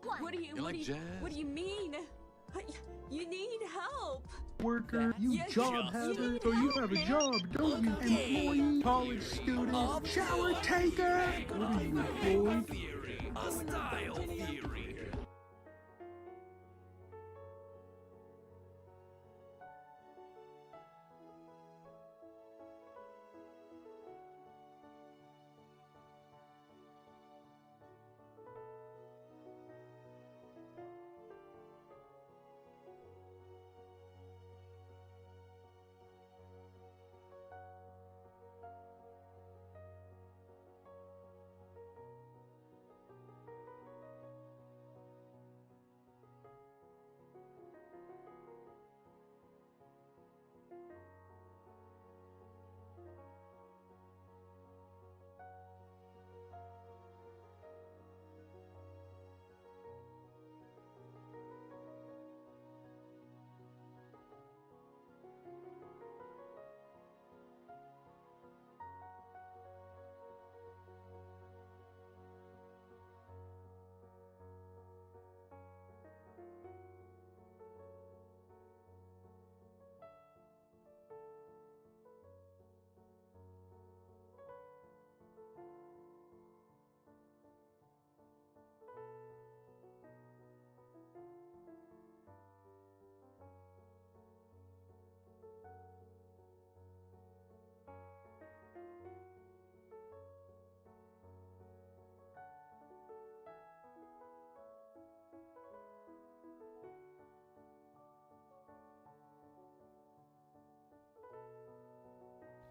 What do you mean? You need help. Worker, you Yes, job yes. haver, so you have a job, don't you? Employee, college student, shower taker. What are you, employed? Theory, a style theory.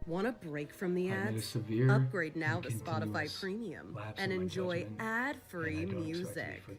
Want a break from the I made a ads? severe Upgrade now and to Spotify continuous Premium lapse and in my enjoy judgment, ad-free and I don't expect to be music. for-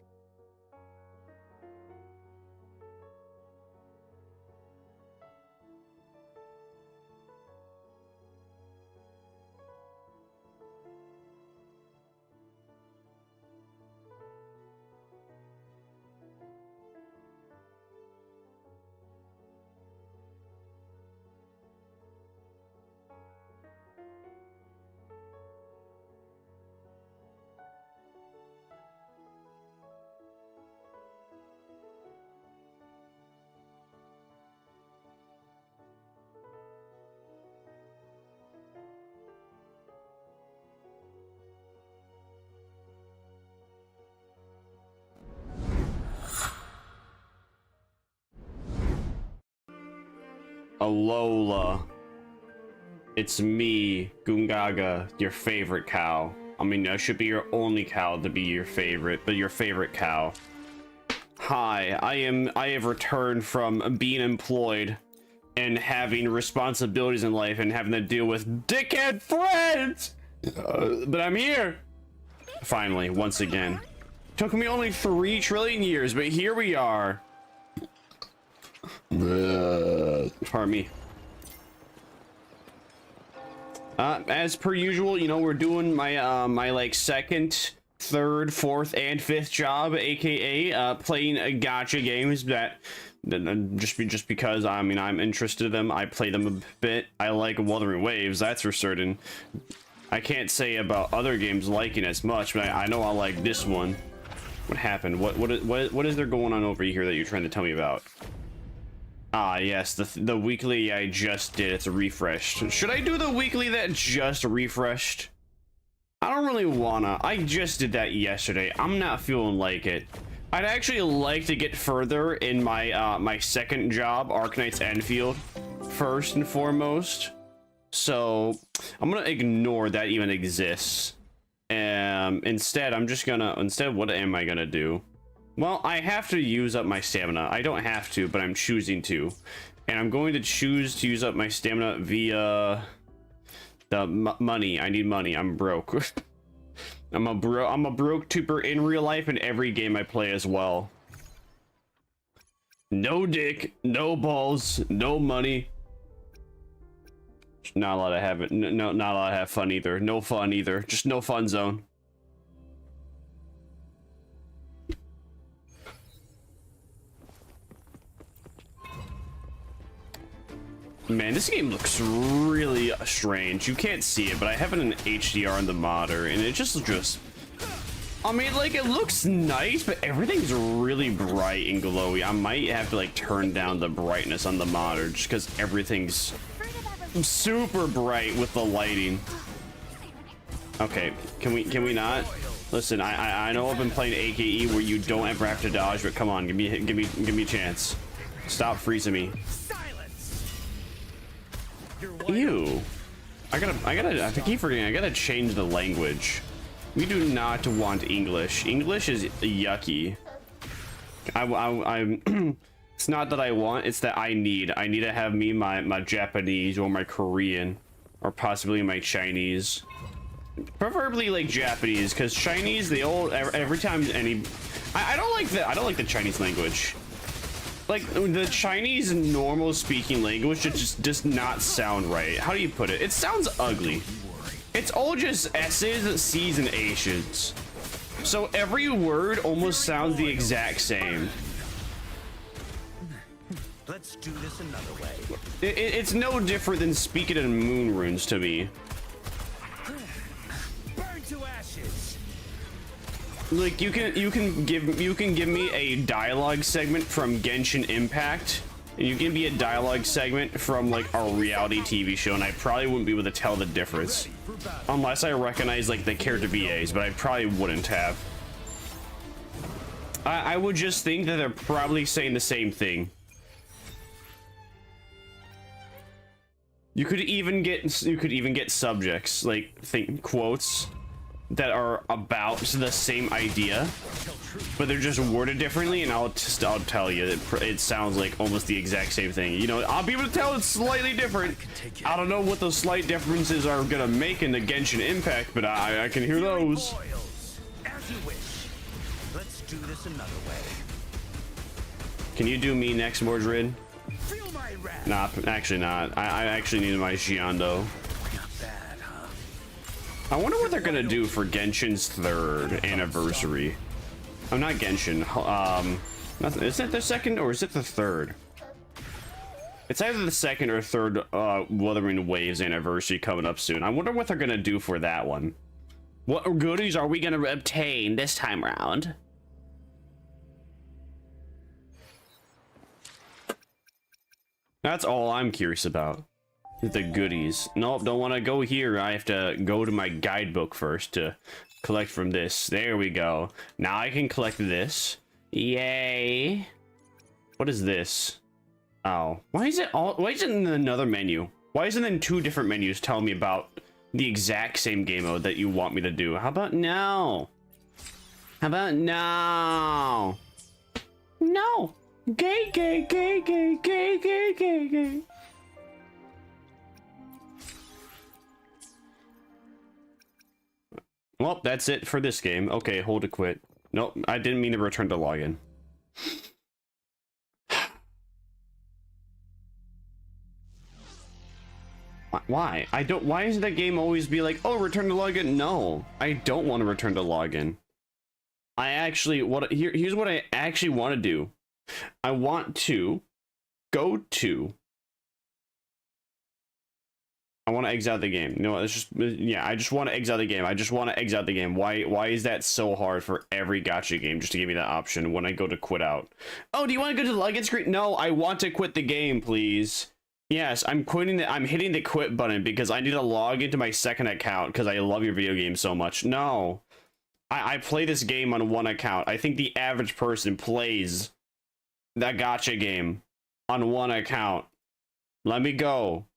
Alola. It's me, Gungaga, your favorite cow. I mean, I should be your only cow to be your favorite, but your favorite cow. Hi, I have returned from being employed and having responsibilities in life and having to deal with dickhead friends. But I'm here. Finally, once again. Took me only 3 trillion years, but here we are. Pardon me. As per usual, you know, we're doing my my like second, third, fourth, and fifth job, aka playing gacha games that just because I mean I'm interested in them. I play them a bit. I like Wuthering Waves, that's for certain. I can't say about other games liking as much, but I know I like this one. What happened? What is there going on over here that you're trying to tell me about? Ah, yes, the weekly I just did. It's refreshed. Should I do the weekly that just refreshed? I don't really wanna. I just did that yesterday. I'm not feeling like it. I'd actually like to get further in my my second job, Arknight's Enfield, first and foremost. So I'm gonna ignore that even exists. Instead, what am I gonna do? Well, I have to use up my stamina. I don't have to, but I'm choosing to. And I'm going to choose to use up my stamina via the money. I need money. I'm broke. I'm a broke tuber in real life and every game I play as well. No dick, no balls, no money. Not allowed to have it. No, not allowed to have fun either. No fun either. Just no fun zone. Man, this game looks really strange. You can't see it, but I have it in HDR in the modder, and it just I mean, like, it looks nice, but everything's really bright and glowy. I might have to, like, turn down the brightness on the monitor just because everything's super bright with the lighting. Okay, can we not? Listen, I know I've been playing AKE where you don't ever have to dodge, but come on, give me a chance. Stop freezing me. Ew. I keep forgetting, I gotta change the language. We do not want English. English is yucky. It's not that I want, it's that I need to have my Japanese or my Korean or possibly my Chinese. Preferably like Japanese, because Chinese, they all every time I don't like the Chinese language. Like the Chinese normal speaking language, it just does not sound right. How do you put it? It sounds ugly. It's all just S's, C's, and H's. So every word almost sounds the exact same. Let's do this another way. It's no different than speaking in moon runes to me. Burn to ashes. Like you can give me a dialogue segment from Genshin Impact, and you can be a dialogue segment from like a reality TV show, and I probably wouldn't be able to tell the difference unless I recognize like the character VAs, but I probably wouldn't have. I would just think that they're probably saying the same thing. You could even get subjects like quotes that are about the same idea, but they're just worded differently, and I'll tell you it sounds like almost the exact same thing. You know, I'll be able to tell it's slightly different. I don't know what those slight differences are gonna make in the Genshin Impact, but I can hear those. As you wish. Let's do this another way. Can you do me next, Mordred? Feel my wrath. Nah, actually not. I actually need my Giando. Not bad, huh? I wonder what they're gonna do for Genshin's 3rd anniversary. I'm not Genshin. Is it the 2nd or is it the 3rd? It's either the 2nd or 3rd Wuthering Waves anniversary coming up soon. I wonder what they're gonna do for that one. What goodies are we gonna obtain this time around? That's all I'm curious about. The goodies. Nope, don't want to go here. I have to go to my guidebook first to collect from this. There we go. Now I can collect this. Yay. What is this? Oh, why is it in another menu? Why isn't it in 2 different menus telling me about the exact same game mode that you want me to do? How about no? How about no? No. Gay, gay, gay, gay, gay, gay, gay, gay. Well, that's it for this game. Okay, hold to quit. Nope, I didn't mean to return to login. Why? Why does that game always be like, oh, return to login? No, I don't want to return to login. Here's what I actually want to do. I want to go to. I want to exit out the game. No, it's just, yeah, I just want to exit out the game. I just want to exit out the game. Why is that so hard for every gacha game just to give me that option when I go to quit out? Oh, do you want to go to the login screen? No, I want to quit the game, please. Yes, I'm hitting the quit button because I need to log into my 2nd account because I love your video game so much. No. I play this game on 1 account. I think the average person plays that gacha game on 1 account. Let me go.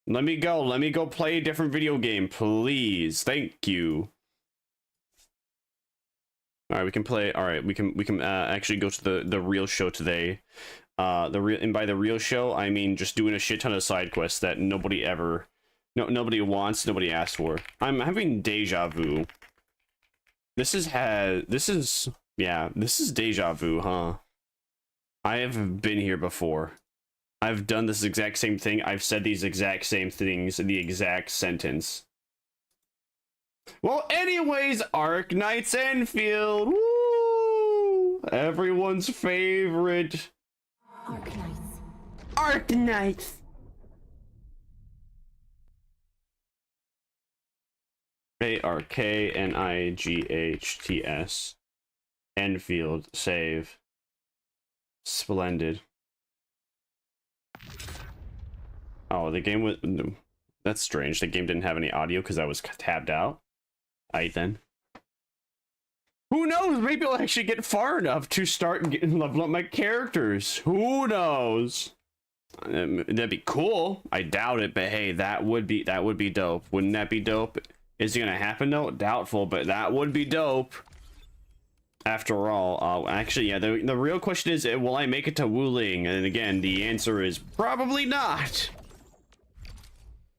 Let me go play a different video game, please. Thank you. All right, we can play. All right, we can actually go to the real show today. And by the real show, I mean just doing a shit ton of side quests that nobody wants, nobody asked for. I'm having deja vu. This is deja vu, huh? I have been here before. I've done this exact same thing. I've said these exact same things in the exact sentence. Well, anyways, Arknight's Enfield. Woo! Everyone's favorite. Arknights. ARKNIGHTS. Enfield. Save. Splendid. Oh, the game was... That's strange. The game didn't have any audio because I was tabbed out. Alright then. Who knows? Maybe I'll actually get far enough to start getting level up my characters. Who knows? That'd be cool. I doubt it, but hey, that would be dope. Wouldn't that be dope? Is it gonna happen though? Doubtful, but that would be dope. After all, actually, yeah, the real question is, will I make it to Wuling? And again, the answer is probably not.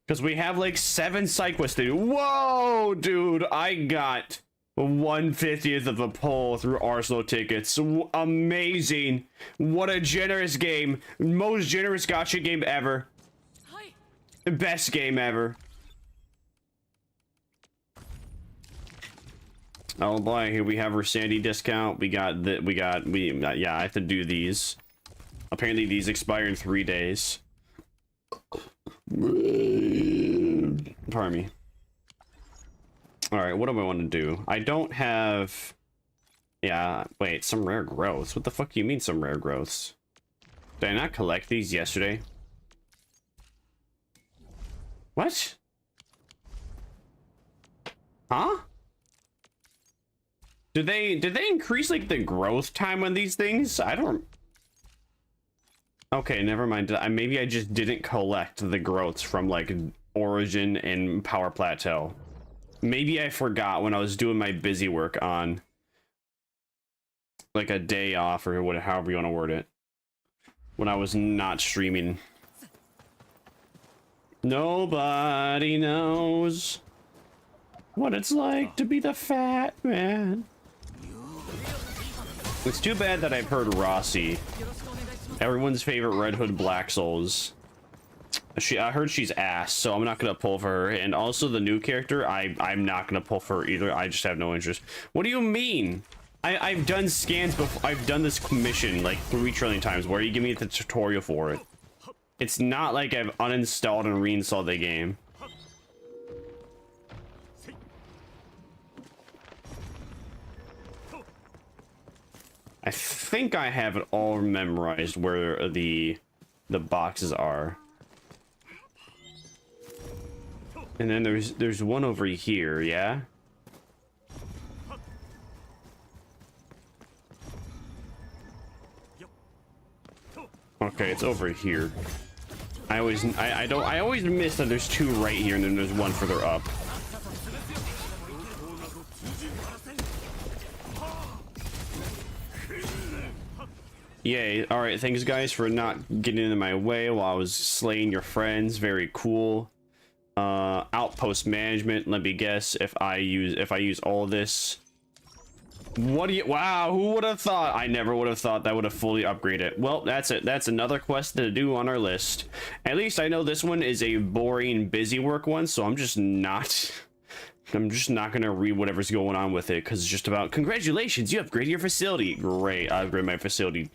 Because we have like 7 side quests to do. Whoa, dude, I got 1/50th of a pull through Arsenal tickets. Amazing. What a generous game. Most generous gacha game ever. Best game ever. Oh boy, here we have our Sandy discount. Yeah, I have to do these. Apparently these expire in 3 days. Pardon me. Alright, what do I want to do? I don't have... Yeah, wait, some rare growths. What the fuck do you mean some rare growths? Did I not collect these yesterday? What? Huh? Did they increase like the growth time on these things? I don't... Okay, never mind. Maybe I just didn't collect the growths from like Origin and Power Plateau. Maybe I forgot when I was doing my busy work on like a day off or whatever, however you want to word it. When I was not streaming. Nobody knows what it's like to be the fat man. It's too bad that I've heard Rossi, everyone's favorite Red Hood Black Souls. I heard she's ass, so I'm not gonna pull for her. And also the new character, I'm not gonna pull for her either. I just have no interest. What do you mean? I've done scans before. I've done this mission like 3 trillion times. Where you give me the tutorial for it? It's not like I've uninstalled and reinstalled the game. I think I have it all memorized where the boxes are. And then there's one over here, yeah? Okay, it's over here. I always miss that there's 2 right here and then there's 1 further up. Yay. Alright, thanks guys for not getting in my way while I was slaying your friends. Very cool. Outpost management, let me guess if I use all of this. What do you... Wow, who would have thought? I never would have thought that would have fully upgraded it. Well, that's it. That's another quest to do on our list. At least I know this one is a boring, busy work one, so I'm just not gonna read whatever's going on with it, because it's just about, congratulations, you upgraded your facility. Great, I upgraded my facility.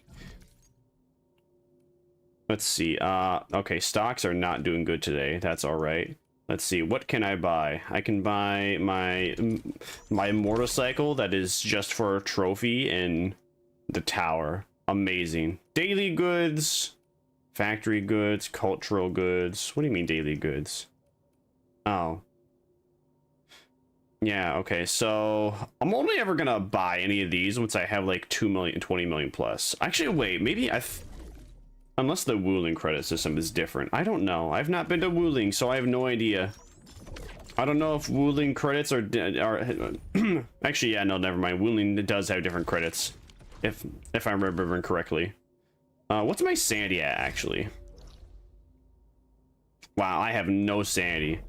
Let's see. Okay, stocks are not doing good today. That's all right. Let's see, what can I buy? I can buy my motorcycle that is just for a trophy in the tower. Amazing. Daily goods, factory goods, cultural goods. What do you mean daily goods? Oh. Yeah, okay, so I'm only ever gonna buy any of these once I have like 2 million, 20 million plus. Actually, wait, maybe unless the Wuling credit system is different. I don't know. I've not been to Wuling, so I have no idea. I don't know if Wuling credits are actually, yeah, no, never mind. Wuling does have different credits, if I'm remembering correctly. What's my sanity at, actually? Wow, I have no sanity.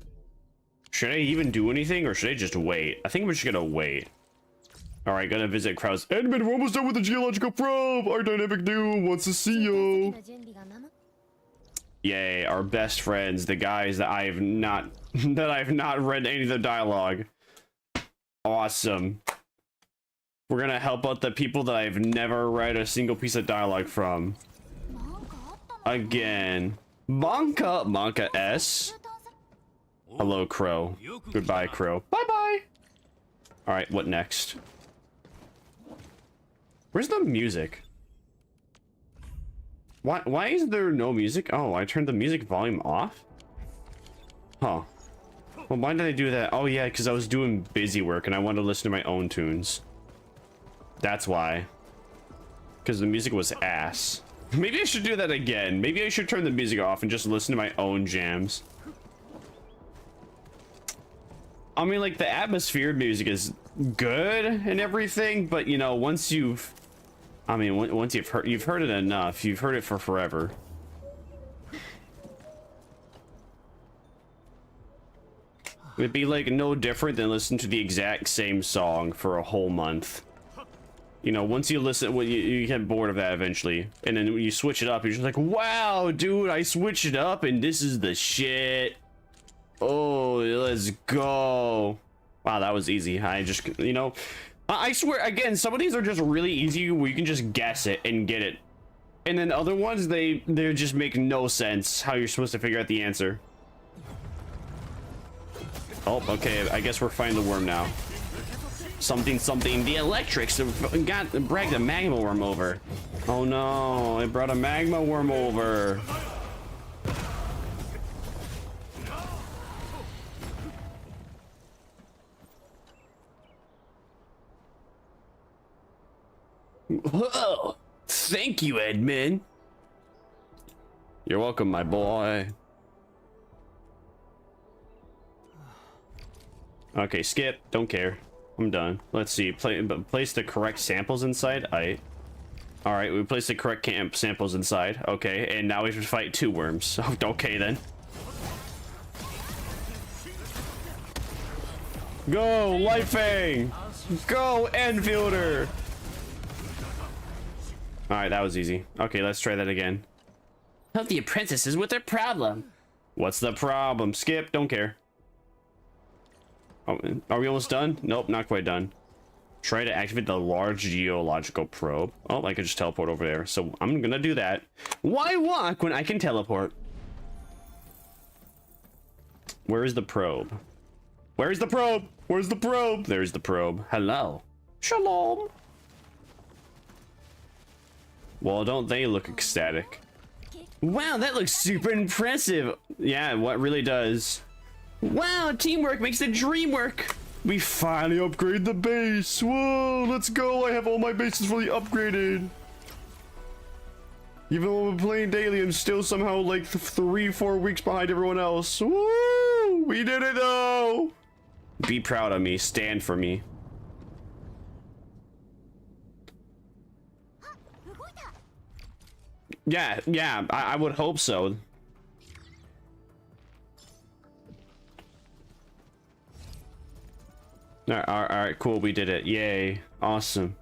Should I even do anything, or should I just wait? I think we're just gonna wait. All right, gonna visit Krauss. Edmund, we're almost done with the geological probe. Our dynamic duo wants to see you. Yay, our best friends, the guys that I've not read any of the dialogue. Awesome. We're gonna help out the people that I've never read a single piece of dialogue from. Again. Monka S. Hello, Crow. Goodbye, Crow. Bye-bye. All right, what next? Where's the music? Why is there no music? Oh, I turned the music volume off? Huh. Well, why did I do that? Oh, yeah, because I was doing busy work and I wanted to listen to my own tunes. That's why. Because the music was ass. Maybe I should do that again. Maybe I should turn the music off and just listen to my own jams. I mean, like, the atmosphere music is good and everything, but, you know, once you've... I mean, once you've heard it enough. You've heard it for forever. It'd be, like, no different than listening to the exact same song for a whole month. You know, once you listen, you get bored of that eventually. And then when you switch it up, you're just like, wow, dude, I switched it up and this is the shit. Oh, let's go. Wow, that was easy. I just, you know, I swear, again, some of these are just really easy where you can just guess it and get it. And then other ones, they just make no sense how you're supposed to figure out the answer. Oh, okay, I guess we're finding the worm now. Something, the electrics bragged a magma worm over. Oh no, it brought a magma worm over. Whoa, thank you, Edmund. You're welcome, my boy. Okay, skip, don't care. I'm done. Let's see. Place the correct samples inside. All right, we placed the correct samples inside. Okay, and now we have to fight 2 worms. Okay then. Go, Light Fang! Go, Enfielder! All right, that was easy. Okay, let's try that again. Help the apprentices with their problem. What's the problem? Skip, don't care. Oh, are we almost done? Nope, not quite done. Try to activate the large geological probe. Oh, I could just teleport over there. So I'm gonna do that. Why walk when I can teleport? Where is the probe? Where's the probe? Where's the probe? There's the probe. Hello. Shalom. Well, don't they look ecstatic? Wow, that looks super impressive. Yeah, what really does. Wow, teamwork makes the dream work. We finally upgrade the base. Whoa, let's go. I have all my bases fully upgraded. Even though I'm playing daily, I'm still somehow like 3-4 weeks behind everyone else. Woo! We did it though. Be proud of me. Stand for me. Yeah, I would hope so. All right, cool, we did it. Yay, awesome.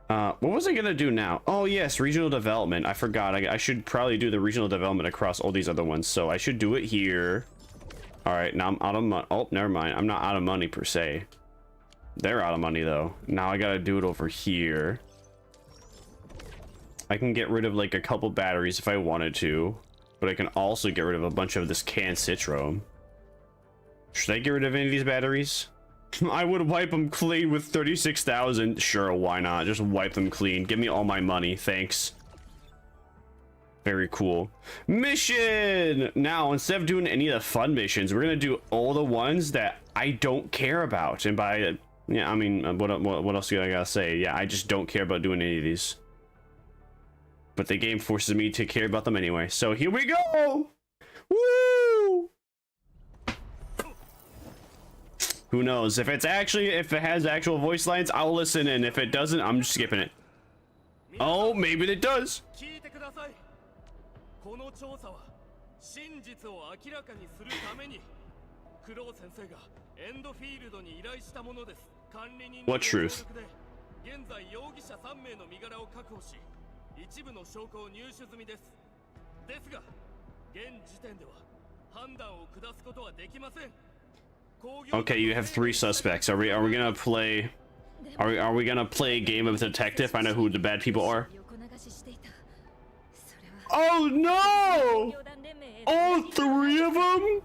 What was I gonna do now? Oh yes, regional development. I forgot. I should probably do the regional development across all these other ones. So I should do it here. All right, now I'm out of money. Oh, never mind. I'm not out of money per se. They're out of money though. Now I gotta do it over here. I can get rid of like a couple batteries if I wanted to, but I can also get rid of a bunch of this canned citron. Should I get rid of any of these batteries? I would wipe them clean with 36,000. Sure, why not? Just wipe them clean. Give me all my money. Thanks. Very cool. Mission! Now, instead of doing any of the fun missions, we're going to do all the ones that I don't care about. And by, yeah, I mean, what else do I got to say? Yeah, I just don't care about doing any of these. But the game forces me to care about them anyway. So here we go! Woo! Who knows? If it has actual voice lines, I'll listen, and if it doesn't, I'm just skipping it. Oh, maybe it does. What truth? Okay, you have 3 suspects. Are we gonna play? Are we gonna play a game of detective? Find out who the bad people are. Oh no! All 3 of them?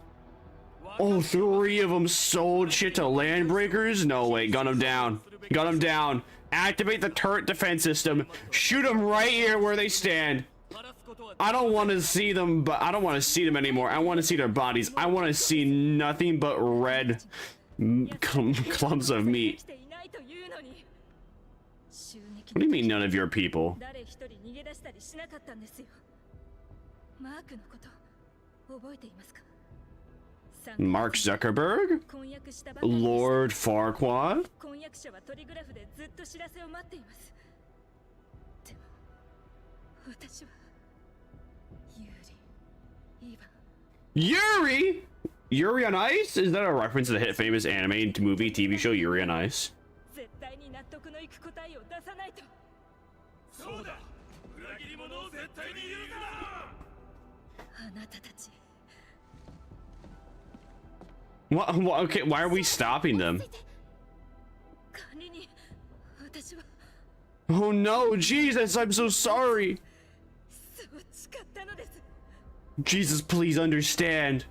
Oh, 3 of them sold shit to landbreakers? No way, gun them down. Gun them down. Activate the turret defense system. Shoot them right here where they stand. I don't want to see them, but I don't want to see them anymore. I want to see their bodies. I want to see nothing but red clumps of meat. What do you mean none of your people? Mark Zuckerberg? Lord Farquaad? Yuri? Yuri on Ice? Is that a reference to the hit famous anime movie TV show Yuri on Ice? What? Okay, why are we stopping them? Oh no, Jesus, I'm so sorry. Jesus, please understand.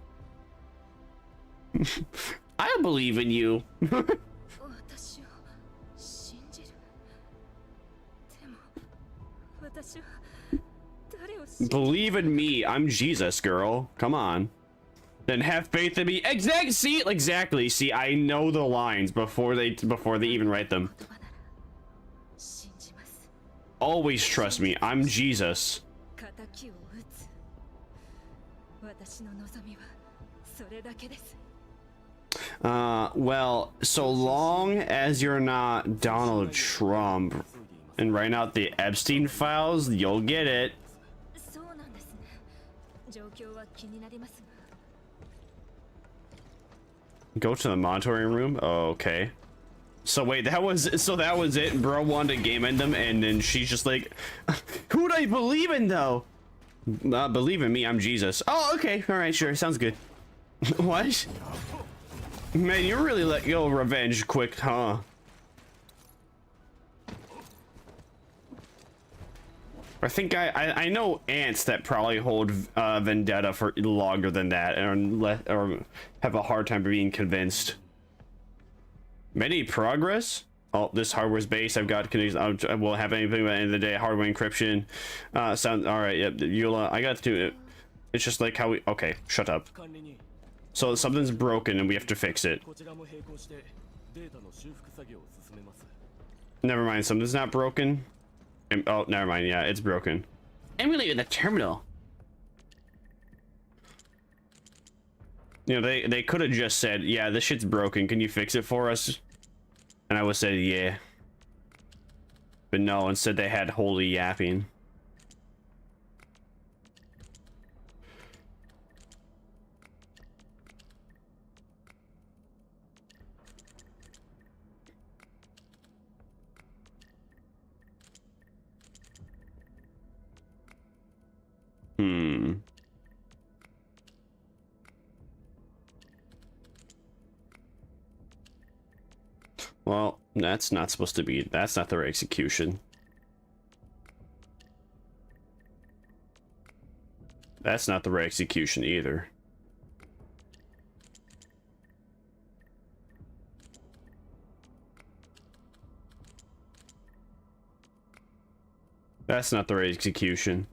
I believe in you. Believe in me. I'm Jesus, girl. Come on. Then have faith in me. Exactly. See, I know the lines before they even write them. Always trust me. I'm Jesus. Well, so long as you're not Donald Trump and write out the Epstein files, you'll get it. Go to the monitoring room. Oh, okay. So wait, that was it. Bro wanted to game end them, and then she's just like, "Who do I believe in, though?" Believe in me. I'm Jesus. Oh, okay. All right, sure. Sounds good. What? Man, you really let go of revenge quick, huh? I think I know ants that probably hold vendetta for longer than that, or have a hard time being convinced. Many progress. Oh, this hardware's base. I've got. I will have anything by the end of the day. Hardware encryption. Sounds all right. Yep. You'll. I got to do it. It's just like how we. Okay, shut up. So something's broken and we have to fix it. Never mind. Something's not broken. Oh, never mind. Yeah, it's broken. Emulating the terminal. You know, they could have just said, "Yeah, this shit's broken. Can you fix it for us?" And I would say, "Yeah." But no, instead they had holy yapping. Well, that's not supposed to be. That's not their execution. That's not the right execution either. That's not the right execution.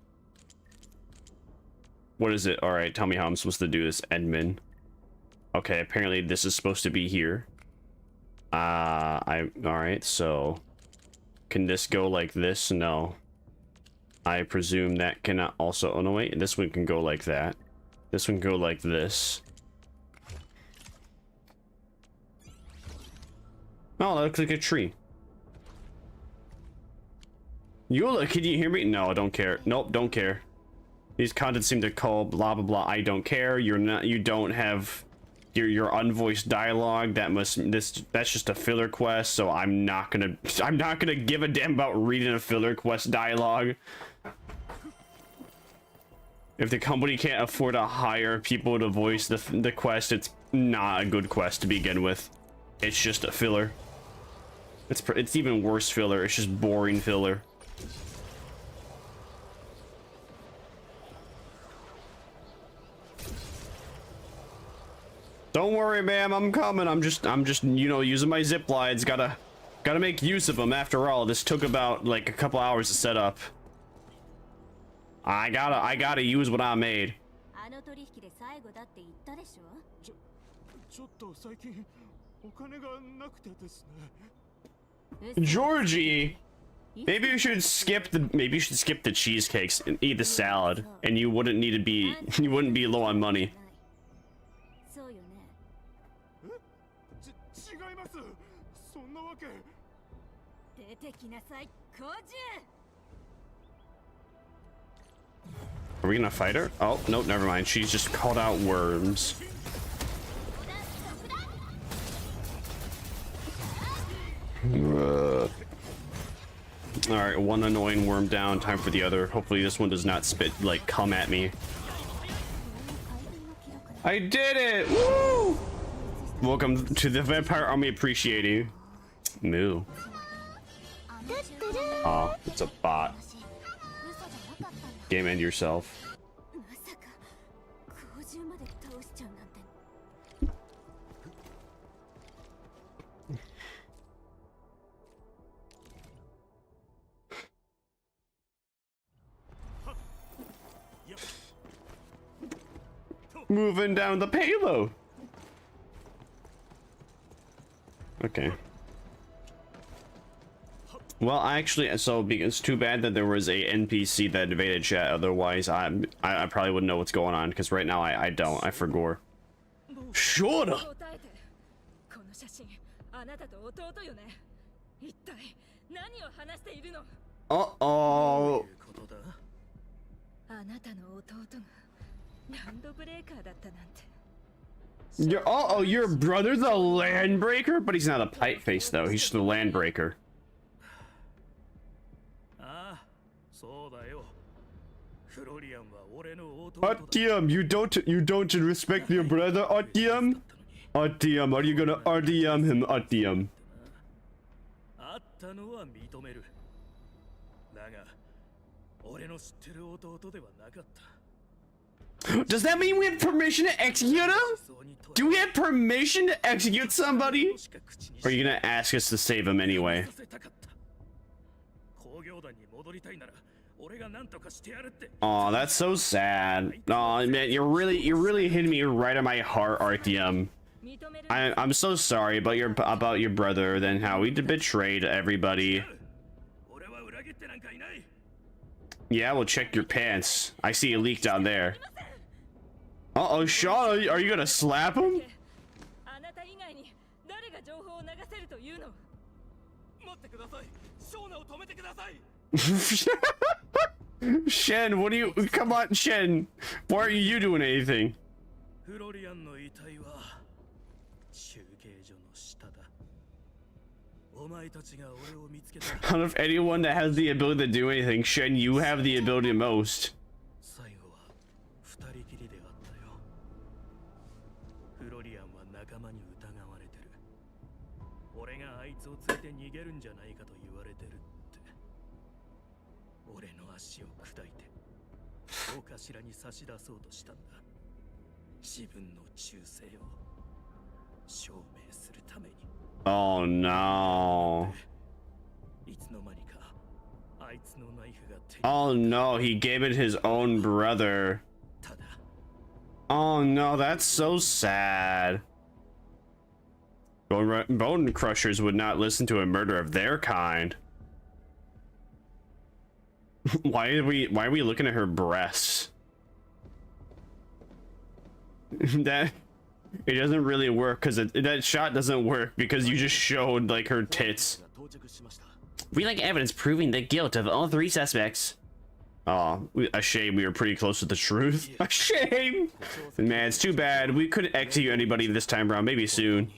What is it? All right, tell me how I'm supposed to do this, admin. Okay, apparently this is supposed to be here. All right, so can this go like this? No. I presume that cannot also. Oh no, wait. This one can go like that. This one can go like this. Oh, that looks like a tree. Eula, can you hear me? No, I don't care. Nope, don't care. These contents seem to call blah blah blah. I don't care. You're not. You don't have your unvoiced dialogue. That's just a filler quest. So I'm not gonna give a damn about reading a filler quest dialogue. If the company can't afford to hire people to voice the quest, it's not a good quest to begin with. It's just a filler. It's even worse filler. It's just boring filler. Don't worry, ma'am. I'm coming. I'm just, you know, using my zip lines. Gotta make use of them. After all, this took about like a couple hours to set up. I gotta use what I made. Georgie, maybe you should skip the cheesecakes and eat the salad, and you wouldn't be low on money. Are we gonna fight her? Oh, no, never mind. She's just called out worms. Alright, one annoying worm down. Time for the other. Hopefully this one does not spit, like, come at me. I did it! Woo! Welcome to the Vampire Army appreciating. Moo. Aw, it's a bot. Game end yourself. Moving down the payload. Okay. Well, actually, so it's too bad that there was a NPC that invaded chat. Otherwise, I probably wouldn't know what's going on, because right now I don't. I forgot. Shut up. Uh-oh. Your brother's a landbreaker? But he's not a pipe face, though. He's just a landbreaker. Artyom, you don't respect your brother, Artyom? Artyom, are you gonna RDM him, Artyom? Does that mean we have permission to execute him? Do we have permission to execute somebody? Or are you gonna ask us to save him anyway? Oh, that's so sad. Oh man, you're really hitting me right in my heart, Artyom. I'm so sorry about your brother, then how he betrayed everybody. Yeah, well, check your pants. I see a leak down there. Uh-oh, Sean, are you gonna slap him? Shen, what do you... Come on, Shen. Why are you doing anything? Out of anyone that has the ability to do anything, Shen, you have the ability most. Oh no. Oh no, he gave it his own brother. Oh no, that's so sad. Bone crushers would not listen to a murder of their kind. Why are we looking at her breasts? That it doesn't really work, because that shot doesn't work because you just showed like her tits. We like evidence proving the guilt of all three suspects. Oh, a shame we were pretty close to the truth. A shame! Man, it's too bad. We couldn't execute anybody this time around. Maybe soon.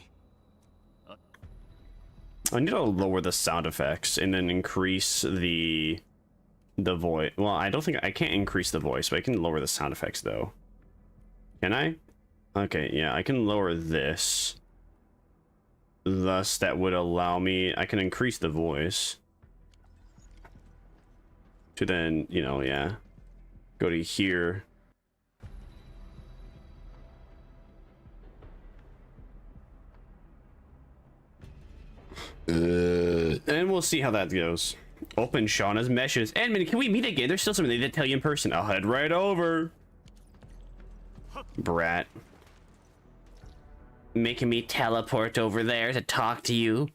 I need to lower the sound effects and then increase the voice. Well, I don't think I can't increase the voice, but I can lower the sound effects though. Can I? Okay, yeah, I can lower this. Thus, that would allow me... I can increase the voice. To then, you know, yeah. Go to here. And we'll see how that goes. Open Shauna's meshes. Edmund, can we meet again? There's still something they didn't tell you in person. I'll head right over. Brat. Making me teleport over there to talk to you.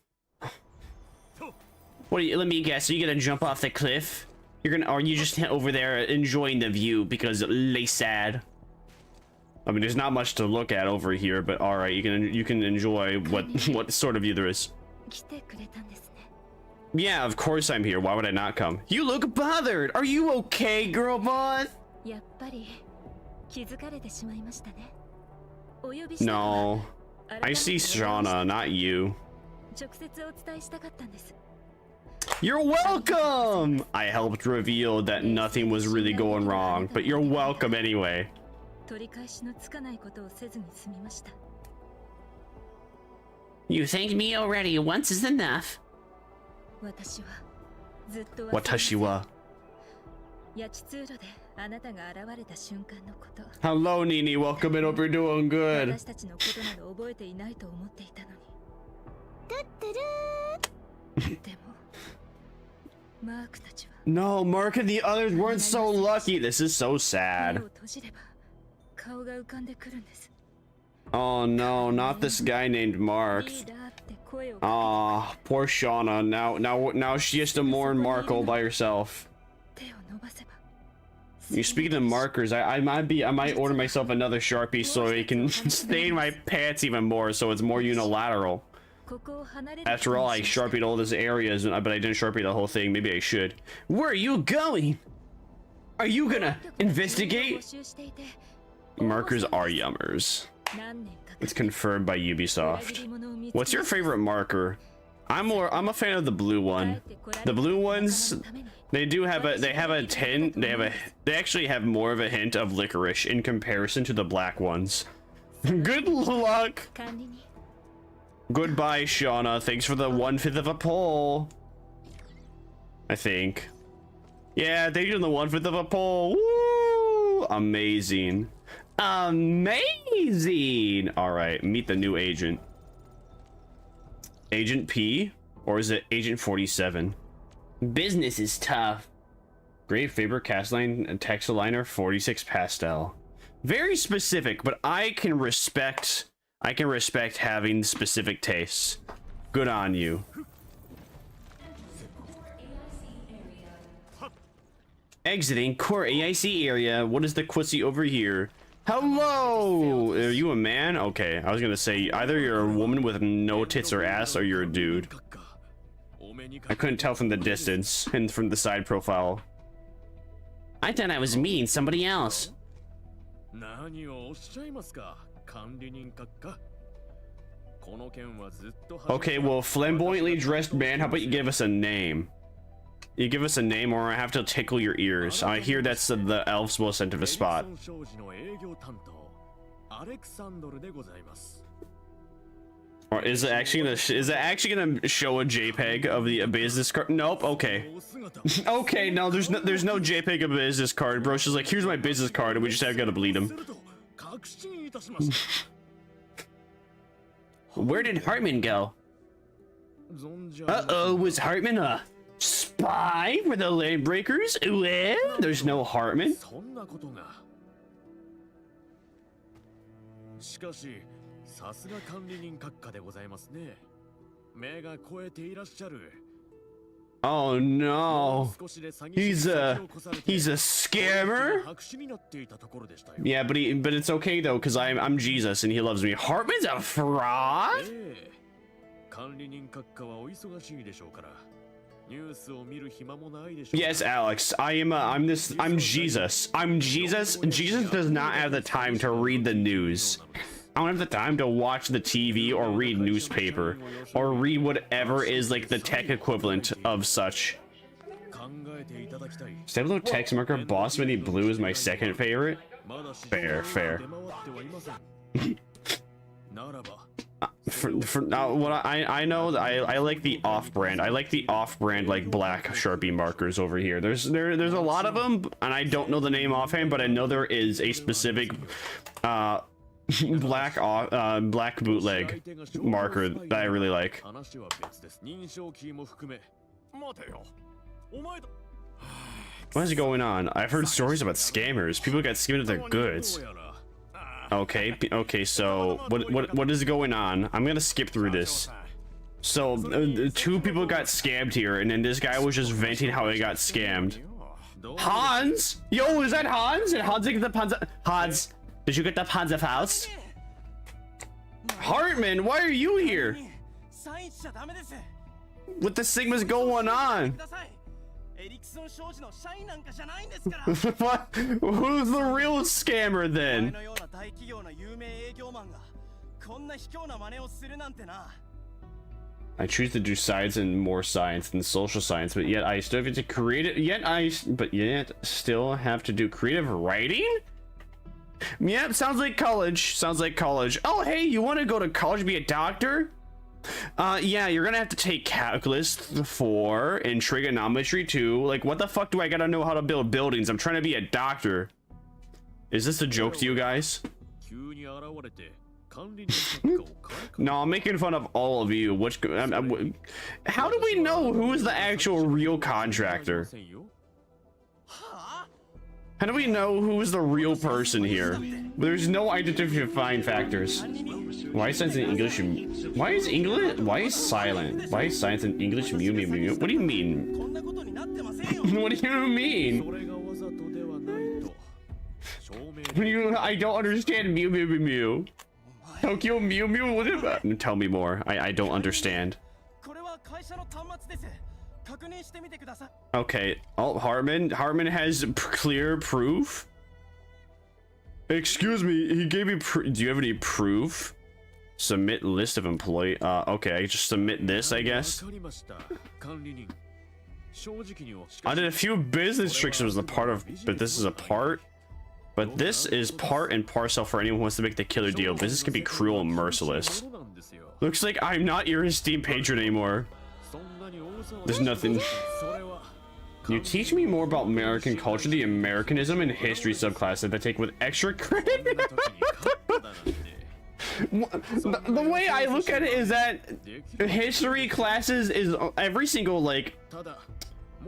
What are you, let me guess, are you gonna jump off the cliff? Or are you just over there enjoying the view because lay sad? I mean, there's not much to look at over here, but all right, you can enjoy what sort of view there is. Yeah, of course I'm here. Why would I not come? You look bothered. Are you okay, girl boss? No, I see Shauna, not you. You're welcome. I helped reveal that nothing was really going wrong, but you're welcome anyway. You thanked me already. Once is enough. Watashi wa. Hello, Nini. Welcome in. Hope you're doing good. No, Mark and the others weren't so lucky. This is so sad. Oh no, not this guy named Mark. Aw, poor Shauna. Now she has to mourn Mark all by herself. You speaking of markers, I might order myself another Sharpie so it can stain my pants even more, so it's more unilateral. After all, I Sharpied all these areas, but I didn't Sharpie the whole thing. Maybe I should. Where are you going? Are you gonna investigate? Markers are yummers. It's confirmed by Ubisoft. What's your favorite marker? I'm a fan of the blue one. The blue ones, they actually have more of a hint of licorice in comparison to the black ones. Good luck. Goodbye, Shauna. Thanks for the 1/5 of a poll. I think. Yeah, thank you for the 1/5 of a poll. Woo! Amazing. Amazing. All right, meet the new agent. Agent P, or is it Agent 47? Business is tough. Great Faber Castline and Textiliner 46 pastel. Very specific, but I can respect having specific tastes. Good on you. Exiting core AIC area. What is the quissy over here? Hello! Are you a man? Okay, I was gonna say either you're a woman with no tits or ass or you're a dude. I couldn't tell from the distance and from the side profile. I thought I was meeting somebody else. Okay, well, flamboyantly dressed man, how about you give us a name? You give us a name or I have to tickle your ears. I hear that's the elf's most sensitive spot. Or is it actually gonna show a JPEG of the business card? Nope. Okay. Okay, no, there's no JPEG of a business card. Bro's just like, here's my business card, and we just have got to bleed him. Where did Hartman go? Uh-oh, was Hartman a spy for the land breakers? Well, there's no Hartman. Oh no, he's a scammer. Yeah, but it's okay though, because I'm Jesus and he loves me. Hartman's a fraud. Yes, Alex, I'm Jesus. I'm Jesus. Jesus does not have the time to read the news. I don't have the time to watch the TV or read newspaper or read whatever is like the tech equivalent of such. Stablo text marker Boss Mini Blue is my second favorite. Fair. What I know, I like the off-brand. I like the off-brand like black Sharpie markers over here. There's a lot of them, and I don't know the name offhand, but I know there is a specific black bootleg marker that I really like. What is going on? I've heard stories about scammers. People got scammed of their goods. Okay, so what is going on? I'm gonna skip through this. So, 2 people got scammed here, and then this guy was just venting how he got scammed. Hans? Yo, is that Hans? Did Hans get the Panzer? Hans, did you get the Panzerfaust? Hartman, why are you here? What the Sigma's going on? What? Who's the real scammer then? I choose to do science and more science than social science, but yet I still have to create it. Yet still have to do creative writing. Yep, sounds like college. Sounds like college. Oh, hey, you want to go to college to be a doctor? Yeah, you're gonna have to take calculus 4 and trigonometry 2. Like, what the fuck do I gotta know how to build buildings? I'm trying to be a doctor. Is this a joke to you guys? No, I'm making fun of all of you. How do we know who is the actual real contractor? How do we know who is the real person here? There's no identifying factors. Why is science in English? Why is English? Why is silent? Why is science in English? Mew, mew, mew. What do you mean? What do you mean? I don't understand. Mew, mew, mew, mew. Tokyo Mew Mew. What about? Tell me more. I don't understand. Okay. Oh, Hartman has clear proof. Excuse me. He gave me. Do you have any proof? Submit list of employee. Okay. I just submit this, I guess. I did a few business tricks. It was a part of, but this is a part. But this is part and parcel for anyone who wants to make the killer deal. Business can be cruel and merciless. Looks like I'm not your esteemed patron anymore. There's nothing. Can you teach me more about American culture, the Americanism and history subclass that I take with extra credit? The way I look at it is that history classes is every single, like,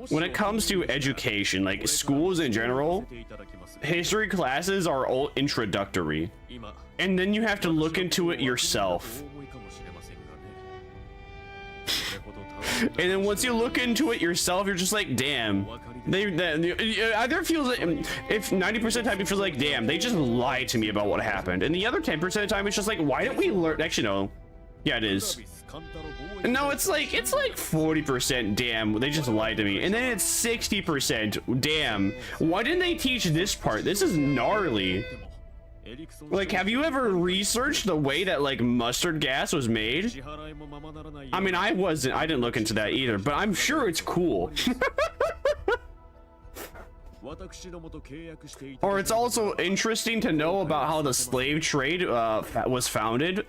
when it comes to education, like schools in general, history classes are all introductory, and then you have to look into it yourself. And then once you look into it yourself, you're just like, damn. Either feels like, if 90% of the time it feels like, damn, they just lied to me about what happened, and the other 10% of the time it's just like, why didn't we learn? Actually, no. Yeah, it is. No, it's like 40% damn, they just lied to me, and then it's 60% damn, why didn't they teach this part? This is gnarly. Like, have you ever researched the way that, like, mustard gas was made? I mean, I didn't look into that either, but I'm sure it's cool. Or it's also interesting to know about how the slave trade was founded.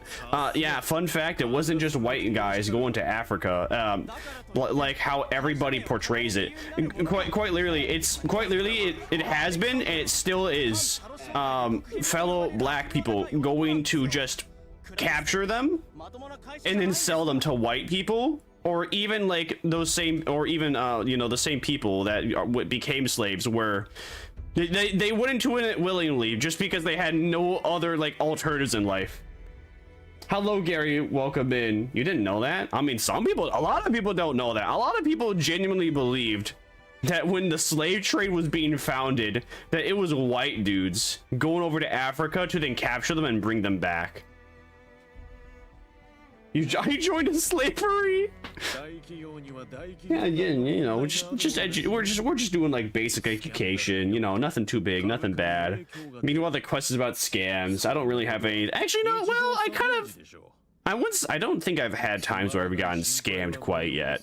Yeah, fun fact, it wasn't just white guys going to Africa, like how everybody portrays it. Quite literally, it has been, and it still is, fellow black people going to just capture them and then sell them to white people. Or even like those same, or even you know, the same people that became slaves, where they went into it willingly just because they had no other, like, alternatives in life. Hello, Gary, welcome in. You didn't know that? I mean, a lot of people don't know that. A lot of people genuinely believed that when the slave trade was being founded, that it was white dudes going over to Africa to then capture them and bring them back. You joined slavery? Yeah, you know, we're just doing like basic education, you know, nothing too big, nothing bad. Meanwhile, the questions about scams, I don't really have any. Actually, no. Well, I don't think I've had times where I've gotten scammed quite yet.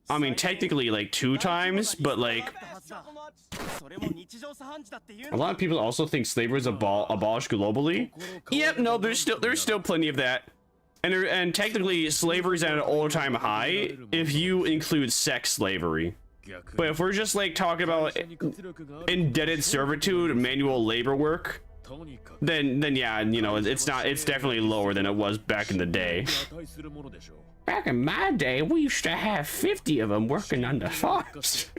I mean, technically, like 2 times, but like, a lot of people also think slavery is abolished globally. Yep, no, there's still plenty of that. And technically, slavery is at an all-time high if you include sex slavery. But if we're just like talking about indebted servitude, manual labor work, then yeah, you know, it's definitely lower than it was back in the day. Back in my day, we used to have 50 of them working on the farms.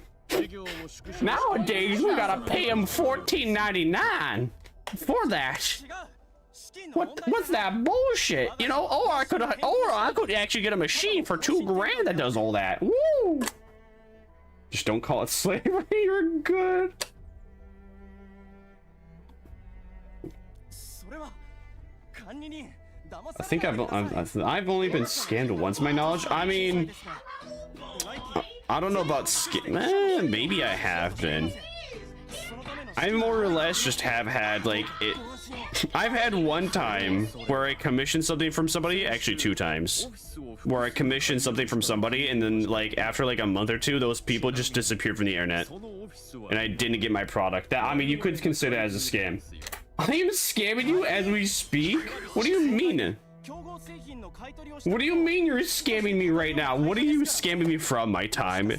Nowadays, we gotta pay them $14.99 for that. What's that bullshit? You know, or I could actually get a machine for $2 grand that does all that. Woo! Just don't call it slavery. You're good. I think I've only been scammed once, my knowledge. I mean, I don't know about maybe I have been. I more or less just have had like it. I've had one time where I commissioned something from somebody, actually 2 times, where I commissioned something from somebody and then like after like a month or 2, those people just disappeared from the internet and I didn't get my product. That, I mean, you could consider it as a scam. I am scamming you as we speak? What do you mean? What do you mean you're scamming me right now? What are you scamming me from, my time?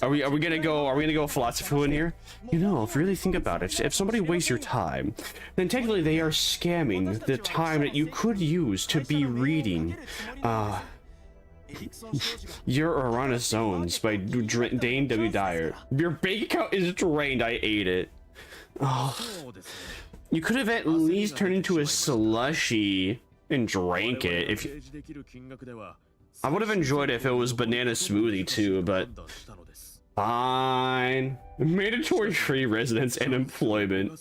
Are we gonna go philosophy in here? You know, if you really think about it, if somebody wastes your time, then technically they are scamming the time that you could use to be reading Your Arana Zones by Dane W. Dyer. Your bank account is drained. I ate it. Oh. You could have at least turned into a slushy and drank it. If you... I would have enjoyed it if it was banana smoothie too, but fine. Mandatory free residence and employment.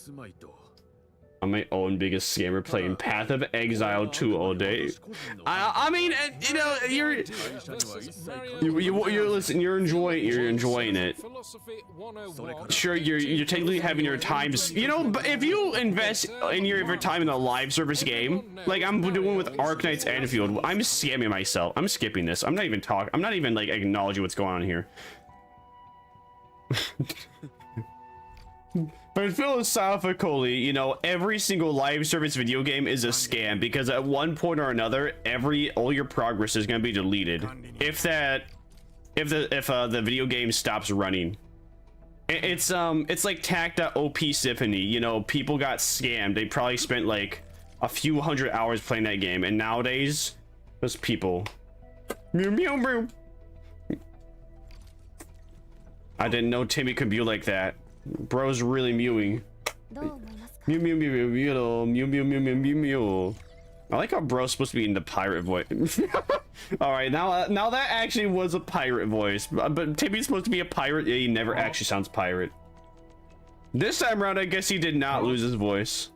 I'm my own biggest scammer playing Path of Exile 2 all day. I mean, you know, you're listen, you're enjoying it. Sure, you're technically having your time, you know, but if you invest in your time in a live service game, like I'm doing with Arknight's Anfield, I'm scamming myself. I'm skipping this. I'm not even talking. I'm not even like acknowledging what's going on here. But philosophically, you know, every single live service video game is a scam because at one point or another, all your progress is going to be deleted if the video game stops running. It's like Tac.op Symphony. You know, people got scammed. They probably spent like a few hundred hours playing that game, and nowadays, those people. Mew mew mew. I didn't know Timmy could be like that. Bro's really mewing. Mew mew mew mew mew mew mew mew mew mew mew. I like how bro's supposed to be in the pirate voice. All right, now that actually was a pirate voice, but Timmy's supposed to be a pirate. Yeah, he never actually sounds pirate. This time around, I guess he did not lose his voice.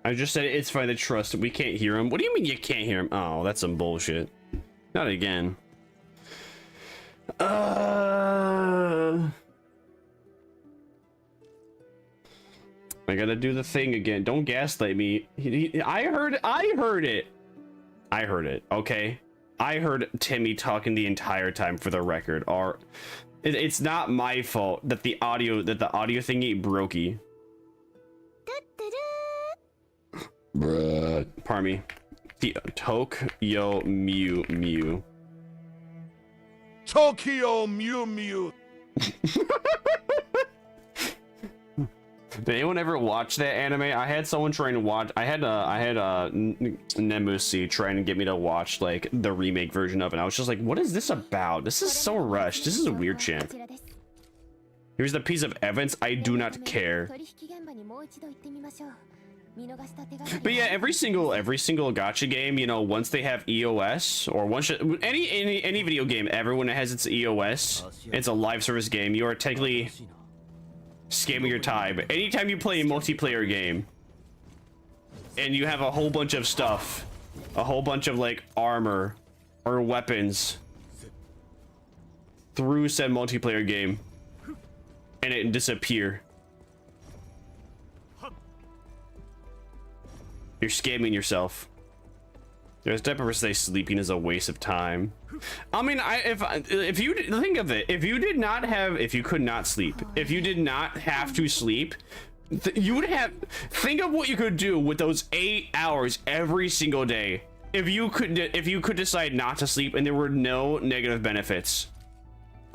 I just said it's fine to trust. We can't hear him. What do you mean you can't hear him? Oh, that's some bullshit. Not again. I gotta do the thing again. Don't gaslight me. I heard it. Okay. I heard Timmy talking the entire time, for the record. It's not my fault that the audio thingy brokey. Bruh. Pardon me. Tokyo Mew Mew. Tokyo Mew Mew. Did anyone ever watch that anime? I had someone trying to watch. I had Nemusi trying to get me to watch like the remake version of it. I was just like, what is this about? This is so rushed. This is a weird chant. Here's the piece of evidence. I do not care. But yeah, every single gacha game, you know, once they have EOS, or once any video game ever, when it has its EOS, it's a live service game, you are technically scamming your time. Anytime you play a multiplayer game and you have a whole bunch of stuff, a whole bunch of like armor or weapons through said multiplayer game, and it disappear, you're scamming yourself. There's type of say sleeping is a waste of time. I mean, if you think of it, if you could not sleep, if you did not have to sleep, you would have, think of what you could do with those 8 hours every single day. If you could decide not to sleep and there were no negative benefits.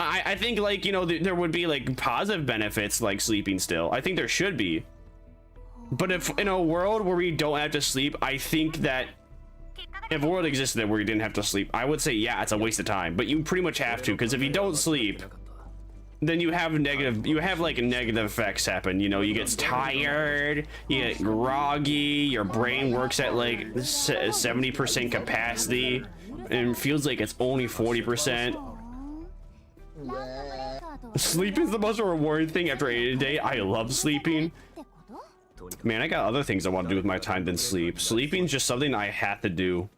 I think, like, you know, there would be like positive benefits like sleeping still. I think there should be. But if in a world where we don't have to sleep, I think that if a world existed where you didn't have to sleep, I would say, yeah, it's a waste of time. But you pretty much have to, because if you don't sleep, then you have like negative effects happen. You know, you get tired, you get groggy, your brain works at like 70% capacity and feels like it's only 40%. Sleep is the most rewarding thing after a day. I love sleeping. Man, I got other things I want to do with my time than sleep. Sleeping is just something I have to do.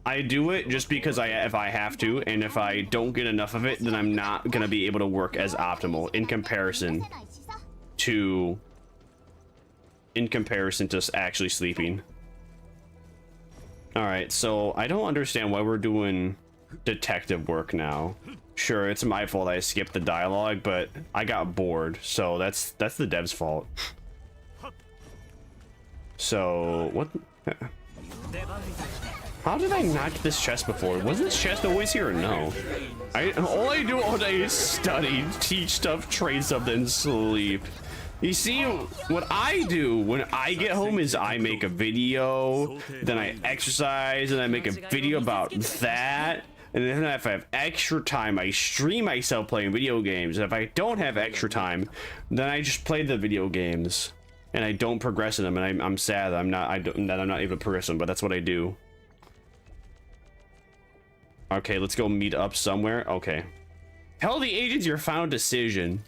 I do it just because if I have to, and if I don't get enough of it, then I'm not gonna be able to work as optimal in comparison to actually sleeping. All right, so I don't understand why we're doing detective work now. Sure, it's my fault I skipped the dialogue, but I got bored, so that's the dev's fault. So what? How did I not get this chest before? Was this chest always here or no? All I do all day is study, teach stuff, trade stuff, then sleep. You see, what I do when I get home is I make a video, then I exercise, and I make a video about that. And then if I have extra time, I stream myself playing video games. And if I don't have extra time, then I just play the video games, and I don't progress in them. And I'm sad that I'm not able to progress them, but that's what I do. Okay, let's go meet up somewhere. Okay. Tell the agents your final decision.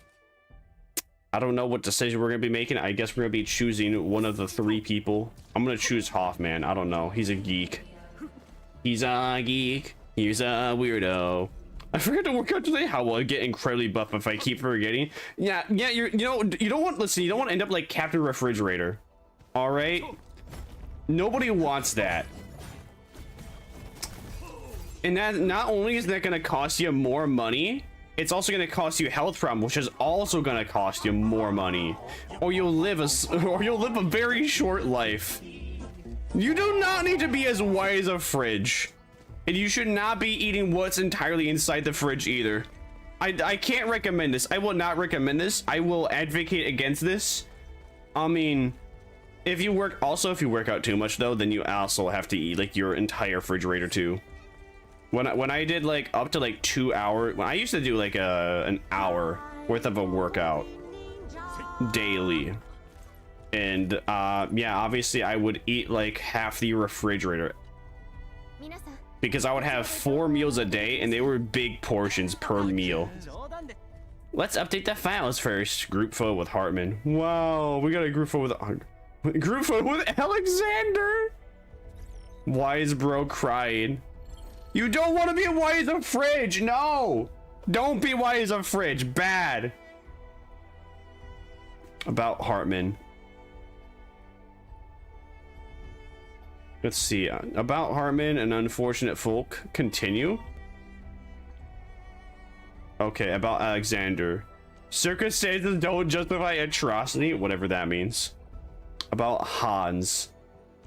I don't know what decision we're gonna be making. I guess we're gonna be choosing one of the 3 people. I'm gonna choose Hoffman. I don't know. He's a geek. He's a geek. He's a weirdo. I forgot to work out today. How will I get incredibly buff if I keep forgetting? Yeah. You don't want to end up like Captain Refrigerator. All right. Nobody wants that. And that not only is that going to cost you more money, it's also going to cost you health problems, which is also going to cost you more money, or you'll live a very short life. You do not need to be as white as a fridge. And you should not be eating what's entirely inside the fridge either. I can't recommend this. I will not recommend this. I will advocate against this. I mean, if you work out too much though, then you also have to eat like your entire refrigerator too. When I did like up to like 2 hours, when I used to do like an hour worth of a workout daily. And yeah, obviously I would eat like half the refrigerator, because I would have 4 meals a day, and they were big portions per meal. Let's update the files first. Group photo with Hartman. Wow, we got a group photo with Alexander. Wise bro crying. You don't want to be white as a fridge. No, don't be white as a fridge. Bad. About Hartman. Let's see. About Hartman and unfortunate folk. Continue. Okay, about Alexander. Circumstances don't justify atrocity, whatever that means. About Hans.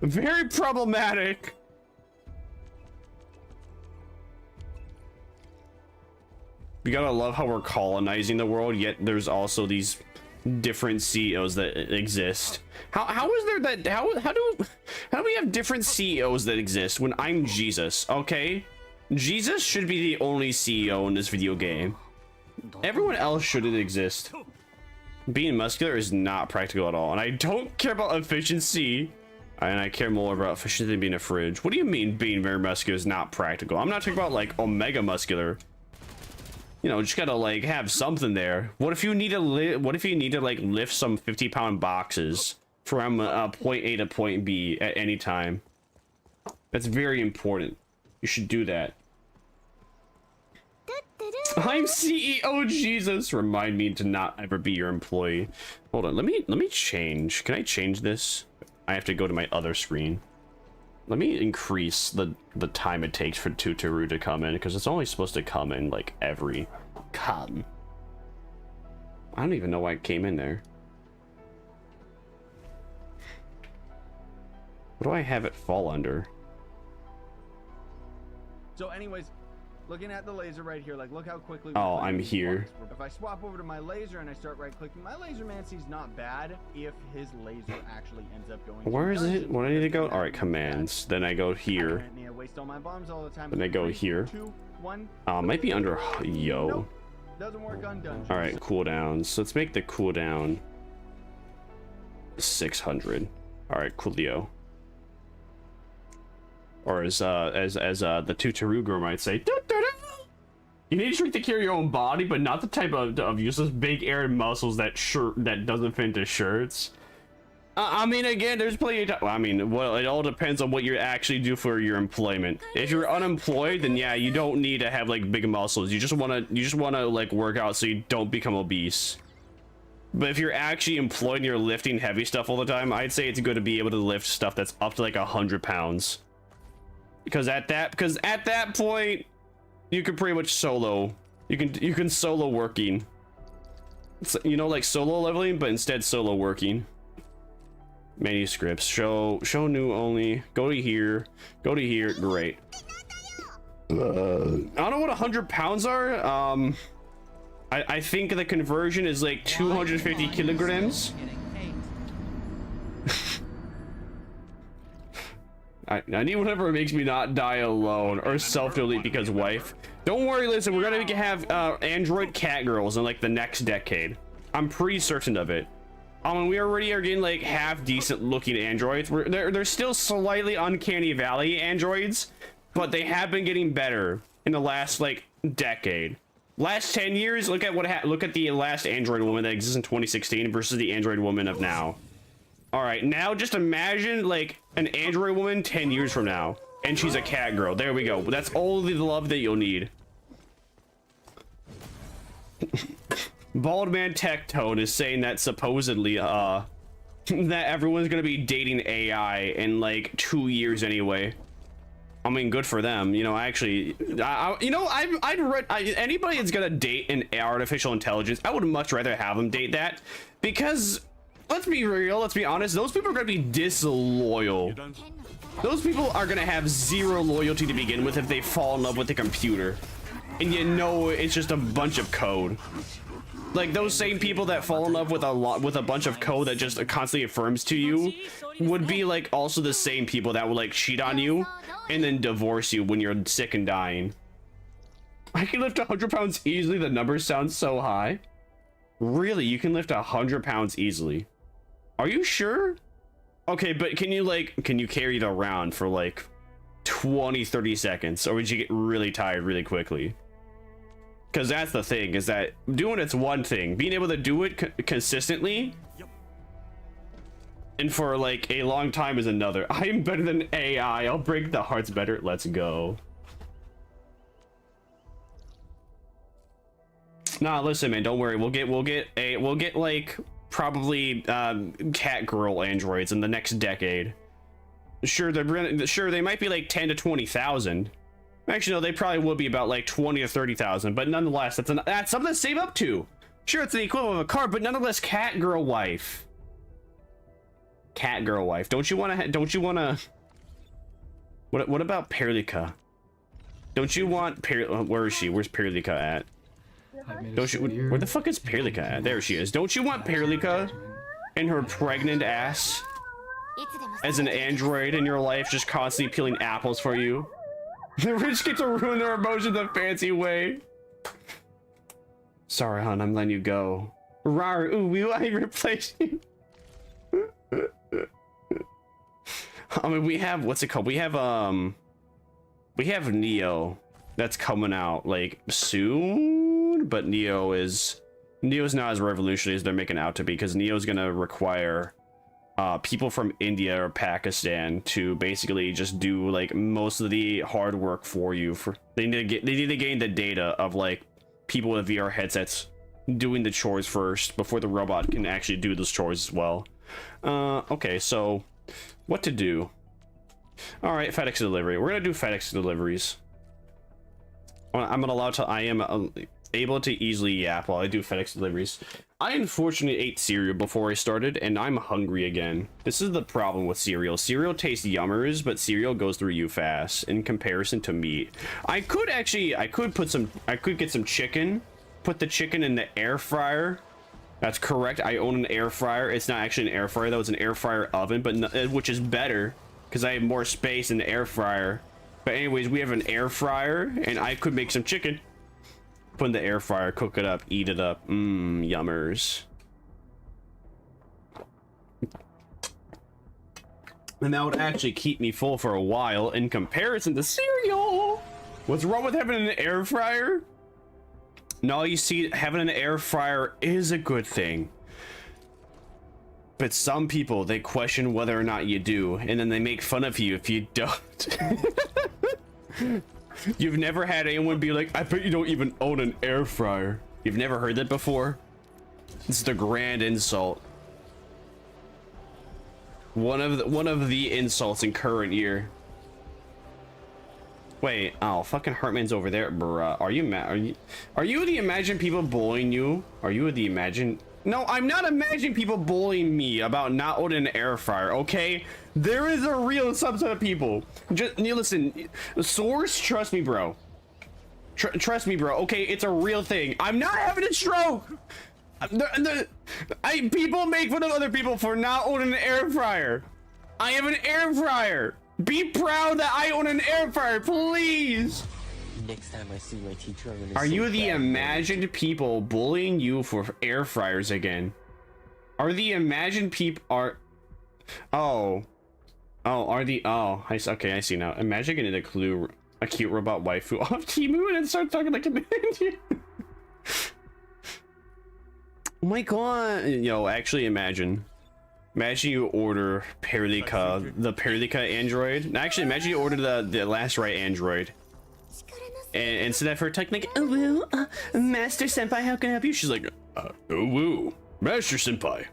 Very problematic. You gotta love how we're colonizing the world, yet there's also these different CEOs that exist. How is there that how do we have different CEOs that exist when I'm Jesus? Okay, Jesus should be the only CEO in this video game. Everyone else shouldn't exist. Being muscular is not practical at all, and I don't care about efficiency, and I care more about efficiency than being a fridge. What do you mean being very muscular is not practical? I'm not talking about like omega muscular. You know, just gotta like have something there. What if you need to like lift some 50-pound boxes from point A to point B at any time? That's very important. You should do that. I'm CEO Jesus. Remind me to not ever be your employee. Hold on, let me change. Can I change this? I have to go to my other screen. Let me increase the time it takes for Tutoru to come in, because it's only supposed to come in like every I don't even know why it came in there. What do I have it fall under? So anyways, looking at the laser right here, like look how quickly. Oh, I'm here. If I swap over to my laser and I start right clicking, my laser man sees not bad if his laser actually ends up going. Where is it? Where do I need to go? All right, commands. Then I go here. Waste all my bombs all the time. Then I go here. 2, 1. Might be under yo. Nope. Doesn't work on dungeons. All right, cooldowns. Let's make the cooldown 600. All right, coolio. Or as the Tutorugro might say, you need to shrink to carry your own body, but not the type of useless big air muscles that doesn't fit into shirts. I mean, again, there's plenty of time. Well, I mean, well, it all depends on what you actually do for your employment. If you're unemployed, then yeah, you don't need to have like big muscles. You just wanna like work out so you don't become obese. But if you're actually employed and you're lifting heavy stuff all the time, I'd say it's good to be able to lift stuff that's up to like 100 pounds. Because at that point, you can pretty much solo. You can solo working. It's, you know, like solo leveling, but instead solo working. Manuscripts. Show new only. Go to here. Go to here. Great. I don't know what 100 pounds are. I think the conversion is like 250 kilograms. I need whatever makes me not die alone or self-delete because wife. Don't worry, listen, we're gonna have android cat girls in like the next decade. I'm pretty certain of it. We already are getting like half decent looking androids. They're still slightly uncanny valley androids, but they have been getting better in the last like decade. Last 10 years, look at the last android woman that exists in 2016 versus the android woman of now. All right, now just imagine like an android woman 10 years from now, and she's a cat girl. There we go. That's all the love that you'll need. Bald Man Tech Toad is saying that supposedly that everyone's gonna be dating AI in like 2 years anyway. I mean, good for them. You know, actually, I'd read anybody that's gonna date an artificial intelligence, I would much rather have them date that, because let's be real, let's be honest, those people are gonna be disloyal. Those people are gonna have zero loyalty to begin with if they fall in love with the computer, and you know it's just a bunch of code. Like those same people that fall in love with a bunch of code that just constantly affirms to you would be like also the same people that would like cheat on you and then divorce you when you're sick and dying. I can lift 100 pounds easily. The number sounds so high. Really, you can lift 100 pounds easily? Are you sure? Okay, but can you carry it around for like 20-30 seconds, or would you get really tired really quickly? Because that's the thing, is that doing it's one thing, being able to do it consistently and for like a long time is another. I am better than AI. I'll break the hearts better. Let's go. Nah, listen, man, don't worry. We'll get like probably cat girl androids in the next decade. Sure, they might be like 10 to 20,000. Actually, no, they probably will be about like 20 or 30,000, but nonetheless, that's something to save up to. Sure, it's the equivalent of a car, but nonetheless, cat girl wife. Cat girl wife. Don't you want to? What about Perlica? Don't you want where is she? Where's Perlica at? Don't you? Where the fuck is Perlica at? There she is. Don't you want Perlica and her pregnant ass as an android in your life, just constantly peeling apples for you? The rich get to ruin their emotions a fancy way. Sorry, hon, I'm letting you go. Rar, ooh, we want to replace you. I mean, we have, what's it called? We have Neo that's coming out like soon, but Neo's not as revolutionary as they're making it out to be, because Neo's gonna require people from India or Pakistan to basically just do like most of the hard work for you. They need to gain the data of like people with VR headsets doing the chores first before the robot can actually do those chores as well. Okay, so what to do? All right, FedEx delivery. We're gonna do FedEx deliveries. I'm gonna allow to. able to easily yap while I do FedEx deliveries. I unfortunately ate cereal before I started, and I'm hungry again. This is the problem with cereal. Cereal tastes yummers, but cereal goes through you fast in comparison to meat. I could get some chicken, put the chicken in the air fryer. That's correct. I own an air fryer. It's not actually an air fryer though. It's an air fryer oven, but which is better because I have more space in the air fryer. But anyways, we have an air fryer, and I could make some chicken. Put in the air fryer, cook it up, eat it up. Mmm, yummers. And that would actually keep me full for a while in comparison to cereal. What's wrong with having an air fryer? No, you see, having an air fryer is a good thing. But some people, they question whether or not you do, and then they make fun of you if you don't. You've never had anyone be like, I bet you don't even own an air fryer. You've never heard that before? This is the grand insult. One of the insults in current year. Wait, oh, fucking Heartman's over there, bruh. Are you the Imagine people bullying you? Are you the Imagine? No, I'm not imagining people bullying me about not owning an air fryer, okay? There is a real subset of people. Just listen, source, trust me, bro. Trust me, bro. Okay, it's a real thing. I'm not having a stroke. People make fun of other people for not owning an air fryer. I have an air fryer. Be proud that I own an air fryer, please. Next time I see my teacher, I'm gonna Are you the imagined people bullying you for air fryers again? Are the imagined people okay, I see now. Imagine getting a cute robot waifu off Temu and start talking like an Indian. Oh my god. Yo, actually imagine you order Perlica, the Perlica android. Actually, imagine you order the last right android. And instead of her talking like, oh, woo, Master Senpai, how can I help you? She's like, oh, woo, Master Senpai,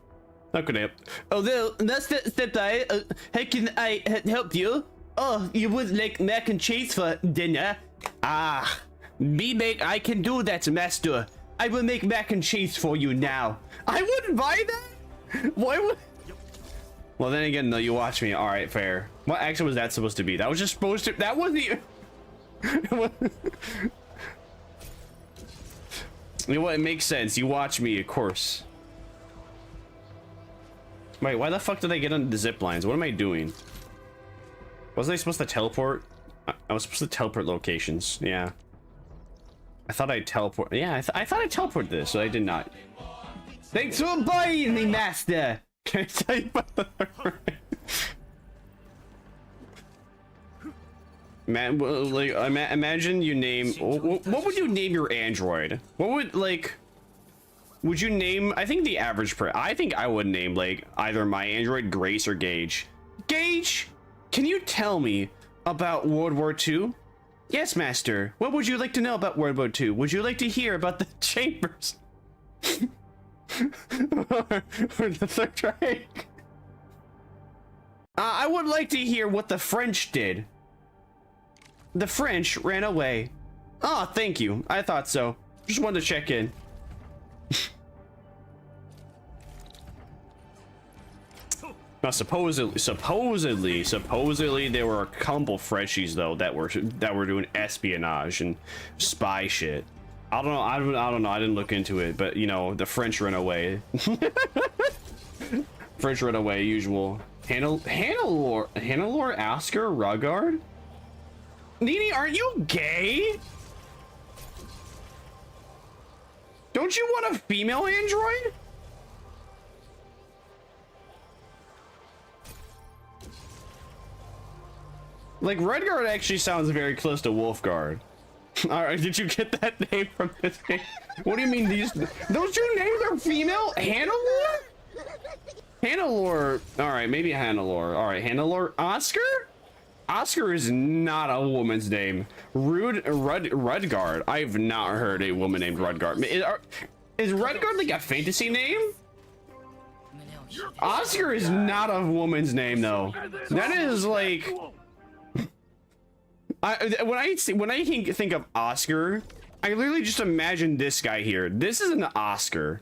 how can I help? Oh, Master Senpai, how can I help you? Oh, you would like mac and cheese for dinner? Ah, I can do that, Master. I will make mac and cheese for you now. I wouldn't buy that. Why would? Well, then again, no, you watch me. All right, fair. What action was that supposed to be? That was just supposed to. That wasn't even. You know what? It makes sense. You watch me, of course. Wait, why the fuck did I get on the zip lines? What am I doing? Wasn't I supposed to teleport? I was supposed to teleport locations. Yeah. I thought I'd teleport. Yeah, I thought I'd teleport this, so I did not. Thanks for buying me, Master. Can I tell you about the Man, like, imagine you name. What would you name your android? What would would you name? I think the average I think I would name like either my android Grace or Gage. Gage, can you tell me about World War II? Yes, Master. What would you like to know about World War II? Would you like to hear about the chambers? or the Third Reich? I would like to hear what the French did. The French ran away. Oh, thank you. I thought so. Just wanted to check in. Now, supposedly, there were a couple Frenchies though that were doing espionage and spy shit. I don't know. I didn't look into it, but you know, the French ran away. French ran away. Usual. Hannelore, Oscar, Rugard. Nini, aren't you gay? Don't you want a female android? Like, Redguard actually sounds very close to Wolfguard. Alright, did you get that name from this game? What do you mean those two names are female? Hannelore? Hannelore. Alright, maybe Hannelore. Alright, Hannelore. Oscar? Oscar is not a woman's name. Rudgard. I've not heard a woman named Rudgard. Is Rudgard like a fantasy name? Oscar is not a woman's name though. That is like when I think of Oscar, I literally just imagine this guy here. This is an Oscar.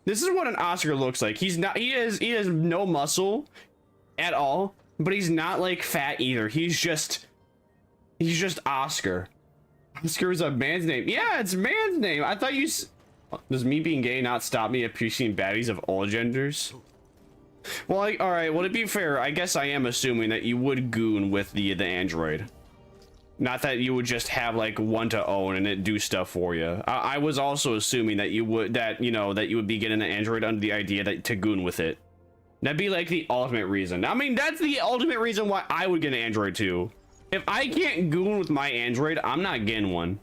This is what an Oscar looks like. He's not, he has no muscle at all, but he's not like fat either. He's just Oscar. Oscar is a man's name. Yeah, it's man's name. I thought you, does me being gay not stop me appreciating baddies of all genders? Well, all right, well, to be fair, I guess I am assuming that you would goon with the android. Not that you would just have like one to own and it do stuff for you. I was also assuming that you would, that you would be getting an android under the idea that to goon with it. That'd be like the ultimate reason. I mean, that's the ultimate reason why I would get an android too. If I can't goon with my android, I'm not getting one.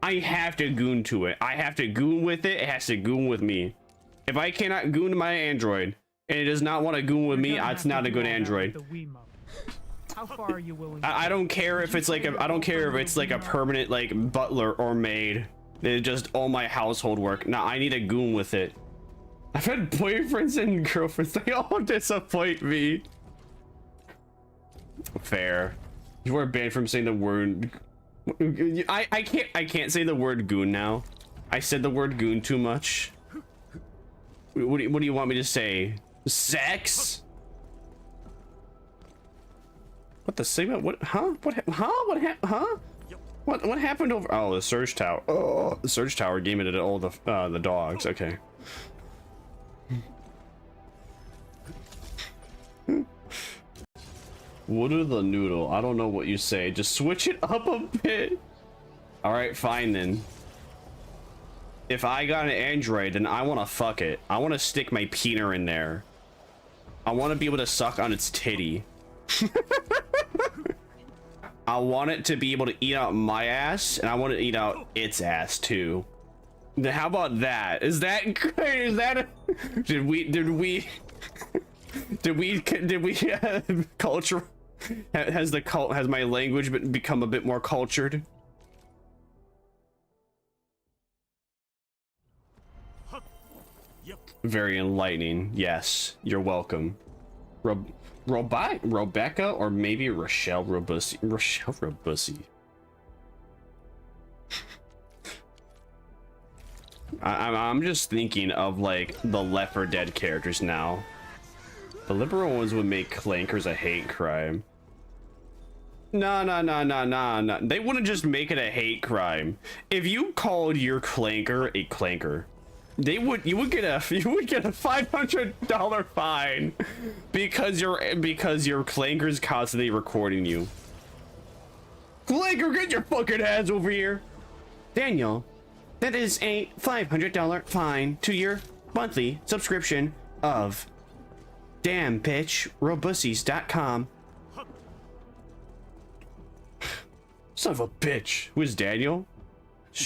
I have to goon to it. I have to goon with it. It has to goon with me. If I cannot goon to my android and it does not want to goon with me, it's not a good android. How far are you willing? I don't care if it's like I don't care if it's like a permanent like butler or maid. They just all my household work. Nah, I need a goon with it. I've had boyfriends and girlfriends. They all disappoint me. Fair. You are banned from saying the word. I can't say the word goon now. I said the word goon too much. What do you want me to say? Sex? What the segment? What? Huh? What? Huh? What? Huh? What happened over? Oh, the surge tower. Oh, the surge tower gave it to all the dogs. Okay. What are the noodle? I don't know what you say. Just switch it up a bit. All right, fine then. If I got an android, then I want to fuck it. I want to stick my peener in there. I want to be able to suck on its titty. I want it to be able to eat out my ass, and I want to eat out its ass too. How about that? Is that great? Is that did we culture? Has my language become a bit more cultured? Very enlightening. Yes, you're welcome. Rebecca, or maybe Rochelle Robussy. Rochelle Robussy. I'm just thinking of like the Left 4 Dead characters now. The liberal ones would make clankers a hate crime. No. They wouldn't just make it a hate crime. If you called your clanker a clanker, you would get a $500 fine because your clanker's constantly recording you. Clanker, get your fucking ass over here. Daniel, that is a $500 fine to your monthly subscription of damnbitchrobussies.com. Son of a bitch. Who is Daniel?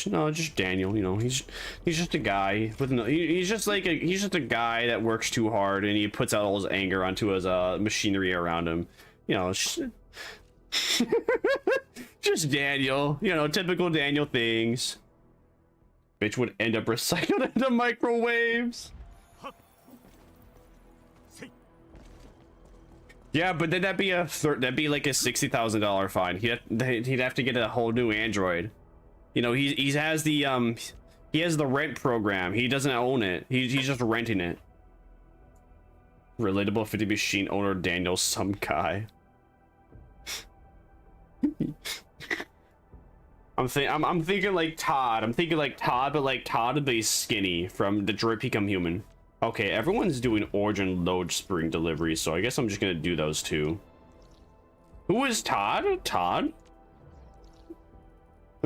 No, just Daniel. You know, he's just a guy with no. He's just a guy that works too hard and he puts out all his anger onto his machinery around him. You know, just Daniel. You know, typical Daniel things. Bitch would end up recycled into microwaves. Yeah, but then that'd be like a $60,000 fine. He'd have to get a whole new android. You know, he has the rent program. He doesn't own it. He's just renting it. Relatable 50 machine owner Daniel, some guy. I'm thinking like Todd. I'm thinking like Todd, but like Todd would be skinny from Detroit Become Human. Okay, everyone's doing Origin Load Spring deliveries, so I guess I'm just gonna do those two. Who is Todd? Todd?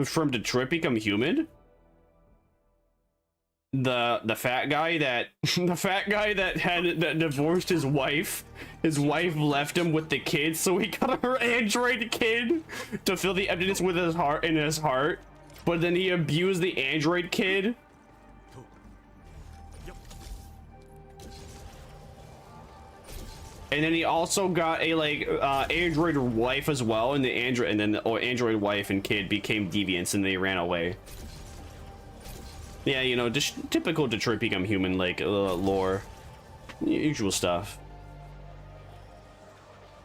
From Detroit Become Human? The fat guy that that divorced his wife. His wife left him with the kid, so he got her android kid to fill the emptiness with his heart. But then he abused the android kid. And then he also got a android wife as well, and the android wife and kid became deviants and they ran away. Yeah, you know, just typical Detroit Become Human lore, usual stuff.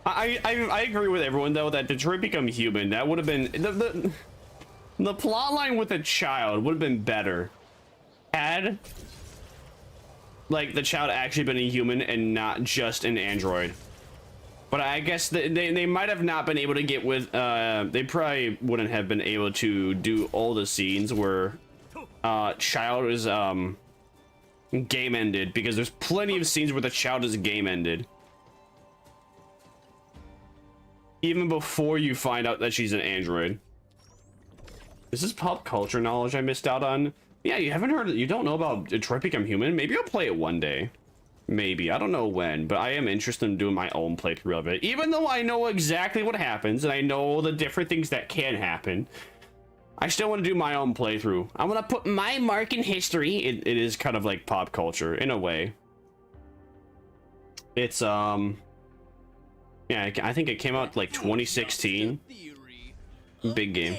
I agree with everyone though that Detroit Become Human, that would have been The plot line with a child would have been better had like the child actually been a human and not just an android. But I guess they might have not been able to get with they probably wouldn't have been able to do all the scenes where child is game ended, because there's plenty of scenes where the child is game ended even before you find out that she's an android. Is this pop culture knowledge I missed out on? Yeah, you haven't heard, you don't know about Detroit Become Human? Maybe I'll play it one day. Maybe, I don't know when, but I am interested in doing my own playthrough of it. Even though I know exactly what happens and I know the different things that can happen, I still want to do my own playthrough. I want to put my mark in history. It is kind of like pop culture in a way. It's yeah, I think it came out like 2016. Big game.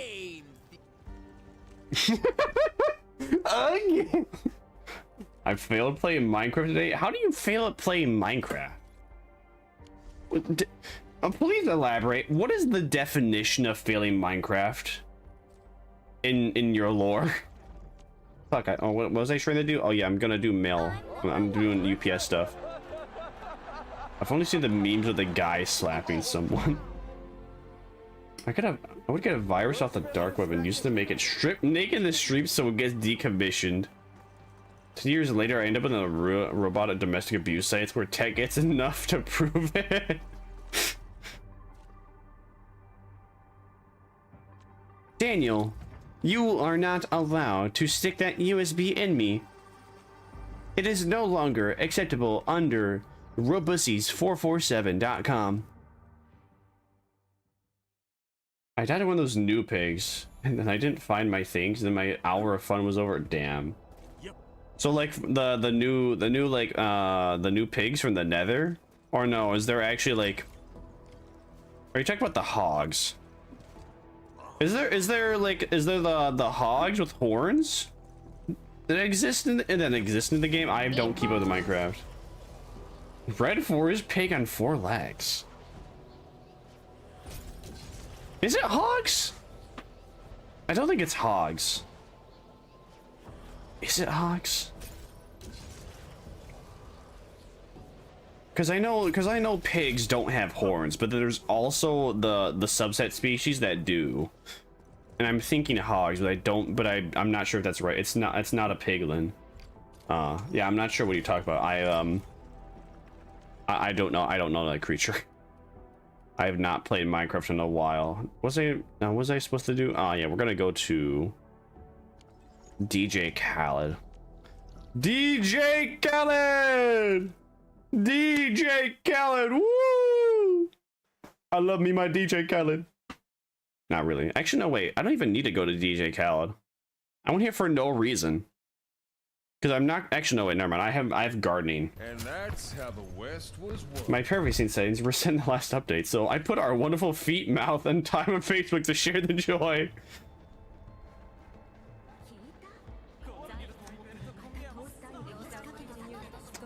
I failed playing Minecraft today. How do you fail at playing Minecraft? Please elaborate. What is the definition of failing Minecraft in your lore? Fuck, what was I trying to do? Oh yeah, I'm gonna do mail. I'm doing UPS stuff. I've only seen the memes of the guy slapping someone. I would get a virus off the dark web and use it to make it strip naked in the streets so it gets decommissioned. 10 years later, I end up in a robot at domestic abuse sites where tech gets enough to prove it. Daniel, you are not allowed to stick that USB in me. It is no longer acceptable under robussies447.com. I died of one of those new pigs, and then I didn't find my things, and then my hour of fun was over. Damn. Yep. So like the new pigs from the Nether, or no? Is there actually like? Are you talking about the hogs? Is there the hogs with horns that exist in the game? I don't keep up with Minecraft. Red forest pig on 4 legs. Is it hogs? I don't think it's hogs. Is it hogs? Because I know pigs don't have horns, but there's also the subset species that do. And I'm thinking hogs, but I'm not sure if that's right. It's not a piglin. Yeah, I'm not sure what you're talking about. I don't know. I don't know that creature. I have not played Minecraft in a while. Was I supposed to do? Oh yeah, we're gonna go to DJ Khaled. DJ Khaled! DJ Khaled! Woo! I love me my DJ Khaled. Not really. Actually, no, wait. I don't even need to go to DJ Khaled. I went here for no reason. Because I'm not actually, no, wait, never mind. I have gardening. And that's how the West was won. My privacy settings were set in the last update, so I put our wonderful feet, mouth, and time on Facebook to share the joy.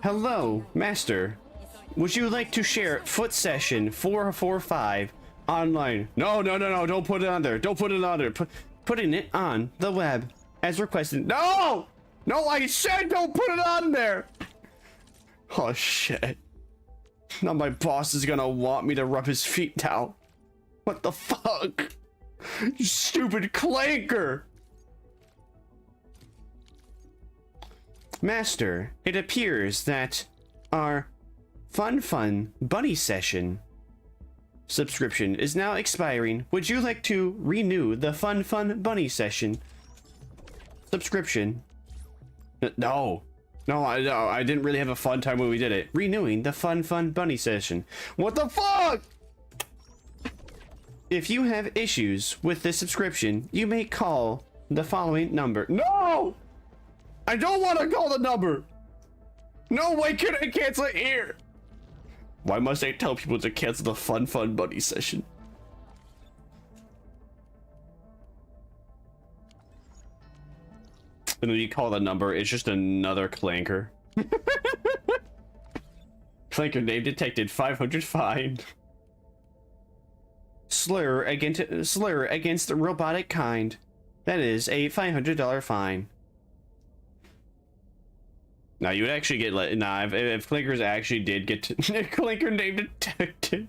Hello, master. Would you like to share foot session 445 online? No, don't put it on there. Don't put it on there. Putting it on the web as requested. No! No, I said don't put it on there! Oh, shit. Now my boss is gonna want me to rub his feet down. What the fuck? You stupid clanker! Master, it appears that our Fun Bunny Session subscription is now expiring. Would you like to renew the Fun Bunny Session subscription? No, I didn't really have a fun time when we did it. Renewing the Fun Bunny Session. What the fuck? If you have issues with this subscription, you may call the following number. No! I don't want to call the number. No, why can't I cancel it here? Why must I tell people to cancel the Fun Bunny Session? And then you call the number, it's just another clanker. Clanker name detected, 500 fine. Slur against the robotic kind. That is a $500 fine. Now you would actually get if Clinkers actually did get to Clinker name detected.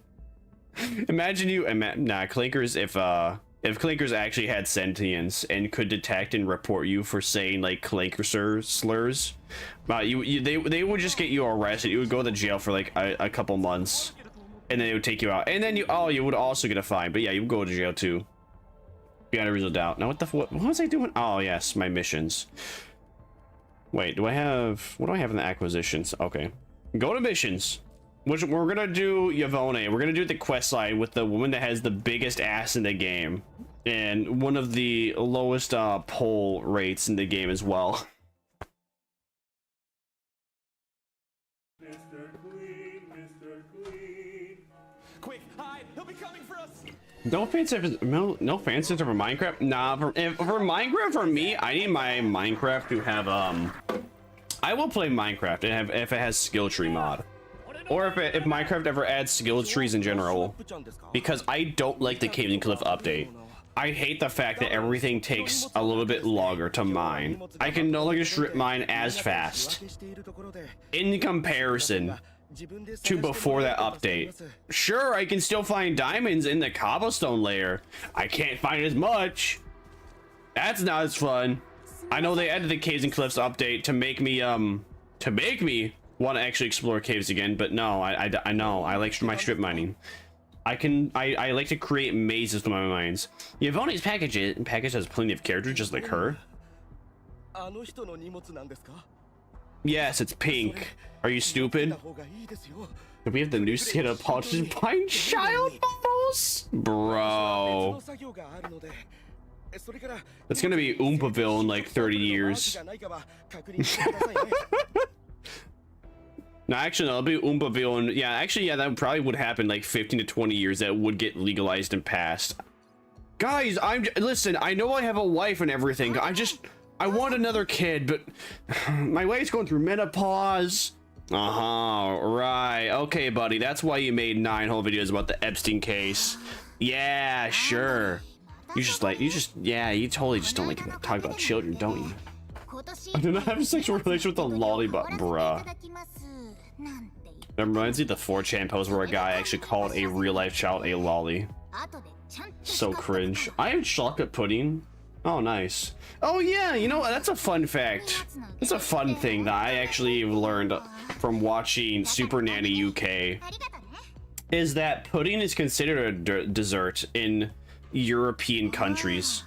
Imagine Clinkers if Clinkers actually had sentience and could detect and report you for saying like Clinker slurs, they would just get you arrested. You would go to jail for like a couple months, and then they would take you out, and then you would also get a fine. But yeah, you would go to jail too. Beyond a reasonable doubt. Now what was I doing? Oh yes, my missions. Wait, what do I have in the acquisitions? Okay, go to missions. Which we're gonna do Yvonne. We're gonna do the quest line with the woman that has the biggest ass in the game, and one of the lowest poll rates in the game as well. Mr. Clean. Quick, hide! He'll be coming for us. No fancy for Minecraft. Nah, for Minecraft, for me, I need my Minecraft to have I will play Minecraft and if it has skill tree mod. Or if Minecraft ever adds skill trees in general, because I don't like the Cave and Cliff update. I hate the fact that everything takes a little bit longer to mine. I can no longer strip mine as fast in comparison to before that update. Sure, I can still find diamonds in the cobblestone layer. I can't find as much. That's not as fun. I know they added the Caves and Cliffs update to make me want to actually explore caves again, but no, I know I like my strip mining. I like to create mazes with my mines. Yvonne's package has plenty of characters just like her. Yes, it's pink. Are you stupid? Do we have the new skin of Polished Pine Child bubbles? Bro. That's gonna be Oompaville in like 30 years. No, actually, no, it'll be Oompaville, and yeah, that probably would happen like 15 to 20 years. That would get legalized and passed. Guys, listen. I know I have a wife and everything. I want another kid, but my wife's going through menopause. Right. Okay, buddy. That's why you made 9 whole videos about the Epstein case. Yeah, sure. You totally just don't like to talk about children, don't you? I do not have a sexual relation with a lollipop, bruh. That reminds me of the 4chan post where a guy actually called a real-life child a lolly. So cringe. I have chocolate pudding. Oh, nice. Oh yeah, you know what? That's a fun fact. That's a fun thing that I actually learned from watching Super Nanny UK. Is that pudding is considered a dessert in European countries.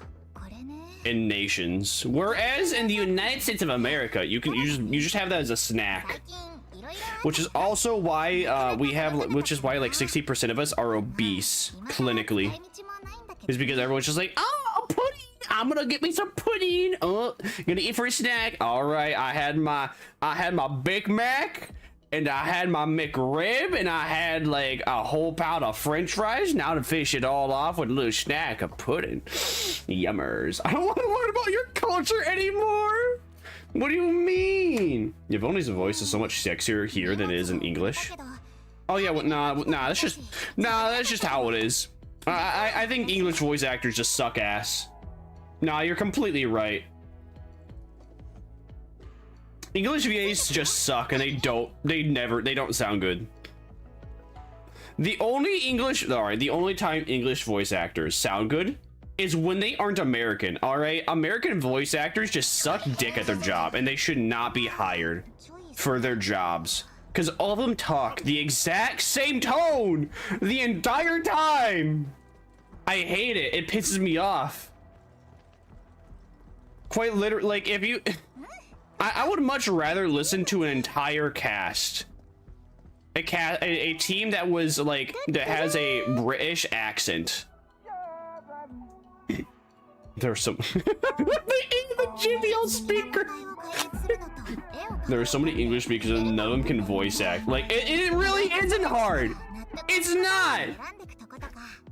In nations, whereas in the United States of America, you just have that as a snack, which is also why which is why like 60% of us are obese clinically, is because everyone's just like, oh, pudding, I'm gonna get me some pudding, gonna eat for a snack. All right, I had my Big Mac, and I had my McRib, and I had like a whole pound of French fries. Now to finish it all off with a little snack of pudding. Yummers. I don't want to learn about your culture anymore. What do you mean? Yvonne's voice is so much sexier here than it is in English. Oh yeah, well, nah, that's just how it is. I think English voice actors just suck ass. Nah, you're completely right. English VAs just suck, and they don't sound good. The only time English voice actors sound good is when they aren't American. All right, American voice actors just suck dick at their job, and they should not be hired for their jobs, because all of them talk the exact same tone the entire time. I hate it. It pisses me off. Quite literally, like if you. I would much rather listen to an entire cast, a team that was like that has a British accent. There's some the JBL speaker. There are so many English speakers and none of them can voice act. Like it really isn't hard. It's not.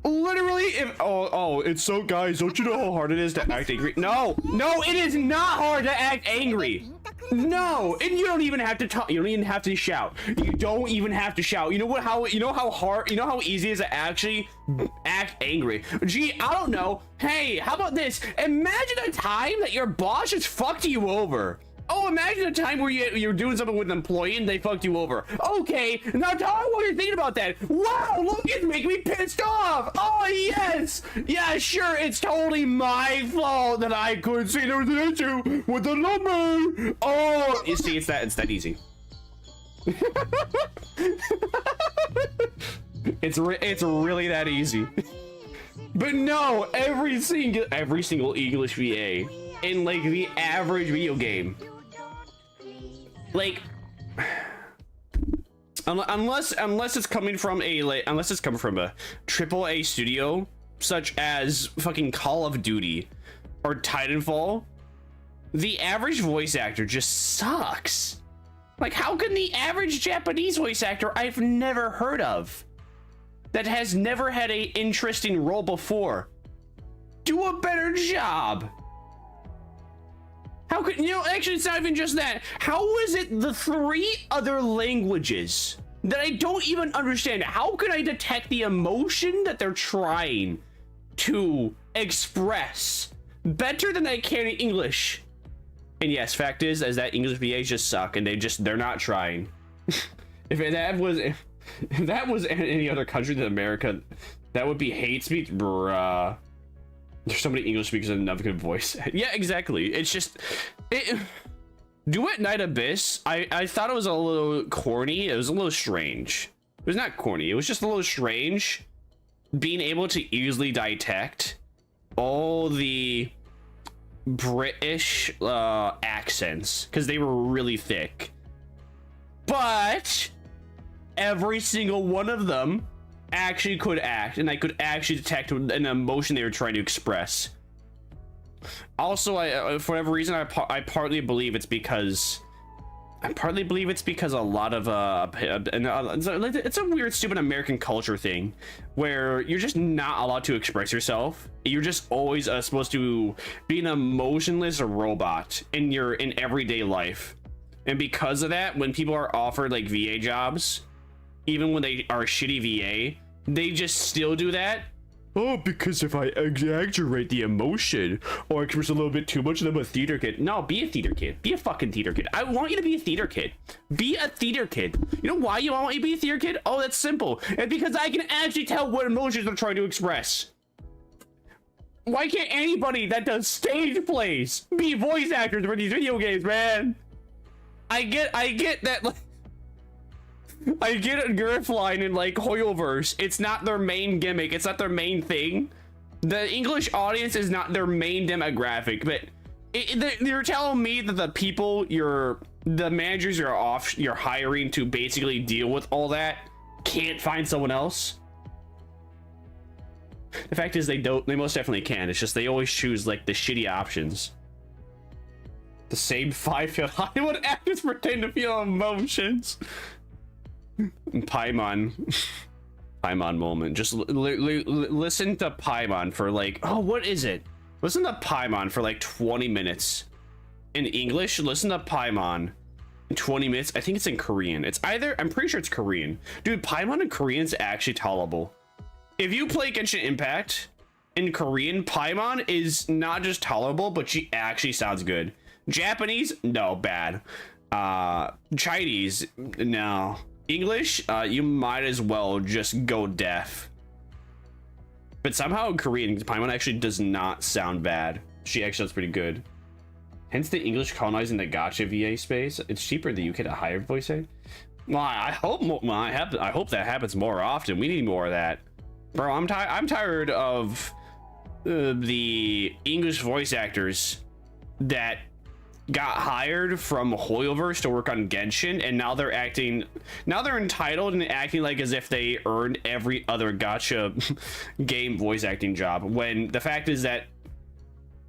Literally, it's so, guys, don't you know how hard it is to act angry? No, it is not hard to act angry. No, and you don't even have to talk. You don't even have to shout. You don't even have to shout. You know what? You know how hard? You know how easy it is to actually act angry? Gee, I don't know. Hey, how about this? Imagine a time that your boss just fucked you over. Oh, imagine a time where you're doing something with an employee and they fucked you over. Okay, now tell me what you're thinking about that. Wow, look, it's making me pissed off. Oh, yes. Yeah, sure, it's totally my fault that I couldn't see there was an issue with the number. Oh, you see, it's that easy. It's really that easy. But no, every single English VA in like the average video game, like unless it's coming from a AAA studio such as fucking Call of Duty or Titanfall, the average voice actor just sucks. Like, how can the average Japanese voice actor I've never heard of, that has never had a interesting role before, do a better job? How could, you know, actually it's not even just that. How is it the 3 other languages that I don't even understand? How can I detect the emotion that they're trying to express better than I can in English? And yes, fact is that English VAs just suck, and they're not trying. If that was any other country than America, that would be hate speech, bruh. There's so many English speakers and enough good voice. Yeah, exactly. It's just Duet Night Abyss. I thought it was a little corny. It was a little strange. It was not corny. It was just a little strange being able to easily detect all the British accents because they were really thick. But every single one of them actually could act, and I could actually detect an emotion they were trying to express. Also, for whatever reason, I partly believe it's because a lot of it's a weird, stupid American culture thing where you're just not allowed to express yourself. You're just always supposed to be an emotionless robot in everyday life. And because of that, when people are offered like VA jobs, even when they are a shitty VA, they just still do that. Oh, because if I exaggerate the emotion or express a little bit too much, then I'm a theater kid. No, be a theater kid. Be a fucking theater kid. I want you to be a theater kid. Be a theater kid. You know why you want you to be a theater kid? Oh, that's simple. It's because I can actually tell what emotions I'm trying to express. Why can't anybody that does stage plays be voice actors for these video games, man? I get that, like, I get it, Griffline and like Hoyoverse. It's not their main gimmick. It's not their main thing. The English audience is not their main demographic. But you're telling me that the managers you're hiring to basically deal with all that can't find someone else? The fact is they most definitely can. It's just they always choose like the shitty options. The same 5 Hollywood actors pretend to feel emotions. Paimon moment. Just listen to Paimon for like, oh, what is it? Listen to Paimon for like 20 minutes. In English, listen to Paimon in 20 minutes. I think it's in Korean. It's either, I'm pretty sure it's Korean. Dude, Paimon in Korean is actually tolerable. If you play Genshin Impact in Korean, Paimon is not just tolerable, but she actually sounds good. Japanese, no, bad. Chinese, no. English, you might as well just go deaf. But somehow in Korean, Paimon actually does not sound bad. She actually sounds pretty good. Hence the English colonizing the gacha VA space. It's cheaper in the UK to hire voice aid. Well, I hope that happens more often. We need more of that, bro. I'm tired of the English voice actors that got hired from Hoyoverse to work on Genshin, and now they're entitled and acting like as if they earned every other gacha game voice acting job, when the fact is that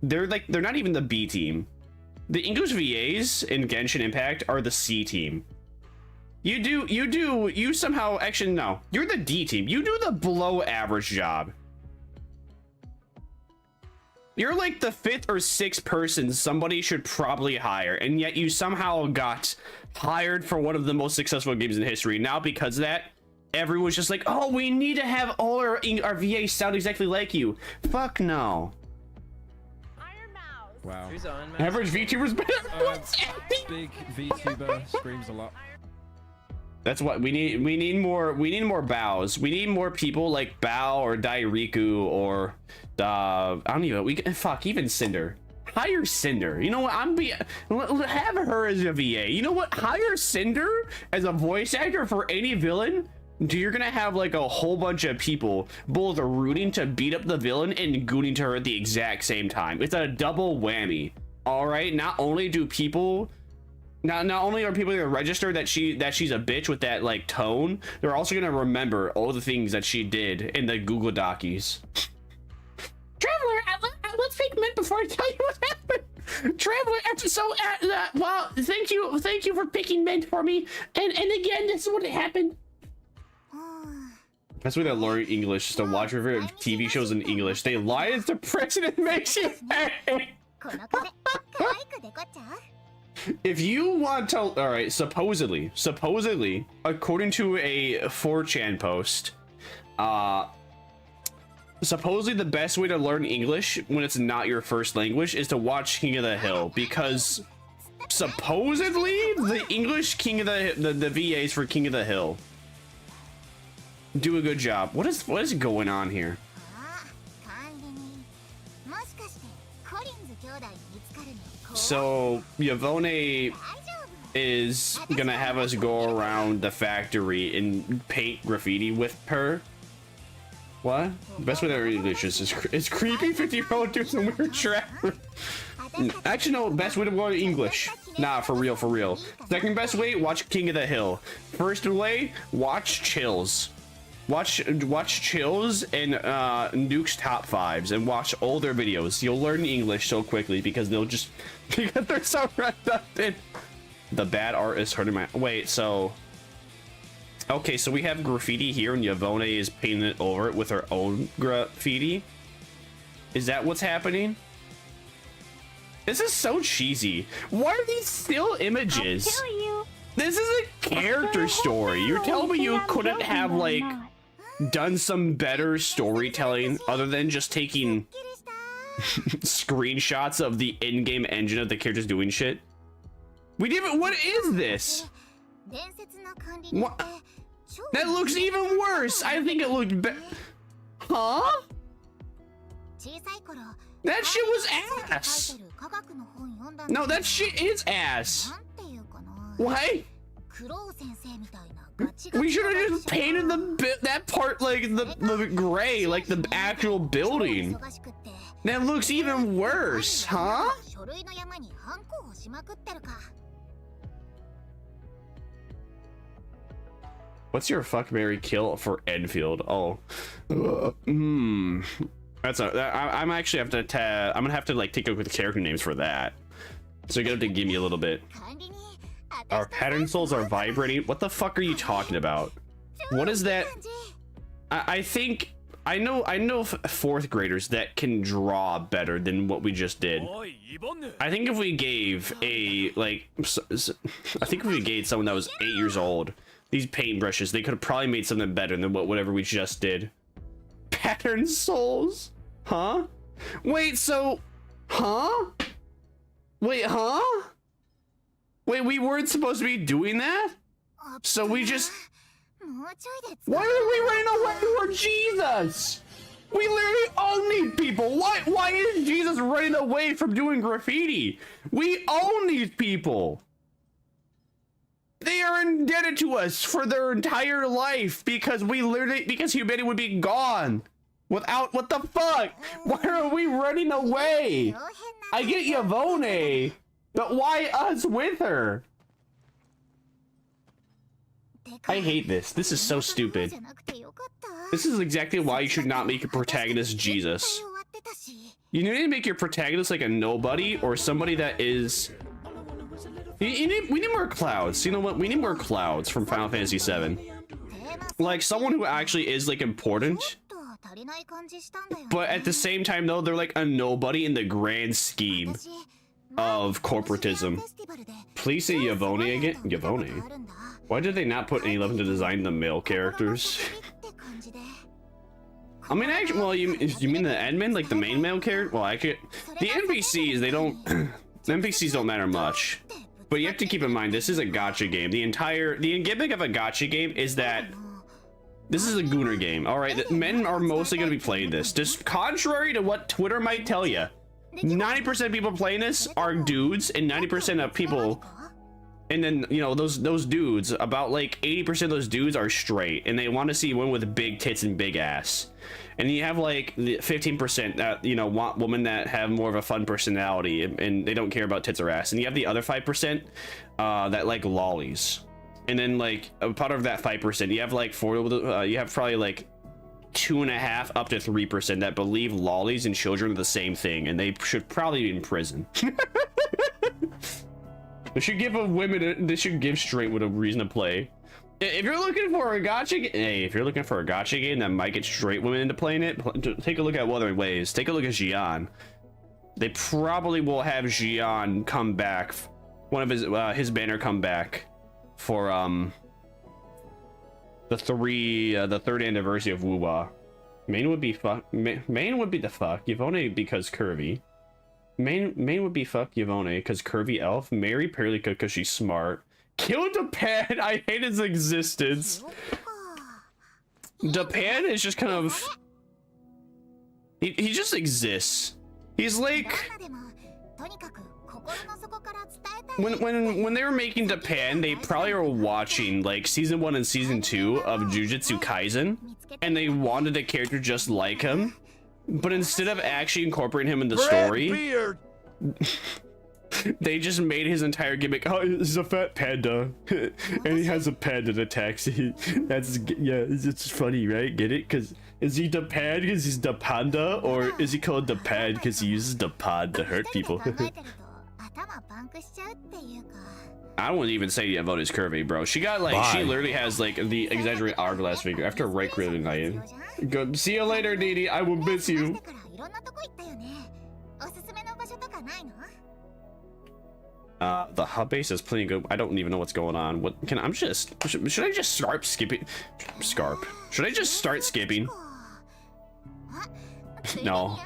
they're not even the B team. The English VAs in Genshin Impact are the C team. You somehow, actually no, you're the D team. You do the below average job. You're like the 5th or 6th person somebody should probably hire, and yet you somehow got hired for one of the most successful games in history. Now because of that, everyone's just like, oh, we need to have all our VA sound exactly like you. Fuck no. Wow. Average VTuber's better. Big VTuber screams a lot. That's what we need. We need more bows. We need more people like Bao or Dairiku or I don't even. Even Cinder. Hire Cinder. You know what? Have her as a VA. You know what? Hire Cinder as a voice actor for any villain. You're gonna have like a whole bunch of people both rooting to beat up the villain and gooning to her at the exact same time. It's a double whammy. All right. Not only do people. Not only are people gonna register that she's a bitch with that like tone, they're also gonna remember all the things that she did in the Google Docies. Traveler, let's take a minute before I tell you what happened. Traveler, well, thank you for picking Mint for me. And again, this is what happened. That's why they learn English, just to watch your favorite TV shows in English. They lie as the president makes you pay. If you want to, all right, supposedly, according to a 4chan post, supposedly the best way to learn English when it's not your first language is to watch King of the Hill, because supposedly the English King of the VAs for King of the Hill do a good job. What is going on here? So Yvonne is gonna have us go around the factory and paint graffiti with her. What? The best way to learn English is creepy 50-year-old doing some weird trap. Actually, no. Best way to learn English. Nah, for real. Second best way, watch King of the Hill. First way, watch Chills. Watch Chills and Nuke's top 5s and watch all their videos. You'll learn English so quickly because they're so redundant. The bad art is hurting my. Wait, so okay, so we have graffiti here and Yvonne is painting it over it with her own graffiti. Is that what's happening? This is so cheesy. Why are these still images? I'll kill you. This is a character story. You're telling me you couldn't have like done some better storytelling other than just taking screenshots of the in-game engine of the characters doing shit? What is this? What? That looks even worse. I think it looked better. Huh? That shit was ass. No, that shit is ass. Why? We should have just painted that part like the gray, like the actual building. That looks even worse, huh? What's your fuck, marry, kill for Enfield? Oh, that's I'm actually I'm gonna have to like take a look at the character names for that. So you're gonna have to give me a little bit. Our pattern souls are vibrating. What the fuck are you talking about? What is that? I think I know 4th graders that can draw better than what we just did. I think if we gave someone that was 8 years old these paintbrushes, they could have probably made something better than whatever we just did. Pattern souls? Huh? Wait, so huh? Wait, huh? Wait, we weren't supposed to be doing that? So we just... Why are we running away from Jesus? We literally own these people. Why is Jesus running away from doing graffiti? We own these people. They are indebted to us for their entire life because humanity would be gone without. What the fuck? Why are we running away? I get Yvonne, but why us with her? I hate this. This is so stupid. This is exactly why you should not make your protagonist Jesus. You need to make your protagonist like a nobody or somebody that is... we need more clouds. You know what? We need more clouds from Final Fantasy VII. Like someone who actually is like important. But at the same time, though, they're like a nobody in the grand scheme of corporatism. Please say Yvonne again. Yvonne? Why did they not put any love into design the male characters? I mean, actually, well, you mean the admin, like the main male character? Well, actually, the NPCs, they don't, the NPCs don't matter much. But you have to keep in mind, this is a gacha game. The gimmick of a gacha game is that this is a gooner game. All right, men are mostly going to be playing this. Just contrary to what Twitter might tell you, 90% of people playing this are dudes, and 90% of people, and then, you know, those dudes, about like 80% of those dudes are straight, and they want to see women with big tits and big ass. And you have like the 15% that, you know, want women that have more of a fun personality and they don't care about tits or ass. And you have the other 5% that like lollies. And then like a part of that 5%, you have like you have probably like 2.5 up to 3% that believe lollies and children are the same thing, and they should probably be in prison. They should give they should give straight with a reason to play. If you're looking for a gacha, if you're looking for a gacha game that might get straight women into playing it, take a look at Wuthering Waves. Take a look at Xian. They probably will have Xian come back, one of his banner come back for the third anniversary of Wuwa. Main would be the fuck Yvonne because curvy. Main would be fuck Yvonne because curvy elf. Marry Perlica because she's smart. Kill Depan. I hate his existence. Depan is just kind of he just exists. He's like when they were making Depan, they probably were watching like season 1 and season 2 of Jujutsu Kaisen, and they wanted a character just like him, but instead of actually incorporating him in the story, they just made his entire gimmick. Oh, he's a fat panda, and he has a panda in a taxi. It's funny, right? Get it? Because is he the pad because he's the panda, or is he called the pad because he uses the pod to hurt people? I wouldn't even say Yvonne is curvy, bro. She got like she literally has like the exaggerated hourglass figure after Rake really night. Go see you later, Didi. I will miss you. The hub base is plenty good. I don't even know what's going on. What can I'm just should I just start skipping? Should I just start skipping? No.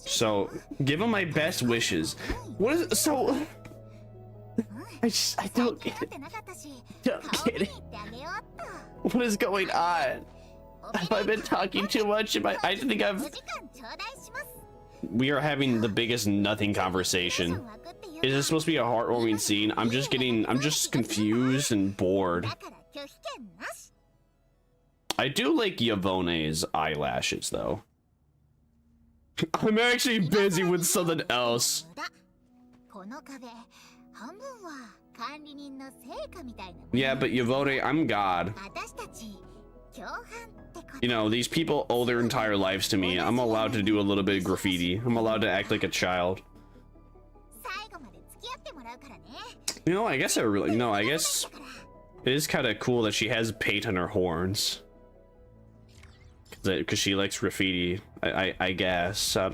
So give him my best wishes. What is so? I don't get it. Don't get it. What is going on? Have I been talking too much? I think we are having the biggest nothing conversation. Is this supposed to be a heartwarming scene? I'm just confused and bored. I do like Yvonne's eyelashes though. I'm actually busy with something else. Yeah, but Yvonne, I'm God. You know, these people owe their entire lives to me. I'm allowed to do a little bit of graffiti. I'm allowed to act like a child. You know, I guess I guess it is kind of cool that she has paint on her horns. Because she likes graffiti, I guess. I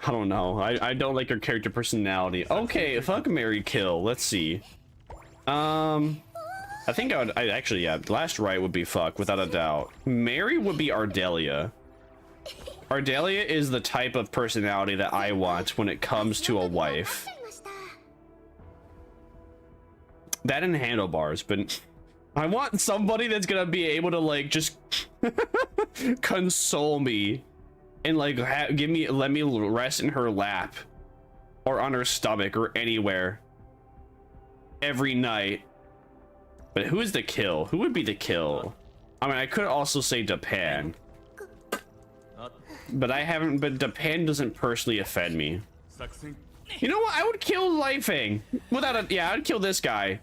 don't know. I don't like her character personality. Okay, fuck, marry, kill. Let's see. I think I actually, yeah, last right would be fuck, without a doubt. Mary would be Ardelia. Ardelia is the type of personality that I want when it comes to a wife. That and handlebars, but I want somebody that's gonna be able to like just console me and like let me rest in her lap or on her stomach or anywhere every night. But who is the kill? Who would be the kill? I mean, I could also say Depan, but Depan doesn't personally offend me. You know what? I would kill Lifeng without a, yeah, I'd kill this guy.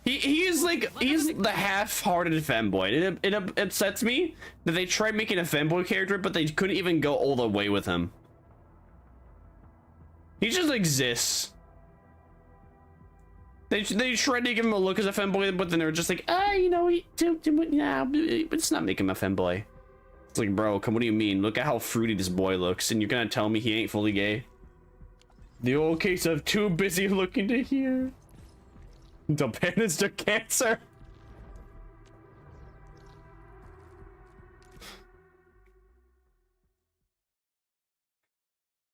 He's the half-hearted femboy. It upsets me that they tried making a femboy character, but they couldn't even go all the way with him. He just exists. They tried to give him a look as a femboy, but then they're just like, you know, it's not making him a femboy. It's like, bro, what do you mean? Look at how fruity this boy looks, and you're gonna tell me he ain't fully gay? The old case of too busy looking to hear. The penance to cancer.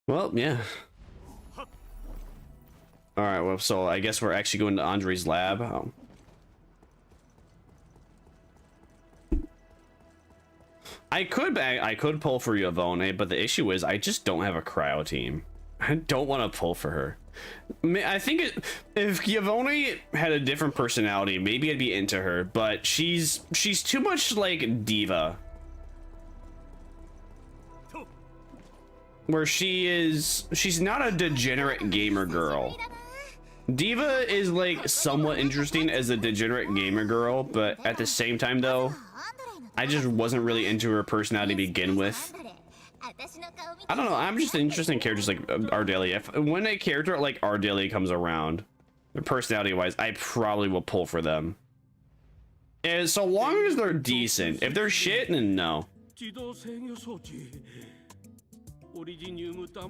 Well, yeah. All right, well, so I guess we're actually going to Andre's lab. I could pull for Yvonne, but the issue is I just don't have a cryo team. I don't want to pull for her. I think if Yvonne had a different personality, maybe I'd be into her, but she's too much like Diva. Where she's not a degenerate gamer girl. Diva is like somewhat interesting as a degenerate gamer girl, but at the same time though, I just wasn't really into her personality to begin with. I don't know, I'm just interested in characters like Ardelia. When a character like Ardelia comes around, personality wise, I probably will pull for them. And so long as they're decent. If they're shit, then no.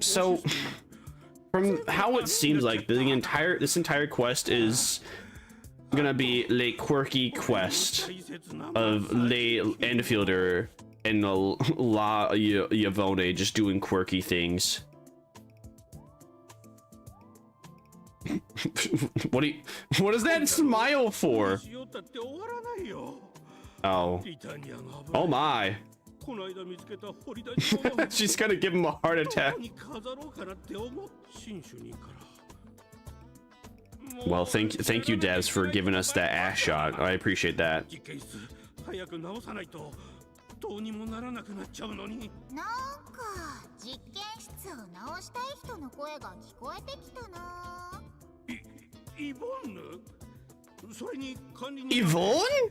So from how it seems like this entire quest is gonna be a quirky quest of the Enfielder and La Yvonne just doing quirky things. What is that smile for? Oh my. She's gonna give him a heart attack. Well, thank you, devs, for giving us that ass shot. I appreciate that. Yvonne?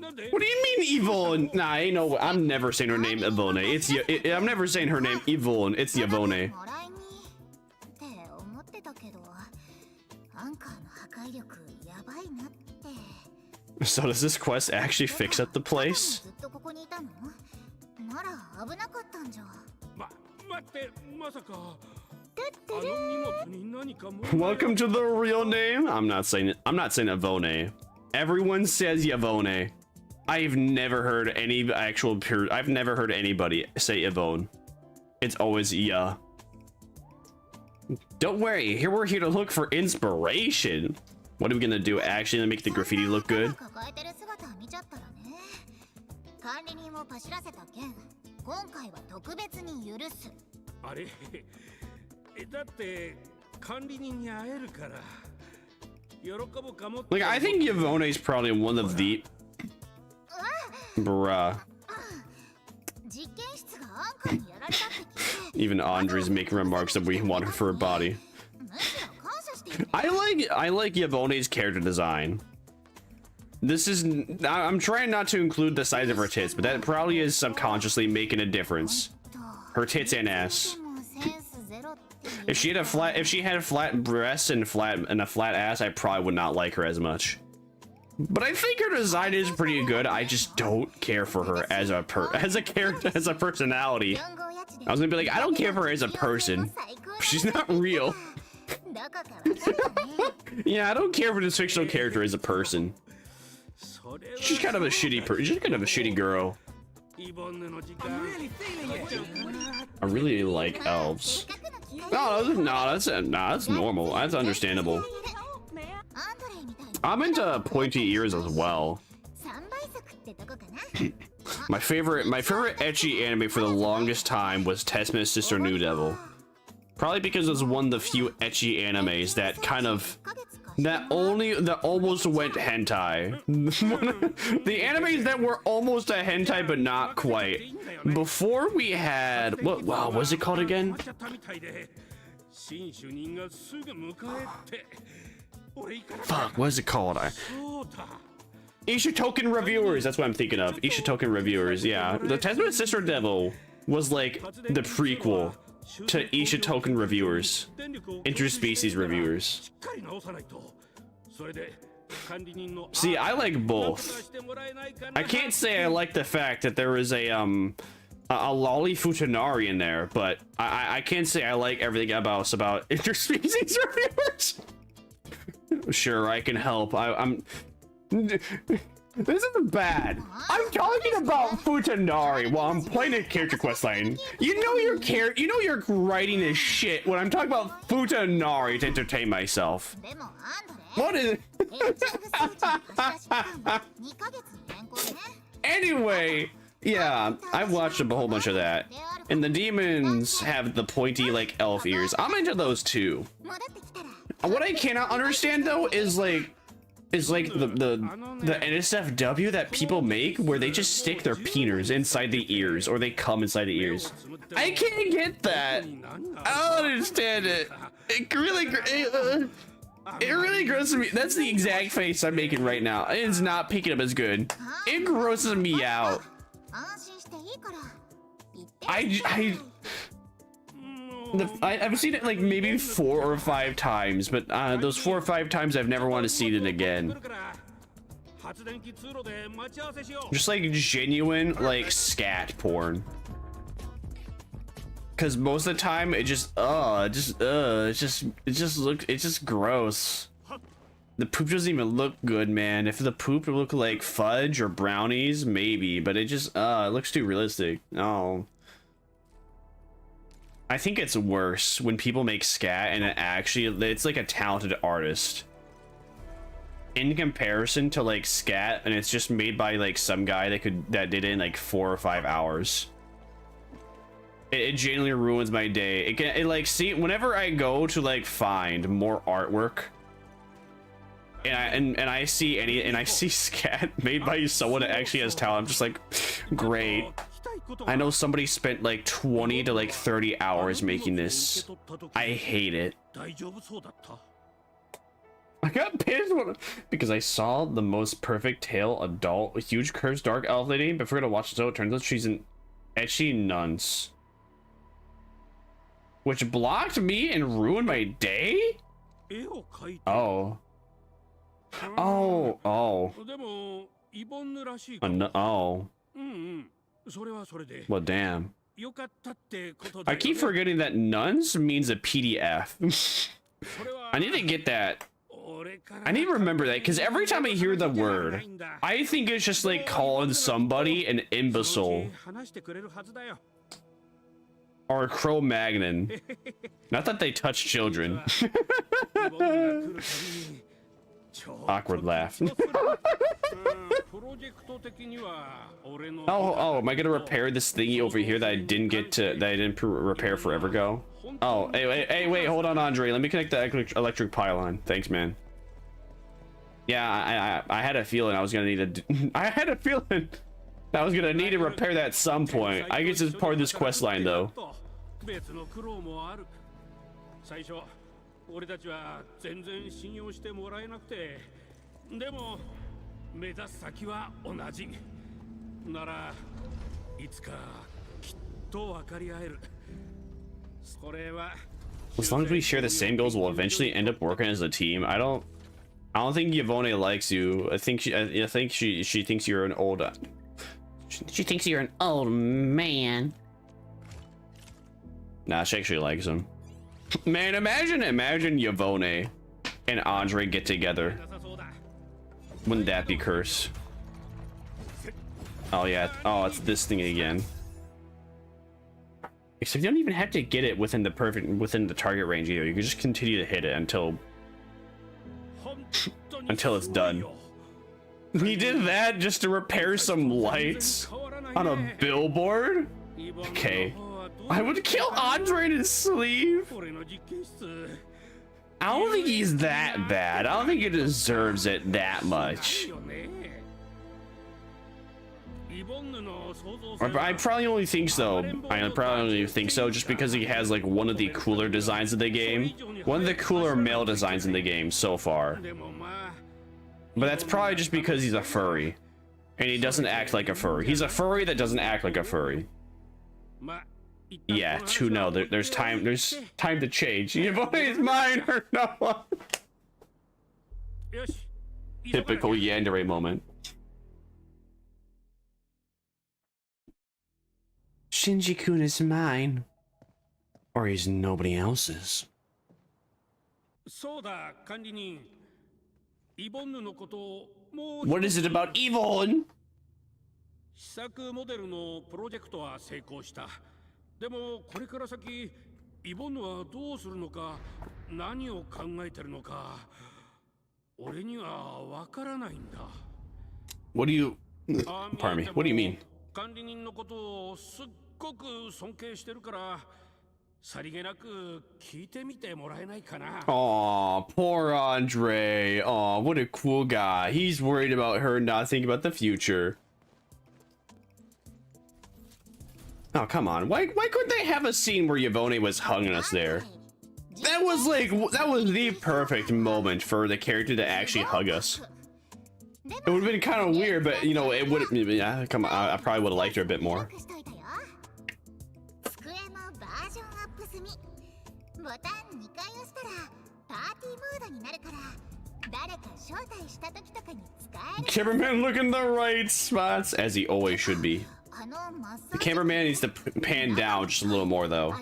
What do you mean Yvonne? Nah, I know. I'm never saying her name Yvonne. I'm never saying her name Yvonne. It's Yvonne. So does this quest actually fix up the place? Welcome to the real name. I'm not saying Yvonne. Everyone says Yvonne. I've never heard I've never heard anybody say Yvonne. It's always ya. Don't worry, we're here to look for inspiration. What are we gonna do? Actually, to make the graffiti look good? Like, I think Yvonne is probably one of the... Bruh. Even Andre's making remarks that we want her for a body. I like Yvonne's character design. I'm trying not to include the size of her tits, but that probably is subconsciously making a difference. Her tits and ass. If she had flat breasts and a flat ass, I probably would not like her as much. But I think her design is pretty good. I just don't care for her as a character, as a personality. I was gonna be like, I don't care for her as a person. She's not real. Yeah, I don't care for this fictional character as a person. She's kind of a shitty girl. I really like elves. That's normal. That's understandable. I'm into pointy ears as well. My favorite ecchi anime for the longest time was Testament Sister New Devil. Probably because it was one of the few ecchi animes that almost went hentai. The animes that were almost a hentai but not quite. Before we had what was it called again? Fuck, what is it called? Ishitoken Reviewers, that's what I'm thinking of. Ishitoken Reviewers, yeah. The Testament Sister Devil was like the prequel to Ishitoken Reviewers. Interspecies Reviewers. See, I like both. I can't say I like the fact that there is a lolly futanari in there, but I can't say I like everything about interspecies reviewers. Sure, I can help. I'm this isn't bad. I'm talking about futanari while I'm playing a character quest line. You know you're writing this shit when I'm talking about futanari to entertain myself. What is it? Anyway, yeah, I've watched a whole bunch of that. And the demons have the pointy like elf ears. I'm into those too. What I cannot understand though is like the NSFW that people make where they just stick their peeners inside the ears or they come inside the ears. I can't get that. I don't understand it. It really grosses me. That's the exact face I'm making right now. It's not picking up as good. It grosses me out. I've seen it like maybe 4 or 5 times, but those 4 or 5 times I've never wanted to see it again. Just like genuine like scat porn. Because most of the time it's just gross. The poop doesn't even look good, man. If the poop would look like fudge or brownies, maybe, but it looks too realistic. Oh. I think it's worse when people make scat and it's like a talented artist. In comparison to like scat and it's just made by like some guy that did it in like 4 or 5 hours. It genuinely ruins my day. It like, see, whenever I go to like find more artwork and I see scat made by someone that actually has talent, I'm just like, great. I know somebody spent like 20 to like 30 hours making this. I hate it. I got pissed because I saw the most perfect tail adult with huge curves dark elf lady, but forgot to watch the show. It turns out she's an etchy nunce, which blocked me and ruined my day. Oh. Well, damn. I keep forgetting that nuns means a PDF. I need to get that. I need to remember that because every time I hear the word, I think it's just like calling somebody an imbecile. Or a Cro-Magnon. Not that they touch children. Awkward laugh. Oh, am I gonna repair this thingy over here that I didn't repair forever ago? Oh, hey, wait, hold on, Andre. Let me connect the electric pylon. Thanks, man. Yeah, I had a feeling I was gonna need I had a feeling I was gonna need to repair that at some point. I guess it's part of this quest line, though. As long as we share the same goals, we'll eventually end up working as a team. I don't think Yvonne likes you. I think she thinks you're an old. She thinks you're an old man. Nah, she actually likes him. Man, imagine Yvonne and Andre get together. Wouldn't that be curse? Oh yeah. Oh, it's this thing again. Except you don't even have to get it within the target range either. You can just continue to hit it until it's done. He did that just to repair some lights on a billboard? Okay. I would kill Andre in his sleeve. I don't think he's that bad. I don't think he deserves it that much. I probably only think so. I probably only think so just because he has like one of the cooler designs in the game. One of the cooler male designs in the game so far. But that's probably just because he's a furry. And he doesn't act like a furry. He's a furry that doesn't act like a furry. Yeah, no, there's time to change. Yvonne is mine or no. Typical yandere moment. Shinji-kun is mine. Or he's nobody else's. What is it about Yvonne? 試作モデルのプロジェクトは成功した。でもこれから先イボンヌはどうするのか、何を考えてるのか、俺にはわからないんだ。What do you... Pardon me. What do you mean? 管理人のことをすっごく尊敬してるから、さりげなく聞いてみてもらえないかな。Aw, poor Andre. Aw, what a cool guy. He's worried about her not thinking about the future. Oh, come on. Why couldn't they have a scene where Yvonne was hugging us there? That was the perfect moment for the character to actually hug us. It would have been kind of weird, but you know, it would. Yeah, come on. I probably would have liked her a bit more. Cameraman look in the right spots, as he always should be. The cameraman needs to pan down just a little more, though.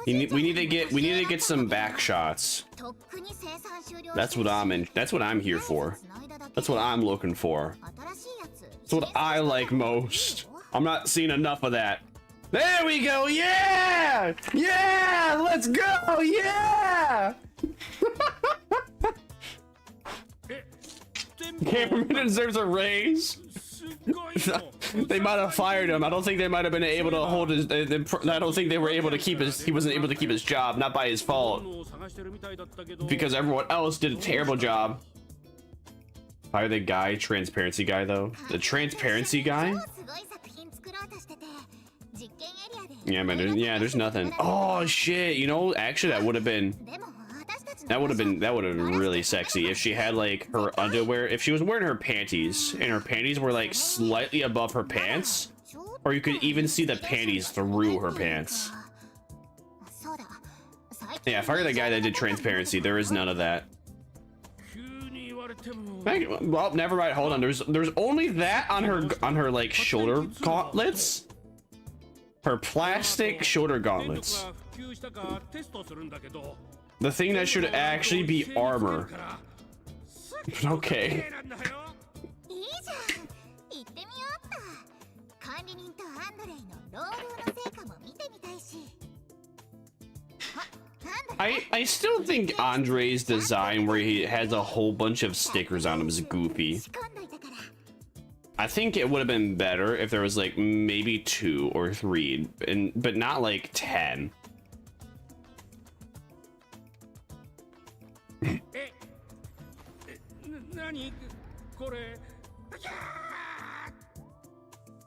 We need to get some back shots. That's what I'm here for. That's what I'm looking for. That's what I like most. I'm not seeing enough of that. There we go. Yeah, yeah. Let's go. Yeah. Cameraman deserves a raise. They might have fired him. I don't think they might have been able to hold his. I don't think they were able to keep his. He wasn't able to keep his job, not by his fault, because everyone else did a terrible job. Fire the guy, transparency guy though. The transparency guy. Yeah, man. There's nothing. Oh shit. You know, actually, that would have been really sexy if she had like her underwear, if she was wearing her panties and her panties were like slightly above her pants, or you could even see the panties through her pants. Yeah, fire the guy that did transparency. There is none of that. Well, never mind. Hold on. There's only that on her like shoulder gauntlets. Her plastic shoulder gauntlets. The thing that should actually be armor. Okay. I still think Andre's design where he has a whole bunch of stickers on him is goofy. I think it would have been better if there was like maybe 2 or 3, but not like 10.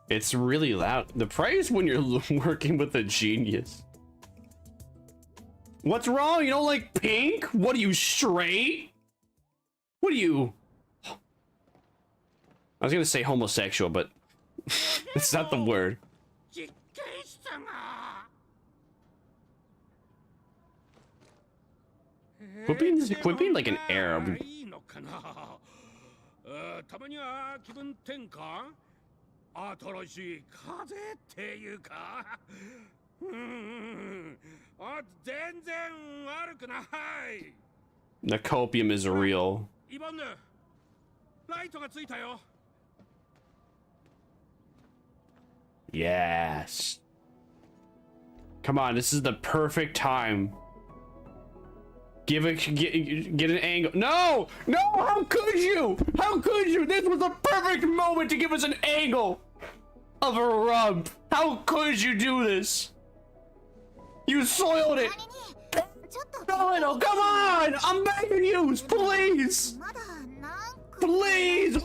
It's really loud. The price when you're working with a genius. What's wrong? You don't like pink? What are you, straight? What are you? I was gonna say homosexual, but it's not the word. Quit being like an Arab. The copium is real. Yes. Come on, this is the perfect time. Get an angle. No! No! How could you? How could you? This was the perfect moment to give us an angle of a rub. How could you do this? You soiled it. No, come on! I'm begging you, please. Please.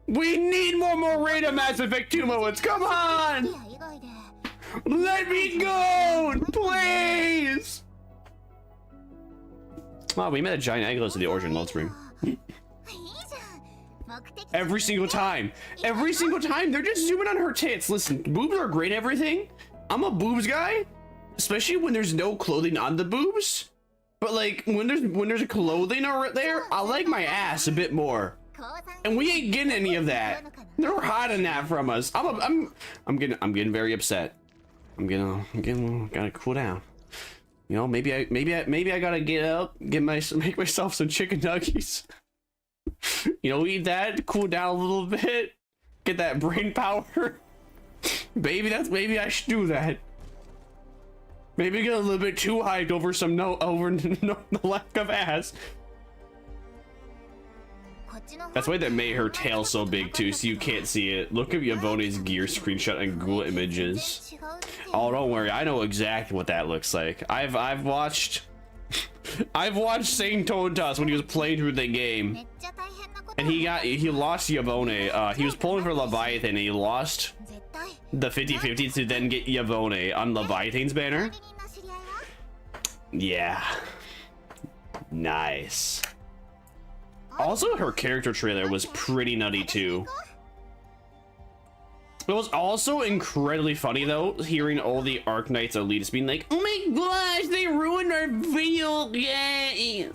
We need more Morena Mass Effect 2 moments. Come on! Let me go, please. Wow, we met a giant Angelos in the Origin load screen. Every single time. Every single time. They're just zooming on her tits. Listen, boobs are great, everything. I'm a boobs guy. Especially when there's no clothing on the boobs. But like when there's clothing over there, I like my ass a bit more. And we ain't getting any of that. They're hiding that from us. I'm getting very upset. I'm gotta cool down. You know, maybe I gotta get up, make myself some chicken nuggets. You know, eat that, cool down a little bit, get that brain power. Maybe I should do that. Maybe get a little bit too hyped over the lack of ass. That's why they made her tail so big too, so you can't see it. Look at Yavone's gear screenshot and Google Images. Oh, don't worry, I know exactly what that looks like. I've watched Saint Totas when he was playing through the game, and he lost Yavone. He was pulling for Leviathan, and he lost the 50-50 to then get Yavone on Leviathan's banner. Yeah, nice. Also, her character trailer was pretty nutty too. It was also incredibly funny though, hearing all the Arknights elitists being like, "Oh my gosh, they ruined our video game.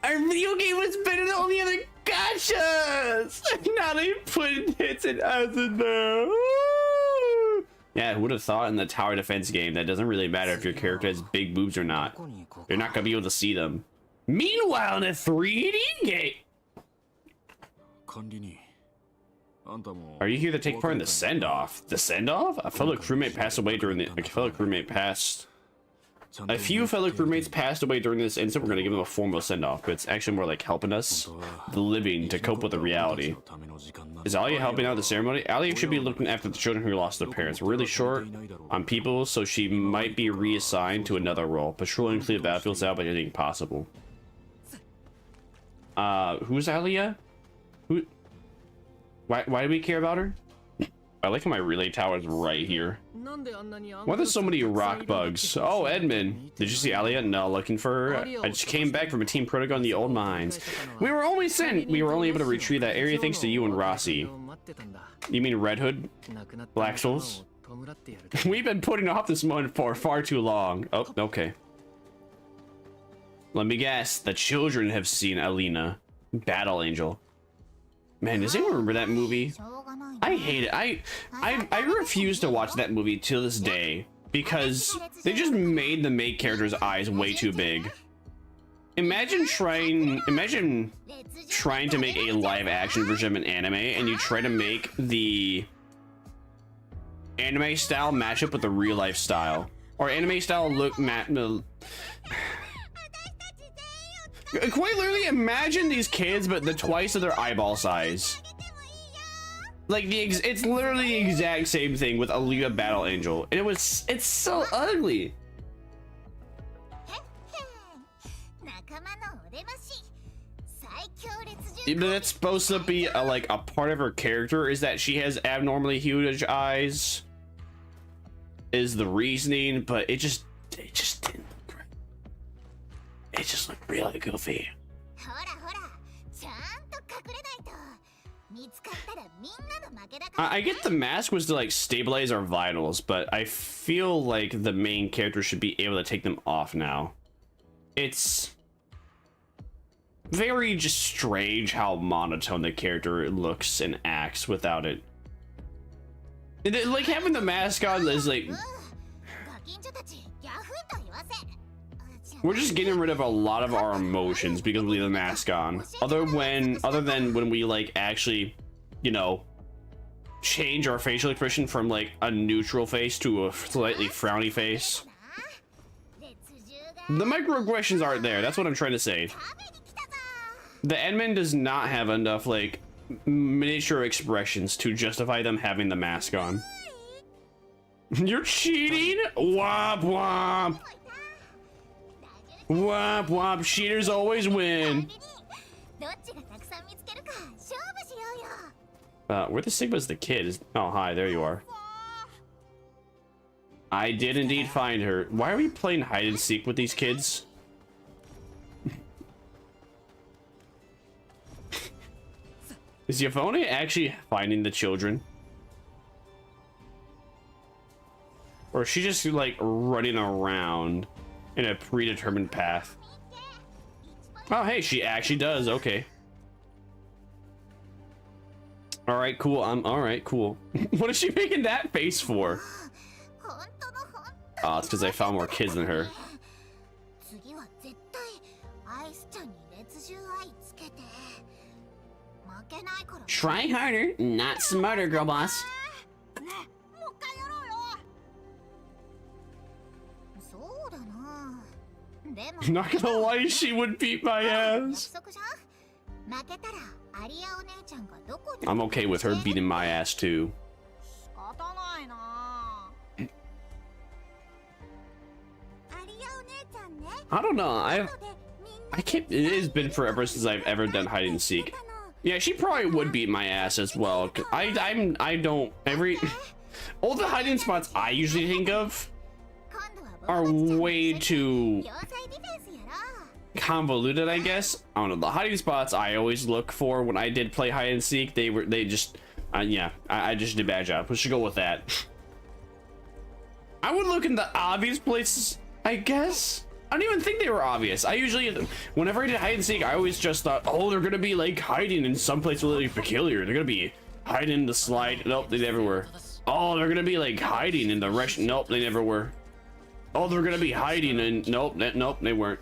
Our video game was better than all the other gachas. Now they put hits and us in there." Yeah, who would have thought in the tower defense game that doesn't really matter if your character has big boobs or not. You're not gonna be able to see them. Meanwhile, in a 3D game. Are you here to take part in the send-off? The send-off? A fellow crewmate passed away during the... A few fellow crewmates passed away during this incident. We're going to give them a formal send-off, but it's actually more like helping us, the living, to cope with the reality. Is Alia helping out the ceremony? Alia should be looking after the children who lost their parents. We're really short on people, so she might be reassigned to another role. Patrolling clear battlefields out by anything possible. Who's Alia? Why do we care about her? I like how my relay tower is right here. Why there's so many rock bugs? Oh, Edmund. Did you see Alia? No, looking for her. I just came back from a team protocol in the old mines. We were only able to retrieve that area thanks to you and Rossi. You mean Red Hood? Black Souls? We've been putting off this moment for far too long. Oh, okay. Let me guess. The children have seen Alina. Battle Angel. Man, does anyone remember that movie? I hate it. I refuse to watch that movie till this day because they just made the main character's eyes way too big. Imagine trying to make a live action version of an anime and you try to make the anime style match up with the real life style, or anime style look quite literally imagine these kids but the twice of their eyeball size. Like it's literally the exact same thing with Aliyah Battle Angel, and it's so ugly. But that's supposed to be like a part of her character, is that she has abnormally huge eyes, is the reasoning, but it just didn't look great. It just looked really goofy. I get the mask was to like stabilize our vitals, but I feel like the main character should be able to take them off now. It's very just strange how monotone the character looks and acts without it. Like having the mask on is like, we're just getting rid of a lot of our emotions because we leave the mask on. Other than when we like actually, you know, change our facial expression from like a neutral face to a slightly frowny face. The microaggressions aren't there. That's what I'm trying to say. The admin does not have enough like miniature expressions to justify them having the mask on. You're cheating? Womp womp. Womp womp. Cheaters always win. Where the Sigma's the kid? Oh, hi, there you are. I did indeed find her. Why are we playing hide and seek with these kids? Is Yvonne actually finding the children? Or is she just like running around? in a predetermined path. Oh, hey, she actually does. Okay. All right, cool. All right, cool. What is she making that face for? Oh, it's because I found more kids than her. Try harder, not smarter, girl boss. Not gonna lie, she would beat my ass. I'm okay with her beating my ass too. I don't know. I can't. It has been forever since I've ever done hide and seek. Yeah, she probably would beat my ass as well. I don't all the hiding spots I usually think of are way too convoluted, I guess. I don't know. The hiding spots I always look for when I did play hide and seek, they just yeah, I just did a bad job. We should go with that. I would look in the obvious places, I guess. I don't even think they were obvious. I usually, whenever I did hide and seek, I always just thought, oh, they're gonna be like hiding in some place really peculiar. They're gonna be hiding in the slide. Nope, they never were. Oh, they're gonna be like hiding in the rush. Nope, they never were. Oh, they're gonna be hiding in. Nope, nope, they weren't.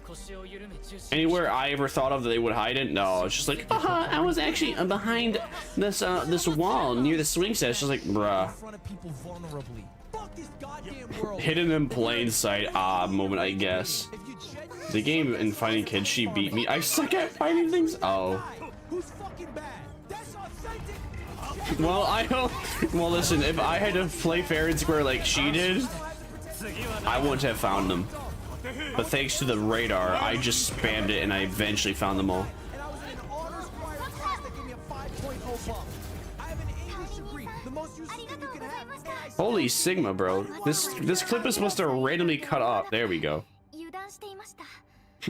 Anywhere I ever thought of that they would hide in, no, it's just like, I was actually behind this this wall near the swing set. It's just like, bruh. Hidden in plain sight, moment, I guess. The game in finding kids, she beat me. I suck at finding things. Oh. Well, I don't. Well, listen, if I had to play fair and square like she did, I wouldn't have found them. But thanks to the radar, I just spammed it and I eventually found them all. Holy Sigma, bro. This clip is supposed to randomly cut off. There we go.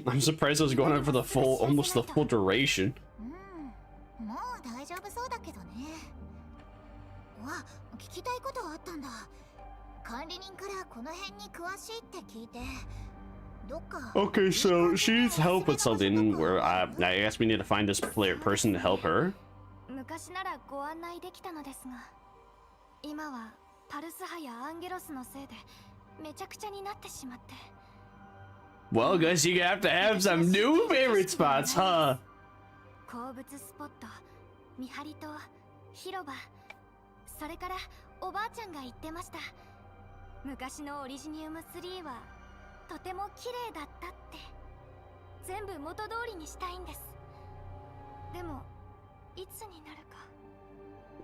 I'm surprised I was going on for the full, almost the full duration. Okay, so she needs help with something where I guess we need to find this person to help her. Well, guess you have to have some new favorite spots, huh?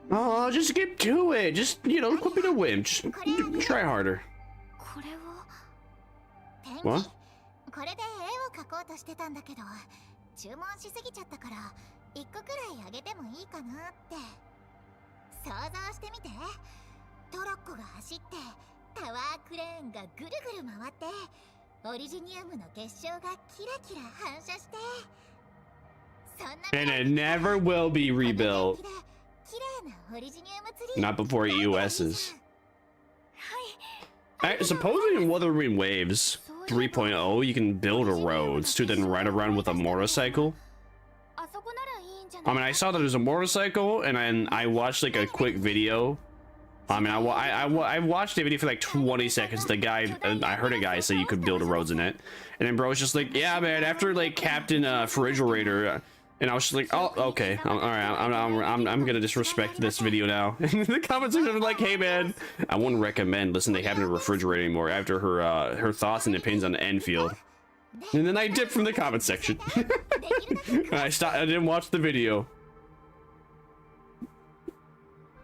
Oh, just get to it. Just, you know, quit being a wimp. Just try harder. What? And it never will be rebuilt. Not before EOS's. Supposedly in Wuthering Waves 3.0, you can build roads to then ride around with a motorcycle. I mean, I saw that there's a motorcycle, and I watched like a quick video. I mean, I watched a video for like 20 seconds. The guy, I heard a guy say you could build roads in it, and then bro was just like, yeah, man. After like Captain Refrigerator, and I was just like, oh, okay, all right, I'm gonna disrespect this video now. And the comment section was like, hey man, I wouldn't recommend listening to Captain Refrigerator anymore after her thoughts and opinions on Enfield. And then I dipped from the comment section. I didn't watch the video.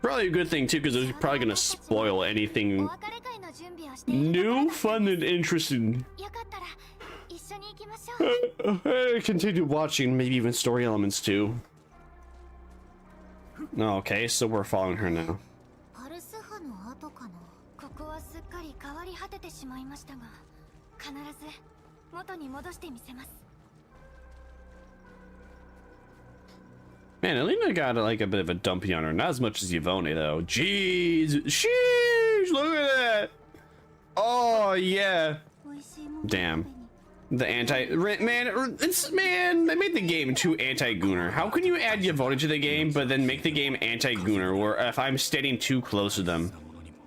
Probably a good thing too, because it was probably gonna spoil anything new, fun, and interesting. Continue watching, maybe even story elements too. Okay, so we're following her now. Man, Elena got like a bit of a dumpy on her. Not as much as Yvonne though. Jeez, sheesh, look at that. Oh yeah. Damn. The man, they made the game too anti-gooner. How can you add Yvonne to the game, but then make the game anti-gooner, or if I'm standing too close to them?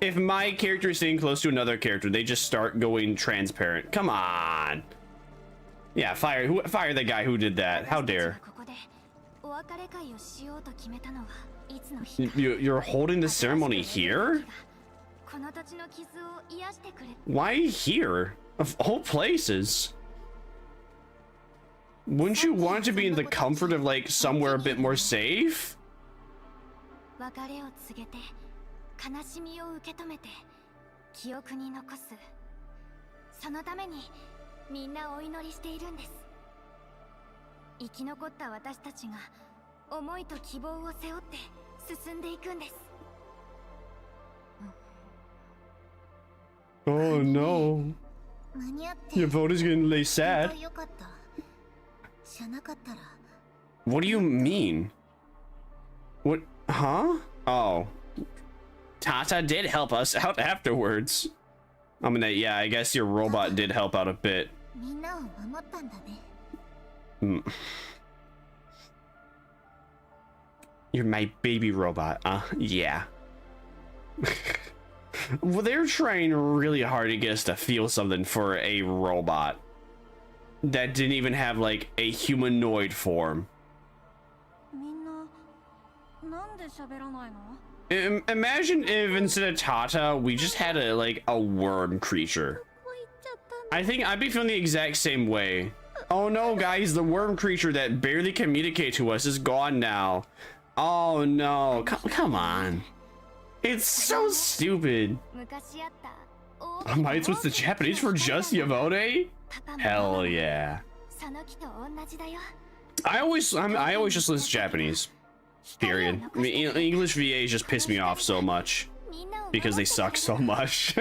If my character is sitting close to another character, they just start going transparent. Come on. Yeah, fire the guy who did that. How dare. You're holding the ceremony here? Why here? Of all places? Wouldn't you want to be in the comfort of like somewhere a bit more safe? Oh no. Your vote is gonna lay sad. What do you mean? What? Huh? Oh. Tata did help us out afterwards. Yeah, I guess your robot did help out a bit. You're my baby robot, yeah. Well, they're trying really hard to get us to feel something for a robot that didn't even have like a humanoid form. Imagine if instead of Tata, we just had a worm creature. I think I'd be feeling the exact same way. Oh no, guys, the worm creature that barely communicates to us is gone now. Oh no, come on. It's so stupid. Bytes, what's the Japanese for just Yvonne? Hell yeah. I always just list Japanese. Period. I mean, English VAs just piss me off so much because they suck so much.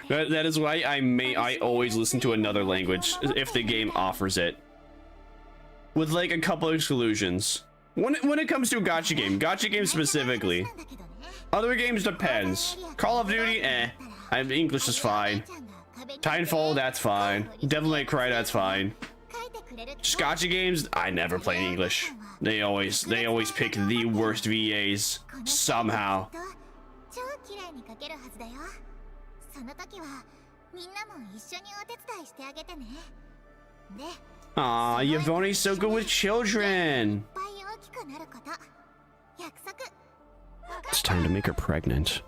that is why I always listen to another language if the game offers it, with like a couple exclusions. When it comes to a gacha game specifically. Other games depends. Call of Duty, English is fine. Titanfall, that's fine. Devil May Cry, that's fine. Just gacha games, I never play in English. They always pick the worst VAs somehow. Aw, Yvonne's so good with children. It's time to make her pregnant.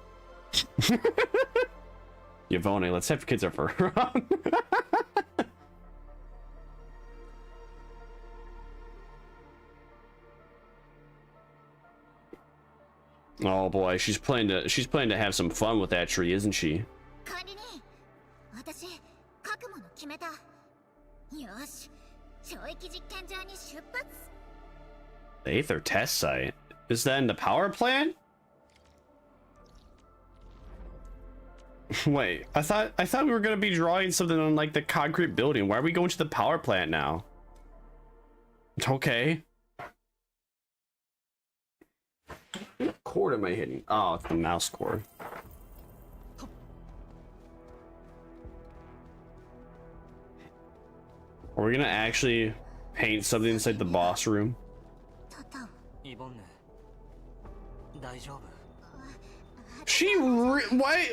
Yvonne, let's have kids of her own. Oh boy, she's planning to have some fun with that tree, isn't she? 8th or test site? Is that in the power plant? Wait, I thought we were gonna be drawing something on like the concrete building. Why are we going to the power plant now? Okay. What cord am I hitting? Oh, it's the mouse cord. Are we gonna actually paint something inside the boss room?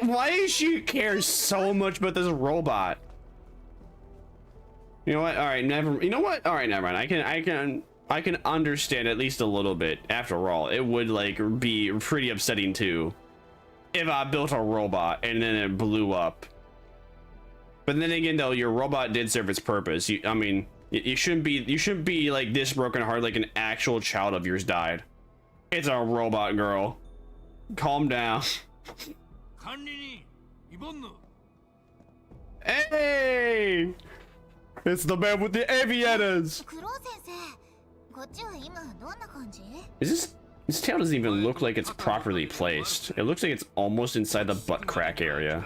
Why does she care so much about this robot? You know what? All right, you know what? All right, never mind. I can understand at least a little bit. After all, it would like be pretty upsetting too if I built a robot and then it blew up. But then again, though, your robot did serve its purpose. I mean, you shouldn't be like this broken heart like an actual child of yours died. It's a robot, girl. Calm down. Hey! It's the man with the aviators. This tail doesn't even look like it's properly placed. It looks like it's almost inside the butt crack area.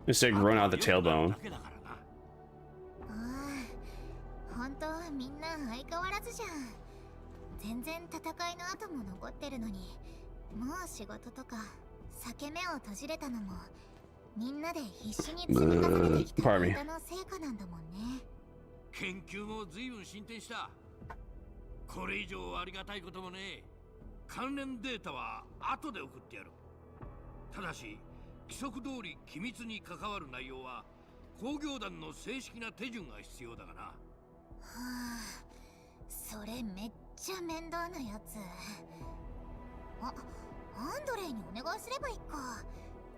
It's like growing out the tailbone. Pardon me. 研究も随分進展した。これ以上ありがたいこともね。関連データは後で送ってやる。ただし規則通り機密に関わる内容は工業団の正式な手順が必要だがな。はあ、それめっちゃ面倒なやつ。アンドレイにお願いすればいいか。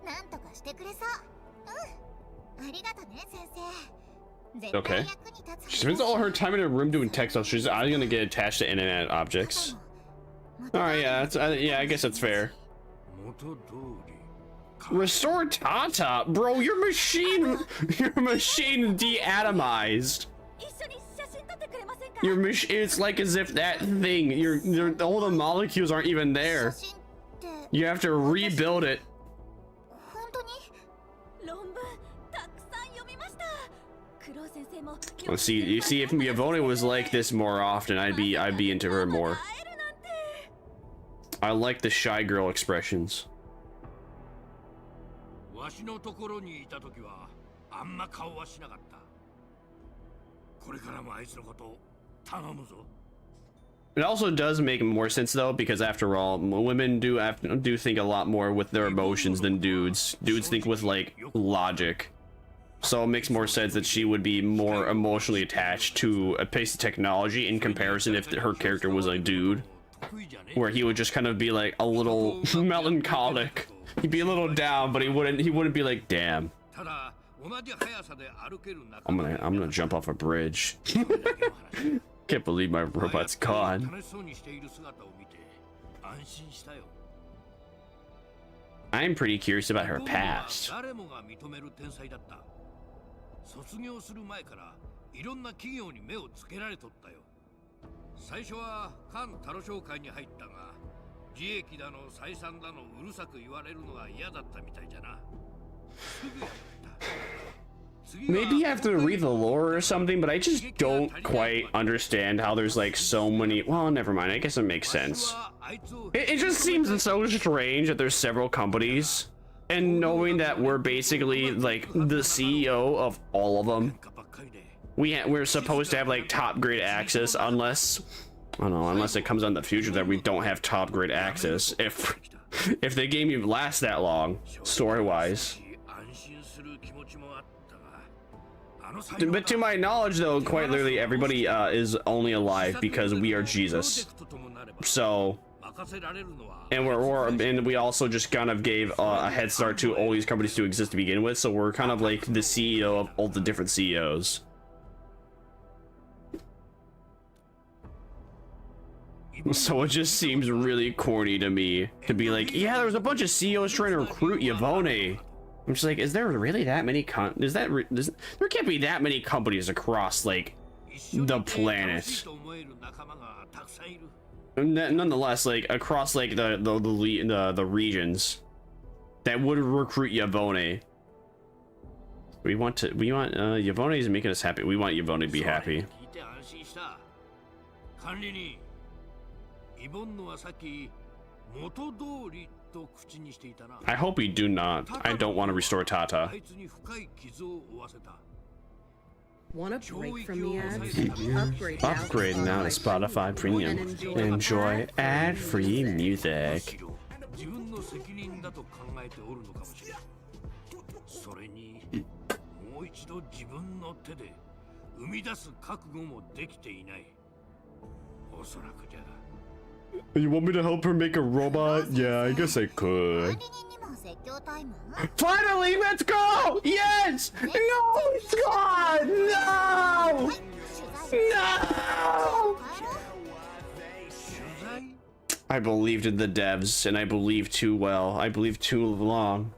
なんとかしてくれそう。うん。ありがとね、先生。Okay. She spends all her time in her room doing tech stuff. She's either gonna get attached to internet objects. Alright, yeah, yeah, I guess that's fair. Restore Tata, bro. Your machine de-atomized. Your machine. It's like as if that thing, all the molecules aren't even there. You have to rebuild it. Let's see. You see, if Yvonne was like this more often, I'd be into her more. I like the shy girl expressions. It also does make more sense though, because after all, women do think a lot more with their emotions than dudes. Dudes think with like logic. So it makes more sense that she would be more emotionally attached to a piece of technology in comparison if her character was a dude, where he would just kind of be like a little melancholic. He'd be a little down, but he wouldn't be like, damn. I'm gonna jump off a bridge. Can't believe my robot's gone. I'm pretty curious about her past. 卒業する前からいろんな企業に目をつけられとったよ。最初は艦タロ商会に入ったが、利益だの採算だのうるさく言われるのが嫌だったみたいじゃな。すぐやめた。 Maybe you have to read the lore or something, but I just don't quite understand how there's like so many. Well, never mind. I guess it makes sense. It just seems so strange that there's several companies. And knowing that we're basically like the CEO of all of them, we're supposed to have like top grade access, unless I don't know, unless it comes on the future that we don't have top grade access. If the game even lasts that long, story wise. But to my knowledge, though, quite literally everybody is only alive because we are Jesus. So. And we also just kind of gave a head start to all these companies to exist to begin with, so we're kind of like the CEO of all the different CEOs. So it just seems really corny to me to be like, yeah, there's a bunch of CEOs trying to recruit Yvonne. I'm just like, is there really that many there can't be that many companies across like the planet. Nonetheless, like across like the regions that would recruit Yvonne. We want Yvonne is making us happy. We want Yvonne to be happy. I hope we do not. I don't want to restore Tata. Want a break from the ads? Upgrade now to Spotify Premium. Enjoy ad-free music. You want me to help her make a robot? Yeah, I guess I could. Finally, let's go! Yes! No, it's gone! No! No! I believed in the devs, and I believed too well. I believed too long.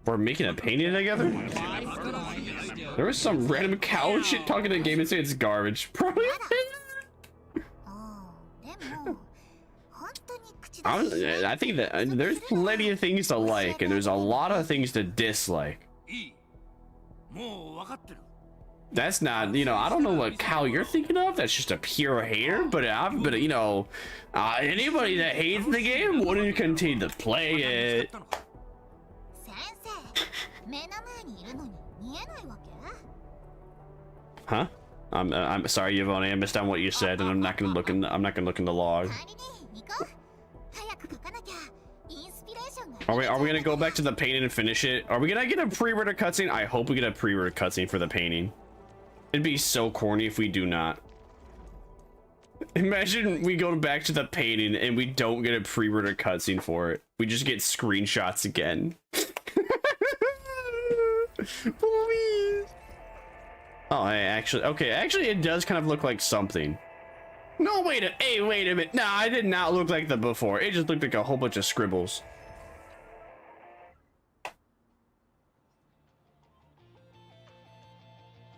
We're making a painting together? There was some random cow shit talking to the game and saying it's garbage. Probably. I think that there's plenty of things to like, and there's a lot of things to dislike. That's not, you know, I don't know what cow you're thinking of. That's just a pure hater, but you know, anybody that hates the game wouldn't continue to play it. Huh? I'm sorry, Yvonne. I missed on what you said, and I'm not gonna look in the log. Are we gonna go back to the painting and finish it? Are we gonna get a pre-order cutscene? I hope we get a pre-order cutscene for the painting. It'd be so corny if we do not. Imagine we go back to the painting and we don't get a pre-order cutscene for it. We just get screenshots again. Please. Oh, actually, it does kind of look like something. No, wait a minute. Nah, I did not look like that before. It just looked like a whole bunch of scribbles.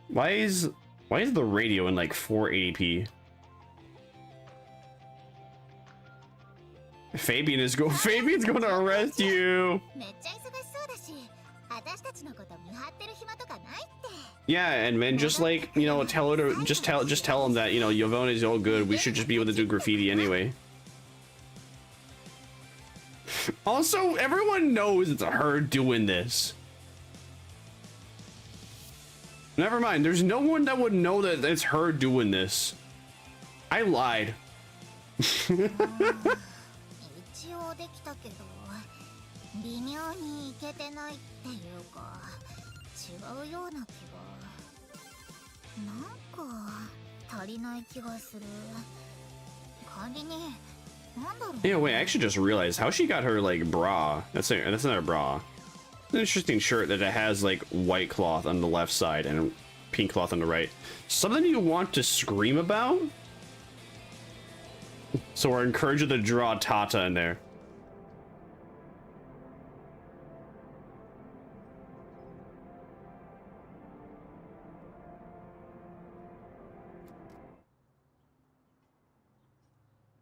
Why is the radio in like 480p? Fabian's going to arrest you. Yeah, and then just like, you know, tell her to just tell him that, you know, Yvonne is all good. We should just be able to do graffiti anyway. Also, everyone knows it's her doing this. Never mind, there's no one that would know that it's her doing this. I lied. Yeah, wait, I actually just realized how she got her like bra. That's not her bra. An interesting shirt that it has like white cloth on the left side and pink cloth on the right. Something you want to scream about? So we're encouraged to draw Tata in there.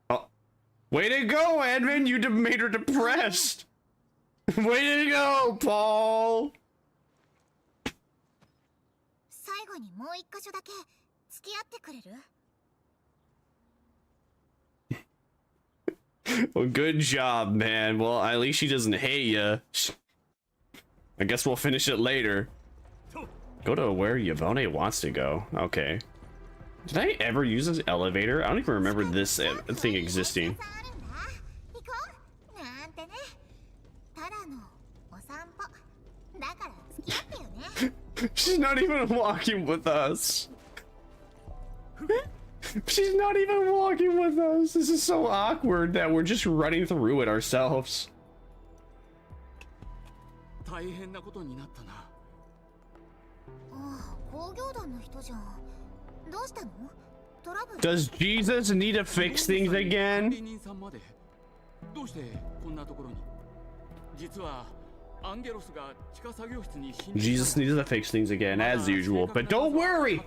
Oh, way to go, Edmund! You made her depressed. Way to go, Paul! Well, good job, man. Well, at least she doesn't hate you. I guess we'll finish it later. Go to where Yvonne wants to go. Okay. Did I ever use this elevator? I don't even remember this thing existing. She's not even walking with us. She's not even walking with us. This is so awkward that we're just running through it ourselves. Does Jesus need to fix things again? Jesus needs to fix things again, as usual. But don't worry!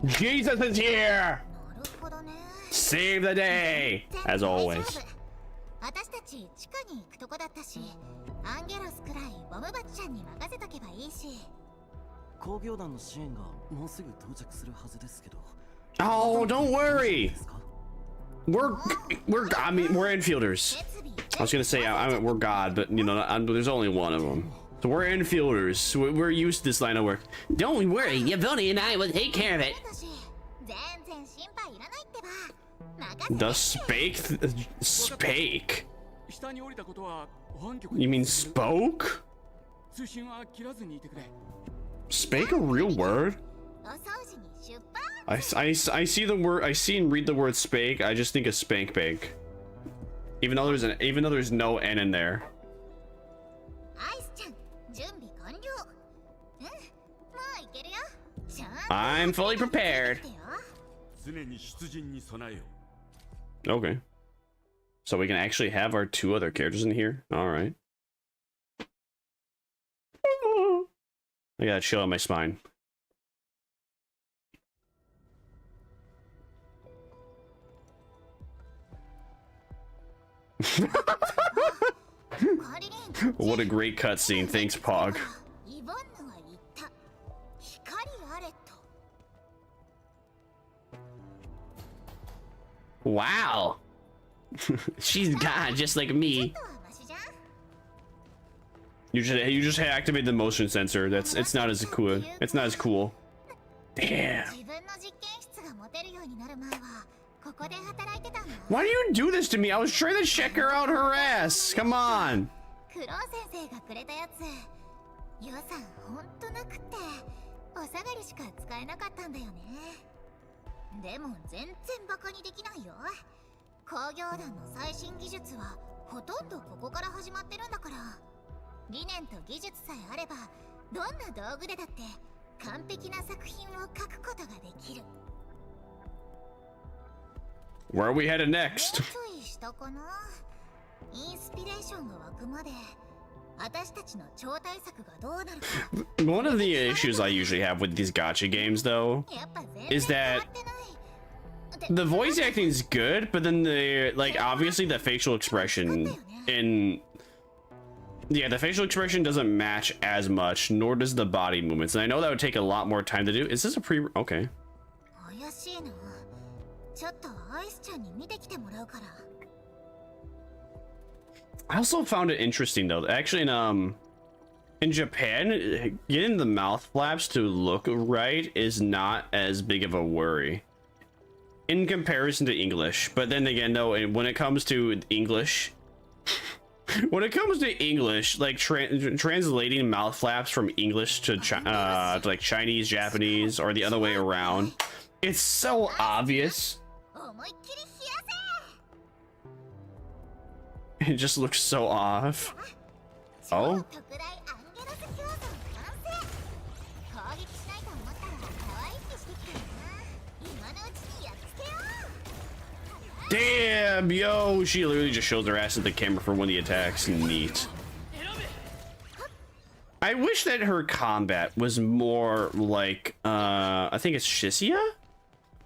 Jesus is here! Save the day! As always. Oh, don't worry! We're infielders. I was gonna say we're God, but you know, there's only one of them. So we're infielders. We're used to this line of work. Don't worry, Yvonne and I will take care of it. The spake? You mean spoke? Spake a real word? I see the word. I see and read the word spake. I just think of spank bank. Even though there's no N in there. I'm fully prepared. Okay. So we can actually have our two other characters in here. All right. I got a chill on my spine. What a great cutscene. Thanks, Pog. Wow. She's God, just like me. You just activate the motion sensor. It's not as cool. It's not as cool. Damn. Why do you do this to me? I was trying to check her out her ass. Come on. Where are we headed next? One of the issues I usually have with these gacha games, though, is that the voice acting is good, but then the obviously the facial expression the facial expression doesn't match as much, nor does the body movements. And I know that would take a lot more time to do. Is this a okay? I also found it interesting though. Actually, in Japan, getting the mouth flaps to look right is not as big of a worry in comparison to English. But then again, though, when it comes to English, like translating mouth flaps from English to like Chinese, Japanese, or the other way around, it's so obvious. It just looks so off. Oh. Damn, yo, she literally just shows her ass at the camera for one of the attacks. Neat. I wish that her combat was more like, I think it's Shisia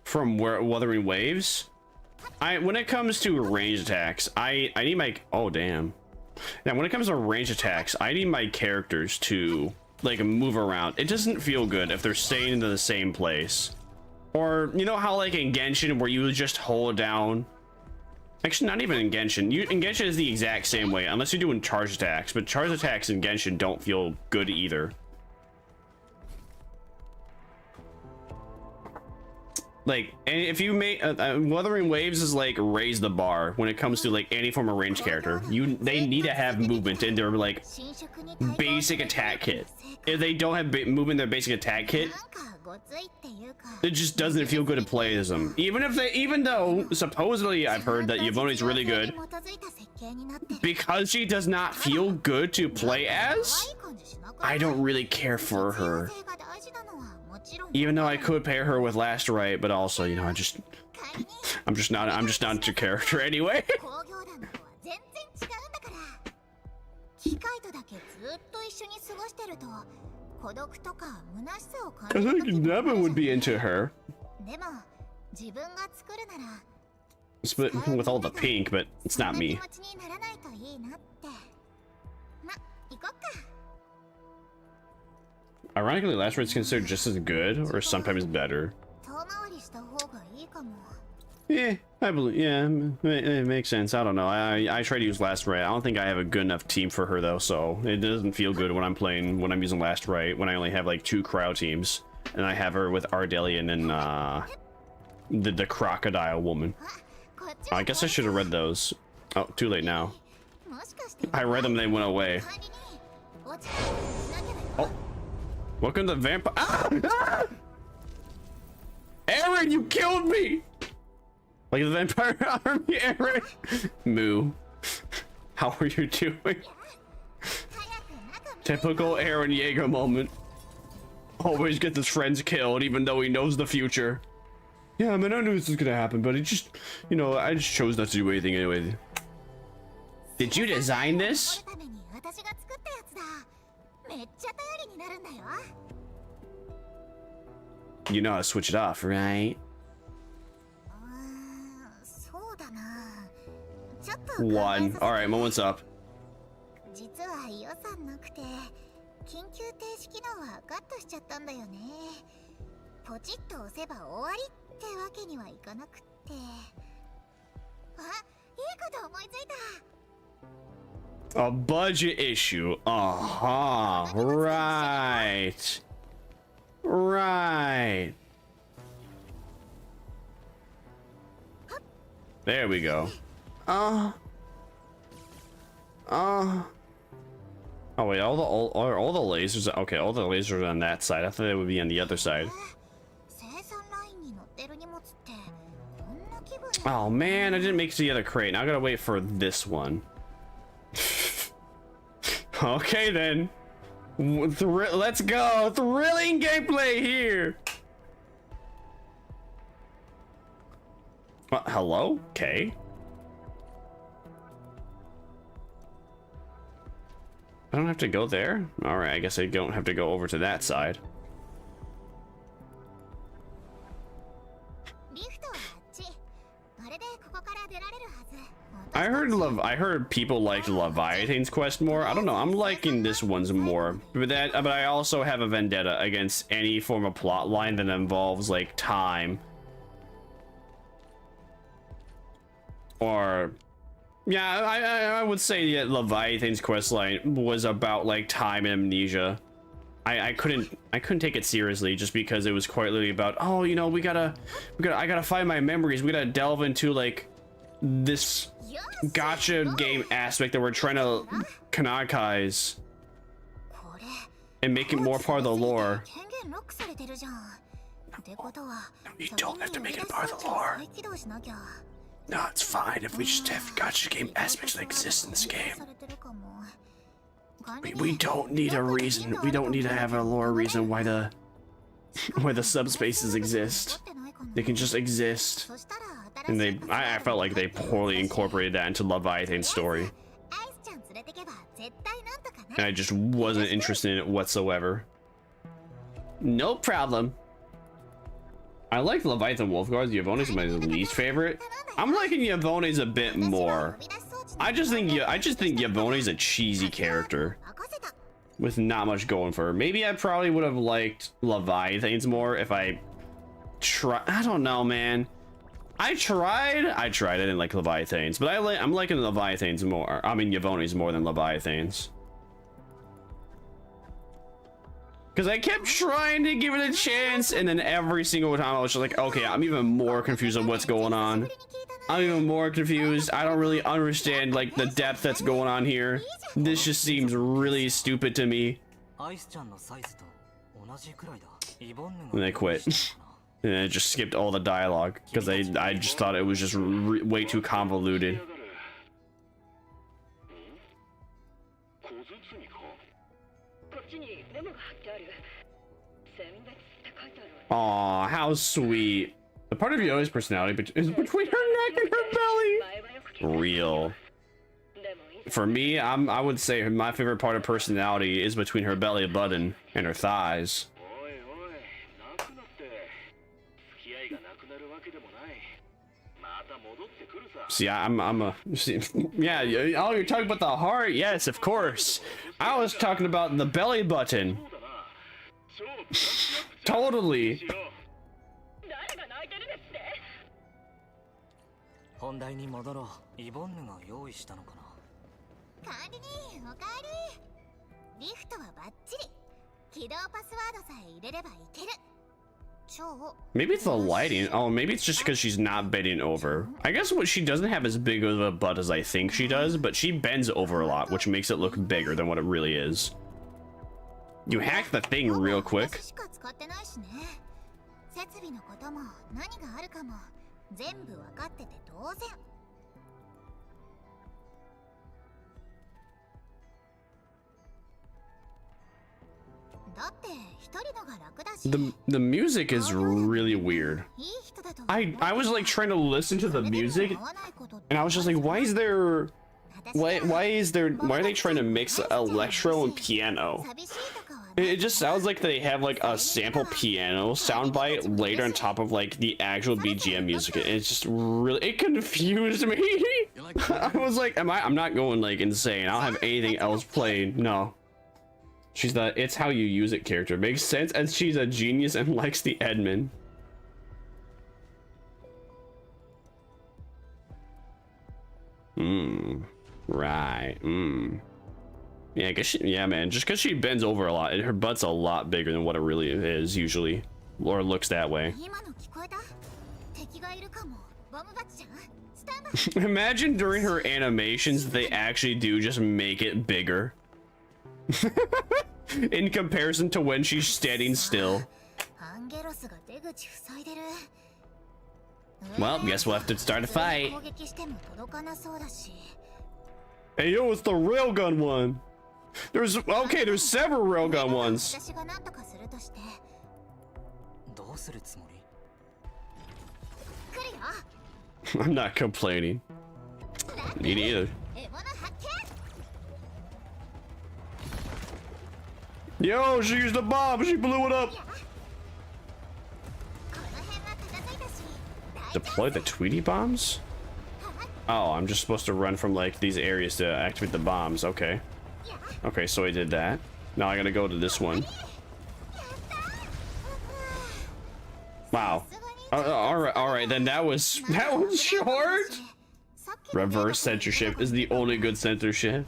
from Wuthering Waves. When it comes to range attacks, I need my, oh damn. Now, when it comes to range attacks, I need my characters to like move around. It doesn't feel good if they're staying in the same place. Or, you know how like in Genshin where you just hold down, actually not even in Genshin, in Genshin is the exact same way unless you're doing charge attacks, but charge attacks in Genshin don't feel good either. Like, and if you make Wuthering Waves is like raise the bar when it comes to like any form of range character. They need to have movement in their like basic attack kit. If they don't have movement in their basic attack kit, it just doesn't feel good to play as them. Even though supposedly I've heard that Yvonne's really good, because she does not feel good to play as, I don't really care for her. Even though I could pair her with Last Right, but also, you know, I'm just not your character anyway. I think Neva would be into her. But with all the pink, but it's not me. Ironically, Last Right's considered just as good, or sometimes better. Yeah, I believe. Yeah, it makes sense. I don't know. I try to use Last Right. I don't think I have a good enough team for her though, so it doesn't feel good when I'm using Last Right when I only have like 2 crowd teams, and I have her with Ardelian and the crocodile woman. I guess I should have read those. Oh, too late now. I read them and they went away. Oh. Welcome to Vampire. Ah! Aaron, you killed me! Like the Vampire Army, Aaron. Moo. How are you doing? Typical Aaron Yeager moment. Always gets his friends killed, even though he knows the future. Yeah, I mean, I knew this was gonna happen, but it just, you know, I just chose not to do anything anyway. Did you design this? You know how to switch it off, right? One. Alright, moment's up. A budget issue. Uh-huh. Right. Right. There we go. Oh wait, all the lasers. Okay, all the lasers are on that side. I thought they would be on the other side. Oh man, I didn't make it to the other crate. Now I gotta wait for this one. Okay then. Let's go. Thrilling gameplay here. Hello? Okay. I don't have to go there? Alright, I guess I don't have to go over to that side. I heard people liked Leviathan's quest more. I don't know. I'm liking this one's more. But I also have a vendetta against any form of plot line that involves like time. Or yeah, I would say that Leviathan's quest line was about like time and amnesia. I couldn't take it seriously just because it was quite literally about, oh, you know, I gotta find my memories. We gotta delve into like this gotcha game aspect that we're trying to canonize and make it more part of the lore. You don't have to make it part of the lore. No, it's fine if we just have gotcha game aspects that exist in this game. We don't need a reason. We don't need to have a lore reason why the subspaces exist. They can just exist. And I felt like they poorly incorporated that into Leviathan's story. And I just wasn't interested in it whatsoever. No problem. I like Leviathan Wolfguard. Yavone's my least favorite. I'm liking Yavone's a bit more. I just think Yavone's a cheesy character with not much going for her. Maybe I probably would have liked Leviathan's more if I try. I don't know, man. I tried. I didn't like Leviathan's, but I'm liking Leviathan's more. I mean Yavone's more than Leviathan's. Because I kept trying to give it a chance, and then every single time I was just like, okay, I'm even more confused on what's going on. I'm even more confused. I don't really understand like the depth that's going on here. This just seems really stupid to me. And I quit. And I just skipped all the dialogue because I just thought it was just way too convoluted. Aw, how sweet. The part of Yoda's personality is between her neck and her belly. Real. For me, I would say my favorite part of personality is between her belly button and her thighs. See, yeah, oh, you're talking about the heart? Yes, of course. I was talking about the belly button. Totally. Maybe it's the lighting. Oh, maybe it's just because she's not bending over. I guess what she doesn't have as big of a butt as I think she does, but she bends over a lot, which makes it look bigger than what it really is. You hacked the thing real quick. The music is really weird. I was like trying to listen to the music and I was just like, why are they trying to mix electro and piano? It just sounds like they have like a sample piano soundbite later on top of like the actual BGM music. It's just really, it confused me. I was like, I'm not going like insane. I don't have anything else playing. No. She's the it's how you use it character. Makes sense, and she's a genius and likes the admin. Right. Yeah, yeah, man. Just because she bends over a lot, her butt's a lot bigger than what it really is usually, or looks that way. Imagine during her animations, they actually do just make it bigger. In comparison to when she's standing still. Well, guess we'll have to start a fight. Hey, yo, it's the railgun one. There's several railgun ones. I'm not complaining. Me neither. Yo, she used a bomb. She blew it up. Deploy the Tweety bombs? Oh, I'm just supposed to run from like these areas to activate the bombs. Okay. Okay, so I did that. Now I gotta go to this one. Wow. All right. Then that was short. Reverse censorship is the only good censorship.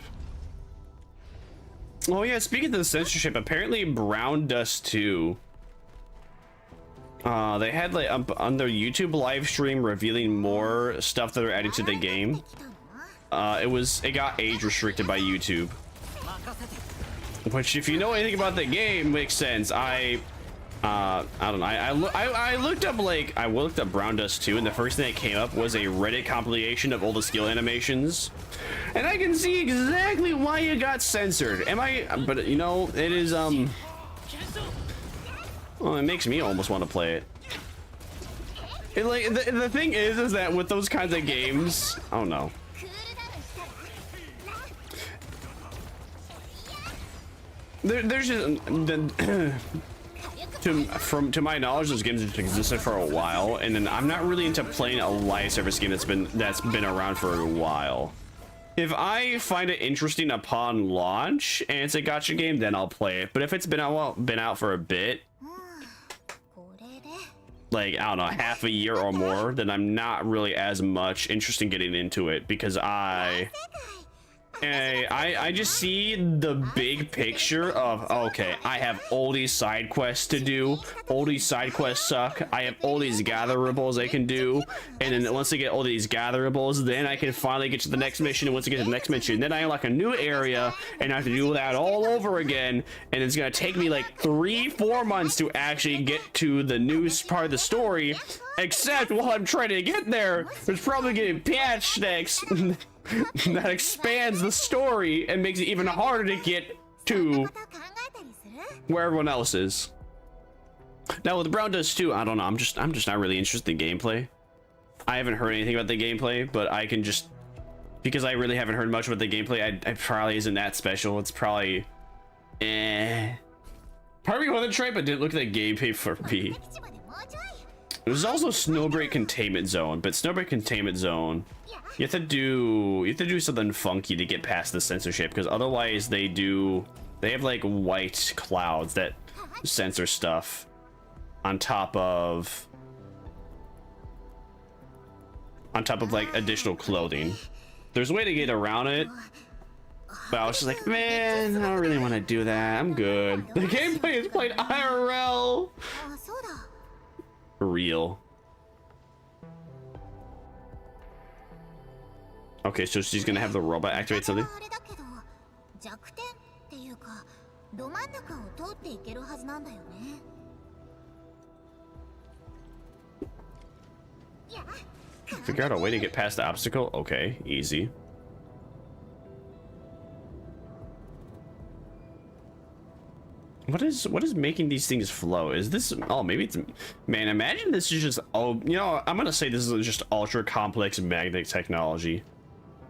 Oh yeah, speaking of the censorship, apparently Brown Dust 2. They had like on their YouTube live stream revealing more stuff that they're adding to the game. It got age restricted by YouTube. Which, if you know anything about the game, makes sense. I don't know. I looked up Brown Dust 2, and the first thing that came up was a Reddit compilation of all the skill animations, and I can see exactly why it got censored. But you know, it is well, it makes me almost want to play it. The thing is that with those kinds of games, oh no. There's just to my knowledge, those games have existed for a while, and then I'm not really into playing a live service game that's been around for a while. If I find it interesting upon launch and it's a gacha game, then I'll play it. But if it's been out for a bit, like I don't know, half a year or more, then I'm not really as much interested in getting into it, because I just see the big picture of, okay, I have all these side quests to do, all these side quests suck, I have all these gatherables I can do, and then once I get all these gatherables, then I can finally get to the next mission, and once I get to the next mission, then I unlock a new area, and I have to do that all over again, and it's gonna take me like 3-4 months to actually get to the new part of the story, except while I'm trying to get there, there's probably getting patch next that expands the story and makes it even harder to get to where everyone else is. Now with Brown Dust 2, I don't know, I'm just not really interested in gameplay. I haven't heard anything about the gameplay, but I can just, because I really haven't heard much about the gameplay, I probably isn't that special. It's probably part of me wanted to try, but didn't look at the gameplay for me. There's also Snowbreak Containment Zone, but Snowbreak Containment Zone, you have to do something funky to get past the censorship, because otherwise they have like white clouds that censor stuff on top of like additional clothing. There's a way to get around it, but I was just like, man, I don't really want to do that. I'm good. The gameplay is played IRL. For real. Okay, so she's gonna have the robot activate something. Figure out a way to get past the obstacle. Okay, easy. What is making these things flow? Is this, oh, maybe it's, man, imagine this is just, oh, you know, I'm gonna say this is just ultra complex magnet technology.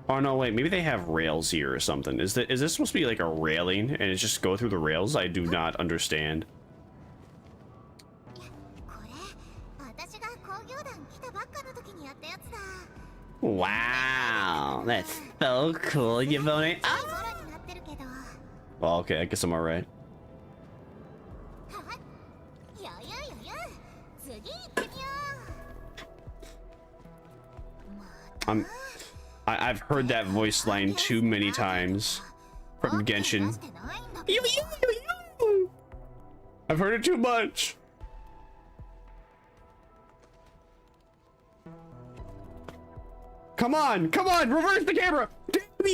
Oh no, wait, maybe they have rails here or something. Is this supposed to be like a railing and it's just go through the rails? I do not understand. Wow, that's so cool, Yvonne. Oh. Well, okay, I guess I'm alright. I've heard that voice line too many times. from Genshin. I've heard it too much. Come on, reverse the camera. Damn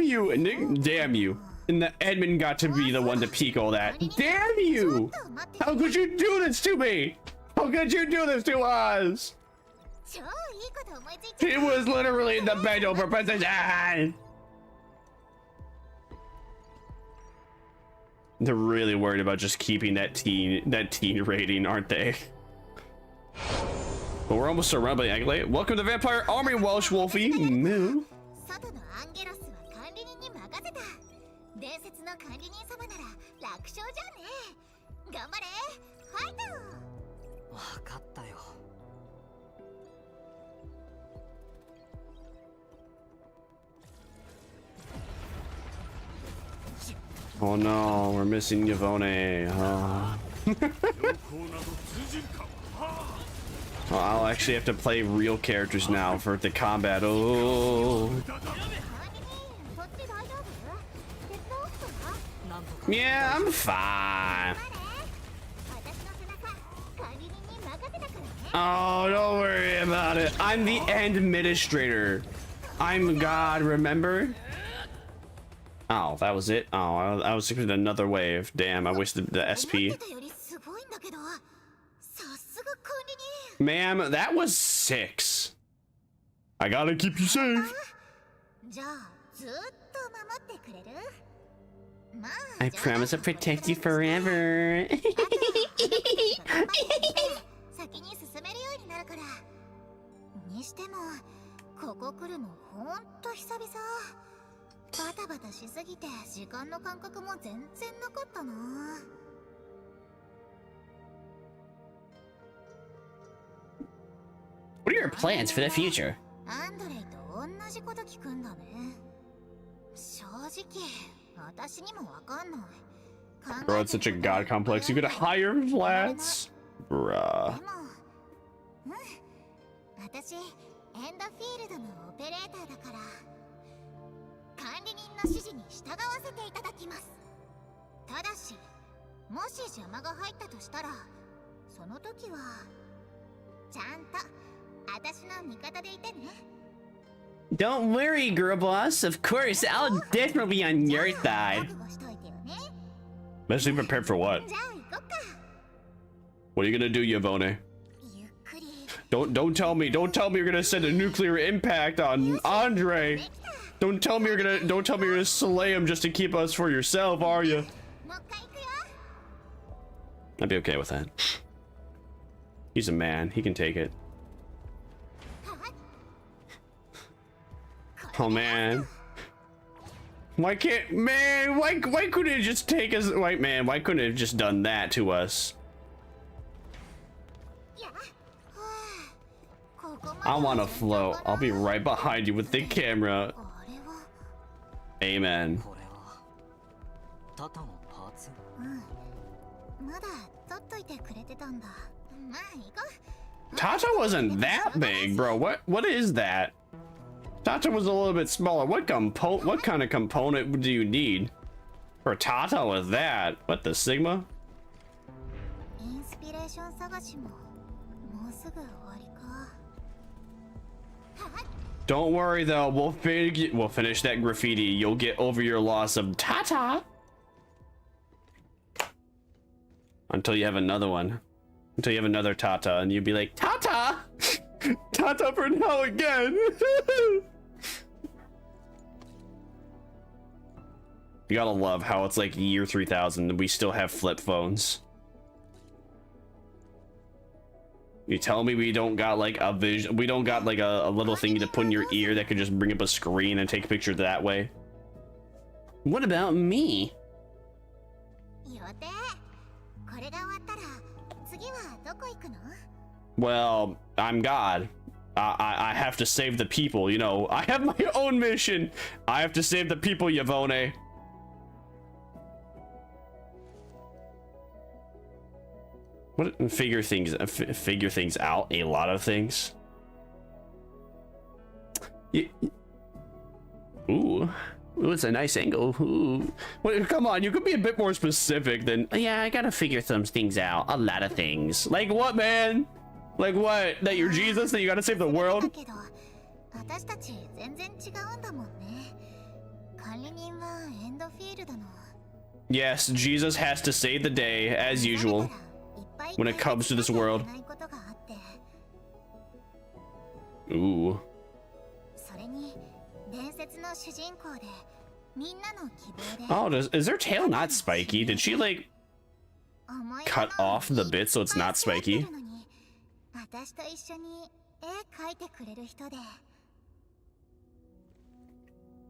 you, and damn you. And the admin got to be the one to peek all that. Damn you! How could you do this to me? How could you do this to us? It was literally the battle for position. They're really worried about just keeping that teen rating, aren't they? But we're almost surrounded by Aglet. Welcome to Vampire Army, Welsh Wolfie. Moo. Oh no, we're missing Yvonne. Oh. Well, I'll actually have to play real characters now for the combat. Oh. Yeah, I'm fine. Oh, don't worry about it. I'm the administrator. I'm God, remember? Oh, that was it? Oh, I was expecting another wave. Damn, I wasted the SP. Ma'am, that was 6. I gotta keep you safe. I promise to protect you forever. What are your plans for the future? Bro, it's such a god complex. You could hire flats? Bruh. Don't worry, girl boss. Of course, I'll definitely be on your side. Mentally prepared for what? What are you gonna do, Yvonne? Don't tell me you're gonna send a nuclear impact on Andre. Don't tell me you're gonna slay him just to keep us for yourself, are you? I'd be okay with that. He's a man. He can take it. Oh man. Why couldn't it just take us? White man, why couldn't it have just done that to us? I want to float. I'll be right behind you with the camera. Amen. Tata wasn't that big, bro. What is that? Tata was a little bit smaller. What kind of component do you need for Tata with that? What, the Sigma? Don't worry though, we'll finish that graffiti. You'll get over your loss of Tata. Until you have another one. Until you have another Tata and you'll be like, Tata! Tata for now again! You gotta love how it's like year 3000 and we still have flip phones. You tell me we don't got like a vision, we don't got like a little thing to put in your ear that could just bring up a screen and take a picture that way? What about me? Well, I'm God. I have to save the people, you know. I have my own mission. I have to save the people, Yvonne. What? Figure things out. A lot of things. Ooh. Ooh, it's a nice angle. Ooh. Wait, come on, you could be a bit more specific than, yeah, I gotta figure some things out. A lot of things. Like what, man? Like what? That you're Jesus? That you gotta save the world? Yes, Jesus has to save the day, as usual, when it comes to this world. Ooh. Oh, is their tail not spiky? Did she, like, cut off the bit so it's not spiky?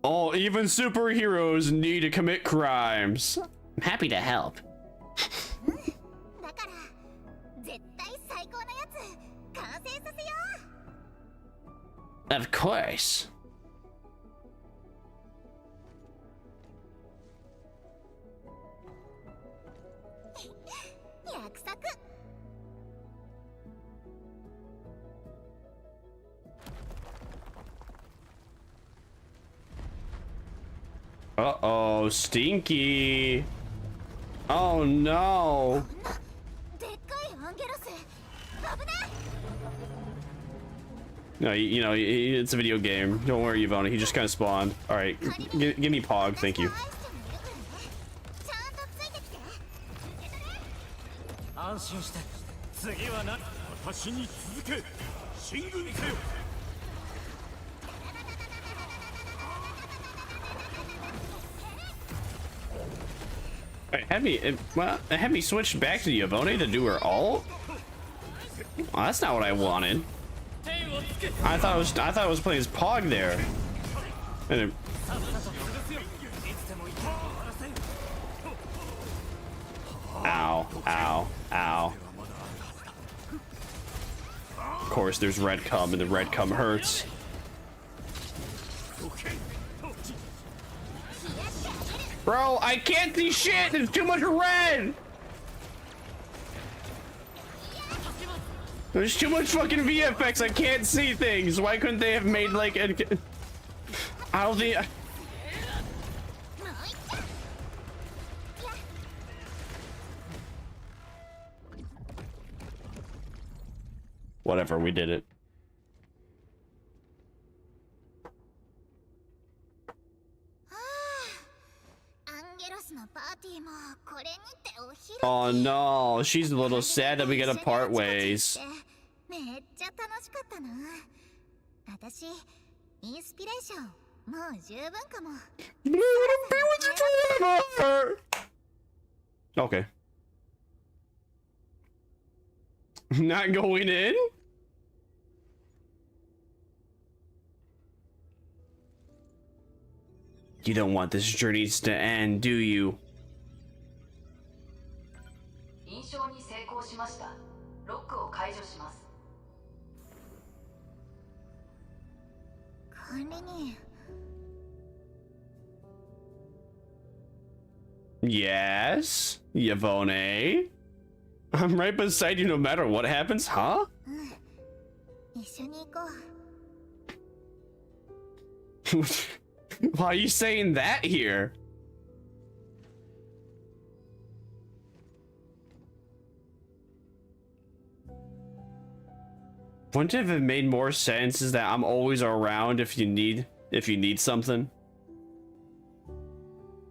Oh, even superheroes need to commit crimes. I'm happy to help. Of course. Uh-oh, stinky. Oh no. No, you know, it's a video game. Don't worry, Yvonne. He just kind of spawned. All right, give me Pog. Thank you. Wait, have me switched back to Yvonne to do her ult? Well, that's not what I wanted. I thought I was playing as Pog there. And it... Ow, ow, ow. Of course, there's red cum, and the red cum hurts. Bro, I can't see shit! There's too much red! There's too much fucking VFX, I can't see things! Why couldn't they have made like a... I don't think... Whatever, we did it. Oh no, she's a little sad that we gotta part ways. Okay. Not going in? You don't want this journey to end, do you? Yes, Yvonne. I'm right beside you no matter what happens, huh? Why are you saying that here? Wouldn't it have made more sense is that I'm always around if you need something?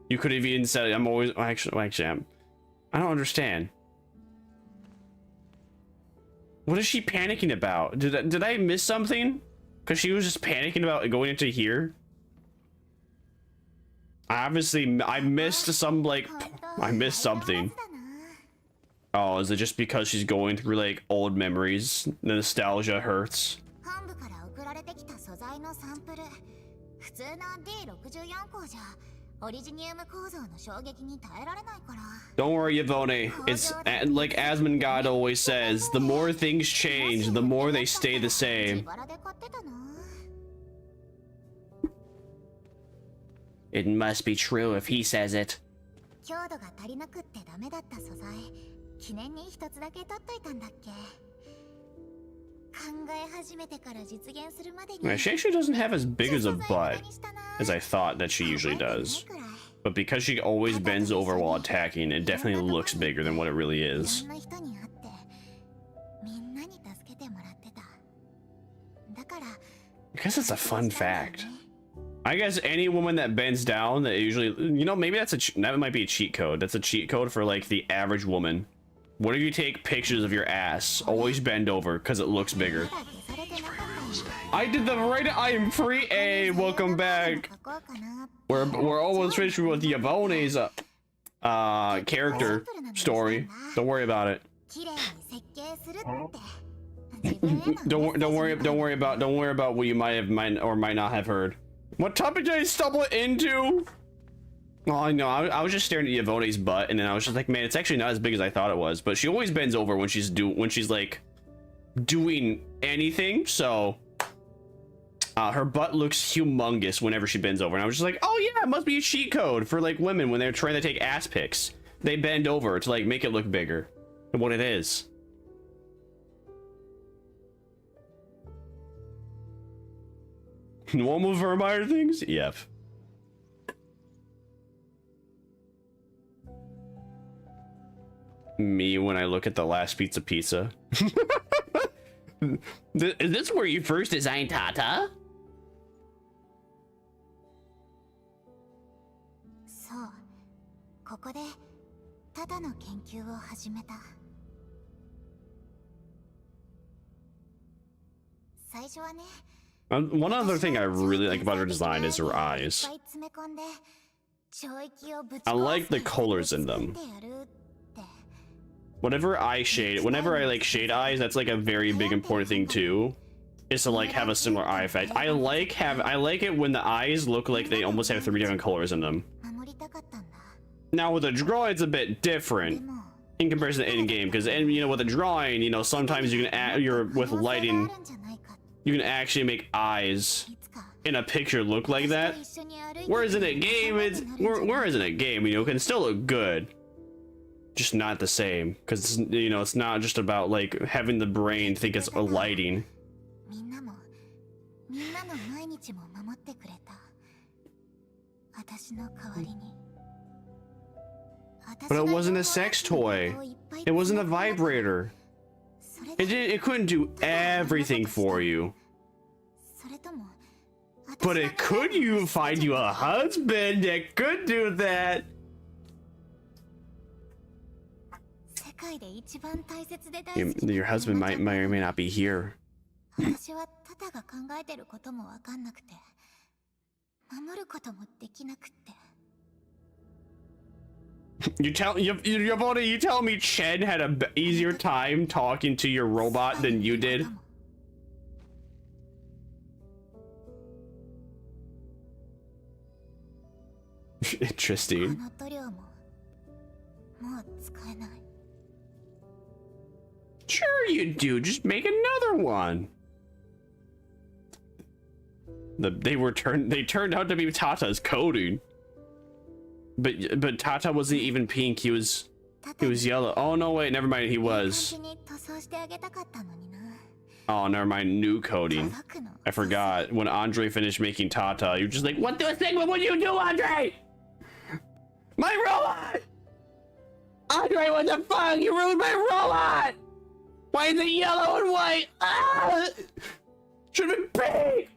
You could have even said I'm always actually I don't understand. What is she panicking about? Did I miss something? Because she was just panicking about going into here. Obviously, I missed some, like, I missed something. Oh, is it just because she's going through, like, old memories? The nostalgia hurts. Don't worry, Yvonne. It's like Asmongodd always says, the more things change, the more they stay the same. It must be true if he says it. She actually doesn't have as big as a butt as I thought that she usually does. But because she always bends over while attacking, it definitely looks bigger than what it really is. I guess it's a fun fact. I guess any woman that bends down, that usually, you know, maybe that might be a cheat code. That's a cheat code for like the average woman. Whenever you take pictures of your ass, always bend over because it looks bigger. I did the right. I am free. Hey, welcome back. We're almost finished with Yavone's character story. Don't worry about it. Don't worry about what you might or might not have heard. What topic did I stumble into? Oh, I know. I was just staring at Yavone's butt, and then I was just like, man, it's actually not as big as I thought it was. But she always bends over when she's like doing anything. So her butt looks humongous whenever she bends over, and I was just like, oh yeah, it must be a cheat code for like women when they're trying to take ass pics. They bend over to like make it look bigger than what it is. Normal Vermire things? Yep. Me when I look at the last pizza. Is this where you first designed Tata? One other thing I really like about her design is her eyes. I like the colors in them. Whenever I like shade eyes, that's like a very big important thing too, is to like have a similar eye effect. I like it when the eyes look like they almost have 3 different colors in them. Now with a drawing, it's a bit different in comparison to in-game, because you know, with a drawing, you know, sometimes you can with lighting, you can actually make eyes in a picture look like that. Whereas in a game, you know, it can still look good, just not the same, because you know, it's not just about like having the brain think it's a lighting. But it wasn't a sex toy. It wasn't a vibrator. It couldn't do everything for you. But it could find you a husband that could do that. Your husband may or may not be here. You tell me Chen had a easier time talking to your robot than you did? Interesting. Sure you do, just make another one. They turned out to be Tata's coding. But Tata wasn't even pink, he was yellow. Oh no, wait, never mind, he was. Oh, never mind, new coding. I forgot. When Andre finished making Tata, you were just like, what the segment would you do, Andre? My robot! Andre, what the fuck? You ruined my robot! Why is it yellow and white? Ah! Should have been pink!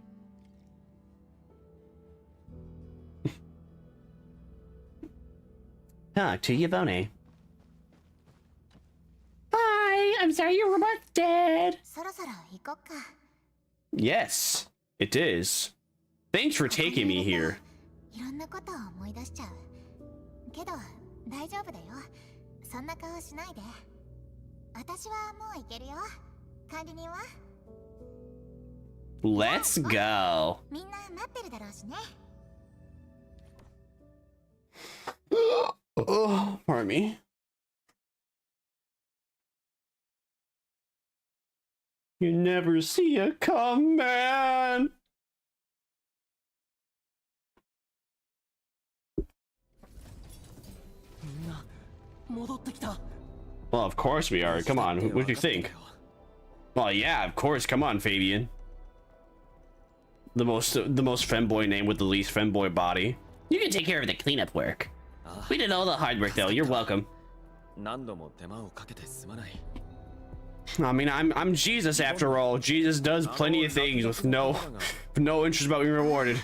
Talk to Yvonne. Bye! I'm sorry your robot's dead. Yes, it is. Thanks for taking me here. Let's go. Oh, pardon me. You never see a come, man. Well, of course we are. Come on, what do you think? Well, yeah, of course. Come on, Fabian. The most femboy name with the least femboy body. You can take care of the cleanup work. We did all the hard work, though. You're welcome. I mean, I'm Jesus after all. Jesus does plenty of things with no interest about being rewarded.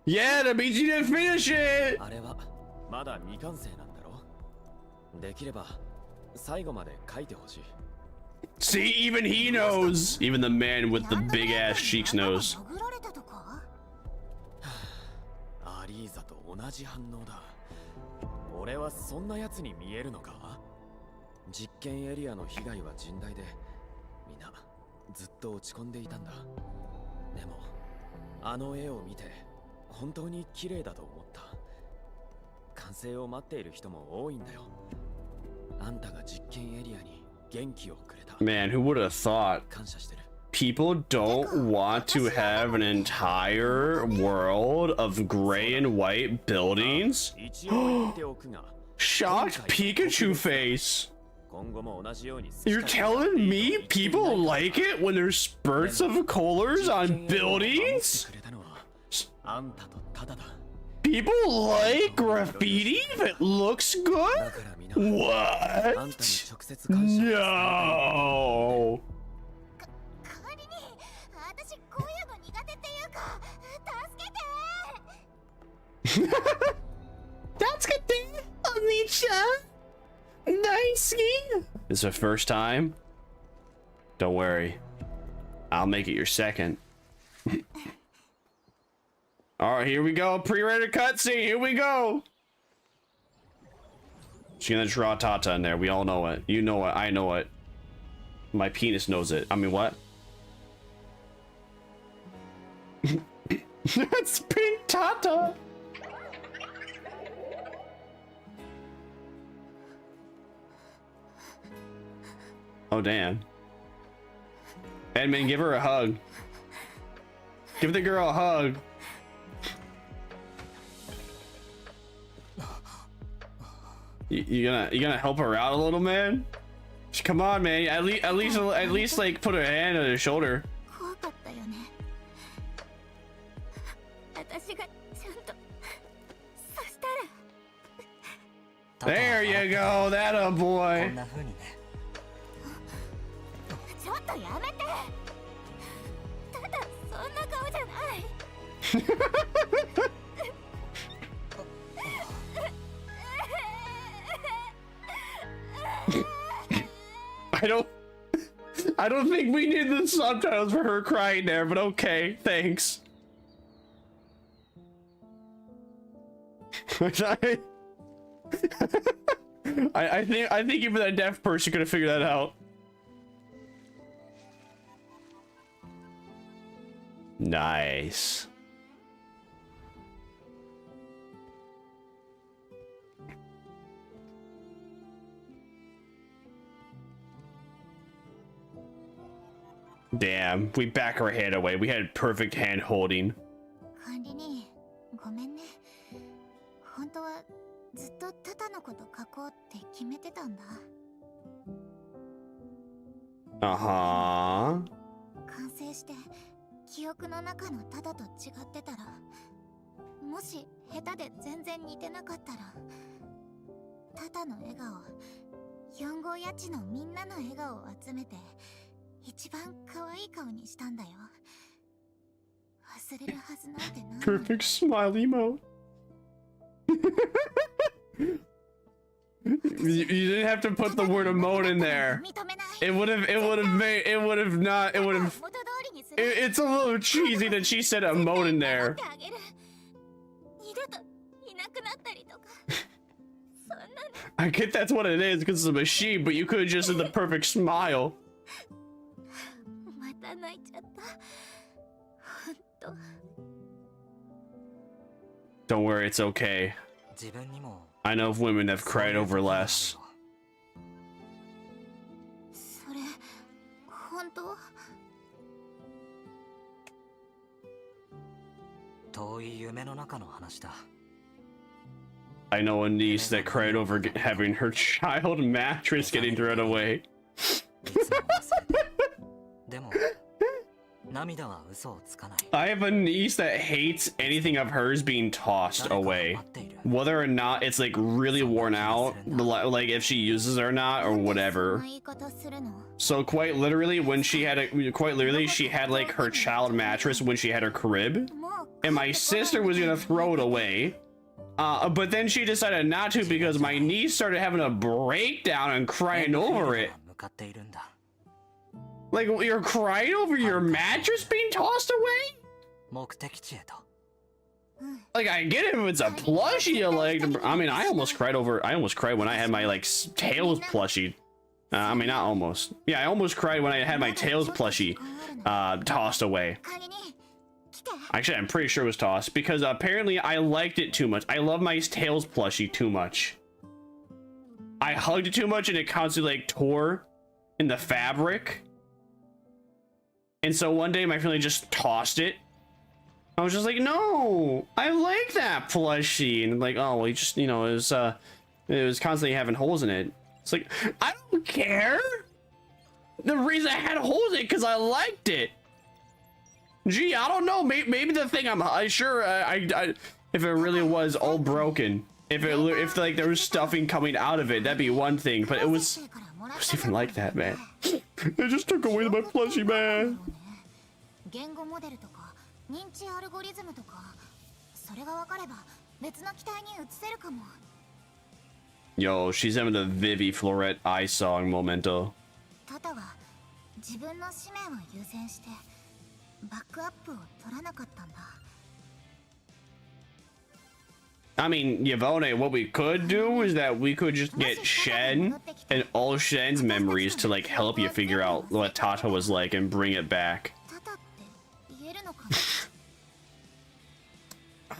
Yeah, that means you didn't finish it! See, even he knows. Even the man with the big ass cheeks knows. Man, who would have thought? People don't want to have an entire world of gray and white buildings? Shocked Pikachu face. You're telling me people like it when there's spurts of colors on buildings? People like graffiti if it looks good? What? No. That's good thing, Alicia. Nice. This is the first time? Don't worry. I'll make it your second. Alright, here we go. Pre-rendered cutscene. Here we go. She's gonna draw Tata in there. We all know it. You know it. I know it. My penis knows it. I mean, what? That's pink Tata. Oh, damn. Edmund, give her a hug. Give the girl a hug. You gonna help her out a little, man? Come on, man. At least like put her hand on her shoulder. There you go, that a boy. I don't think we need the subtitles for her crying there, but okay, thanks. I think even that deaf person could have figured that out. Nice. Damn, we back our hand away. We had perfect hand holding. Uh-huh. 記憶の中のタダと違ってたら、もし下手で全然似てなかったら、タダの笑顔、4号家賃のみんなの笑顔を集めて、一番可愛い顔にしたんだよ。忘れるはずなんてない。Perfect smile emote. You didn't have to put the word emote in there. It's a little cheesy that she said emote in there. I get that's what it is because it's a machine, but you could have just said the perfect smile. Don't worry, it's okay. I know of women that have cried over less. 本当？遠い夢の中の話だ。 I know a niece that cried over having her child mattress getting thrown away. でも涙は嘘をつかない。 I have a niece that hates anything of hers being tossed away, whether or not it's like really worn out, like if she uses it or not or whatever. So quite literally, when she had she had like her child mattress when she had her crib, and my sister was gonna throw it away, but then she decided not to because my niece started having a breakdown and crying over it. Like, you're crying over your mattress being tossed away? Like, I get it if it's a plushie you like. I mean, I almost cried when I had my, like, Tails plushie. I mean, not almost. Yeah, I almost cried when I had my Tails plushie tossed away. Actually, I'm pretty sure it was tossed because apparently I liked it too much. I love my Tails plushie too much. I hugged it too much and it constantly, like, tore in the fabric. And so one day my family just tossed it. I was just like, no, I like that plushie. And like, oh, well, you just, you know, it was constantly having holes in it. It's like, I don't care. The reason I had holes in it because I liked it. Gee, I don't know. Maybe the thing I'm sure if it really was all broken, if like there was stuffing coming out of it, that'd be one thing. But it was even like that, man. They just took away my plushie, man. Yo, she's having the Vivi Florette eye song momento. I mean, Yvonne, what we could do is that we could just get Shen and all Shen's memories to like help you figure out what Tata was like and bring it back.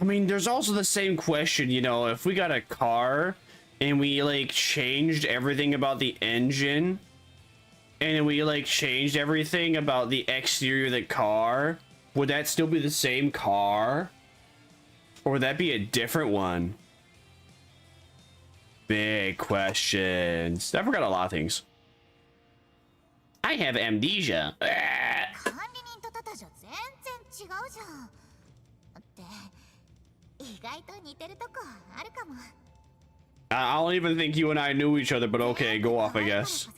I mean, there's also the same question, you know, if we got a car and we like changed everything about the engine and we like changed everything about the exterior of the car, would that still be the same car? Or would that be a different one? Big questions. I forgot a lot of things. I have amnesia. I don't even think you and I knew each other, but okay, go off, I guess.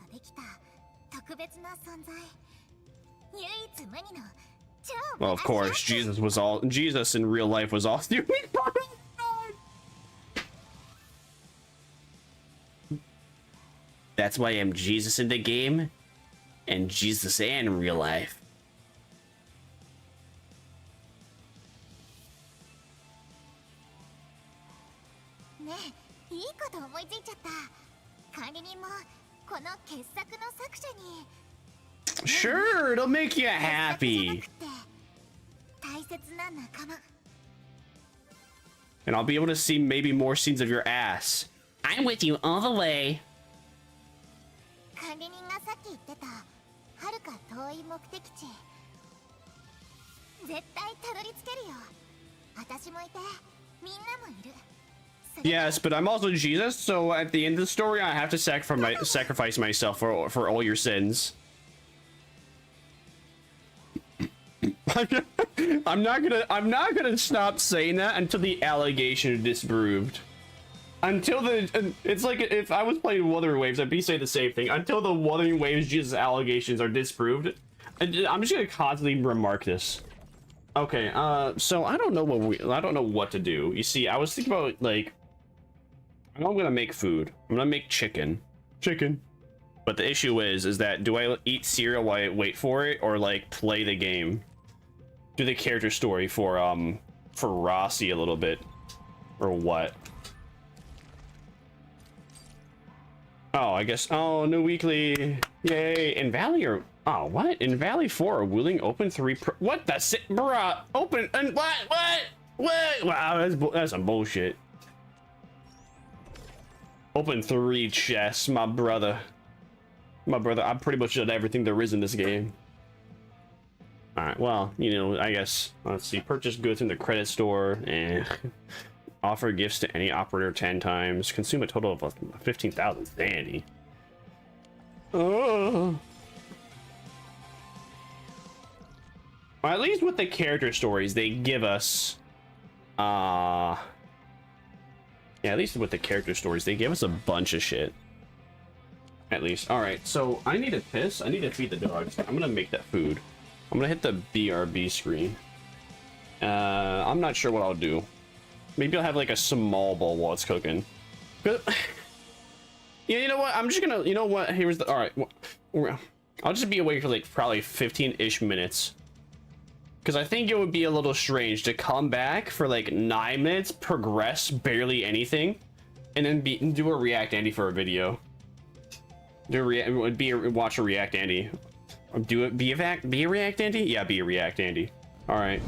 Well, of course, Jesus in real life was all That's why I'm Jesus in the game and Jesus in real life. Sure, it'll make you happy. And I'll be able to see maybe more scenes of your ass. I'm with you all the way. Yes, but I'm also Jesus, so at the end of the story, I have to sacrifice myself for all your sins. I'm not gonna stop saying that until the allegation is disproved. It's like if I was playing Wuthering Waves, I'd be saying the same thing. Until the Wuthering Waves Jesus allegations are disproved, I'm just gonna constantly remark this. Okay, so I don't know what to do. You see, I was thinking about like, I'm gonna make food. I'm gonna make chicken. But the issue is that do I eat cereal while I wait for it, or like play the game? Do the character story for Rossi a little bit, or what? Oh, I guess. Oh, new weekly, yay! In Valley or what? In Valley 4, willing open 3. What the bruh? Open and what? Wow, that's some bullshit. Open 3 chests, my brother. My brother, I've pretty much done everything there is in this game. Alright, well, you know, I guess, let's see, purchase goods in the credit store, and offer gifts to any operator 10 times, consume a total of 15,000 sanity. Oh. Well, at least with the character stories, they give us, yeah, at least with the character stories, they give us a bunch of shit. At least. Alright, so I need to piss. I need to feed the dogs. I'm gonna make that food. I'm gonna hit the BRB screen. I'm not sure what I'll do. Maybe I'll have like a small bowl while it's cooking. But, yeah, you know what? I'm just gonna, you know what? Here's the, alright. I'll just be awake for like probably 15-ish minutes. Because I think it would be a little strange to come back for like 9 minutes, progress barely anything, and then do a React Andy for a video. Watch a React Andy. Be a React Andy? Yeah, be a React Andy. All right.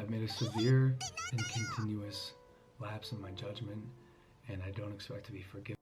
I've made a severe and continuous lapse in my judgment, and I don't expect to be forgiven.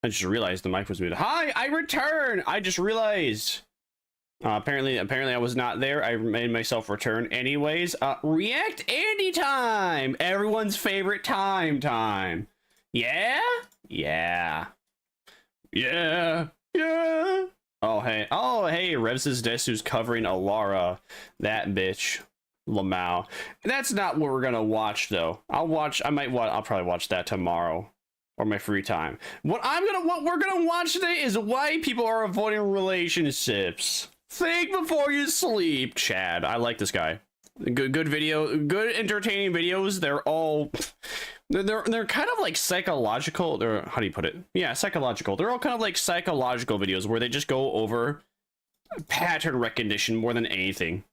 I just realized the mic was muted. Hi, I return. I just realized. Apparently I was not there. I made myself return anyways. React Andy time. Everyone's favorite time. Yeah. Oh hey, Revs' Desu's covering Alara. That bitch. Lamau. That's not what we're gonna watch though. I'll probably watch that tomorrow. Or my free time. What we're gonna watch today is why people are avoiding relationships. Think before you sleep, Chad. I like this guy. Good video, good entertaining videos. They're kind of like psychological. How do you put it? Yeah, psychological. They're all kind of like psychological videos where they just go over pattern recognition more than anything.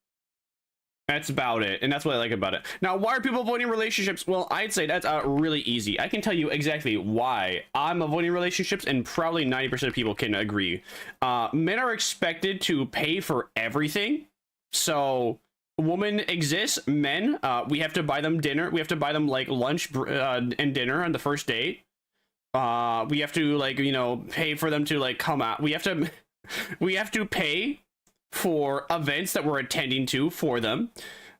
That's about it, and that's what I like about it. Now, why are people avoiding relationships? Well, I'd say that's really easy. I can tell you exactly why I'm avoiding relationships, and probably 90% of people can agree. Men are expected to pay for everything. So, woman exists, men, we have to buy them dinner. We have to buy them, like, lunch and dinner on the first date. We have to, like, you know, pay for them to, like, come out. We have to pay for events that we're attending to for them.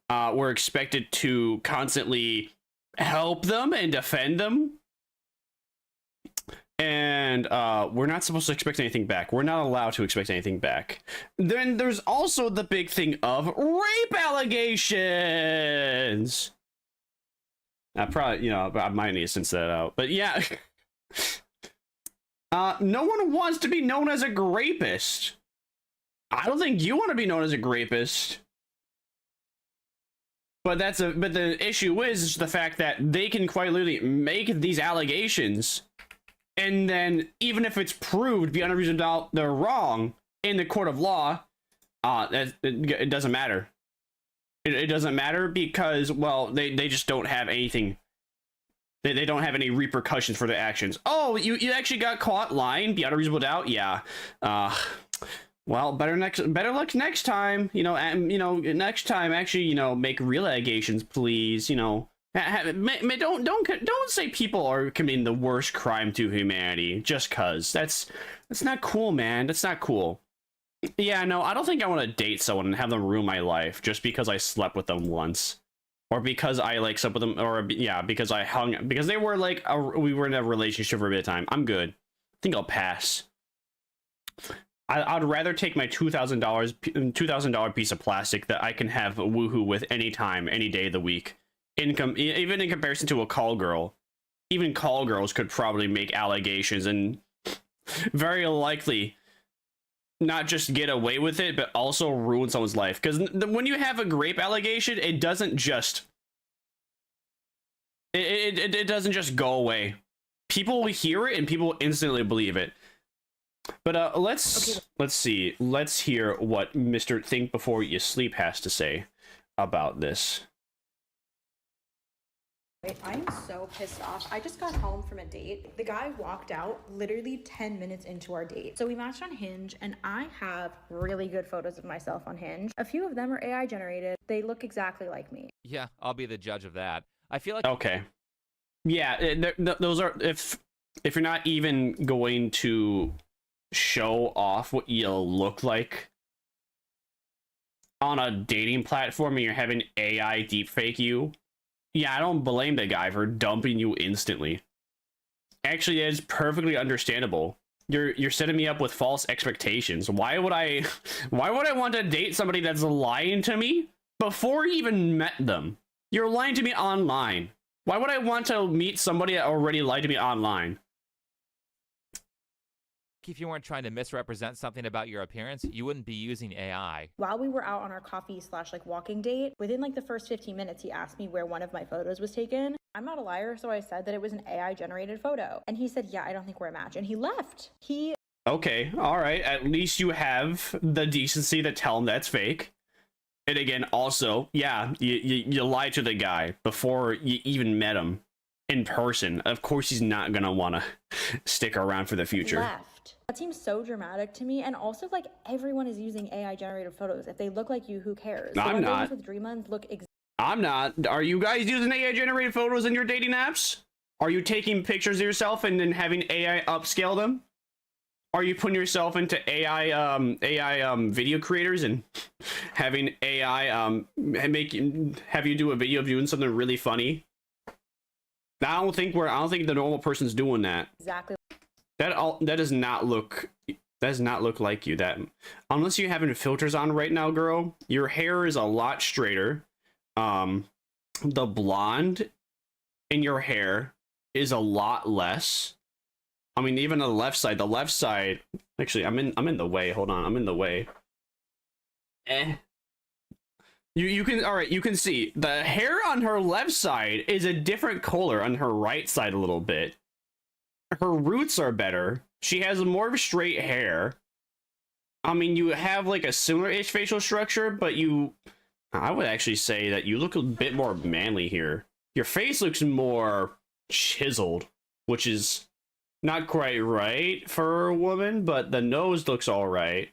We're expected to constantly help them and defend them. And we're not supposed to expect anything back. We're not allowed to expect anything back. Then there's also the big thing of rape allegations. I probably, you know, I might need to sense that out. But yeah. No one wants to be known as a grapist. I don't think you want to be known as a grapist. But the issue is the fact that they can quite literally make these allegations, and then even if it's proved beyond a reasonable doubt they're wrong in the court of law, it doesn't matter. It doesn't matter because, well, they just don't have anything. They don't have any repercussions for their actions. Oh, you actually got caught lying beyond a reasonable doubt? Yeah. Well, better luck next time. You know, next time, actually, you know, make real allegations, please. You know, don't say people are committing the worst crime to humanity just cause. That's not cool, man. That's not cool. Yeah, no, I don't think I want to date someone and have them ruin my life just because I slept with them once, or because I like slept with them, or yeah, because they were like we were in a relationship for a bit of time. I'm good. I think I'll pass. I'd rather take my $2,000 piece of plastic that I can have a woohoo with anytime, any day of the week. Even in comparison to a call girl. Even call girls could probably make allegations and very likely not just get away with it, but also ruin someone's life. Because when you have a rape allegation, it doesn't just... It doesn't just go away. People will hear it and people will instantly believe it. But let's see. Let's hear what Mr. Think Before You Sleep has to say about this. I'm so pissed off. I just got home from a date. The guy walked out literally 10 minutes into our date. So we matched on Hinge, and I have really good photos of myself on Hinge. A few of them are AI generated. They look exactly like me. Yeah, I'll be the judge of that. I feel like... Okay. Yeah, those are... If you're not even going to show off what you'll look like on a dating platform and you're having AI deepfake you, yeah, I don't blame the guy for dumping you instantly. Actually, it's perfectly understandable. You're setting me up with false expectations. Why would I want to date somebody that's lying to me before I even met them? You're lying to me online. Why would I want to meet somebody that already lied to me online? If you weren't trying to misrepresent something about your appearance, you wouldn't be using AI. While we were out on our coffee / like walking date, within like the first 15 minutes, he asked me where one of my photos was taken. I'm not a liar, so I said that it was an AI generated photo. And he said, yeah, I don't think we're a match. And he left. Okay, all right. At least you have the decency to tell him that's fake. And again, also, yeah, you lied to the guy before you even met him in person. Of course, he's not going to want to stick around for the future. Left. That seems so dramatic to me, and also like everyone is using AI generated photos. If they look like you, who cares? I'm not. With Dream Month look I'm not. Are you guys using AI generated photos in your dating apps? Are you taking pictures of yourself and then having AI upscale them? Are you putting yourself into AI video creators and having AI have you do a video of doing something really funny? I don't think the normal person's doing that. Exactly. That does not look like you. That unless you're having filters on right now, girl, your hair is a lot straighter. The blonde in your hair is a lot less. I mean, even on the left side, actually, I'm in the way. Hold on, I'm in the way. You can, all right, you can see the hair on her left side is a different color on her right side a little bit. Her roots are better. She has more straight hair. I mean, you have like a similar-ish facial structure, but I would actually say that you look a bit more manly here. Your face looks more chiseled, which is not quite right for a woman, but the nose looks all right.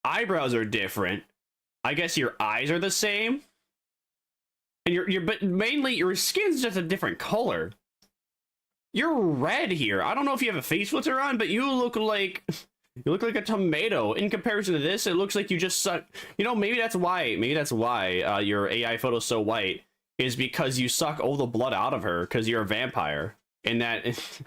Eyebrows are different. I guess your eyes are the same. And but mainly your skin's just a different color. You're red here. I don't know if you have a face filter on, but you look like a tomato. In comparison to this, it looks like you just suck. You know, maybe that's why your AI photo's so white, is because you suck all the blood out of her because you're a vampire. And that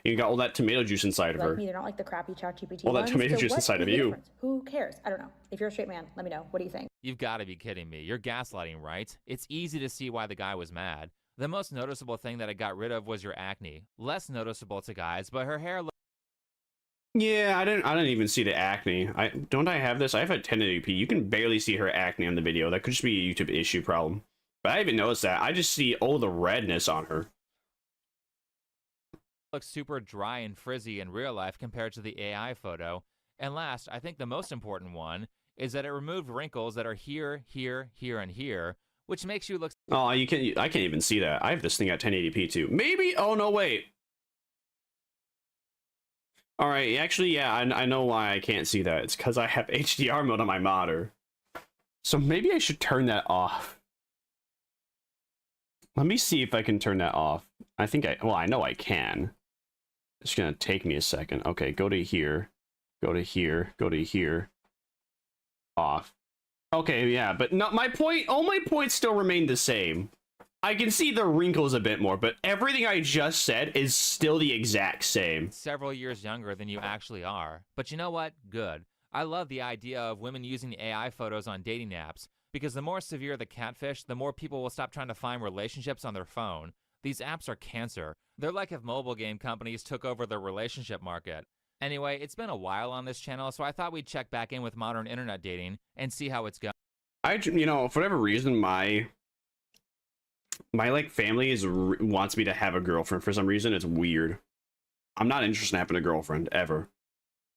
you got all that tomato juice inside of her. Me, they're not like the crappy ChatGPT. All that tomato juice inside of you. Who cares? I don't know. If you're a straight man, let me know. What do you think? You've got to be kidding me. You're gaslighting, right? It's easy to see why the guy was mad. The most noticeable thing that it got rid of was your acne. Less noticeable to guys, but her hair. Yeah, I didn't even see the acne. Don't I have this? I have a 1080p. You can barely see her acne on the video. That could just be a YouTube issue problem. But I even noticed that. I just see all the redness on her. Looks super dry and frizzy in real life compared to the AI photo. And last, I think the most important one is that it removed wrinkles that are here, here, here, and here, which makes you look. Oh, I can't even see that. I have this thing at 1080p too. Maybe. Oh no, wait. All right, actually, yeah, I know why I can't see that. It's because I have HDR mode on my monitor. So maybe I should turn that off. Let me see if I can turn that off. I know I can. It's gonna take me a second. Okay, go to here. Go to here. Go to here. Off. Okay, yeah, but no, all my points still remain the same. I can see the wrinkles a bit more, but everything I just said is still the exact same. Several years younger than you actually are. But you know what? Good. I love the idea of women using AI photos on dating apps, because the more severe the catfish, the more people will stop trying to find relationships on their phone. These apps are cancer. They're like if mobile game companies took over the relationship market. Anyway, it's been a while on this channel, so I thought we'd check back in with modern internet dating and see how it's going. For whatever reason, my like family wants me to have a girlfriend for some reason. It's weird. I'm not interested in having a girlfriend ever.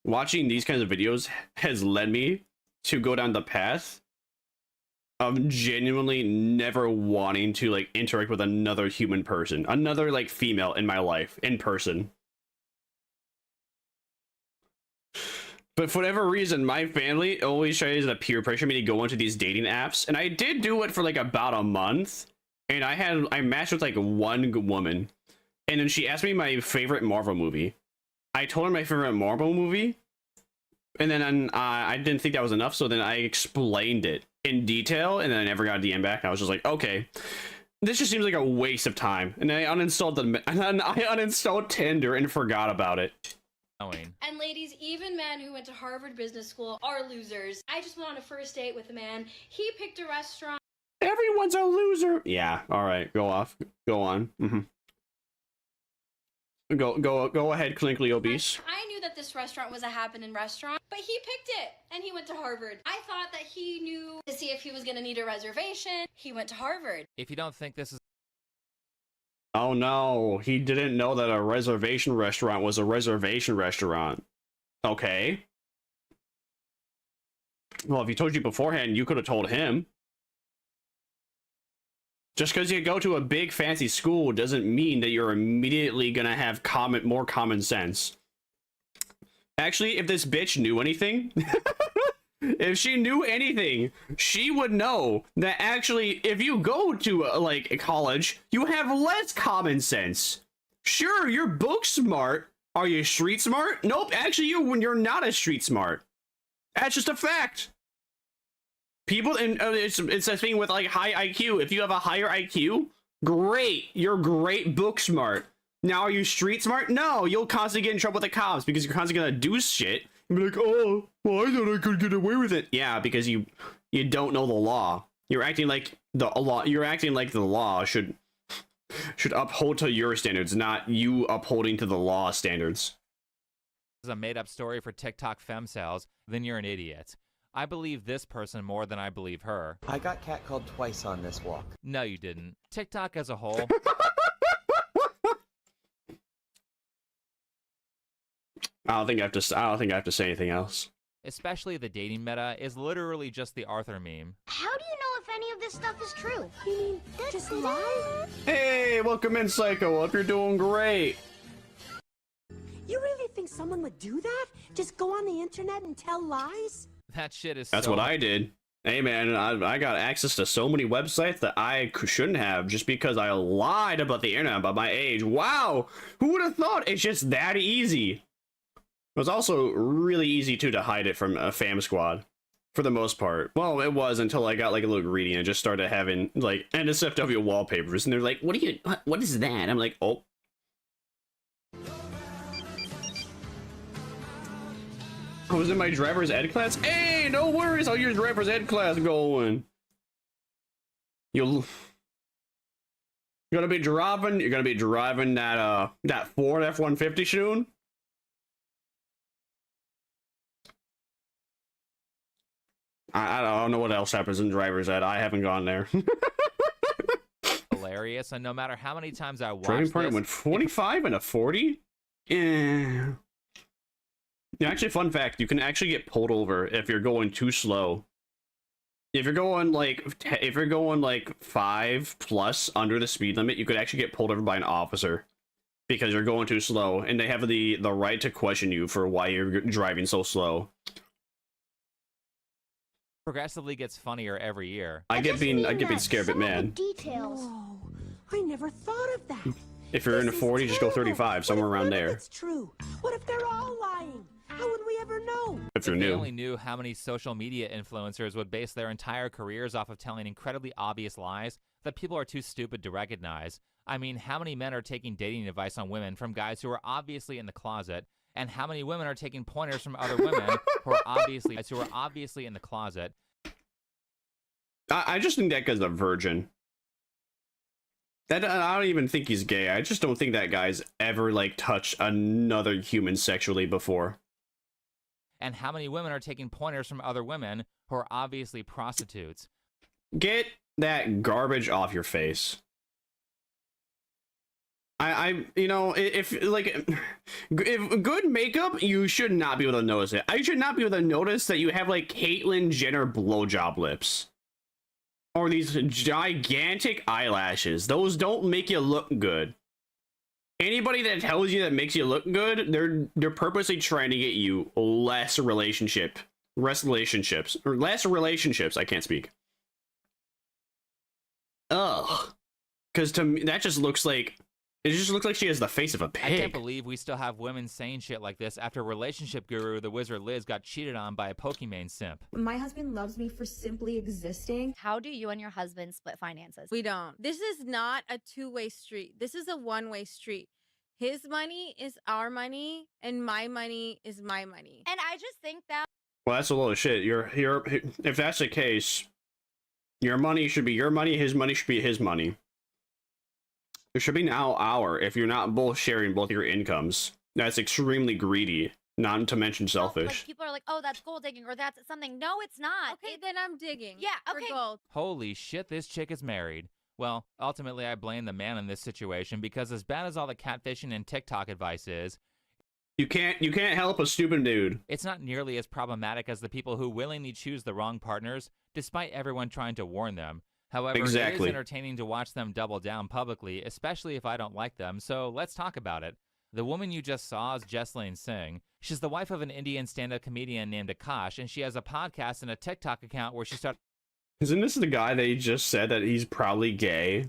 Watching these kinds of videos has led me to go down the path of genuinely never wanting to like interact with another human person, another like female in my life in person. But for whatever reason, my family always tries to peer pressure me to go into these dating apps, and I did do it for like about a month, and I matched with like one woman, and then she asked me my favorite Marvel movie. I told her my favorite Marvel movie, and then I didn't think that was enough, so then I explained it in detail, and then I never got a DM back. I was just like, okay, this just seems like a waste of time, and I uninstalled Tinder and forgot about it. And ladies, even men who went to Harvard Business School are losers. I just went on a first date with a man. He picked a restaurant. Everyone's a loser. Yeah. All right. Go off. Go on. Go ahead, clinically obese. I knew that this restaurant was a happening restaurant, but he picked it, and he went to Harvard. I thought that he knew to see if he was going to need a reservation. He went to Harvard. If you don't think this is... Oh no, he didn't know that a reservation restaurant was a reservation restaurant. Okay. Well, if he told you beforehand, you could have told him. Just because you go to a big fancy school doesn't mean that you're immediately gonna have more common sense. Actually, if this bitch knew anything, if she knew anything, she would know that actually, if you go to like college, you have less common sense. Sure, you're book smart. Are you street smart? Nope, actually you're not as street smart. That's just a fact. People, and it's a thing with like high IQ. If you have a higher IQ, great, you're great book smart. Now, are you street smart? No, you'll constantly get in trouble with the cops because you're constantly gonna do shit and be like, oh, well, I thought I could get away with it. Yeah, because you don't know the law. You're acting like the law. You're acting like the law should uphold to your standards, not you upholding to the law standards. Is a made-up story for TikTok femcels, then you're an idiot. I believe this person more than I believe her. I got catcalled twice on this walk. No, you didn't. TikTok as a whole. I don't think I have to say anything else. Especially the dating meta is literally just the Arthur meme. How do you know if any of this stuff is true? You mean just lie? Hey, welcome in, Psycho. Hope you're doing great. You really think someone would do that? Just go on the internet and tell lies? That shit is That's what I did. Hey, man, I got access to so many websites that I shouldn't have just because I lied about the internet, about my age. Wow, who would have thought it's just that easy? It was also really easy, too, to hide it from a fam squad, for the most part. Well, it was until I got, like, a little greedy and just started having, like, NSFW wallpapers. And they're like, what is that? I'm like, oh. I was in my driver's ed class? Hey, no worries, how your driver's ed class going? You're gonna be driving that Ford F-150 soon? I don't know what else happens in driver's ed. I haven't gone there. Hilarious, and no matter how many times I watch Driving this, partner went 45 and a 40? Yeah. Yeah, actually, fun fact, you can actually get pulled over if you're going too slow. If you're going like 5+ under the speed limit, you could actually get pulled over by an officer because you're going too slow, and they have the right to question you for why you're driving so slow. progressively gets funnier every year. I get being scared, but man. Details. Whoa, I never thought of that. If you're in a 40, just go 35, somewhere around there. It's true. What if they're all lying? How would we ever know? If you're They new. only knew how many social media influencers would base their entire careers off of telling incredibly obvious lies that people are too stupid to recognize. I mean, how many men are taking dating advice on women from guys who are obviously in the closet, and how many women are taking pointers from other women who are obviously in the closet? I just think that guy's a virgin. I don't even think he's gay. I just don't think that guy's ever like touched another human sexually before. And how many women are taking pointers from other women who are obviously prostitutes? Get that garbage off your face. You know, if good makeup, you should not be able to notice it. I should not be able to notice that you have like Caitlyn Jenner blowjob lips. Or these gigantic eyelashes. Those don't make you look good. Anybody that tells you that makes you look good, they're purposely trying to get you less relationships. I can't speak. Ugh. Because to me, that just looks like, it just looks like she has the face of a pig. I can't believe we still have women saying shit like this after relationship guru the wizard Liz got cheated on by a Pokimane simp. My husband loves me for simply existing. How do you and your husband split finances? We don't. This is not a two-way street. This is a one-way street. His money is our money, and my money is my money. And I just think that... Well, that's a load of shit. If that's the case, your money should be your money, his money should be his money. There should be now our, if you're not both sharing both your incomes. That's extremely greedy, not to mention selfish. Like, people are like, oh, that's gold digging, or that's something. No, it's not. Okay, then I'm digging. Yeah, okay. For gold. Holy shit, this chick is married. Well, ultimately I blame the man in this situation because as bad as all the catfishing and TikTok advice is, you can't help a stupid dude. It's not nearly as problematic as the people who willingly choose the wrong partners, despite everyone trying to warn them. However, It is entertaining to watch them double down publicly, especially if I don't like them, so let's talk about it. The woman you just saw is Jesslyn Singh. She's the wife of an Indian stand-up comedian named Akash, and she has a podcast and a TikTok account where she started... Isn't this the guy they just said that he's probably gay?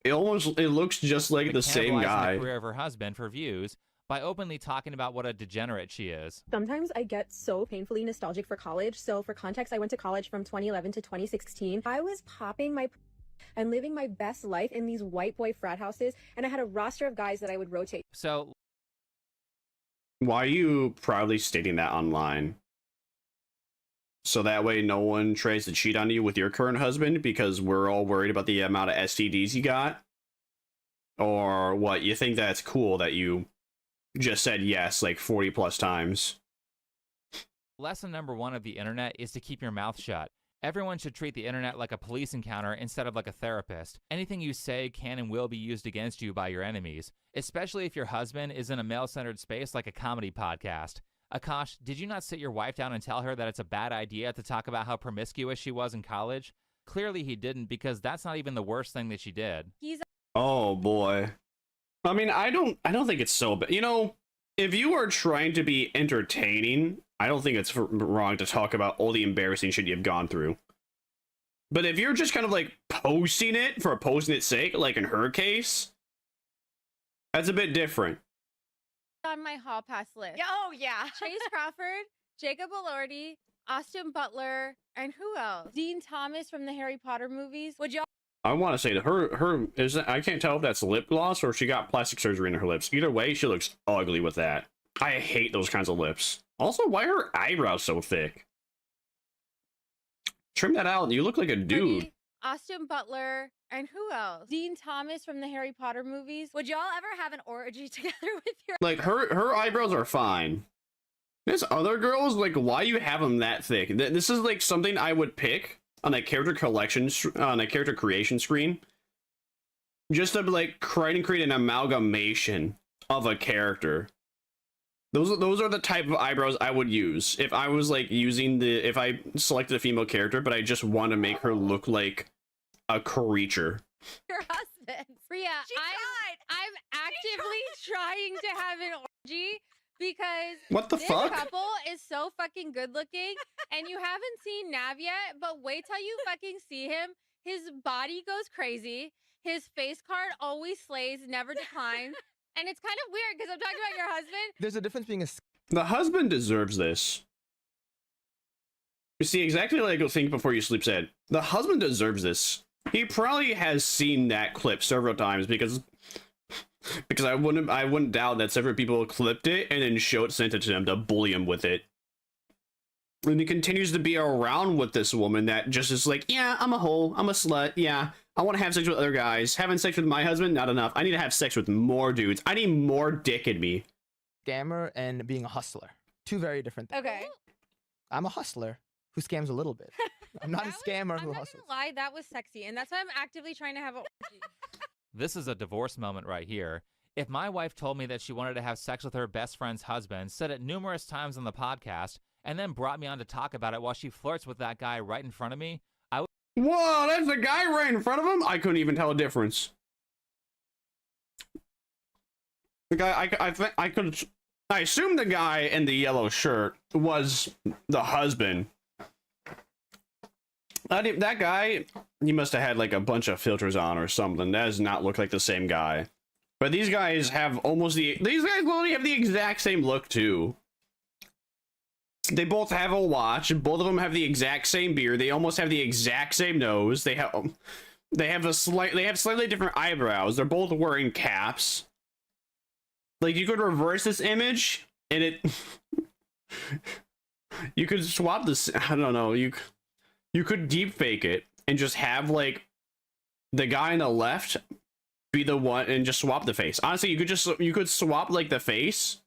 It looks just like the same guy. The career of her husband for views by openly talking about what a degenerate she is. Sometimes I get so painfully nostalgic for college. So for context, I went to college from 2011 to 2016. I was popping my and living my best life in these white boy frat houses, and I had a roster of guys that I would rotate. So why are you proudly stating that online? So that way no one tries to cheat on you with your current husband because we're all worried about the amount of STDs you got? Or what, you think that's cool that you just said yes like 40 plus times? Lesson number 1 of the internet is to keep your mouth shut. Everyone should treat the internet like a police encounter instead of like a therapist. Anything you say can and will be used against you by your enemies, especially if your husband is in a male-centered space like a comedy podcast. Akash, did you not sit your wife down and tell her that it's a bad idea to talk about how promiscuous she was in college? Clearly he didn't, because that's not even the worst thing that she did. Oh boy. I mean, I don't think it's so bad. You know, if you are trying to be entertaining, I don't think it's wrong to talk about all the embarrassing shit you've gone through. But if you're just kind of like posting it for posting its sake, like in her case, that's a bit different. On my hall pass list. Oh yeah. Chase Crawford, Jacob Elordi, Austin Butler, and who else? Dean Thomas from the Harry Potter movies. Would y'all? I want to say that her is, I can't tell if that's lip gloss or she got plastic surgery in her lips. Either way, she looks ugly with that. I hate those kinds of lips. Also, why are her eyebrows so thick? Trim that out. You look like a dude. Austin Butler, and who else? Dean Thomas from the Harry Potter movies. Would y'all ever have an orgy together with your? Like her eyebrows are fine. This other girls, like, why you have them that thick? This is like something I would pick on a character collection, on a character creation screen, just to like create an amalgamation of a character. Those are the type of eyebrows I would use if I was like if I selected a female character, but I just want to make her look like a creature. Your husband. Rhea, I'm actively trying to have an orgy because what the this fuck? couple is so fucking good looking, and you haven't seen Nav yet, but wait till you fucking see him. His body goes crazy. His face card always slays, never declines. And it's kind of weird because I'm talking about your husband. There's a difference being The husband deserves this. You see, exactly like I think before you sleep said, the husband deserves this. He probably has seen that clip several times because I wouldn't doubt that several people clipped it and then sent it to him to bully him with it. And he continues to be around with this woman that just is like, yeah, I'm a hoe, I'm a slut, yeah. I want to have sex with other guys. Having sex with my husband, not enough. I need to have sex with more dudes. I need more dick in me. Scammer and being a hustler. Two very different things. Okay. I'm a hustler who scams a little bit. I'm not a scammer who hustles. I'm not gonna lie, that was sexy, and that's why I'm actively trying to have an orgy. This is a divorce moment right here. If my wife told me that she wanted to have sex with her best friend's husband, said it numerous times on the podcast, and then brought me on to talk about it while she flirts with that guy right in front of me, I would... Whoa, that's the guy right in front of him? I couldn't even tell a difference. The guy, I assume the guy in the yellow shirt was the husband. That guy, he must have had like a bunch of filters on or something. That does not look like the same guy. But these guys have these guys literally have the exact same look too. They both have a watch. Both of them have the exact same beard. They almost have the exact same nose. They have slightly different eyebrows. They're both wearing caps. Like, you could reverse this image and it you could swap this, I don't know, you could deep fake it and just have like the guy on the left be the one and just swap the face. Honestly, you could swap like the face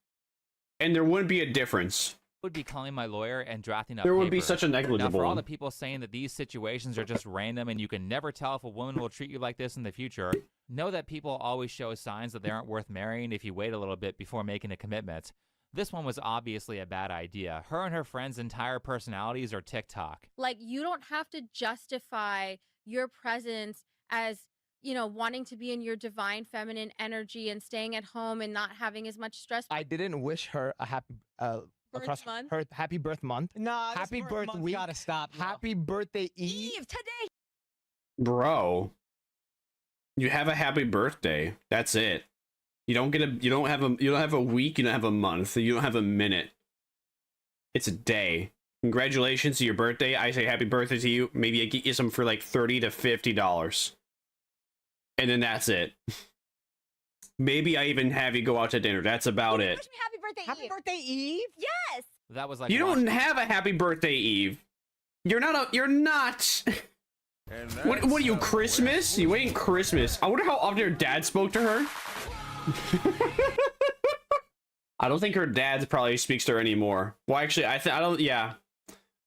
and there wouldn't be a difference. Would be calling my lawyer and drafting up There would be papers. such a negligible Now, for all one. the people saying that these situations are just random and you can never tell if a woman will treat you like this in the future, know that people always show signs that they aren't worth marrying if you wait a little bit before making a commitment. This one was obviously a bad idea. Her and her friend's entire personalities are TikTok. Like, you don't have to justify your presence as, you know, wanting to be in your divine feminine energy and staying at home and not having as much stress. I didn't wish her a happy across month? her happy birth month. Nah, happy birth month week. gotta stop. Happy birthday Eve today. Bro. You have a happy birthday. That's it. You don't have a week, you don't have a month, you don't have a minute. It's a day. Congratulations to your birthday. I say happy birthday to you. Maybe I get you some for like $30 to $50. And then that's it. Maybe I even have you go out to dinner. That's about it. Wish me happy birthday Eve. Happy birthday, Eve? Yes. That was like You don't have a happy birthday Eve. You're not. What are you, Christmas? You ain't Christmas. I wonder how often her dad spoke to her. I don't think her dad probably speaks to her anymore. Well, actually, I don't. Yeah,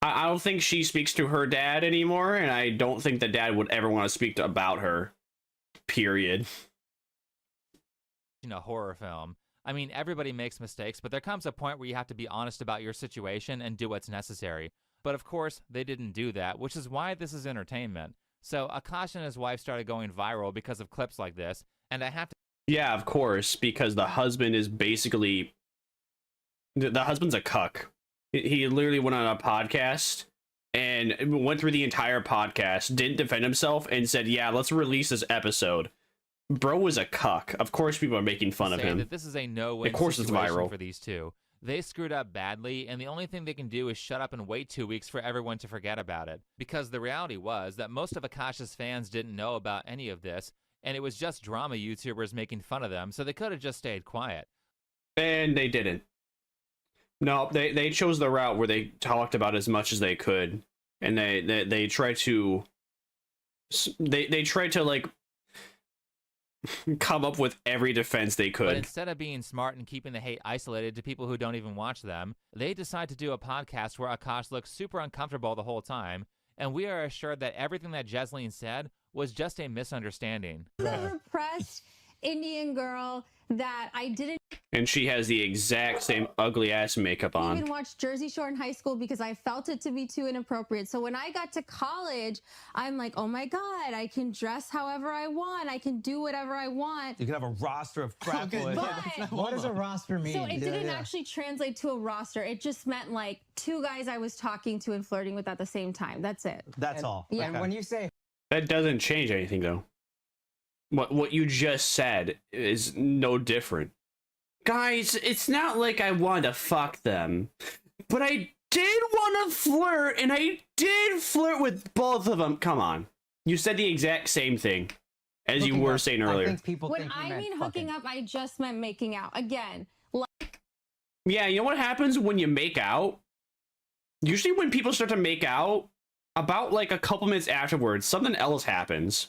I don't think she speaks to her dad anymore, and I don't think the dad would ever want to speak about her. Period. In a horror film. I mean, everybody makes mistakes, but there comes a point where you have to be honest about your situation and do what's necessary. But of course, they didn't do that, which is why this is entertainment. So Akash and his wife started going viral because of clips like this, and I have to... Yeah, of course, because the husband is basically... The husband's a cuck. He literally went on a podcast and went through the entire podcast, didn't defend himself, and said, yeah, let's release this episode. Bro was a cuck. Of course people are making fun of him. That this is a no-win of course it's situation viral for these two. They screwed up badly, and the only thing they can do is shut up and wait 2 weeks for everyone to forget about it. Because the reality was that most of Akash's fans didn't know about any of this, and it was just drama YouTubers making fun of them, so they could have just stayed quiet. And they didn't. No, they chose the route where they talked about as much as they could, and they tried to like come up with every defense they could. But instead of being smart and keeping the hate isolated to people who don't even watch them, they decide to do a podcast where Akash looks super uncomfortable the whole time, and we are assured that everything that Jesleen said was just a misunderstanding. The repressed Indian girl that I didn't And she has the exact same ugly ass makeup on. even watch Jersey Shore in high school because I felt it to be too inappropriate. So when I got to college, I'm like, oh my God, I can dress however I want. I can do whatever I want. You can have a roster of crap boys. What does a roster mean? So it didn't actually translate to a roster. It just meant like two guys I was talking to and flirting with at the same time. That's it. That's all. Yeah. And when you say That doesn't change anything though. What you just said is no different. Guys, it's not like I wanted to fuck them, but I did want to flirt, and I did flirt with both of them. Come on. You said the exact same thing as you were saying earlier. When I mean hooking up, I just meant making out. Again, like... Yeah, you know what happens when you make out? Usually when people start to make out, about like a couple minutes afterwards, something else happens.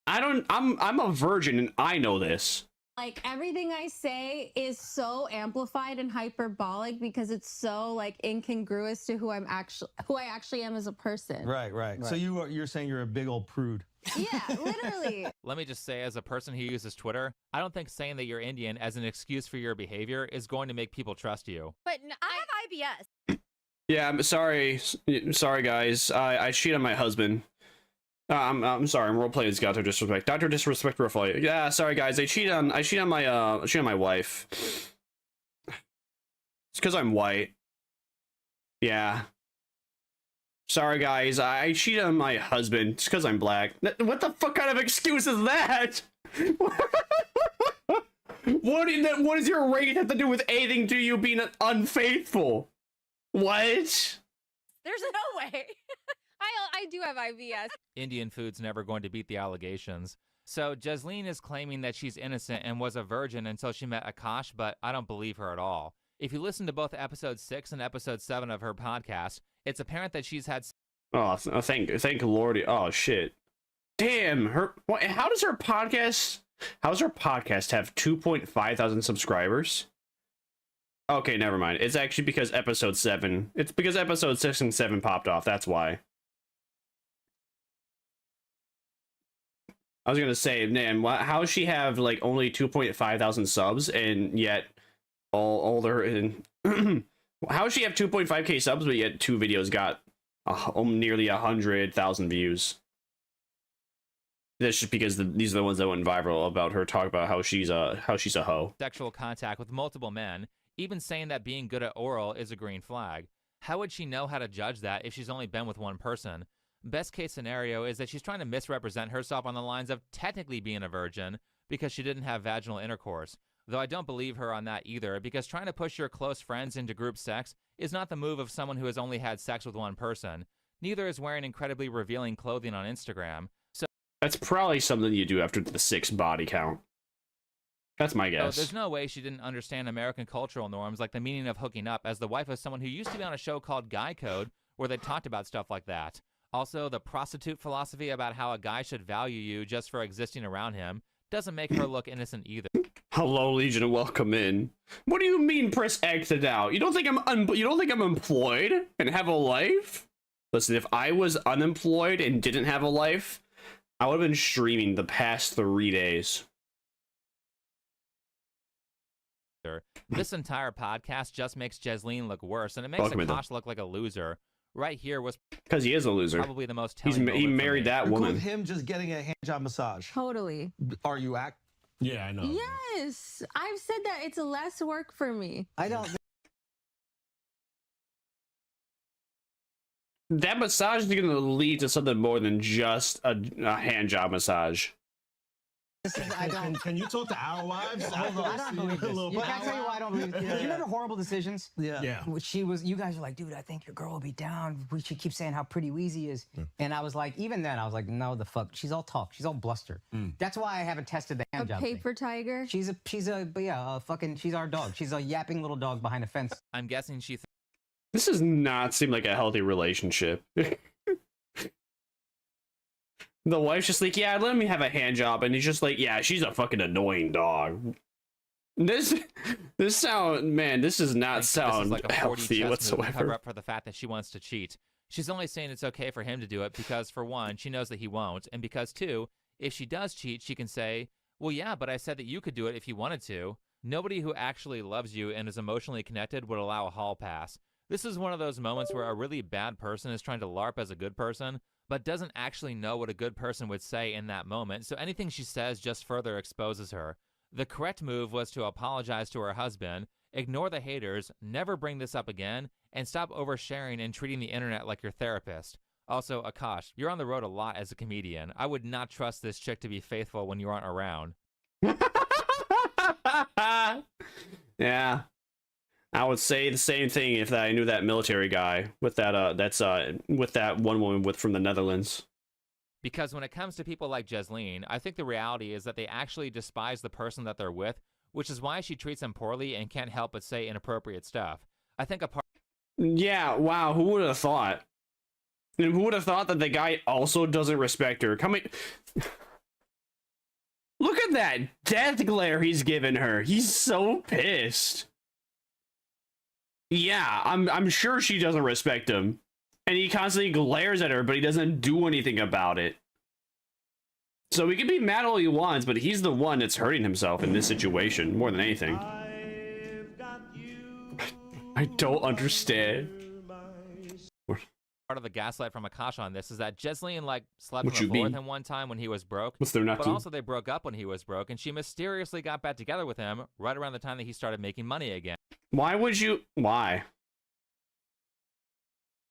I'm a virgin and I know this. Like everything I say is so amplified and hyperbolic because it's so like incongruous to who I actually am as a person. Right. So you're saying you're a big old prude. Yeah, literally. Let me just say, as a person who uses Twitter, I don't think saying that you're Indian as an excuse for your behavior is going to make people trust you. But I have IBS. Yeah, I'm sorry. Sorry, guys. I cheated on my husband. I'm sorry. I'm role-playing as Dr. Disrespect. Dr. Disrespect Ruffalo. Yeah, sorry, guys. I cheated on my wife. It's because I'm white. Yeah. Sorry, guys. I cheated on my husband. It's because I'm black. What the fuck kind of excuse is that? What does your race have to do with anything to you being unfaithful? What? There's no way. I do have IBS. Indian food's never going to beat the allegations. So Jesleen is claiming that she's innocent and was a virgin until she met Akash, but I don't believe her at all. If you listen to both episode 6 and episode 7 of her podcast, it's apparent that she's had... Oh, thank Lord. Oh, shit. Damn, how does her podcast have 2.5 thousand subscribers? Okay, never mind. It's actually because episode 7. It's because episode 6 and 7 popped off. That's why. I was gonna say, man, how does she have like only 2.5 thousand subs and yet all their how does she have 2.5k subs but yet 2 videos got nearly 100,000 views? That's just because these are the ones that went viral about her talking about how she's a hoe. Sexual contact with multiple men, even saying that being good at oral is a green flag. How would she know how to judge that if she's only been with one person? Best case scenario is that she's trying to misrepresent herself on the lines of technically being a virgin because she didn't have vaginal intercourse. Though I don't believe her on that either, because trying to push your close friends into group sex is not the move of someone who has only had sex with one person. Neither is wearing incredibly revealing clothing on Instagram. So that's probably something you do after the 6 body count. That's my guess. So there's no way she didn't understand American cultural norms like the meaning of hooking up as the wife of someone who used to be on a show called Guy Code where they talked about stuff like that. Also, the prostitute philosophy about how a guy should value you just for existing around him doesn't make her look innocent either. Hello, Legion, and welcome in. What do you mean press exit out? You don't think I'm employed and have a life? Listen, if I was unemployed and didn't have a life, I would have been streaming the past 3 days. This entire podcast just makes Jesleen look worse, and it makes Akash look like a loser. Right here was because he is a loser. Probably the most telling. He married that woman. With him just getting a hand job massage. Totally. Are you act? Yeah, I know. Yes, I've said that it's less work for me. I don't. That massage is going to lead to something more than just a hand job massage. Can you talk to our wives? Hold on, I don't believe this. Can I tell you why I don't believe this? You remember Horrible Decisions? Yeah. You guys were like, dude, I think your girl will be down. She keeps saying how pretty Wheezy is. And I was like, even then, I was like, no, the fuck. She's all talk. She's all bluster. That's why I haven't tested the hand job thing. Paper tiger? She's our dog. She's a yapping little dog behind a fence. I'm guessing she... This does not seem like a healthy relationship. The wife's just like, yeah, let me have a hand job. And he's just like, yeah, she's a fucking annoying dog. This sound, man, this does not sound like a healthy whatsoever. To cover up for the fact that she wants to cheat. She's only saying it's okay for him to do it because, for one, she knows that he won't. And because, two, if she does cheat, she can say, well, yeah, but I said that you could do it if you wanted to. Nobody who actually loves you and is emotionally connected would allow a hall pass. This is one of those moments where a really bad person is trying to LARP as a good person, but doesn't actually know what a good person would say in that moment, so anything she says just further exposes her. The correct move was to apologize to her husband, ignore the haters, never bring this up again, and stop oversharing and treating the internet like your therapist. Also, Akash, you're on the road a lot as a comedian. I would not trust this chick to be faithful when you aren't around. Yeah. I would say the same thing if I knew that military guy with that with that one woman from the Netherlands. Because when it comes to people like Jesleen, I think the reality is that they actually despise the person that they're with, which is why she treats them poorly and can't help but say inappropriate stuff. I think a part... Yeah, wow, who would have thought? And who would have thought that the guy also doesn't respect her? Look at that death glare he's given her. He's so pissed. Yeah, I'm sure she doesn't respect him. And he constantly glares at her, but he doesn't do anything about it. So he can be mad all he wants, but he's the one that's hurting himself in this situation more than anything. I don't understand. Part of the gaslight from Akash on this is that Jesleen slept on the floor with him one time when he was broke. What's there not but to? Also they broke up when he was broke, and she mysteriously got back together with him right around the time that he started making money again. Why would you want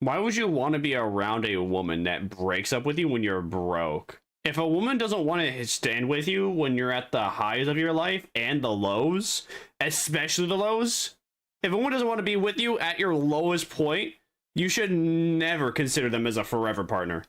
to be around a woman that breaks up with you when you're broke? If a woman doesn't want to stand with you when you're at the highs of your life and the lows, especially the lows, if a woman doesn't want to be with you at your lowest point, you should never consider them as a forever partner.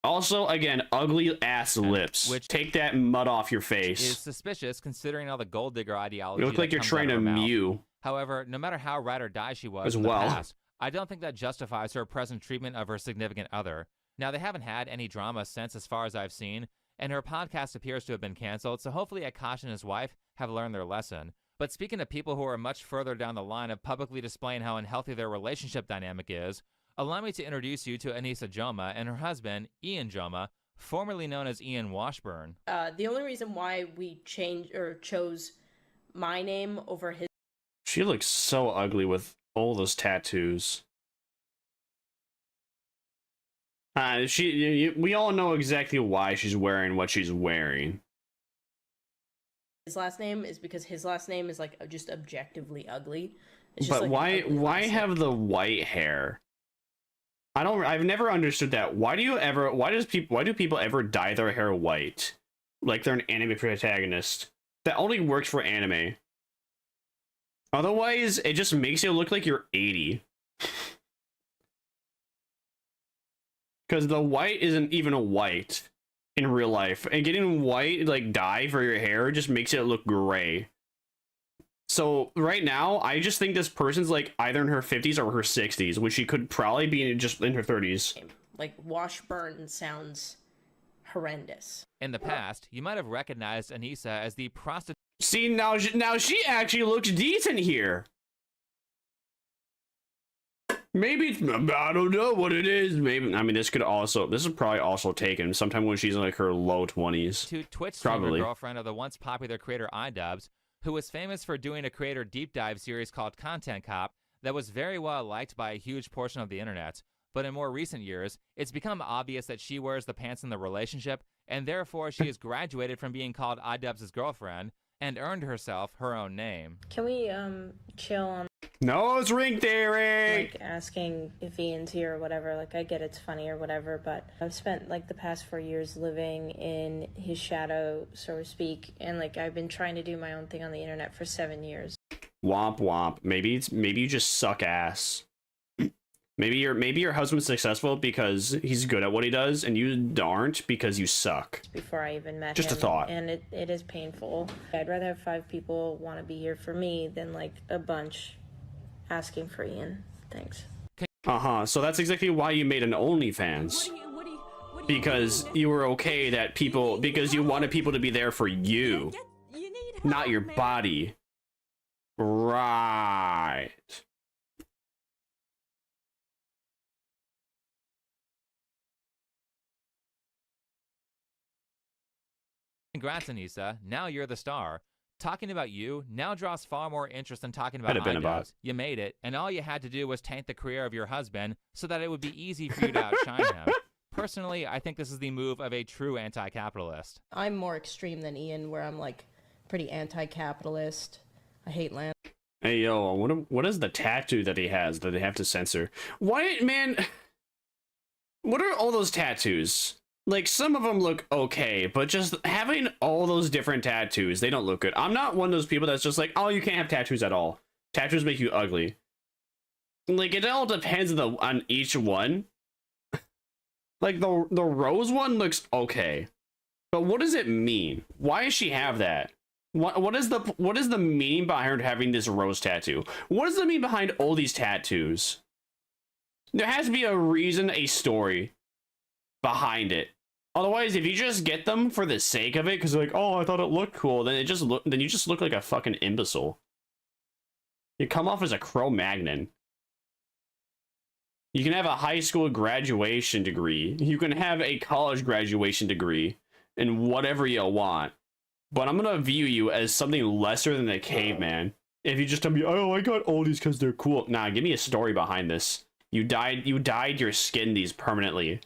Also, again, ugly ass lips. Which take that mud off your face. Is suspicious considering all the gold digger ideology. You look like you're trying to mew. However, no matter how ride or die she was in the past, I don't think that justifies her present treatment of her significant other. Now, they haven't had any drama since, as far as I've seen, and her podcast appears to have been canceled, so hopefully Akash and his wife have learned their lesson. But speaking of people who are much further down the line of publicly displaying how unhealthy their relationship dynamic is, allow me to introduce you to Anissa Joma and her husband, Ian Joma, formerly known as Ian Washburn. The only reason why we chose my name over his... She looks so ugly with all those tattoos. We all know exactly why she's wearing what she's wearing. His last name is because his last name is just objectively ugly. It's but just why have the white hair? I've never understood that. Why do people ever dye their hair white? Like they're an anime protagonist. That only works for anime. Otherwise, it just makes you look like you're 80. Because the white isn't even a white in real life. And getting white, like, dye for your hair just makes it look gray. So, right now, I just think this person's, like, either in her 50s or her 60s, which she could probably be just in her 30s. Like, Washburn sounds horrendous. In the past, you might have recognized Anissa as the prostitute. See, now she actually looks decent here. Maybe it's, I don't know what it is. Maybe, I mean, this is probably also taken sometime when she's in like her low 20s. Twitch streamer girlfriend of the once popular creator iDubbbz, who was famous for doing a creator deep dive series called Content Cop that was very well liked by a huge portion of the internet. But in more recent years, it's become obvious that she wears the pants in the relationship, and therefore she has graduated from being called iDubbbz's girlfriend and earned herself her own name. Can we chill on nose ring theory? Like asking if Ian's here or whatever. Like, I get it's funny or whatever, but I've spent like the past 4 years living in his shadow, so to speak, and like I've been trying to do my own thing on the internet for 7 years. Womp womp. Maybe you just suck ass. Maybe your husband's successful because he's good at what he does, and you aren't because you suck. Before I even met him. Just a thought. And it is painful. I'd rather have 5 people want to be here for me than like a bunch asking for Ian. Thanks. So that's exactly why you made an OnlyFans. Because you were okay that because you wanted people to be there for you, not your body. Right. Congrats, Anissa. Now you're the star. Talking about you now draws far more interest than talking about iDubbbz. You made it, and all you had to do was taint the career of your husband so that it would be easy for you to outshine him. Personally, I think this is the move of a true anti-capitalist. I'm more extreme than Ian, where I'm like pretty anti-capitalist. I hate land. Hey, yo, what is the tattoo that he has that they have to censor? Why, man? What are all those tattoos? Like, some of them look okay, but just having all those different tattoos, they don't look good. I'm not one of those people that's just like, oh, you can't have tattoos at all. Tattoos make you ugly. Like, it all depends on each one. Like, the rose one looks okay. But what does it mean? Why does she have that? What is the meaning behind her having this rose tattoo? What does the mean behind all these tattoos? There has to be a reason, a story behind it. Otherwise, if you just get them for the sake of it, because like, oh, I thought it looked cool, then you just look like a fucking imbecile. You come off as a Cro-Magnon. You can have a high school graduation degree. You can have a college graduation degree, and whatever you want. But I'm gonna view you as something lesser than a caveman. If you just tell me, oh, I got all these because they're cool. Nah, give me a story behind this. You dyed your skin these permanently.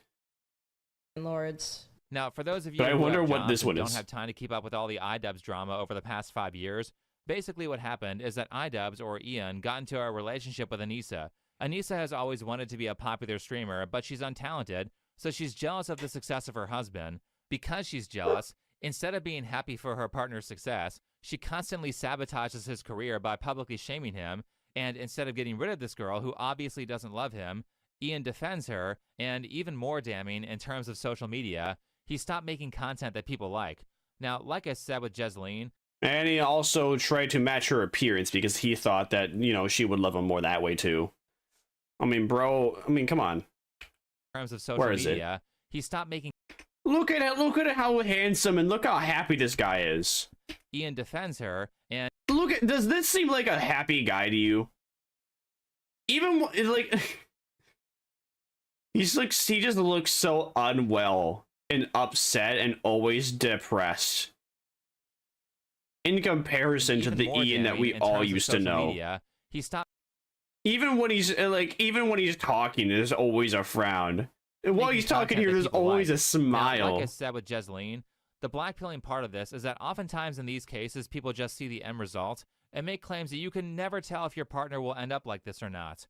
Lords. Now, for those of you but I who wonder have what jobs this one and is. don't have time to keep up with all the iDubbbz drama over the past 5 years, basically what happened is that iDubbbz, or Ian, got into a relationship with Anissa. Anissa has always wanted to be a popular streamer, but she's untalented, so she's jealous of the success of her husband. Because she's jealous, instead of being happy for her partner's success, she constantly sabotages his career by publicly shaming him, and instead of getting rid of this girl who obviously doesn't love him, Ian defends her, and even more damning in terms of social media, he stopped making content that people like. Now, like I said with Jesseline, and he also tried to match her appearance because he thought that, you know, she would love him more that way too. I mean, bro, come on. In terms of social media, he stopped making... Look at how handsome and look how happy this guy is. Ian defends her, and... does this seem like a happy guy to you? Even, like... he just looks so unwell and upset and always depressed. In comparison to the Ian that we all used to know. Media, he stopped... Even when he's talking, there's always a frown. While he's talking here, there's always a smile. Now, like I said with Jesseline, the blackpilling part of this is that oftentimes in these cases, people just see the end result and make claims that you can never tell if your partner will end up like this or not.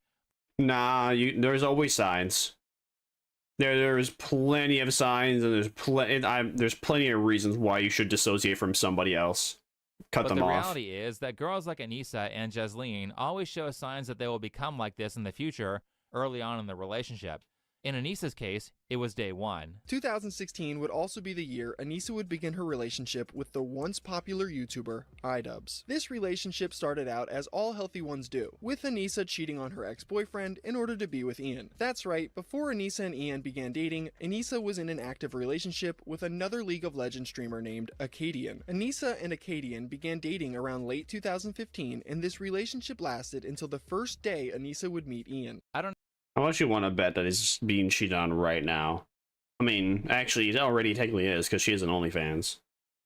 Nah, there's always signs. There's plenty of signs, and there's plenty of reasons why you should dissociate from somebody else. Cut them off. But the reality is that girls like Anissa and Jasleen always show signs that they will become like this in the future early on in the relationship. In Anissa's case, it was day one. 2016 would also be the year Anissa would begin her relationship with the once popular YouTuber, iDubbbz. This relationship started out as all healthy ones do, with Anissa cheating on her ex-boyfriend in order to be with Ian. That's right, before Anissa and Ian began dating, Anissa was in an active relationship with another League of Legends streamer named Acadian. Anissa and Acadian began dating around late 2015, and this relationship lasted until the first day Anissa would meet Ian. How much you want to bet that he's being cheated on right now? I mean, actually, he already technically is, because she is an OnlyFans.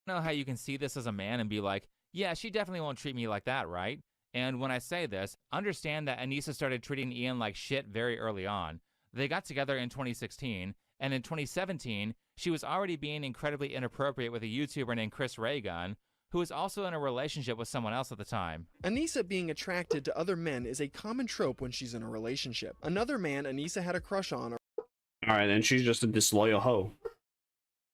I don't know how you can see this as a man and be like, yeah, she definitely won't treat me like that, right? And when I say this, understand that Anissa started treating Ian like shit very early on. They got together in 2016, and in 2017, she was already being incredibly inappropriate with a YouTuber named Chris Raygun, who was also in a relationship with someone else at the time. Anissa being attracted to other men is a common trope when she's in a relationship. Another man Anissa had a crush on. Alright, then she's just a disloyal hoe.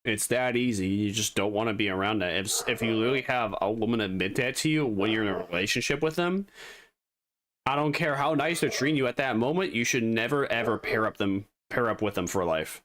It's that easy. You just don't want to be around that. If you literally have a woman admit that to you when you're in a relationship with them, I don't care how nice they're treating you at that moment, you should never ever pair up with them for life.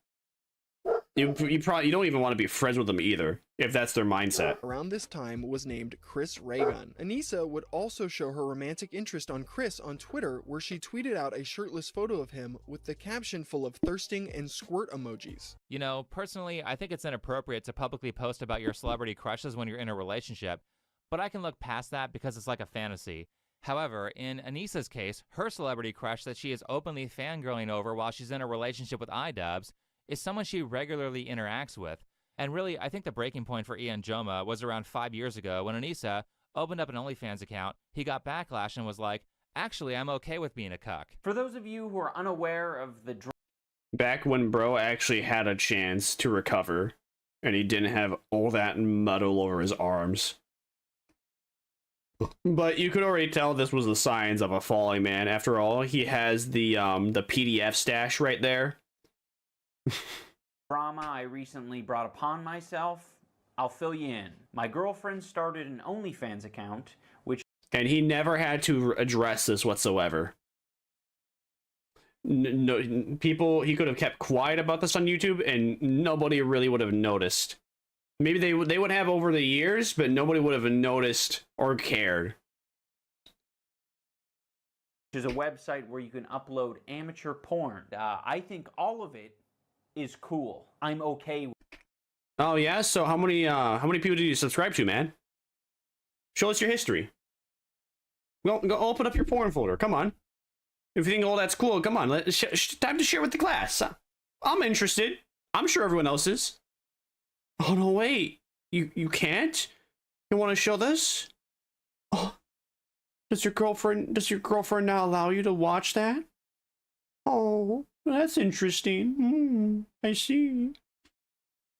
You don't even want to be friends with them either, if that's their mindset. Around this time was named Chris Raygun. Anissa would also show her romantic interest on Chris on Twitter, where she tweeted out a shirtless photo of him with the caption full of thirsting and squirt emojis. You know, personally, I think it's inappropriate to publicly post about your celebrity crushes when you're in a relationship, but I can look past that because it's like a fantasy. However, in Anissa's case, her celebrity crush that she is openly fangirling over while she's in a relationship with iDubbbz is someone she regularly interacts with. And really, I think the breaking point for Ian Joma was around 5 years ago when Anissa opened up an OnlyFans account. He got backlash and was like, actually, I'm okay with being a cuck. For those of you who are unaware of the... Back when bro actually had a chance to recover, and he didn't have all that mud all over his arms. But you could already tell this was the signs of a falling man. After all, he has the PDF stash right there. Drama I recently brought upon myself. I'll fill you in. My girlfriend started an OnlyFans account, which... And he never had to address this whatsoever. No, he could have kept quiet about this on YouTube, and nobody really would have noticed. Maybe they would have over the years, but nobody would have noticed or cared. Which is a website where you can upload amateur porn. I think all of it is cool. I'm okay with... Oh yeah, so how many people do you subscribe to, man? Show us your history. Well, go open up your porn folder. Come on. If you think all that's cool, come on. Time to share with the class. I'm interested. I'm sure everyone else is. Oh no, wait. You can't? You want to show this? Oh. Does your girlfriend not allow you to watch that? Oh. That's interesting. I see.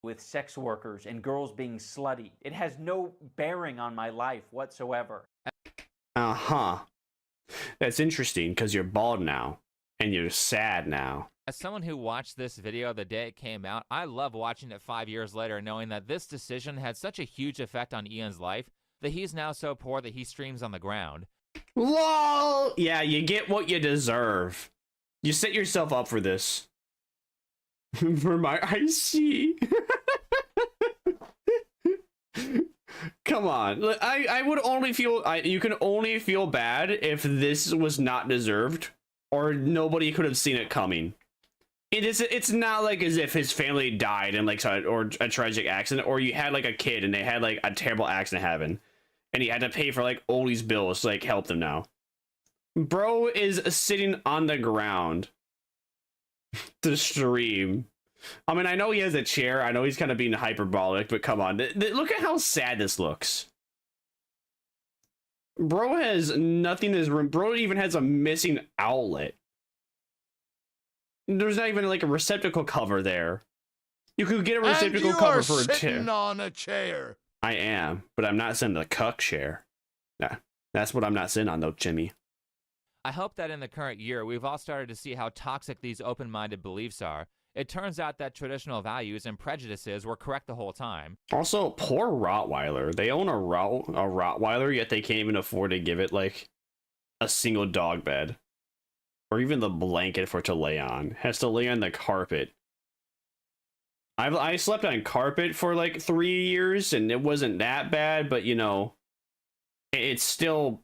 With sex workers and girls being slutty. It has no bearing on my life whatsoever. Uh-huh. That's interesting because you're bald now and you're sad now. As someone who watched this video the day it came out, I love watching it 5 years later, knowing that this decision had such a huge effect on Ian's life that he's now so poor that he streams on the ground. LOL! Yeah, you get what you deserve. You set yourself up for this. Vermire, I see. Come on. I would only feel... you can only feel bad if this was not deserved, or nobody could have seen it coming. It's not like as if his family died in like or a tragic accident, or you had like a kid and they had like a terrible accident happen, and he had to pay for like all these bills to like help them now. Bro is sitting on the ground to stream. I mean, I know he has a chair. I know he's kind of being hyperbolic, but come on. Look at how sad this looks. Bro has nothing in his room. Bro even has a missing outlet. There's not even like a receptacle cover there. You could get a receptacle cover for a chair. On a chair. I am, but I'm not sitting in the cuck chair. Nah, that's what I'm not sitting on though, Jimmy. I hope that in the current year, we've all started to see how toxic these open-minded beliefs are. It turns out that traditional values and prejudices were correct the whole time. Also, poor Rottweiler. They own a Rottweiler, yet they can't even afford to give it like a single dog bed, or even the blanket for it to lay on. Has to lay on the carpet. I slept on carpet for like 3 years, and it wasn't that bad, but you know, it's still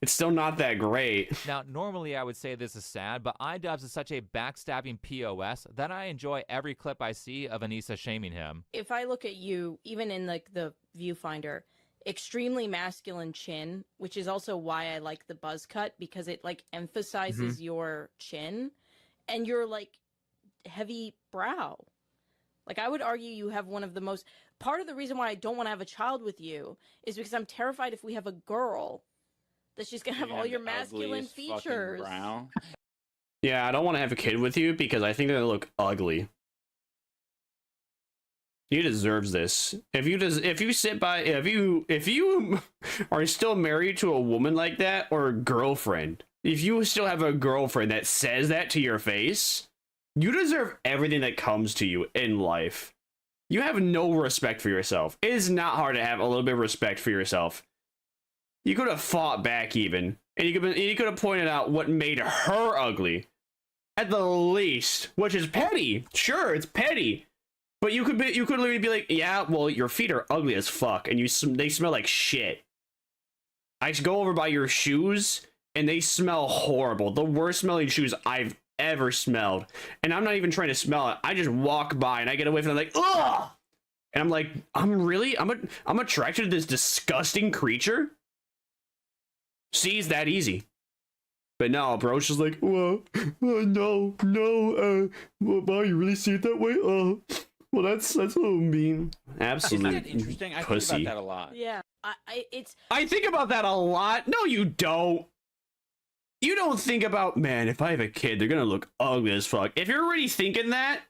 it's still not that great. Now, normally I would say this is sad, but iDubbbz is such a backstabbing POS that I enjoy every clip I see of Anissa shaming him. If I look at you, even in like the viewfinder, extremely masculine chin, which is also why I like the buzz cut, because it like emphasizes your chin and your like heavy brow. Like, I would argue you have one of the most... Part of the reason why I don't want to have a child with you is because I'm terrified if we have a girl that she's going to have all your masculine features. Yeah, I don't want to have a kid with you because I think they look ugly. You deserves this. If you are still married to a woman like that, or a girlfriend, if you still have a girlfriend that says that to your face, you deserve everything that comes to you in life. You have no respect for yourself. It is not hard to have a little bit of respect for yourself. You could have fought back even, and you could have pointed out what made her ugly, at the least, which is petty. Sure, it's petty, but you could literally be like, yeah, well, your feet are ugly as fuck, and they smell like shit. I go over by your shoes, and they smell horrible. The worst smelling shoes I've ever smelled, and I'm not even trying to smell it. I just walk by and I get away from it like, ugh, and I'm like, I'm attracted to this disgusting creature. See, it's that easy. But no, bro's just like, well, no, wow, you really see it that way? Well, that's a little mean. Absolutely. Isn't that interesting? I pussy. think about that a lot. Yeah, I think about that a lot. No, you don't. You don't think about, man, if I have a kid, they're gonna look ugly as fuck. If you're already thinking that,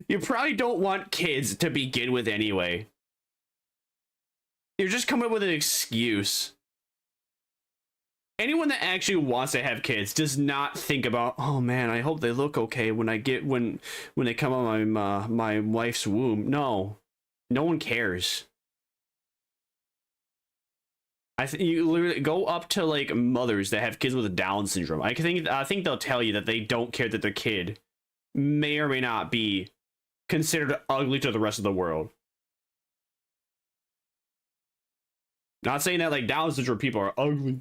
you probably don't want kids to begin with anyway. You're just coming up with an excuse. Anyone that actually wants to have kids does not think about, oh man, I hope they look okay when they come out of my wife's womb. No one cares. You literally go up to like mothers that have kids with Down syndrome. I think they'll tell you that they don't care that their kid may or may not be considered ugly to the rest of the world. Not saying that like Down syndrome people are ugly.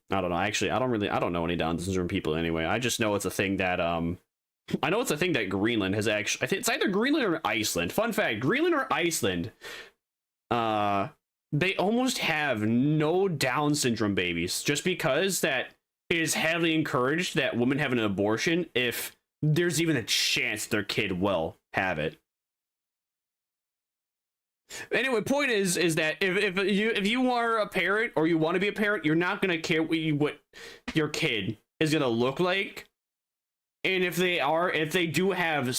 I don't know. Actually, I don't know any Down syndrome people anyway. I just know it's a thing that I know it's a thing that Greenland has actually. I think it's either Greenland or Iceland. Fun fact: Greenland or Iceland, they almost have no Down syndrome babies, just because that it is heavily encouraged that women have an abortion if there's even a chance their kid will have it. Anyway, point is that if you are a parent or you want to be a parent, you're not gonna care what your kid is gonna look like, and if they do have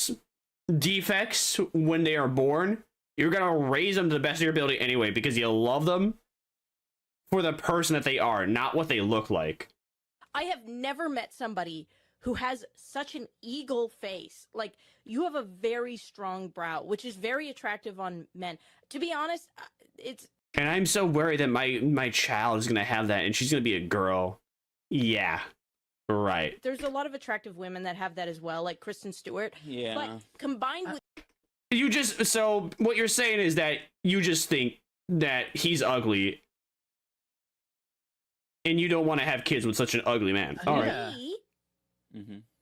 defects when they are born, you're gonna raise them to the best of your ability anyway because you love them for the person that they are, not what they look like. I have never met somebody who has such an eagle face. Like, you have a very strong brow, which is very attractive on men. To be honest, it's... And I'm so worried that my child is gonna have that and she's gonna be a girl. Yeah, right. There's a lot of attractive women that have that as well, like Kristen Stewart. Yeah. But combined with... So what you're saying is that you just think that he's ugly and you don't want to have kids with such an ugly man. All right.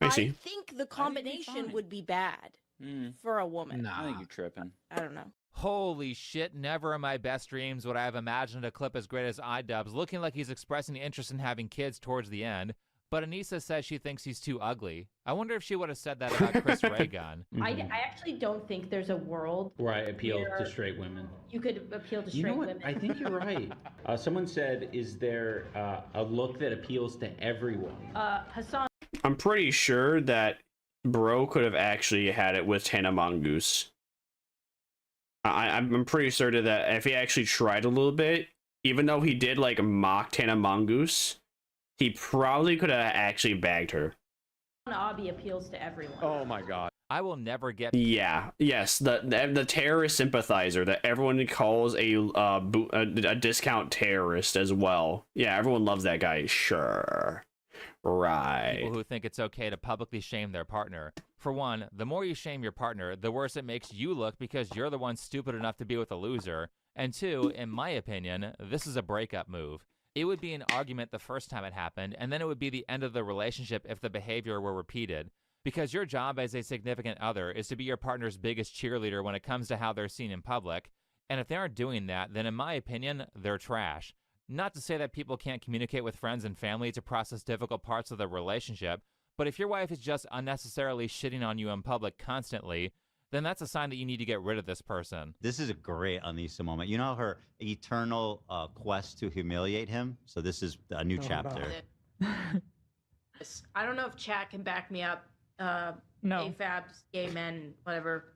I see. I think the combination would be bad for a woman. I think you're tripping. I don't know. Holy shit, never in my best dreams would I have imagined a clip as great as iDubbbz looking like he's expressing interest in having kids towards the end. But Anissa says she thinks he's too ugly. I wonder if she would have said that about Chris Ray Gun. I actually don't think there's a world where I appeal where to straight women. You could appeal to You straight know what? women. I think you're right. Someone said, is there a look that appeals to everyone? Hassan. I'm pretty sure that bro could have actually had it with Tana Mongoose. I'm pretty certain that if he actually tried a little bit, even though he did like mock Tana Mongoose, he probably could have actually bagged her. Obby appeals to everyone. Oh my god. I will never get. Yeah. Yes. The terrorist sympathizer that everyone calls a discount terrorist as well. Yeah. Everyone loves that guy. Sure. Right. People who think it's okay to publicly shame their partner. For one, the more you shame your partner, the worse it makes you look because you're the one stupid enough to be with a loser. And two, in my opinion, this is a breakup move. It would be an argument the first time it happened, and then it would be the end of the relationship if the behavior were repeated. Because your job as a significant other is to be your partner's biggest cheerleader when it comes to how they're seen in public. And if they aren't doing that, then in my opinion, they're trash. Not to say that people can't communicate with friends and family to process difficult parts of the relationship, but if your wife is just unnecessarily shitting on you in public constantly, then that's a sign that you need to get rid of this person. This is a great Anissa moment. You know her eternal quest to humiliate him? So this is a new chapter. I don't know if chat can back me up. No. AFABs, gay men, whatever.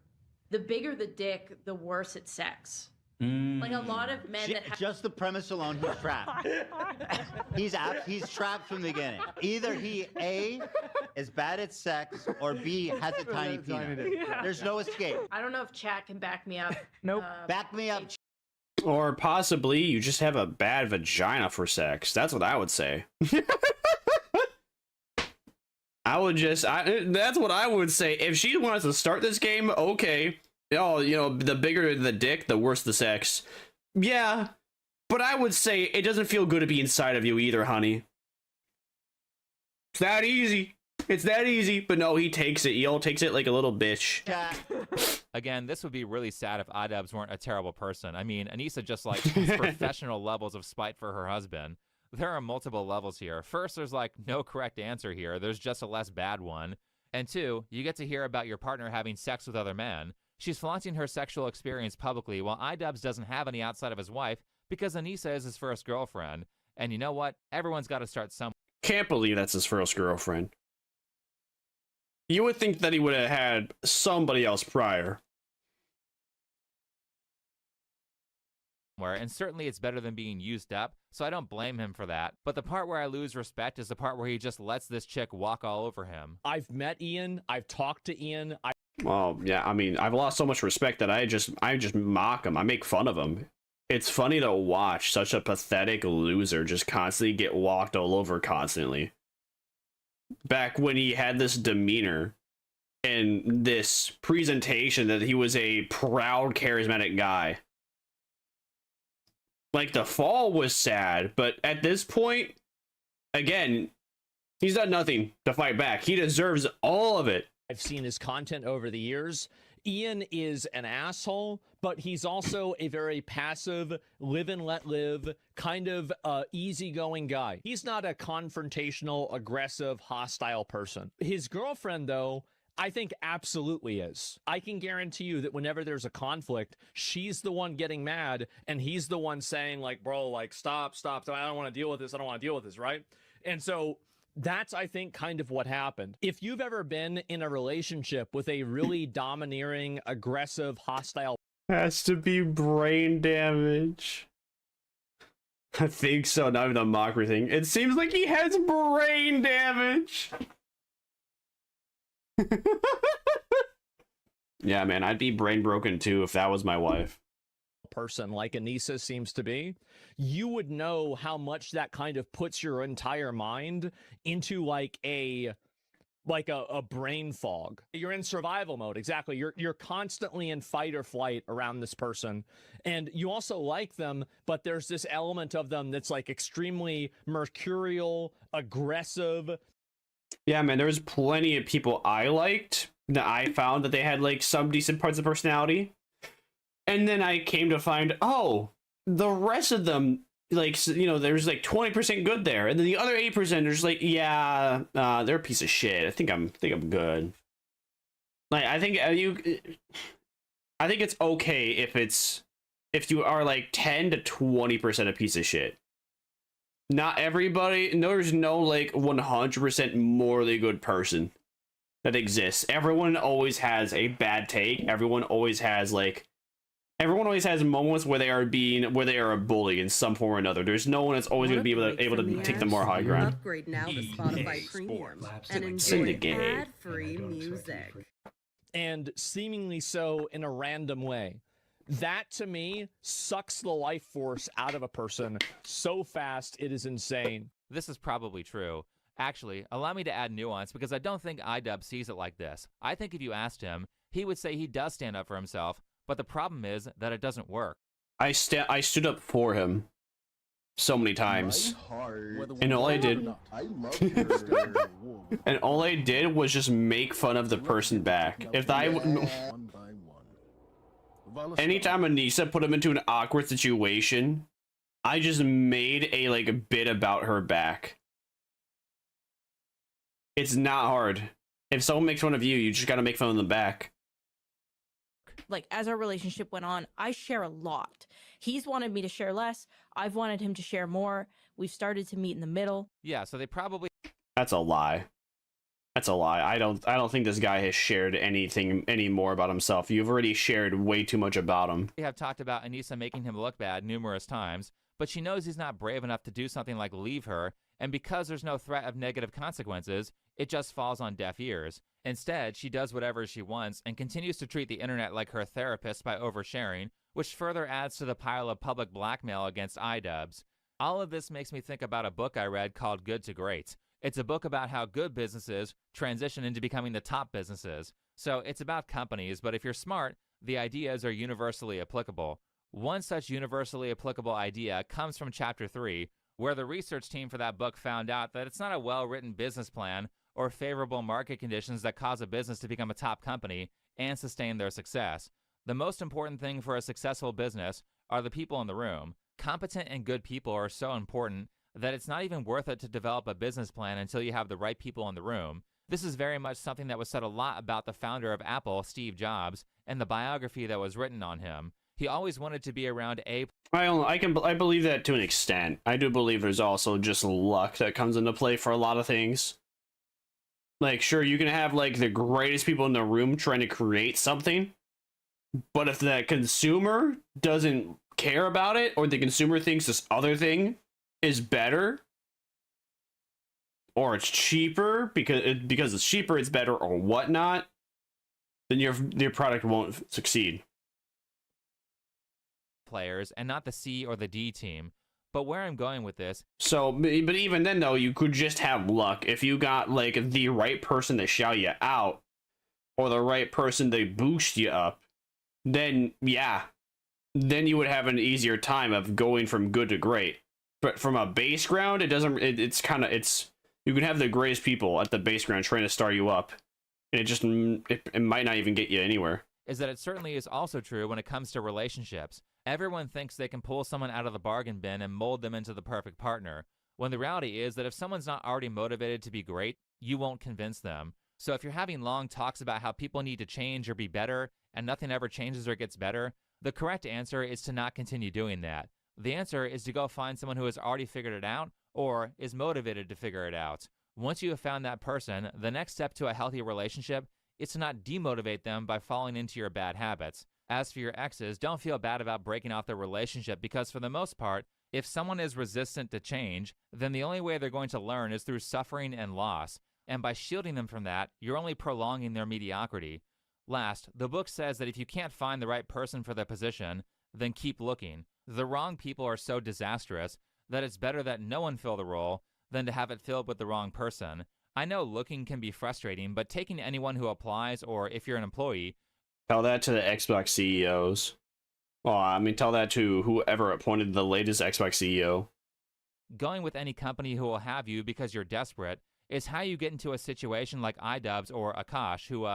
The bigger the dick, the worse it's sex. Like a lot of men that have... Just the premise alone, he's trapped. He's trapped from the beginning. Either he A, is bad at sex, or B, has a tiny penis. Yeah. There's no escape. I don't know if chat can back me up. Nope. Back me up. Or possibly you just have a bad vagina for sex. That's what I would say. That's what I would say. If she wants to start this game, okay. Oh, you know, the bigger the dick, the worse the sex. Yeah. But I would say it doesn't feel good to be inside of you either, honey. It's that easy. It's that easy. But no, he takes it. He takes it like a little bitch. Again, this would be really sad if iDubbbz weren't a terrible person. I mean, Anissa just like has professional levels of spite for her husband. There are multiple levels here. First, there's like no correct answer here. There's just a less bad one. And two, you get to hear about your partner having sex with other men. She's flaunting her sexual experience publicly while iDubbbz doesn't have any outside of his wife because Anissa is his first girlfriend. And you know what? Everyone's got to start somewhere. Can't believe that's his first girlfriend. You would think that he would have had somebody else prior. And certainly it's better than being used up, so I don't blame him for that. But the part where I lose respect is the part where he just lets this chick walk all over him. I've met Ian. I've talked to Ian. Well, yeah, I mean, I've lost so much respect that I just mock him. I make fun of him. It's funny to watch such a pathetic loser just constantly get walked all over constantly. Back when he had this demeanor and this presentation that he was a proud, charismatic guy. Like, the fall was sad, but at this point, again, he's done nothing to fight back. He deserves all of it. I've seen his content over the years. Ian is an asshole, but he's also a very passive, live and let live, kind of easygoing guy. He's not a confrontational, aggressive, hostile person. His girlfriend, though, I think absolutely is. I can guarantee you that whenever there's a conflict, she's the one getting mad, and he's the one saying, like, bro, like, stop, I don't want to deal with this, right? And so that's, I think, kind of what happened. If you've ever been in a relationship with a really domineering, aggressive, hostile... Has to be brain damage. I think so, not even a mockery thing. It seems like he has brain damage. Yeah, man, I'd be brain broken too if that was my wife. Person like Anissa seems to be, you would know how much that kind of puts your entire mind into like a brain fog. You're in survival mode. Exactly. You're constantly in fight or flight around this person, and you also like them, but there's this element of them that's like extremely mercurial, aggressive. Yeah, man, there was plenty of people I liked that I found that they had like some decent parts of personality. And then I came to find, oh, the rest of them, like, you know, there's like 20% good there. And then the other 8% are just like, yeah, they're a piece of shit. I think I'm good. Like, I think it's okay if you are like 10 to 20% a piece of shit. Not everybody, there's no like 100% morally good person that exists. Everyone always has a bad take. Everyone always has Everyone always has moments where they are a bully in some form or another. There's no one that's always going to be able to take the more high ground. Upgrade now to Spotify Premium and enjoy Syndicate. ad-free music. And seemingly so in a random way. That, to me, sucks the life force out of a person so fast it is insane. This is probably true. Actually, allow me to add nuance because I don't think iDub sees it like this. I think if you asked him, he would say he does stand up for himself, but the problem is that it doesn't work. I stood up for him so many times, and all I did was just make fun of the person back. Anytime Anissa put him into an awkward situation, I just made a bit about her back. It's not hard. If someone makes fun of you, you just gotta make fun of them back. Like, as our relationship went on, I share a lot. He's wanted me to share less. I've wanted him to share more. We've started to meet in the middle. Yeah, so they probably... That's a lie. That's a lie. I don't think this guy has shared anything any more about himself. You've already shared way too much about him. We have talked about Anissa making him look bad numerous times, but she knows he's not brave enough to do something like leave her, and because there's no threat of negative consequences, it just falls on deaf ears. Instead, she does whatever she wants and continues to treat the internet like her therapist by oversharing, which further adds to the pile of public blackmail against iDubbbz. All of this makes me think about a book I read called Good to Great. It's a book about how good businesses transition into becoming the top businesses. So it's about companies, but if you're smart, the ideas are universally applicable. One such universally applicable idea comes from Chapter 3, where the research team for that book found out that it's not a well-written business plan or favorable market conditions that cause a business to become a top company and sustain their success. The most important thing for a successful business are the people in the room. Competent and good people are so important that it's not even worth it to develop a business plan until you have the right people in the room. This is very much something that was said a lot about the founder of Apple, Steve Jobs, and the biography that was written on him. He always wanted to be around I believe that to an extent. I do believe there's also just luck that comes into play for a lot of things. Like, sure, you can have the greatest people in the room trying to create something, but if the consumer doesn't care about it, or the consumer thinks this other thing is better, or it's cheaper because it's cheaper, it's better, or whatnot, then your product won't succeed. Players and not the C or the D team. But where I'm going with this... So, but even then, though, you could just have luck. If you got, the right person to shout you out, or the right person to boost you up, then, yeah. Then you would have an easier time of going from good to great. But from a base ground, you can have the greatest people at the base ground trying to start you up, and it might not even get you anywhere. Is that it certainly is also true when it comes to relationships. Everyone thinks they can pull someone out of the bargain bin and mold them into the perfect partner, when the reality is that if someone's not already motivated to be great, you won't convince them. So if you're having long talks about how people need to change or be better, and nothing ever changes or gets better, the correct answer is to not continue doing that. The answer is to go find someone who has already figured it out, or is motivated to figure it out. Once you have found that person, the next step to a healthy relationship is to not demotivate them by falling into your bad habits. As for your exes, don't feel bad about breaking off their relationship because for the most part, if someone is resistant to change, then the only way they're going to learn is through suffering and loss. And by shielding them from that, you're only prolonging their mediocrity. Last, the book says that if you can't find the right person for the position, then keep looking. The wrong people are so disastrous that it's better that no one fill the role than to have it filled with the wrong person. I know looking can be frustrating, but taking anyone who applies, or if you're an employee, tell that to the Xbox CEOs. Well, I mean, tell that to whoever appointed the latest Xbox CEO. Going with any company who will have you because you're desperate is how you get into a situation like iDubbbz or Akash, who,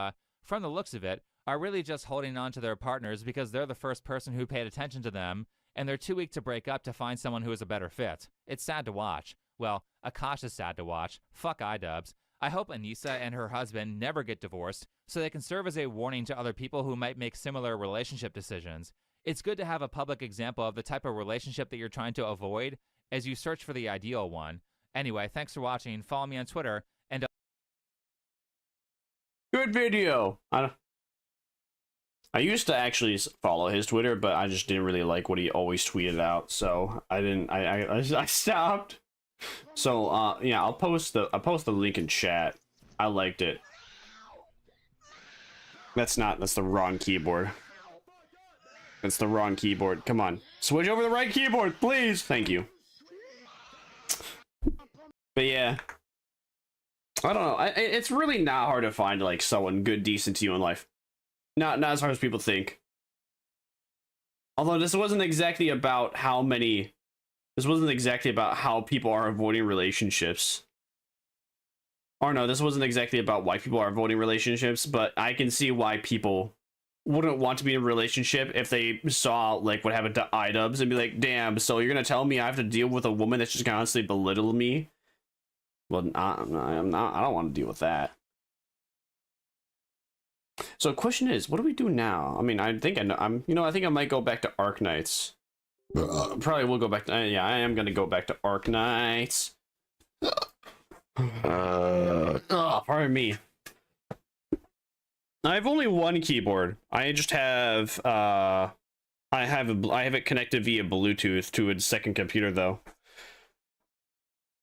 from the looks of it, are really just holding on to their partners because they're the first person who paid attention to them, and they're too weak to break up to find someone who is a better fit. It's sad to watch. Well, Akash is sad to watch. Fuck iDubbbz. I hope Anissa and her husband never get divorced so they can serve as a warning to other people who might make similar relationship decisions. It's good to have a public example of the type of relationship that you're trying to avoid as you search for the ideal one. Anyway, thanks for watching. Follow me on Twitter and... Good video! I used to actually follow his Twitter, but I just didn't really like what he always tweeted out, so I didn't. I stopped. So yeah, I'll post the link in chat. I liked it. That's the wrong keyboard. That's the wrong keyboard. Come on, switch over the right keyboard, please. Thank you. But yeah, I don't know. It's really not hard to find like someone good, decent to you in life. Not as hard as people think. Although this wasn't exactly about how many. This wasn't exactly about how people are avoiding relationships. Or no, this wasn't exactly about why people are avoiding relationships, but I can see why people wouldn't want to be in a relationship if they saw like what happened to iDubbbz and be like, damn, so you're gonna tell me I have to deal with a woman that's just constantly belittling me? Well, I'm not. I don't want to deal with that. So the question is, what do we do now? I mean, I think I know. I think I might go back to Arknights. Probably will go back to. Yeah, I am gonna go back to Arknights. Pardon me. I have only one keyboard. I just have. I have it connected via Bluetooth to a second computer though.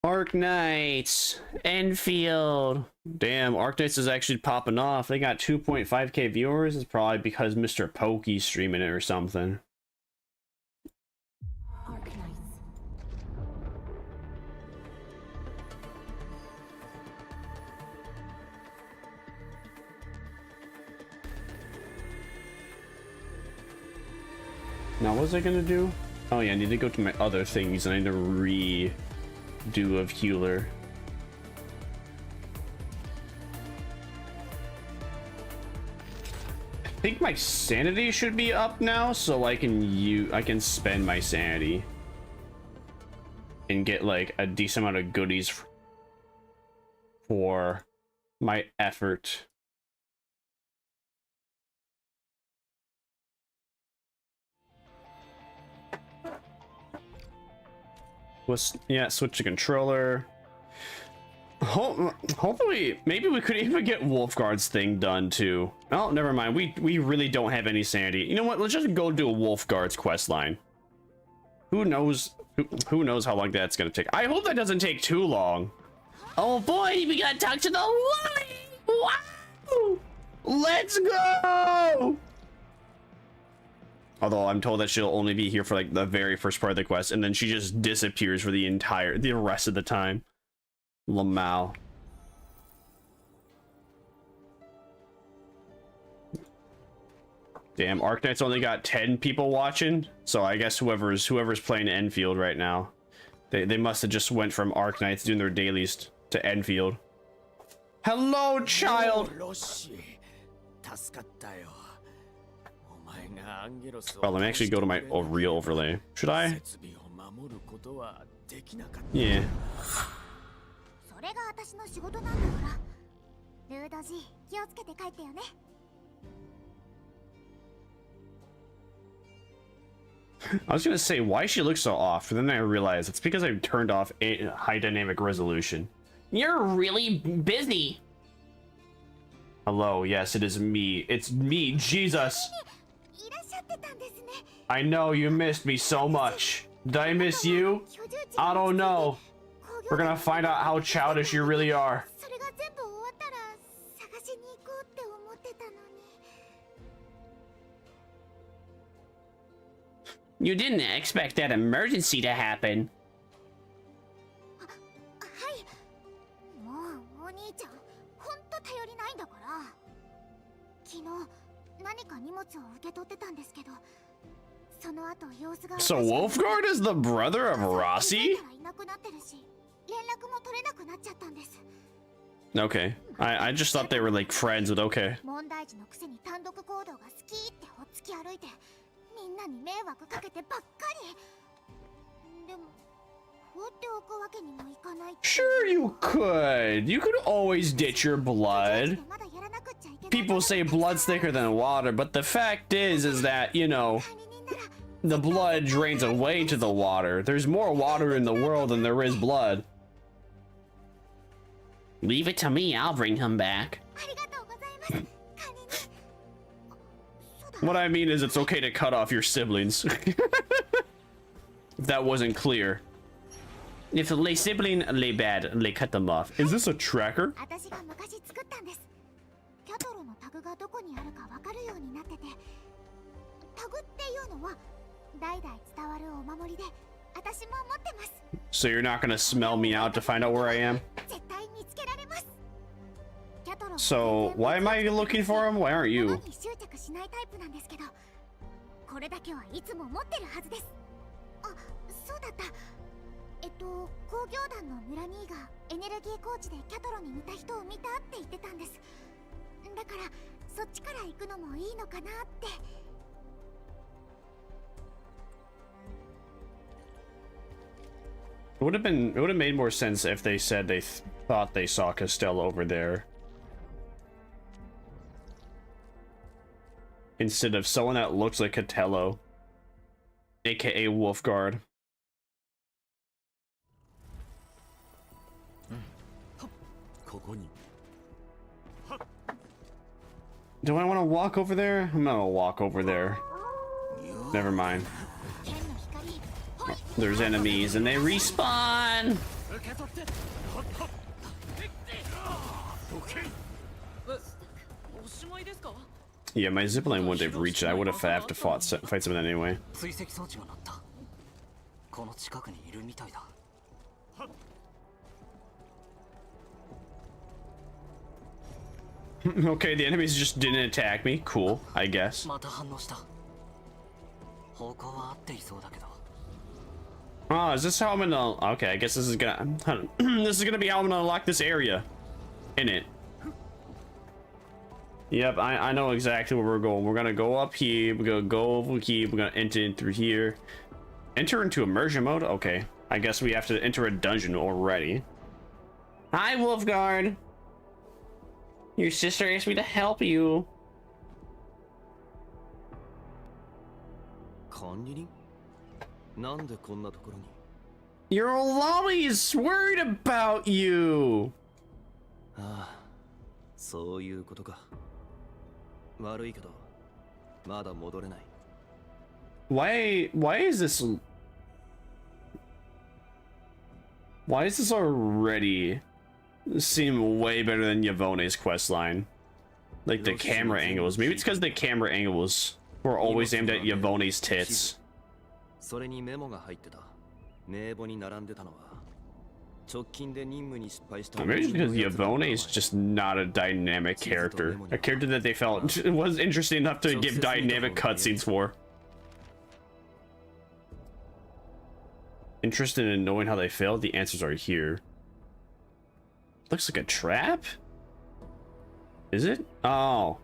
Arknights, Enfield. Damn, Arknights is actually popping off. They got 2.5k viewers. It's probably because Mr. Pokey's streaming it or something. Now, what was I gonna do? Oh yeah, I need to go to my other things and I need to redo of healer. I think my sanity should be up now, so I can spend my sanity and get like a decent amount of goodies for my effort. Yeah, switch to controller. Hopefully, maybe we could even get Wolfguard's thing done too. Oh, never mind. We really don't have any sanity. You know what? Let's just go do a Wolfguard's quest line. Who knows? Who knows how long that's gonna take? I hope that doesn't take too long. Oh boy, we gotta talk to the Wally! Wow! Let's go! Although I'm told that she'll only be here for like the very first part of the quest, and then she just disappears for the rest of the time. Lamau. Damn, Arknights only got 10 people watching, so I guess whoever's playing Enfield right now, they must have just went from Arknights doing their dailies to Enfield. Hello, child. Well, let me actually go to my real overlay. Should I? Yeah. I was gonna say, why she looks so off, but then I realized it's because I turned off high dynamic resolution. You're really busy. Hello, yes, it is me. It's me, Jesus. I know you missed me so much. Did I miss you? I don't know. We're gonna find out how childish you really are. You didn't expect that emergency to happen. So Wolfguard is the brother of Rossi? Okay. I just thought they were like friends, but okay. Sure you could. You could always ditch your blood. People say blood's thicker than water, but the fact is that, you know, the blood drains away to the water. There's more water in the world than there is blood. Leave it to me, I'll bring him back. What I mean is it's okay to cut off your siblings. If that wasn't clear. If a sibling lay bad, they cut them off. Is this a tracker? 私が昔作ったんです。キャトロのタグがどこにあるかわかるようになってて、タグっていうのは代々伝わるお守りで、私も持ってます。So you're not gonna smell me out to find out where I am? 絶対見つけられます。So why am I looking for him? Why aren't you? 物に執着しないタイプなんですけど、これだけはいつも持ってるはずです。あ、そうだった。工業団の村兄がエネルギーコーチでキャトロに似た人を見たって言ってたんです。だからそっちから行くのもいいのかなって。It would have made more sense if they said they thought they saw Costello over there. Instead of someone that looks like Costello, aka Wolfguard. Do I want to walk over there? I'm gonna walk over there. Never mind. Oh, there's enemies and they respawn! Yeah, my zipline wouldn't have reached it. I would have had to fight someone anyway. Okay, the enemies just didn't attack me. Cool, I guess. Oh, is this how I'm gonna... Okay, I guess this is gonna... This is gonna be how I'm gonna unlock this area. In it. Yep, I know exactly where we're going. We're gonna go up here. We're gonna go over here. We're gonna enter in through here. Enter into immersion mode? Okay. I guess we have to enter a dungeon already. Hi, Wolfguard. Your sister asked me to help you. Your lolly's worried about you. Why is this already seem way better than Yavone's questline? Like the camera angles. Maybe it's because the camera angles were always aimed at Yavone's tits. Or maybe it's because Yavone is just not a dynamic character. A character that they felt was interesting enough to give dynamic cutscenes for. Interested in knowing how they failed? The answers are here. Looks like a trap? Is it? Oh.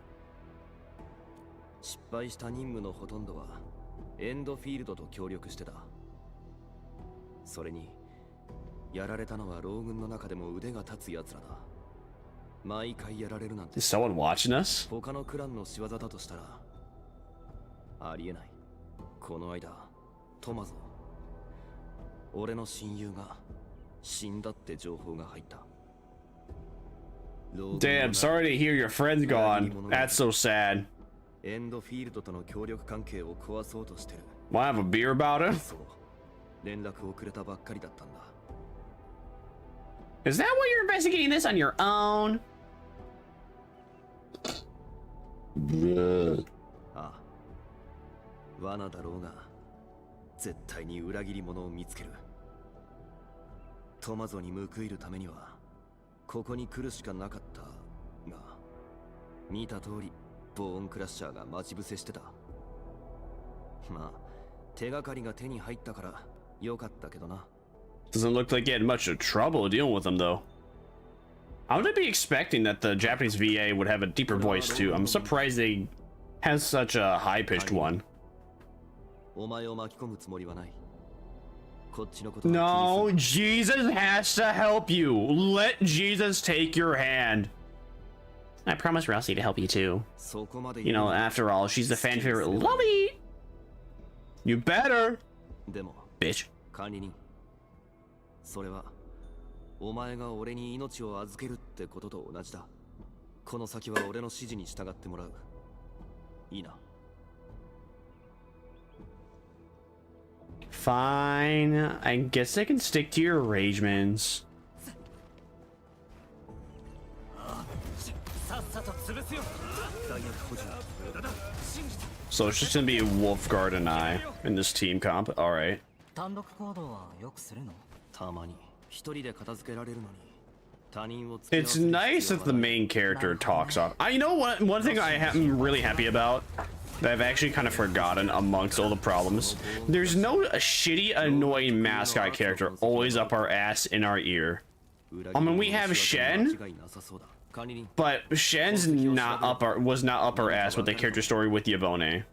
Is someone watching us? Damn, sorry to hear your friend's gone. That's so sad. Wanna have a beer about it? Is that why you're investigating this on your own? Doesn't look like you had much trouble dealing with them, though. I would be expecting that the Japanese VA would have a deeper voice, too. I'm surprised they have such a high-pitched one. No, Jesus has to help you. Let Jesus take your hand. I promised Rousey to help you, too. You know, after all, she's the fan favorite. Lobby! You better! Bitch. それはお前が俺に命を預けるってことと同じだ。この先は俺の指示に従ってもらう。いいな。Fine. I guess I can stick to your arrangements. So it's just gonna be Wolfguard and I in this team comp. All right. It's nice that the main character talks off. You know what? One thing I'm really happy about that I've actually kind of forgotten amongst all the problems. There's no shitty, annoying mascot character always up our ass in our ear. I mean, we have Shen, but Shen's was not up our ass with the character story with Yvonne.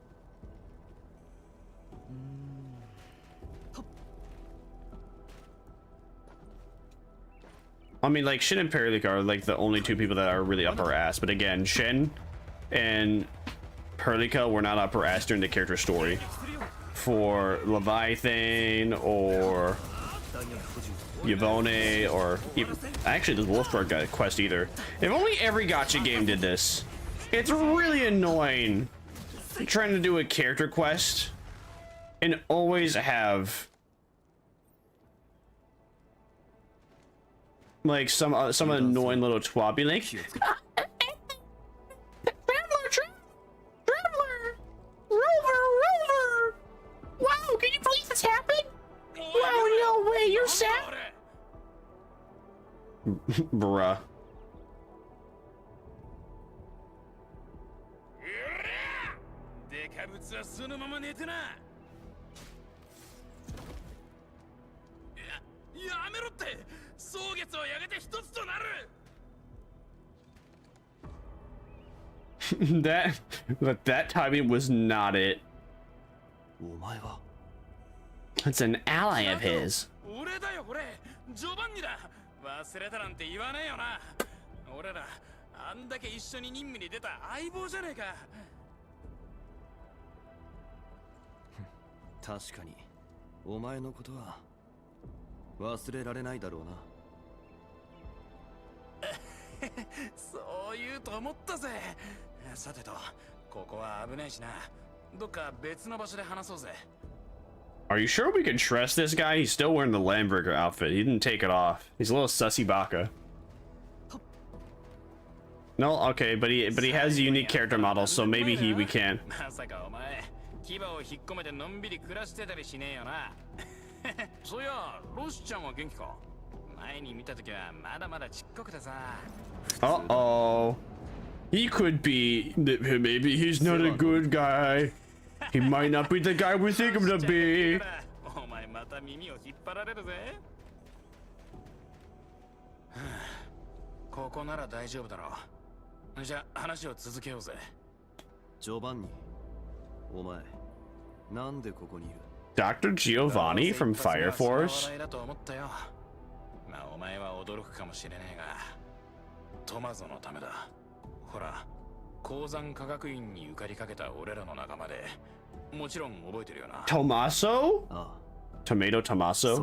I mean, like, Shen and Perlica are like the only two people that are really up our ass. But again, Shen and Perlica were not up her ass during the character story. For Leviathan or Yvonne or even, actually the Wolfguard got a quest either. If only every gacha game did this. It's really annoying trying to do a character quest and always have like some annoying little twat be like, Rover! Wow, can you believe this happened? Wow, no way, you're sad? Bruh. that timing was not it. It's an ally of his. Are you sure we can trust this guy? He's still wearing the Landbreaker outfit. He didn't take it off. He's a little sussy baka. No, okay, but he has a unique character model, so maybe we can. Uh-oh. He could be, maybe he's not a good guy. He might not be the guy we think him to be. Dr. Giovanni from Fire Force? Tommaso? Tomato Tommaso?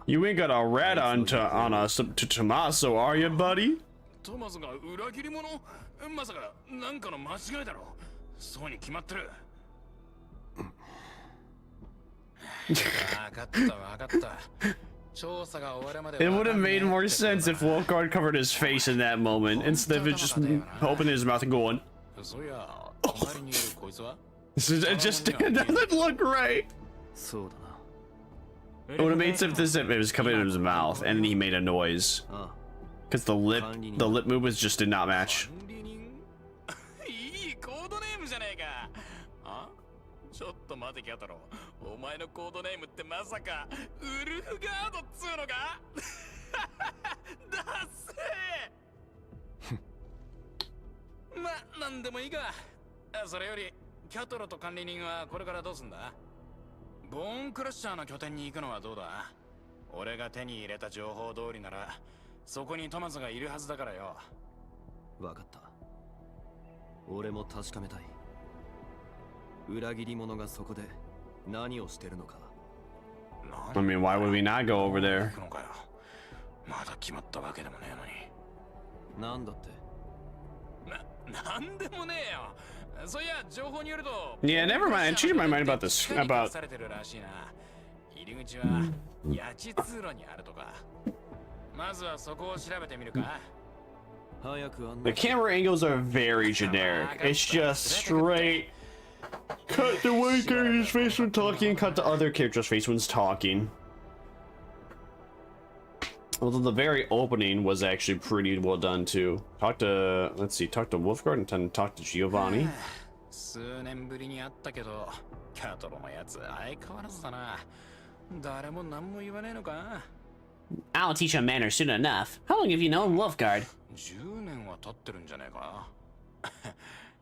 You ain't got a rat on us to Tommaso, are you, buddy? It would have made more sense if Wolfguard covered his face in that moment instead of just opening his mouth and going. It just doesn't look right. It would have made sense if it was coming in his mouth and he made a noise. Because the lip movements just did not match. まあなんでもいいか。それよりキャトロと管理人はこれからどうすんだ？ボーンクラッシャーの拠点に行くのはどうだ？俺が手に入れた情報通りならそこにトマスがいるはずだからよ。わかった。俺も確かめたい。裏切り者がそこで何をしてるのか。I mean, why would we not go over there? まだ決まったわけでもねえのに。なんだって。なんでもねえよ。そういや情報によると。Yeah, never mind. I changed my mind about this. About. されてるらしいな。入り口は八千通路にあるとか。まずはそこを調べてみるか。The camera angles are very generic. It's just straight. Cut to one character's face when talking, cut to other character's face when talking. Although the very opening was actually pretty well done too. Talk to, let's see, talk to Wolfguard and then talk to Giovanni. 数年ぶりに会ったけど、キャトロのやつ相変わらずだな。誰も何も言わねえのか。I'll teach him manners soon enough. How long have you known Wolfguard? 10年は経ってるんじゃねえか。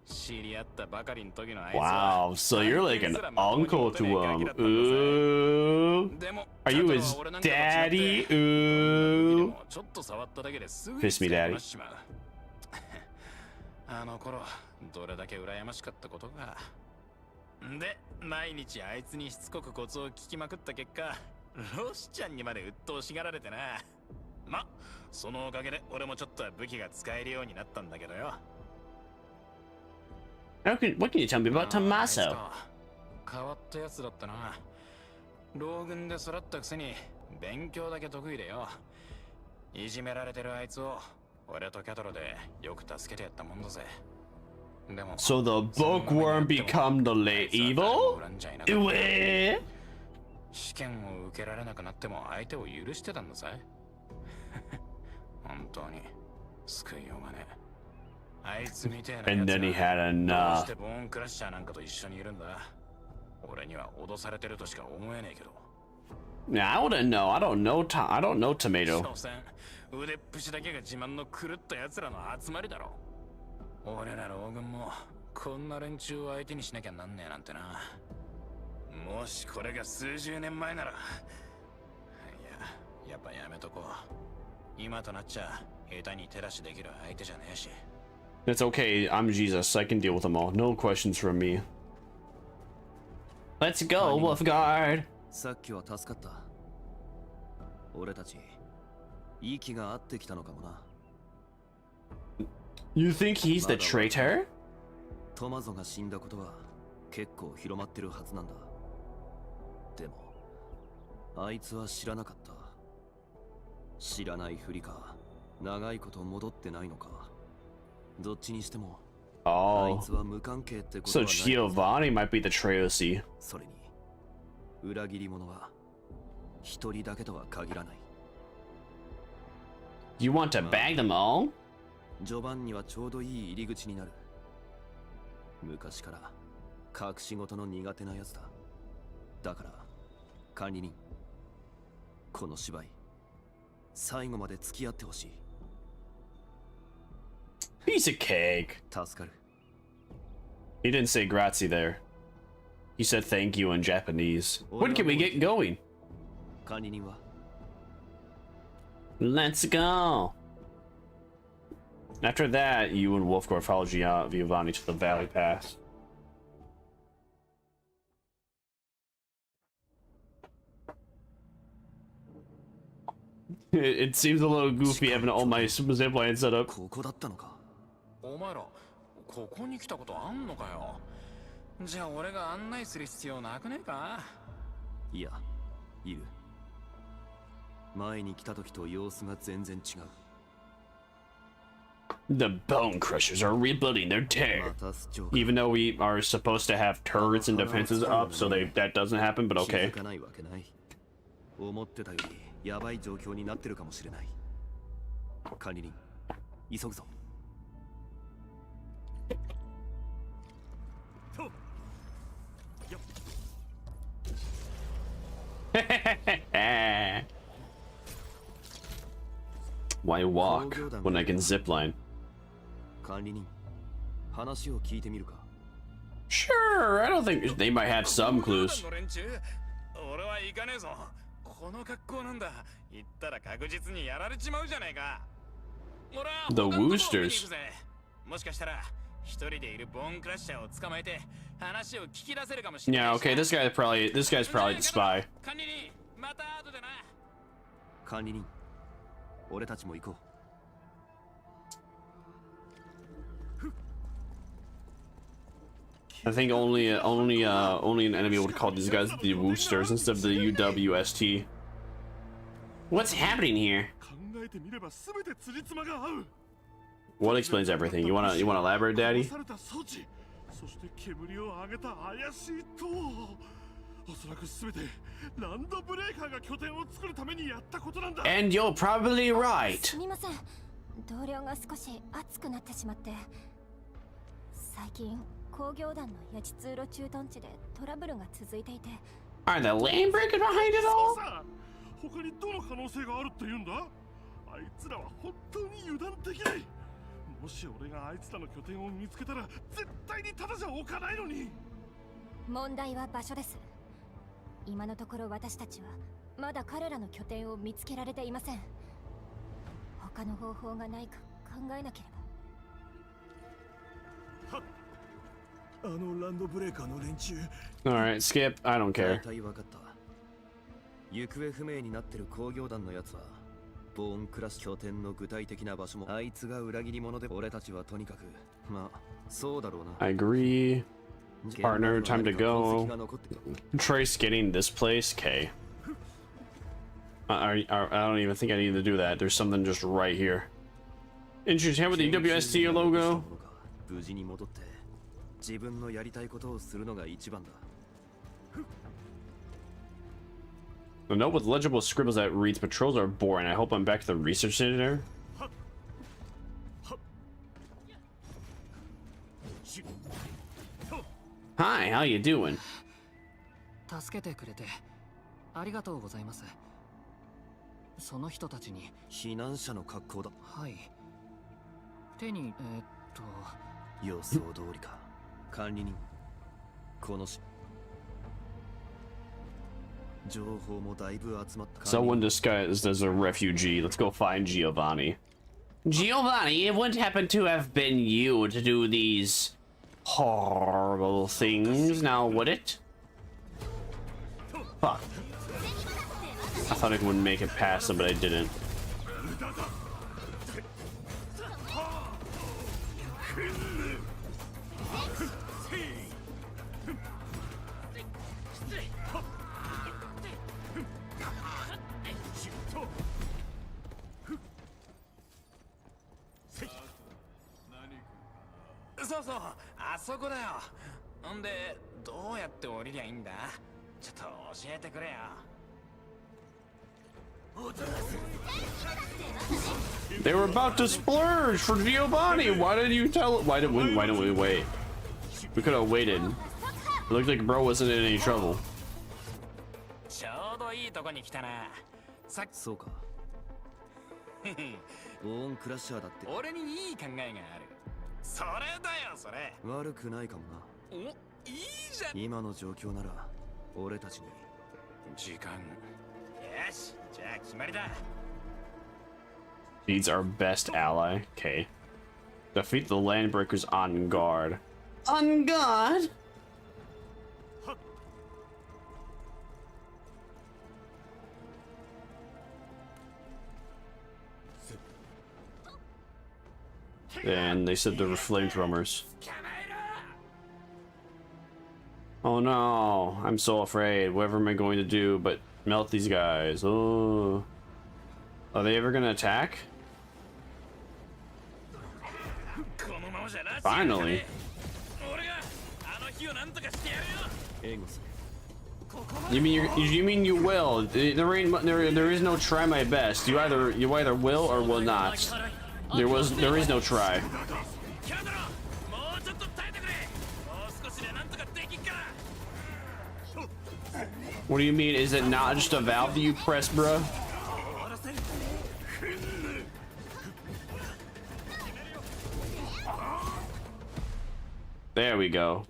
知り合ったばかりの時のあいつは。Wow, so you're like an uncle to him. Ooh. Are you his daddy? Ooh. Kiss me, daddy. あの頃どれだけ羨ましかったことか。で、毎日あいつにしつこくコツを聞きまくった結果、ロシちゃんにまで鬱陶しがられてな。ま、そのおかげで俺もちょっとは武器が使えるようになったんだけどよ。What can you tell me about Tommaso? 変わったやつだったな。老軍で育ったくせに勉強だけ得意でよ。いじめられてるあいつを俺とキャトロでよく助けてやったもんだぜ。でも So the bookworm become the late evil? 試験を受けられなくなっても相手を許してたんだぜ。本当に救いようがね。あいつみてえなやつ And then he had どう enough. してボーンクラッシャーなんかと一緒にいるんだ。俺には脅されてるとしか思えねえけど。Yeah, I wouldn't know. I don't know. I don't know Tomato. 所詮腕っぷしだけが自慢の狂った奴らの集まりだろ。俺ら老軍もこんな連中を相手にしなきゃなんねえなんてな。もしこれが数十年前なら。いや、やっぱやめとこう。今となっちゃ下手に手出しできる相手じゃねえし。It's okay. I'm Jesus. I can deal with them all. No questions from me. Let's go, Wolfguard. さっきは助かった。俺たち息が合ってきたのかもな。You think he's the traitor? トマゾが死んだことは結構広まってるはずなんだ。でもあいつは知らなかった。知らないふりか、長いこと戻ってないのか。どっちにしても、あいつは無関係ってことはない。So Giovanni might be the traitor. See. それに裏切り者は一人だけとは限らない。You want to bag them all? 序盤にはちょうどいい入り口になる。昔から隠し事の苦手なやつだ。だから管理人、この芝居最後まで付き合ってほしい。Piece of cake. 助かる。 He didn't say grazie there. He said thank you in Japanese. When can we get going? 管理人は Let's go. After that, you and Wolfguard follow Giovanni to the Valley Pass. It seems a little goofy having all my zipline set up. ここだったのか。お前らここに来たことあんのかよ。じゃあ俺が案内する必要なくねえか。いや、いる。前に来た時と様子が全然違う。The Bone Crushers are rebuilding their tear. Even though we are supposed to have turrets and defenses up, so that doesn't happen, but okay. 気づかないわけない。思ってたよりやばい状況になってるかもしれない。管理人、急ぐぞ。Why walk when I can zipline? 管理人、Sure, I don't think they might have some clues. The Woosters. Yeah, okay, this guy's probably the spy. I think only an enemy would call these guys the Woosters instead of the UWST. What's happening here? What explains everything? You wanna elaborate, Daddy? And you're probably right. Are the land breakers behind it all? Alright, skip. I don't care. I agree. Partner, time to go. Trace getting this place. Okay. I don't even think I need to do that. There's something just right here. Interesting with the WST logo. A note with legible scribbles that reads patrols are boring. I hope I'm back to the research center. Hi, how you doing? Someone disguised as a refugee. Let's go find Giovanni. Giovanni, it wouldn't happen to have been you to do these horrible things, now would it? Fuck. I thought I would make it past them, but I didn't. They were about to splurge for Giovanni. Why didn't you tell? Why didn't we wait? We could have waited. It looked like bro wasn't in any trouble. He's our best ally. Okay. Defeat the landbreakers on guard. On guard? And they said they were flamethrowers. Oh no, I'm so afraid. Whatever am I going to do but melt these guys? Oh. Are they ever gonna attack? Finally. You mean you will? There is no try my best. You either will or will not. There is no try. What do you mean? Is it not just a valve that you press, bruh? There we go.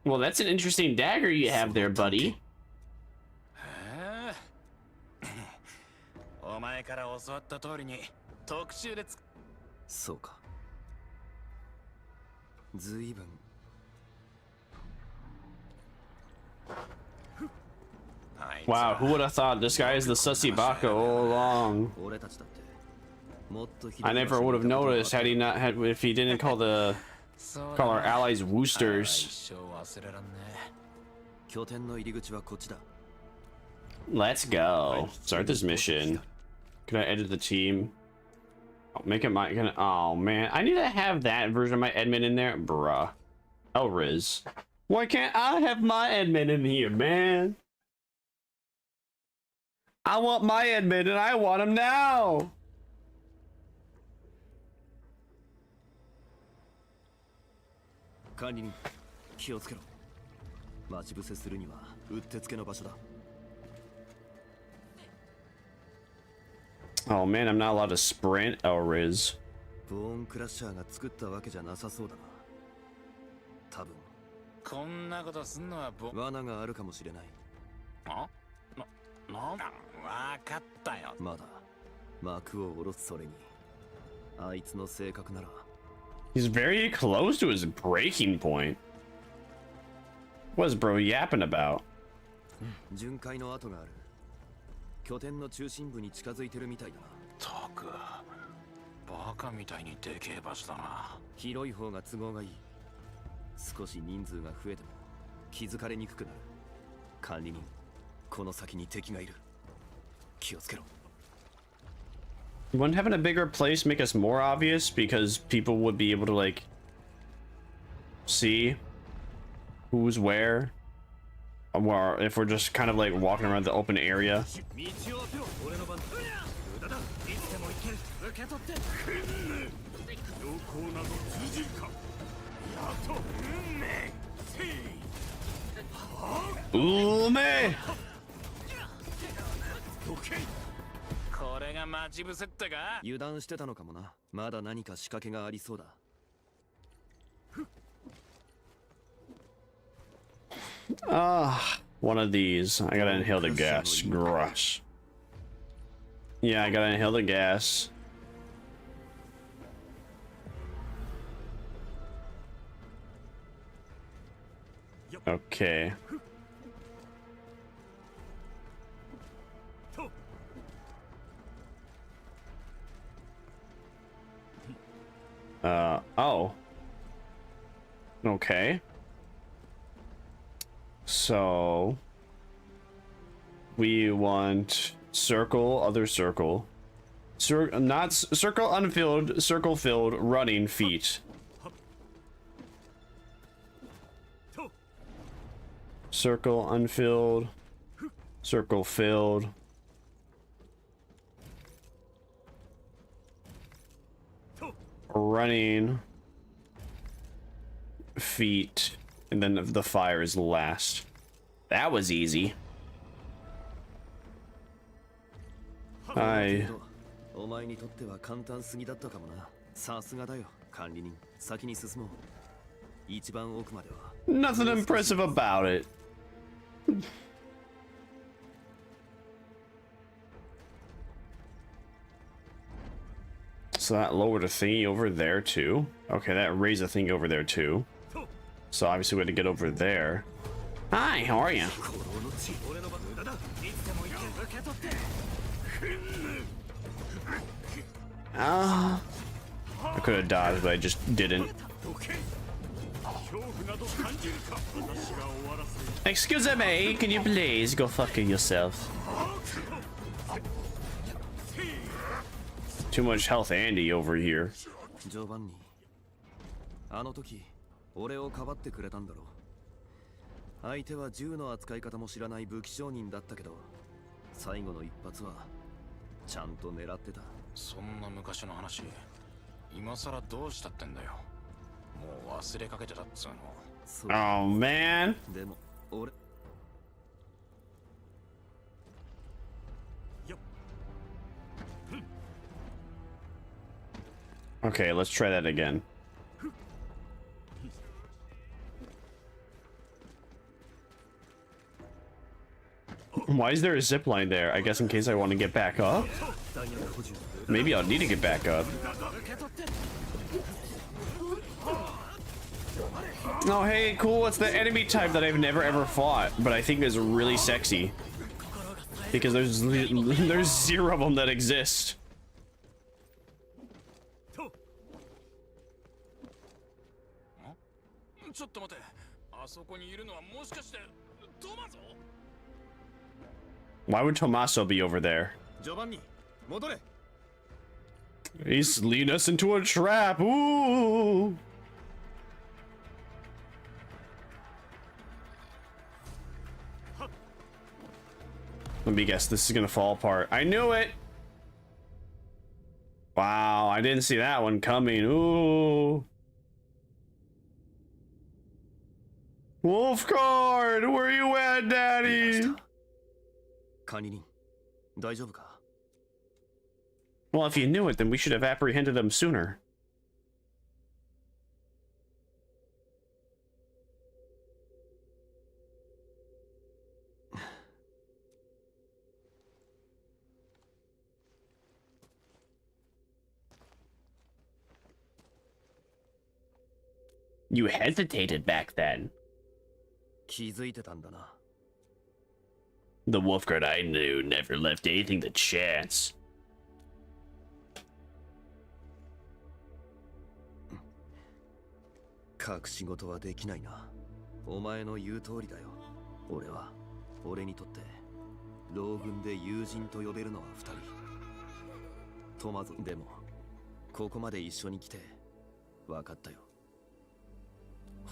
Well, that's an interesting dagger you have there, buddy. お前から教わった通りに特集でそうか。ずいぶん。Wow, who would have thought this guy is the sussy baka all along? I never would have noticed had he not had if he didn't call our allies woosters. Let's go. Start this mission. Can I edit the team? Oh, make it my. Oh man, I need to have that version of my admin in there, bruh. Elriz, why can't I have my admin in here, man? I want my admin and I want him now. Oh man, I'm not allowed to sprint, Elriz. ボーンクラッシャーが作ったわけじゃなさそうだな。多分。こんなことすんのは罠があるかもしれない。なんだ、わかったよ。まだ幕を下ろすそれに。あいつの性格なら。He's very close to his breaking point. What's bro yapping about? 巡回の跡がある。拠点の中心部に近づいてるみたいだな。たく、バカみたいにでけえ場所だな。広い方が都合がいい。少し人数が増えても気づかれにくくなる。管理人、この先に敵がいる。気をつけろ。Wouldn't having a bigger place make us more obvious because people would be able to like see who's where? Or if we're just kind of like walking around the open area. Ooh, man. これが待ち伏せってか？油断してたのかもな。まだ何か仕掛けがありそうだ。One of these. I gotta inhale the gas. Gross. Yeah, I gotta inhale the gas. Okay. Oh. Okay. So we want circle, other circle. Not circle unfilled, circle filled, running feet. Circle unfilled, circle filled. Running feet, and then the fire is last. That was easy. お前にとっては簡単すぎだったかもな。さすがだよ、管理人。先に進もう。一番奥までは。Nothing impressive about it. So that lowered a thingy over there too. Okay, that raised a thingy over there too. So obviously we had to get over there. Hi, how are you? I could have dodged, but I just didn't. Excuse me, can you please go fuck yourself? Too much health Andy over here. ジョバンニ、あの時俺をかばってくれたんだろう。相手は銃の扱い方も知らない武器商人だったけど、最後の一発はちゃんと狙ってた。そんな昔の話、今さらどうしたってんだよ。もう忘れかけてたっつうの。Oh man. でも俺。Okay, let's try that again. Why is there a zip line there? I guess in case I want to get back up. Maybe I'll need to get back up. Oh, hey, cool. It's the enemy type that I've never ever fought, but I think is really sexy. Because there's zero of them that exist. Why would Tommaso be over there? He's leading us into a trap. Ooh. Let me guess, this is gonna fall apart. I knew it! Wow, I didn't see that one coming. Ooh. Wolfguard, where you at, Daddy? Well, if you knew it, then we should have apprehended them sooner. You hesitated back then. The Wolfguard I knew never left anything to chance.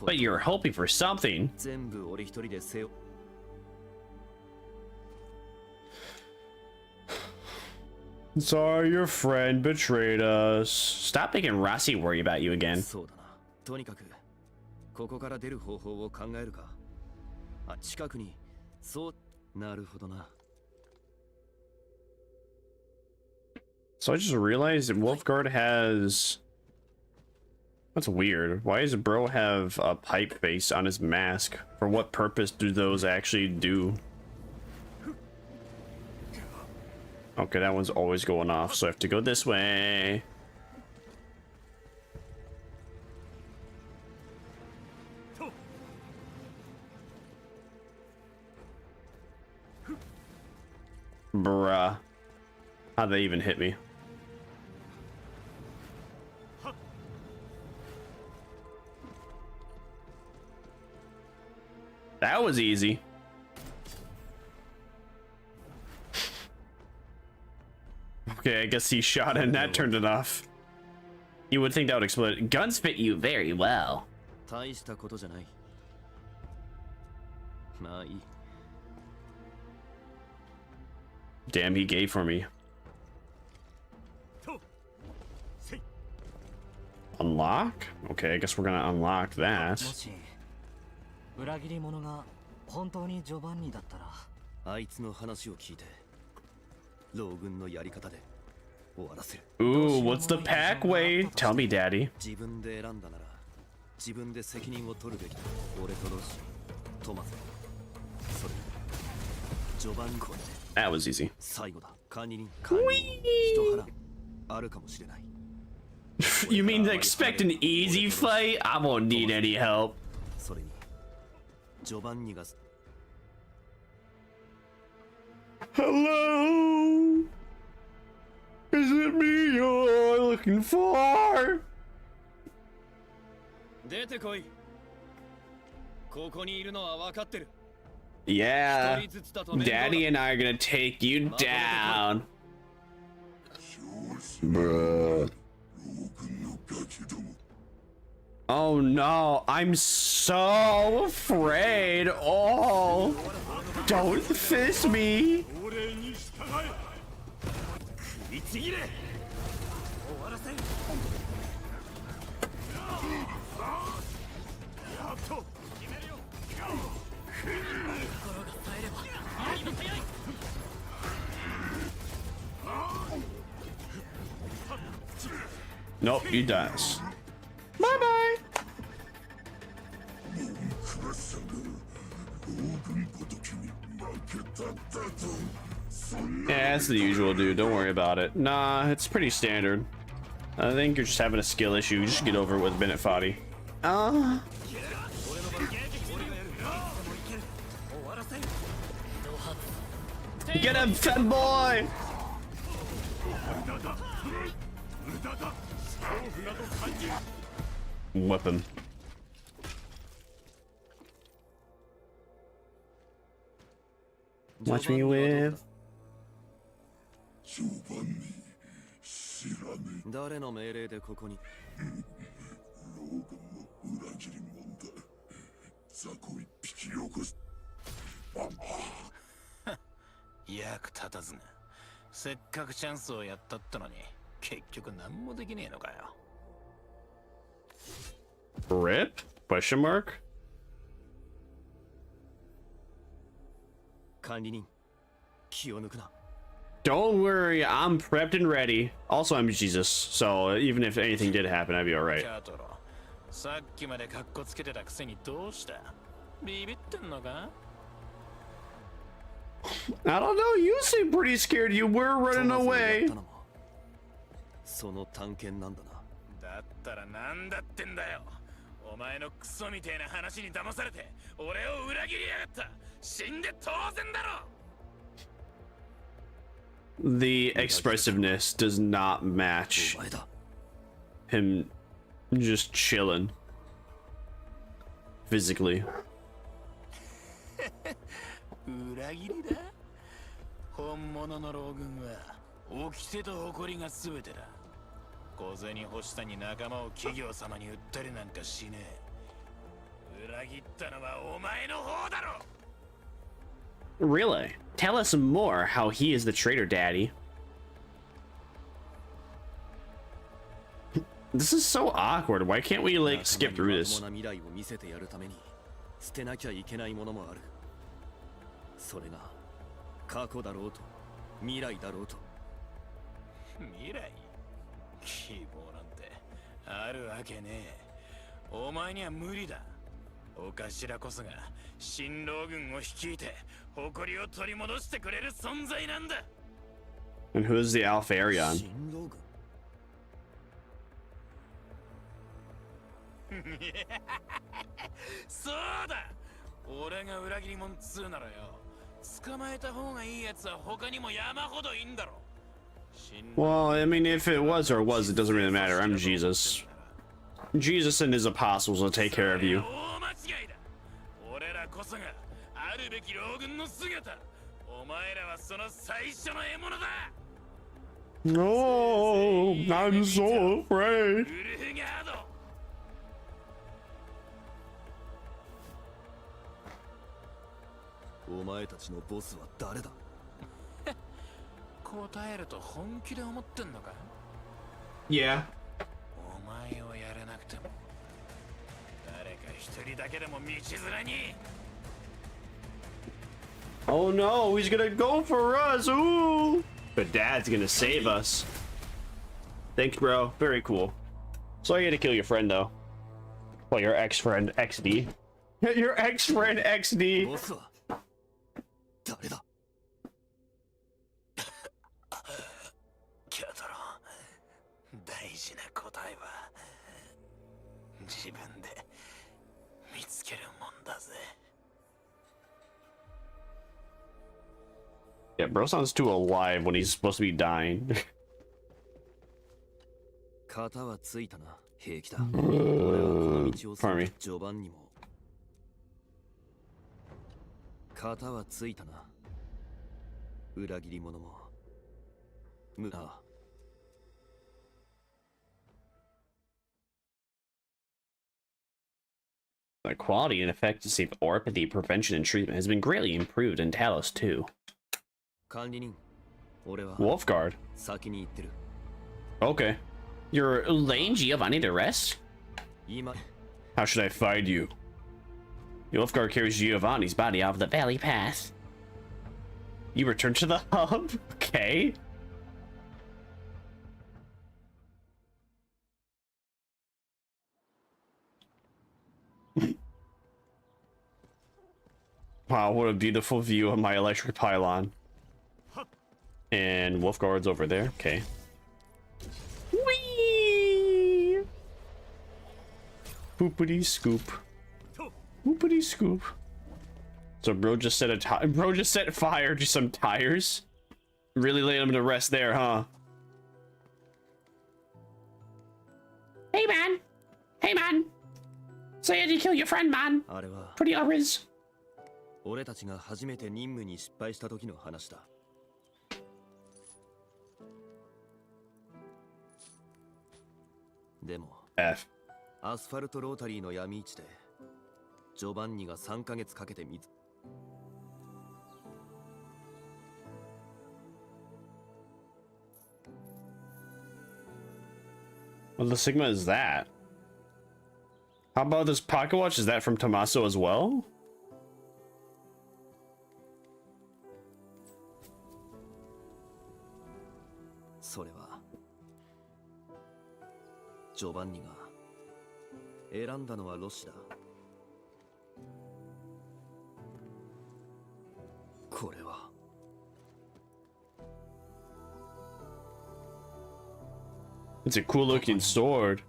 But you're hoping for something. Sorry, your friend betrayed us. Stop making Rossi worry about you again. So I just realized that Wolfguard has... That's weird. Why does bro have a pipe face on his mask? For what purpose do those actually do? Okay, that one's always going off, so I have to go this way. Bruh. How'd they even hit me? That was easy. Okay, I guess he shot and that turned it off. You would think that would explode. Guns fit you very well. Damn, he gave for me. Unlock? Okay, I guess we're gonna unlock that. Ooh, what's the pack way? Tell me, Daddy. That was easy. You mean to expect an easy fight? I won't need any help. Hello? Is it me you're looking for? Yeah, Daddy and I are gonna take you down. Bruh. Oh no, I'm so afraid. Oh, don't fist me. Nope, he dies. Bye-bye. Yeah, it's the usual, dude. Don't worry about it. Nah, it's pretty standard. I think you're just having a skill issue. Just get over it with Bennett Foddy. Get him, fat boy! Whip him. Watch me whip. 誰の命令でここに役立たずな。せっかくチャンスをやったったのに結局何もできねえのかよ。RIP? Question mark? 管理人、気を抜くな。 Don't worry, I'm prepped and ready. Also, I'm Jesus, so even if anything did happen, I'd be alright. さっきまでカッコつけてたくせにどうした？ビビってんのか？ I don't know, you seem pretty scared. You were running away. その探検なんだな。だったらなんだってんだよ。お前のクソみてえな話に騙されて俺を裏切りやがった。死んで当然だろ。 The expressiveness does not match him just chilling physically. 裏切りだ。本物の老軍は掟と誇りが全てだ。小銭欲しさに仲間を企業様に売ったりなんかしねえ。裏切ったのはお前の方だろ。 Really? Tell us more how he is the traitor daddy. This is so awkward. Why can't we like skip through this? 捨てなきゃいけないものもある。それが過去だろうと未来だろうと。未来？希望なんてあるわけねえ。お前には無理だ。お頭こそが新郎軍を率いて誇りを取り戻してくれる存在なんだ。 And who is the Alpha Arion? 新郎軍。そうだ。俺が裏切り者っつうならよ。捕まえた方がいいやつは他にも山ほどいんだろ。 Well, I mean, if it was or was, it doesn't really matter. I'm Jesus. Jesus and his apostles will take care of you. 大間違いだ。俺らこそがあるべき老軍の姿。お前らはその最初の獲物だ。 No, I'm so afraid. ウルフガード。 お前たちのボスは誰だ？答えると本気で思ってんのか？ Yeah. お前をやれなくても誰か一人だけでも道連れに。 Oh no, he's gonna go for us. Ooh. But Dad's gonna save us. Thanks, bro. Very cool. Sorry you had to kill your friend, though. Well, your ex-friend, XD. Your ex-friend, XD. 誰だ？キャトロン、大事な答えは自分で見つけるもんだぜ。 Yeah, bro sounds too alive when he's supposed to be dying. 型はついたな、兵器だ。俺はこの道を進む序盤にも。型はついたな。裏切り者も。無駄。 The quality and effectiveness of orpathy prevention and treatment has been greatly improved in Talos too. 管理人、俺は Wolfguard. 先に行ってる。 Okay. You're laying Giovanni to rest? 今 How should I find you? Wolfguard carries Giovanni's body out of the valley path. You return to the hub? Okay. Wow, what a beautiful view of my electric pylon. And wolf guards over there. Okay. Whee! Boopity scoop. Boopity scoop. So bro just set fire to some tires. Really laid him to rest there, huh? Hey man. Hey man. Say did you kill your friend, man? Pretty Riz. 俺たちが初めて任務に失敗した時の話だ。でも、アスファルトロータリーの闇市で、ジョバンニが3ヶ月かけて水。What the Sigma is that? How about this pocket watch? Is that from Tommaso as well? It's a cool looking sword.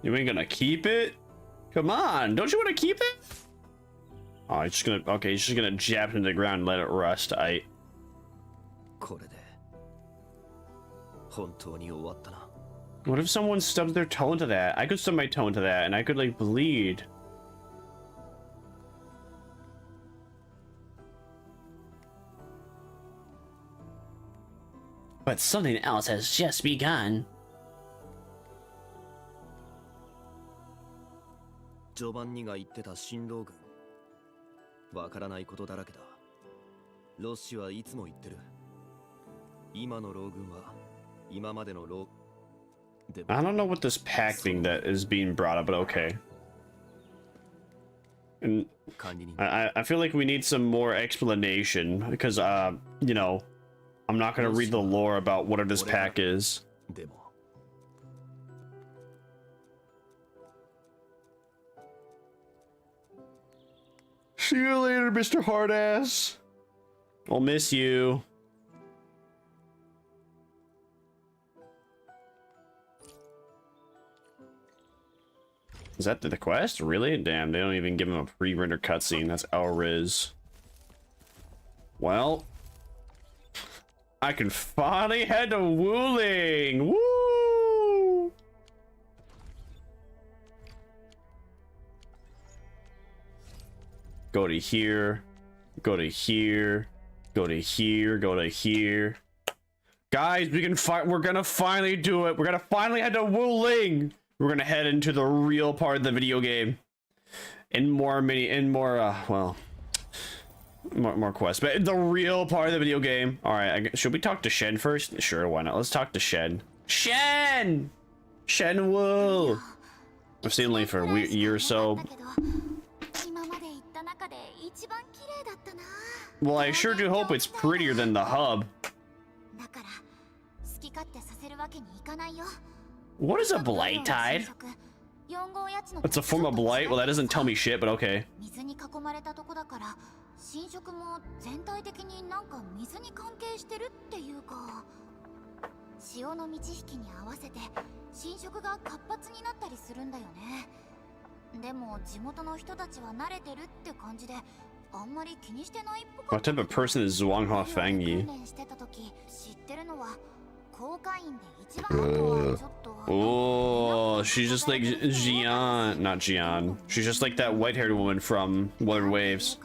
You ain't gonna keep it? Come on, don't you want to keep it? Oh, he's just gonna, okay, he's just gonna jab it into the ground and let it rust. What if someone stubs their toe into that? I could stub my toe into that and I could like bleed. But something else has just begun. ジョバンニが言ってた新郎軍。わからないことだらけだ。ロッシはいつも言ってる。今の郎軍は今までの郎。I don't know what this pack thing that is being brought up, but okay. And I feel like we need some more explanation because you know, I'm not gonna read the lore about what this pack is. See you later, Mr. Hardass. I'll miss you. Is that the quest? Really? Damn, they don't even give him a pre-render cutscene. That's Elriz. Well, I can finally head to Wuling. Woo! Go to here. Go to here. Go to here. Go to here. Guys, we're gonna finally do it. We're gonna finally head to Wuling. We're gonna head into the real part of the video game. And more quests, but the real part of the video game. All right, should we talk to Shen first? Sure, why not? Let's talk to Shen. Shen Wu. I've seen Lee for a year or so. Well, I sure do hope it's prettier than the hub. What is a blight tide? It's a form of blight. Well, that doesn't tell me shit, but okay. 侵食も全体的になんか水に関係してるっていうか、潮の満ち引きに合わせて侵食が活発になったりするんだよね。でも地元の人たちは慣れてるって感じであんまり気にしてないっぽかった。 What type of person is Zhuanghua Fangyi? 知ってるのは航海員で一番後はちょっと。 Oh, she's just like Jian, not Jian. She's just like that white-haired woman from Wuthering Waves.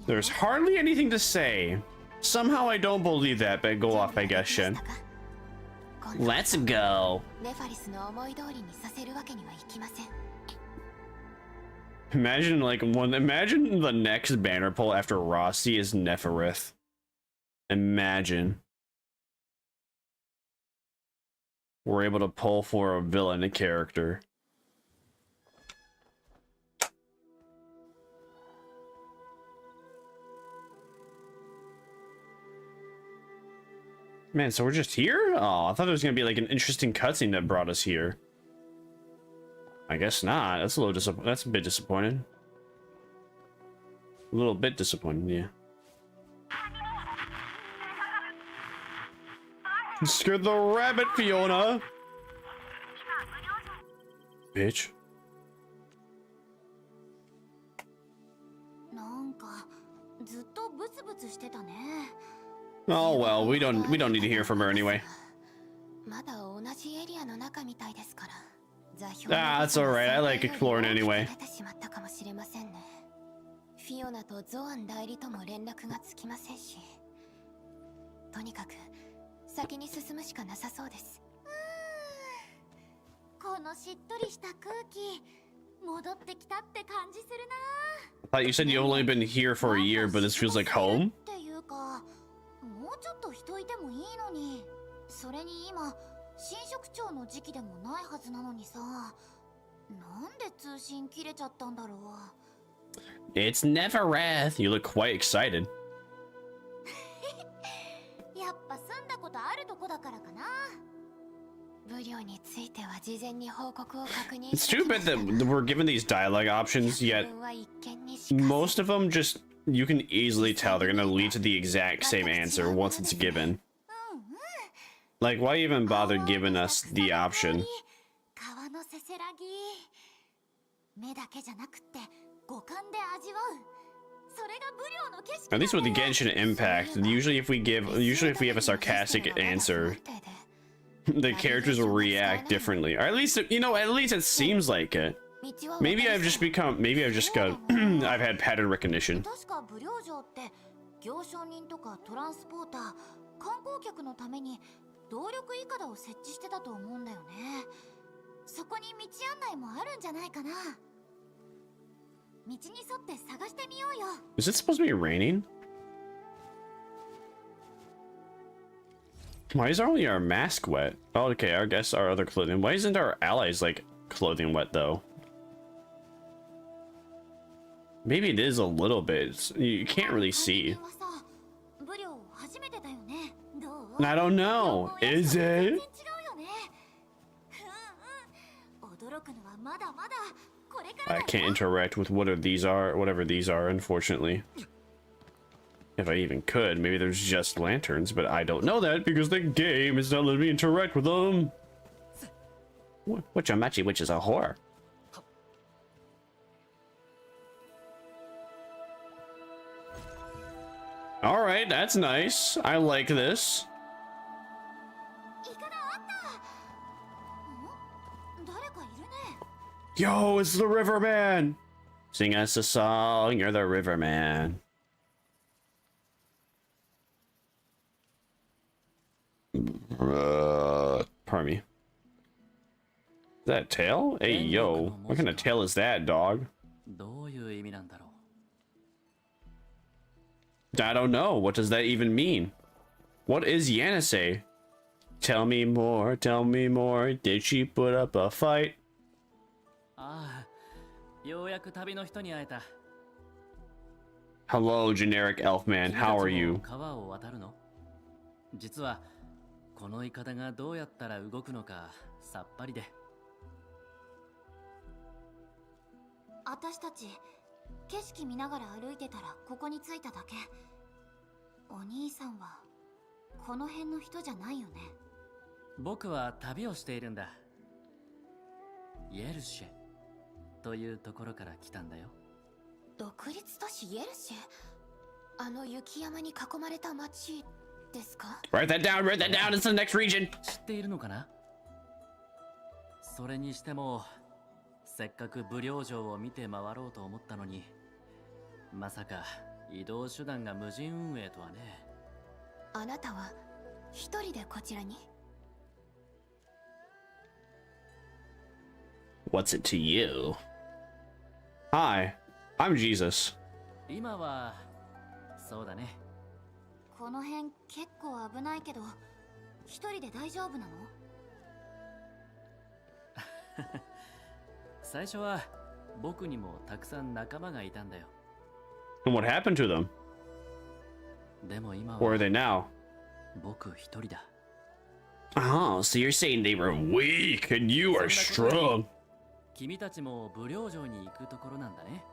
There's hardly anything to say. Somehow I don't believe that, but go off, I guess, Shen. Let's go. Imagine imagine the next banner pull after Rossi is Neferith. Imagine. We're able to pull for a villain character. Man, so we're just here? Oh, I thought it was gonna be like an interesting cutscene that brought us here. I guess not. That's a little that's a bit disappointing. A little bit disappointing, yeah. You scared the rabbit, Fiona. Bitch. Oh well, we don't need to hear from her anyway. Ah, that's alright. I like exploring anyway. フィオナとゾアン代理とも連絡がつきませんし、とにかく先に進むしかなさそうです。このしっとりした空気、戻ってきたって感じするな。 I thought you said you've only been here for a year, but this feels like home. っていうか、もうちょっと人いてもいいのに。それに今、新職長の時期でもないはずなのにさ、なんで通信切れちゃったんだろう。 It's Nevereth. You look quite excited. やっぱ住んだことあるとこだからかな。 It's too bad that we're given these dialogue options, yet most of them just, you can easily tell they're gonna lead to the exact same answer once it's given. Like, why even bother giving us the option? At least with the Genshin Impact, usually if we have a sarcastic answer, the characters will react differently. Or at least, you know, at least it seems like it. Maybe I've just got, I've had pattern recognition. そこに道案内もあるんじゃないかな。道に沿って探してみようよ。 Is it supposed to be raining? Why is only our mask wet? Oh, okay, I guess our other clothing. Why isn't our allies like clothing wet though? Maybe it is a little bit. You can't really see. I don't know. Is it? I can't interact with whatever these are, unfortunately. If I even could, maybe there's just lanterns, but I don't know that because the game is not letting me interact with them. What Yamachi, which is a whore. Alright, that's nice. I like this. Yo, it's the Riverman! Sing us a song, you're the Riverman. Pardon me. Is that a tail? Hey, yo. What kind of tail is that, dog? I don't know. What does that even mean? What is Yanase? Tell me more, tell me more. Did she put up a fight? Hello, generic elf man. How are you? 実はこのイカダがどうやったら動くのかさっぱりで。私たち景色見ながら歩いてたらここに着いただけ。お兄さんはこの辺の人じゃないよね。僕は旅をしているんだ。イェルシェというところから来たんだよ。独立都市イェルシェ、あの雪山に囲まれた町ですか？ Write that down, write that down. It's the next region. 知っているのかな？それにしてもせっかく武陵城を見て回ろうと思ったのに、まさか移動手段が無人運営とはね。あなたは一人でこちらに？ What's it to you? Hi, I'm Jesus. 今はそうだね。この辺結構危ないけど、一人で大丈夫なの？最初は僕にもたくさん仲間がいたんだよ。And what happened to them? でも今は Where are they now? Oh, so you're saying they were weak and you are strong. 君たちも武領城に行くところなんだね。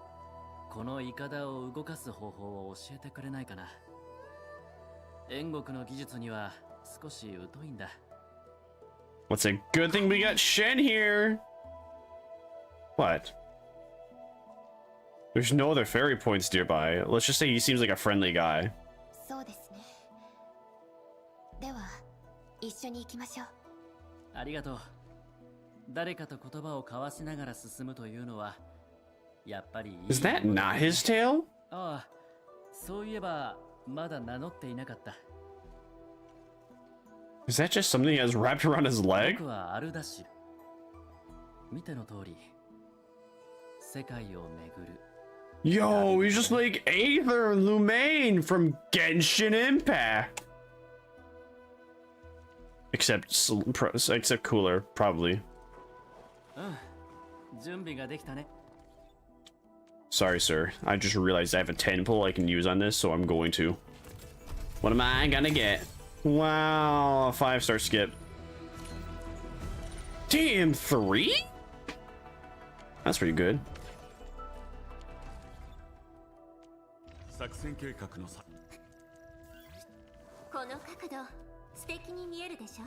このイカダを動かす方法を教えてくれないかな。燕国の技術には少し疎いんだ。What's a good thing we got Shen here? What? There's no other ferry points nearby. Let's just say he seems like a friendly guy. そうですね。では一緒に行きましょう。ありがとう。誰かと言葉を交わしながら進むというのはやっぱりいい。Is that not his tail? ああ、そういえばまだ名乗っていなかった。Is that just something he has wrapped around his leg? 僕はアルダシル。見ての通り、世界を巡る。Yo, he's just like Aether Lumaine from Genshin Impact. Except cooler, probably. 準備ができたね。Sorry, sir. I just realized I have a 10 pull I can use on this, so I'm going to. What am I gonna get? Wow, a 5-star skip. Damn, 3? That's pretty good. 作戦計画のさ。この角度、素敵に見えるでしょ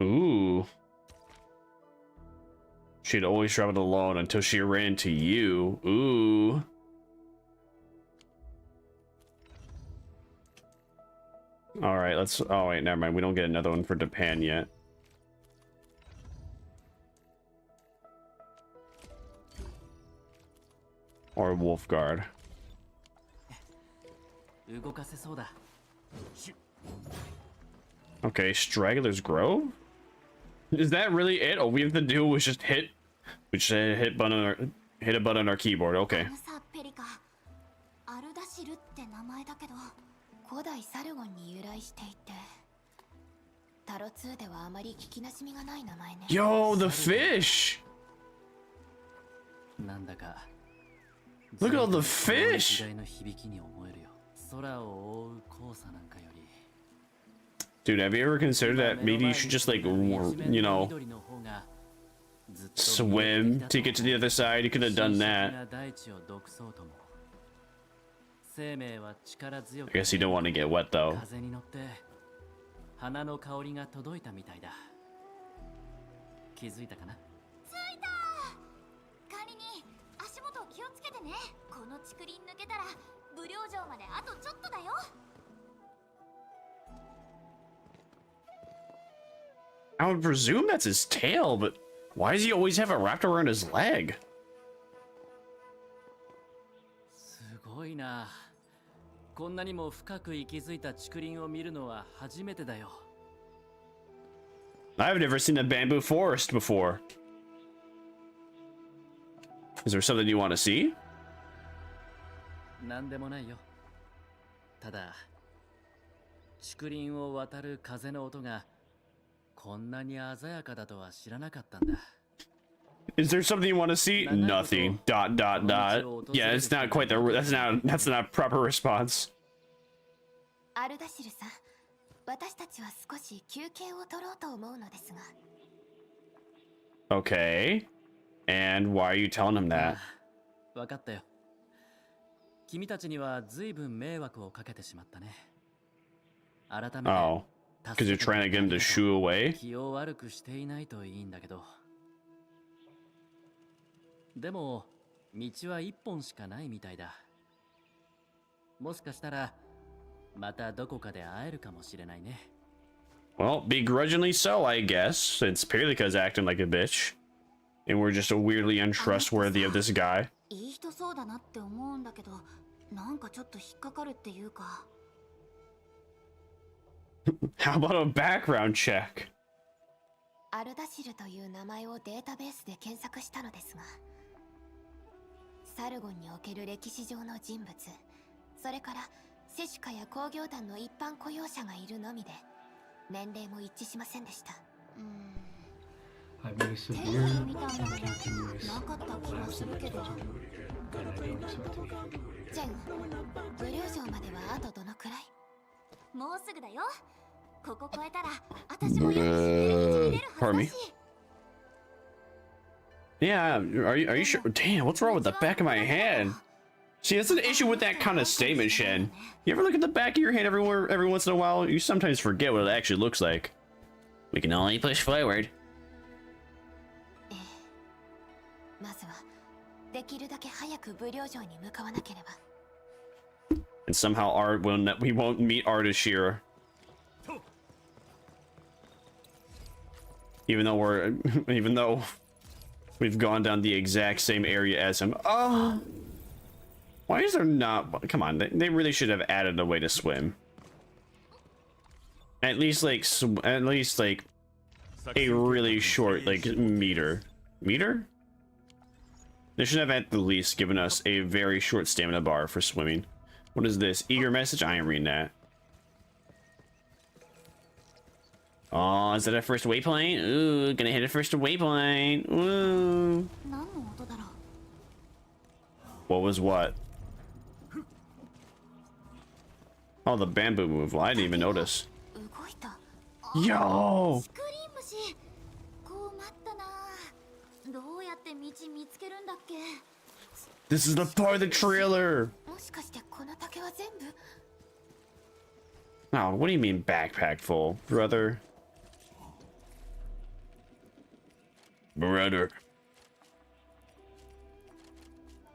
？Ooh. She'd always traveled alone until she ran into you. Ooh. All right, let's. Oh wait, never mind. We don't get another one for Japan yet. Or Wolfguard. Okay, Straggler's Grove? Is that really it? All we have to do was just hit a button on our keyboard. Okay. アルダシルって名前だけど、古代サルゴンに由来していて、タロ2ではあまり聞きなじみがない名前ね。Yo, the fish! なんだか Look at all the fish! 時代の響きに思えるよ。空を覆う黄砂なんかより。 Dude, have you ever considered that maybe you should just like, you know, swim to get to the other side? You could have done that. I guess you don't want to get wet though. 花の香りが届いたみたいだ。気づいたかな？着いた。仮に足元気をつけてね。この竹林抜けたら武領城まであとちょっとだよ。 I would presume that's his tail, but why does he always have it wrapped around his leg? すごいな。こんなにも深く息づいた竹林を見るのは初めてだよ。I've never seen a bamboo forest before. Is there something you want to see? なんでもないよ。ただ、竹林を渡る風の音が こんなに鮮やかだとは知らなかったんだ。 Is there something you want to see? Nothing. ... Yeah, it's not quite the. That's not a proper response. アルダシルさん、私たちは少し休憩を取ろうと思うのですが。 Okay. And why are you telling him that? わかったよ。君たちには随分迷惑をかけてしまったね。改めて。 Oh. Because you're trying to get him to shoo away? 気を悪くしていないといいんだけど。でも、道は一本しかないみたいだ。もしかしたら、またどこかで会えるかもしれないね。Well, begrudgingly so, I guess, since Perlica's acting like a bitch. And we're just weirdly untrustworthy of this guy. いい人そうだなって思うんだけど、なんかちょっと引っかかるっていうか。 How about a background check? アルダシルという名前をデータベースで検索したのですが、サルゴンにおける歴史上の人物、それからセシカや工業団の一般雇用者がいるのみで、年齢も一致しませんでした。テレビみたいなのなかった気がするけど。ジェン、ブリュー城まではあとどのくらい？もうすぐだよ。ここ越えたら、私も夜に見れるはずだし。 Yeah, are you sure? Damn, what's wrong with the back of my hand? See, that's an issue with that kind of statement, Shen. You ever look at the back of your hand every once in a while? You sometimes forget what it actually looks like. We can only push forward. And somehow we won't meet Ardashir. Even though we've gone down the exact same area as him. Oh, why is there not? Come on, they really should have added a way to swim. At least like a really short meter. They should have at the least given us a very short stamina bar for swimming. What is this? Eager message? I ain't reading that. Oh, is that our first waypoint? Ooh, gonna hit a first waypoint. Ooh. What was what? Oh, the bamboo move. Well, I didn't even notice. Yo! This is the part of the trailer! Oh, what do you mean backpack full, brother? Brother.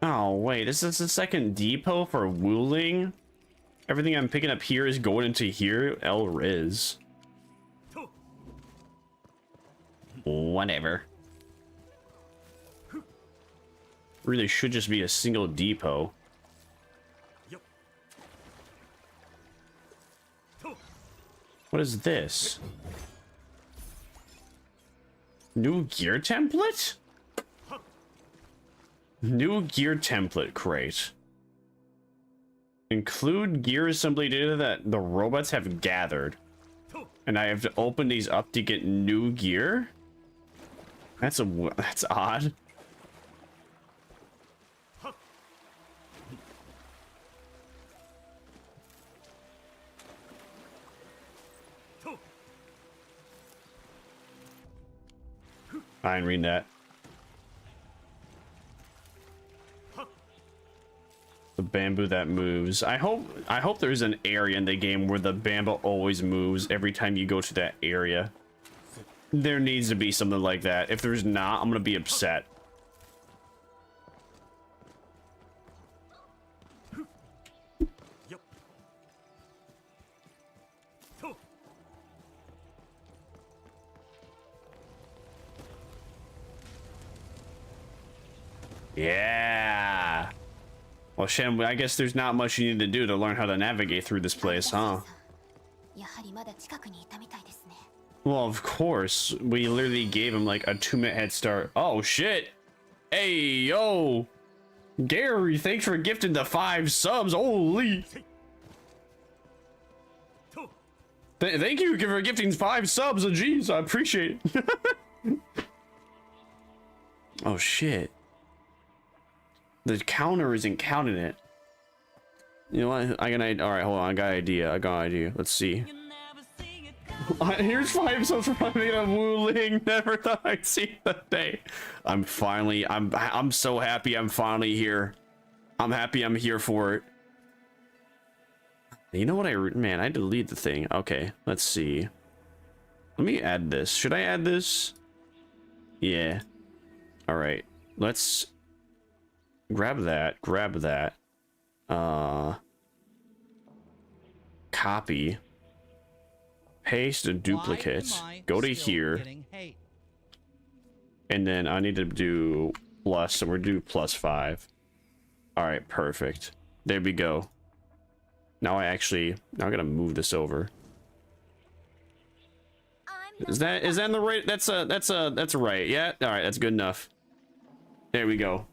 Oh, wait, is this the second depot for Wuling? Everything I'm picking up here is going into here? El Riz. Whatever. Really should just be a single depot. What is this? New gear template? New gear template crate. Include gear assembly data that the robots have gathered. And I have to open these up to get new gear? That's odd. I ain't reading that. The bamboo that moves. I hope there's an area in the game where the bamboo always moves every time you go to that area. There needs to be something like that. If there's not, I'm gonna be upset. Yeah. Well, Shen, I guess there's not much you need to do to learn how to navigate through this place, huh? Well, of course. We literally gave him like a 2-minute head start. Oh, shit. Hey, yo. Gary, thanks for gifting the 5 subs. Holy. Thank you for gifting 5 subs. Oh, jeez, I appreciate it. Oh, shit. The counter isn't counting it. You know what? All right, hold on. I got an idea. Let's see. Here's 5 subs for finding a Wuling. Never thought I'd see the day. I'm so happy I'm finally here. I'm happy I'm here for it. You know what I delete the thing. Okay, let's see. Let me add this. Should I add this? Yeah. All right. Let's grab that. Copy. Paste a duplicate. Go to here. And then I need to do plus, so we're do +5. All right, perfect. There we go. Now I gotta move this over. Is that in the right? That's right. Yeah. All right, that's good enough. There we go.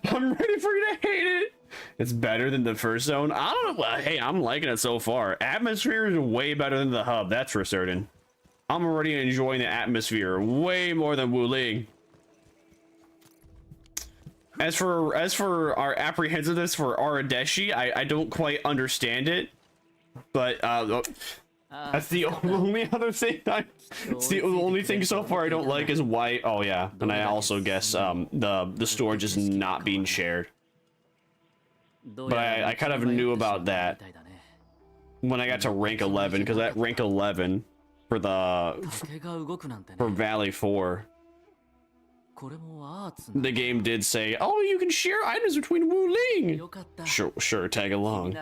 I'm ready for you to hate it. It's better than the first zone. I don't know. Hey, I'm liking it so far. Atmosphere is way better than the hub. That's for certain. I'm already enjoying the atmosphere way more than Wuling. As for our apprehensiveness for Aradeshi, I don't quite understand it, but that's the only other thing. It's the only thing so far I don't like is why. Oh yeah, and I also guess the storage is not being shared. But I kind of knew about that when I got to rank 11, because at rank 11 for Valley 4. The game did say, "Oh, you can share items between Wu Ling." Sure, tag along.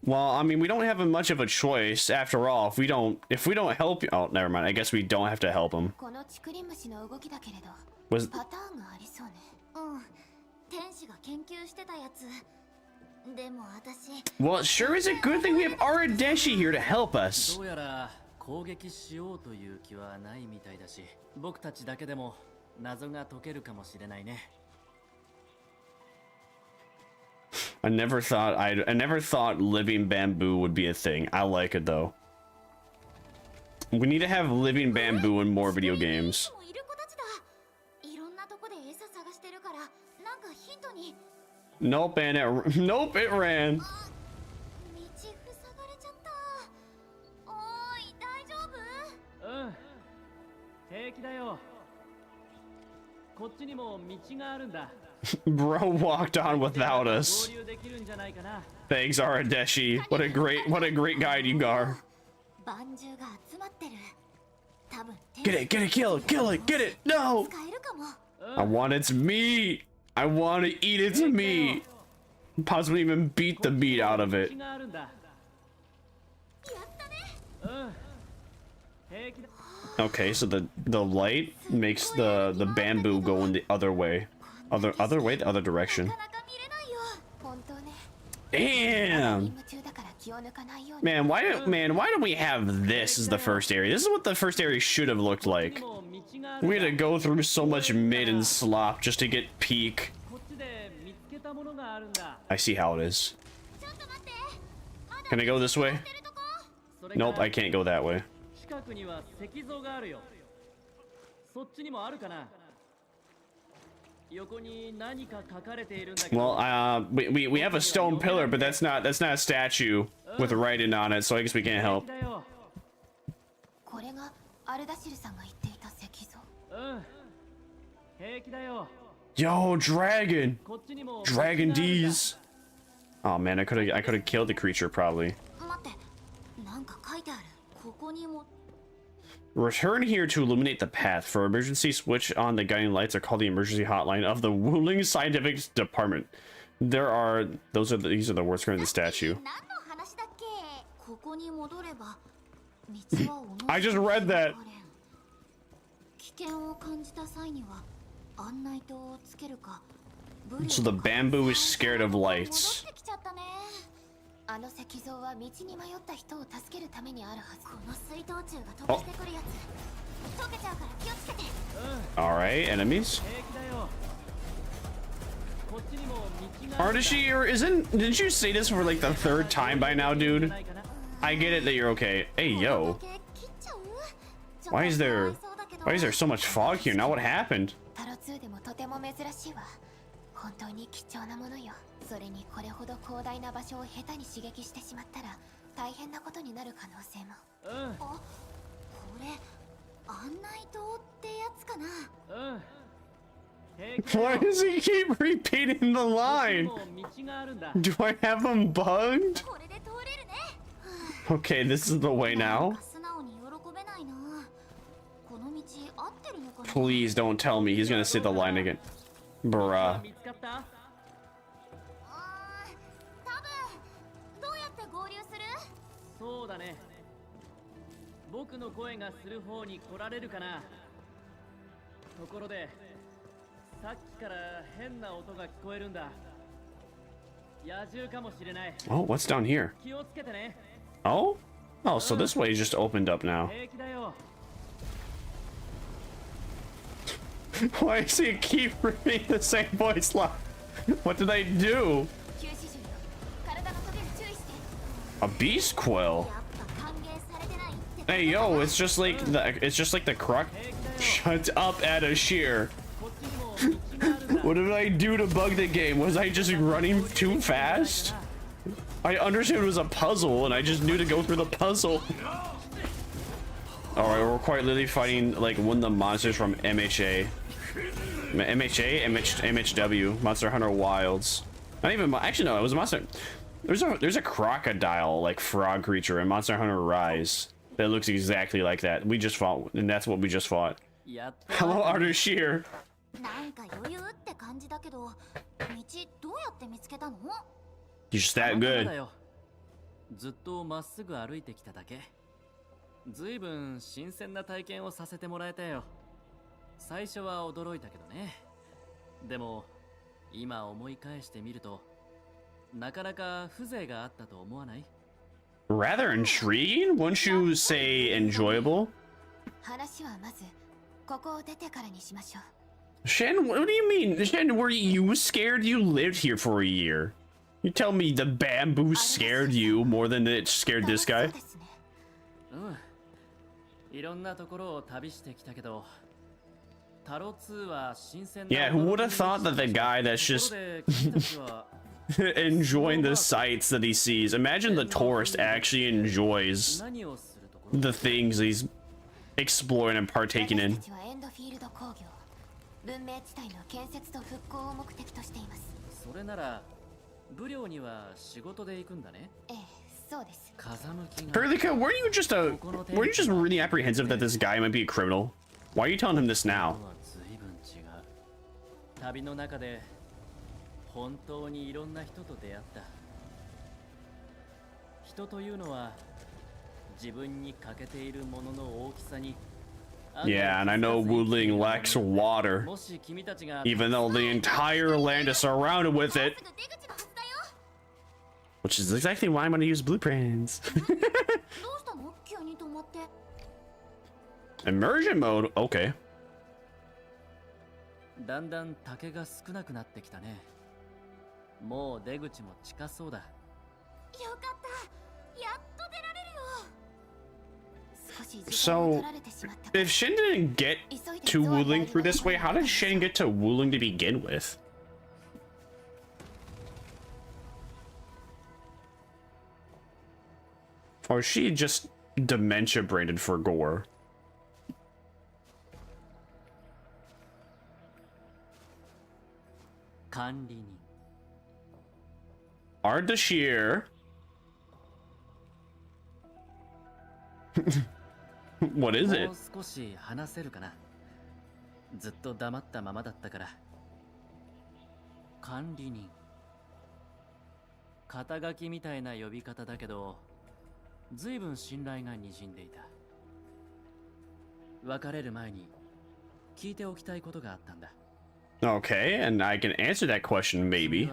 Well, I mean, we don't have much of a choice after all. If we don't help you, oh, never mind. I guess we don't have to help him. Was well, it sure is a good thing we have Aradeshi here to help us. 攻撃しようという気はないみたいだし、僕たちだけでも謎が解けるかもしれないね。I never thought living bamboo would be a thing. I like it though. We need to have living bamboo in more video games. Nope, and it ran. Bro walked on without us. Thanks, Aradeshi. What a great guide you are. Get it, kill it, get it. No. I want its meat. I want to eat its meat. Possibly even beat the meat out of it. Okay, so the light makes the bamboo go in the other way. The other direction. Damn! Man, why don't we have this as the first area? This is what the first area should have looked like. We had to go through so much mid and slop just to get peak. I see how it is. Can I go this way? Nope, I can't go that way. Well, we have a stone pillar, but that's not a statue with writing on it, so I guess we can't help. Yo, dragon D's. Oh man, I could have killed the creature probably. Return here to illuminate the path. For emergency, switch on the guiding lights, or call the emergency hotline of the Wuling Scientific Department. These are the words current in the statue. I just read that. So the bamboo is scared of lights. Oh. Alright, enemies. Artishi, or didn't you say this for like the third time by now, dude? I get it that you're okay. Hey, yo. Why is there so much fog here? Now what happened? Why does he keep repeating the line? Do I have him bugged? Okay, this is the way now. Please don't tell me he's gonna say the line again. Bruh. Oh, what's down here? Oh? Oh, so this way just opened up now. Why does he keep repeating the same voice line? What did I do? A beast quill? Hey yo, it's just like the crux. Shut up, Adashir. What did I do to bug the game? Was I just running too fast? I understood it was a puzzle, and I just knew to go through the puzzle. Alright, we're quite literally fighting like one of the monsters from MHA. MHW, Monster Hunter Wilds. Not even, actually no, it was a monster. There's a crocodile like frog creature in Monster Hunter Rise that looks exactly like that. We just fought, and that's what we just fought. Hello, Ardashir. You're just that good. ずっとまっすぐ歩いてきただけ。ずいぶん新鮮な体験をさせてもらえたよ。最初は驚いたけどね。でも今思い返してみるとなかなか風情があったと思わない？ Rather intriguing, wouldn't you say enjoyable? 話はまずここを出てからにしましょう。 Shen, what do you mean? Shen, were you scared? You lived here for a year. You tell me the bamboo scared you more than it scared this guy? いろんなところを旅してきたけど、タロ2は新鮮な。 Yeah, who would have thought that the guy that's just enjoying the sights that he sees? Imagine the tourist actually enjoys the things he's exploring and partaking in. 文明地帯の建設と復興を目的としています。それなら武領には仕事で行くんだね。ええ、そうです。 Perlica, were you just really apprehensive that this guy might be a criminal? Why are you telling him this now? 旅の中で本当にいろんな人と出会った。人というのは自分に欠けているものの大きさに。 Yeah, and I know Wuling lacks water, even though the entire land is surrounded with it. Which is exactly why I'm going to use blueprints. Immersion mode? Okay. だんだん竹が少なくなってきたね。もう出口も近そうだ。よかった。やっと出られるよ。 So, if Shen didn't get to Wuling through this way, how did Shen get to Wuling to begin with? Or is she just dementia branded for gore? Ardashir. What is it? もう少し話せるかな。ずっと黙ったままだったから。管理人。肩書きみたいな呼び方だけど、ずいぶん信頼が滲んでいた。別れる前に聞いておきたいことがあったんだ。Okay, and I can answer that question, maybe.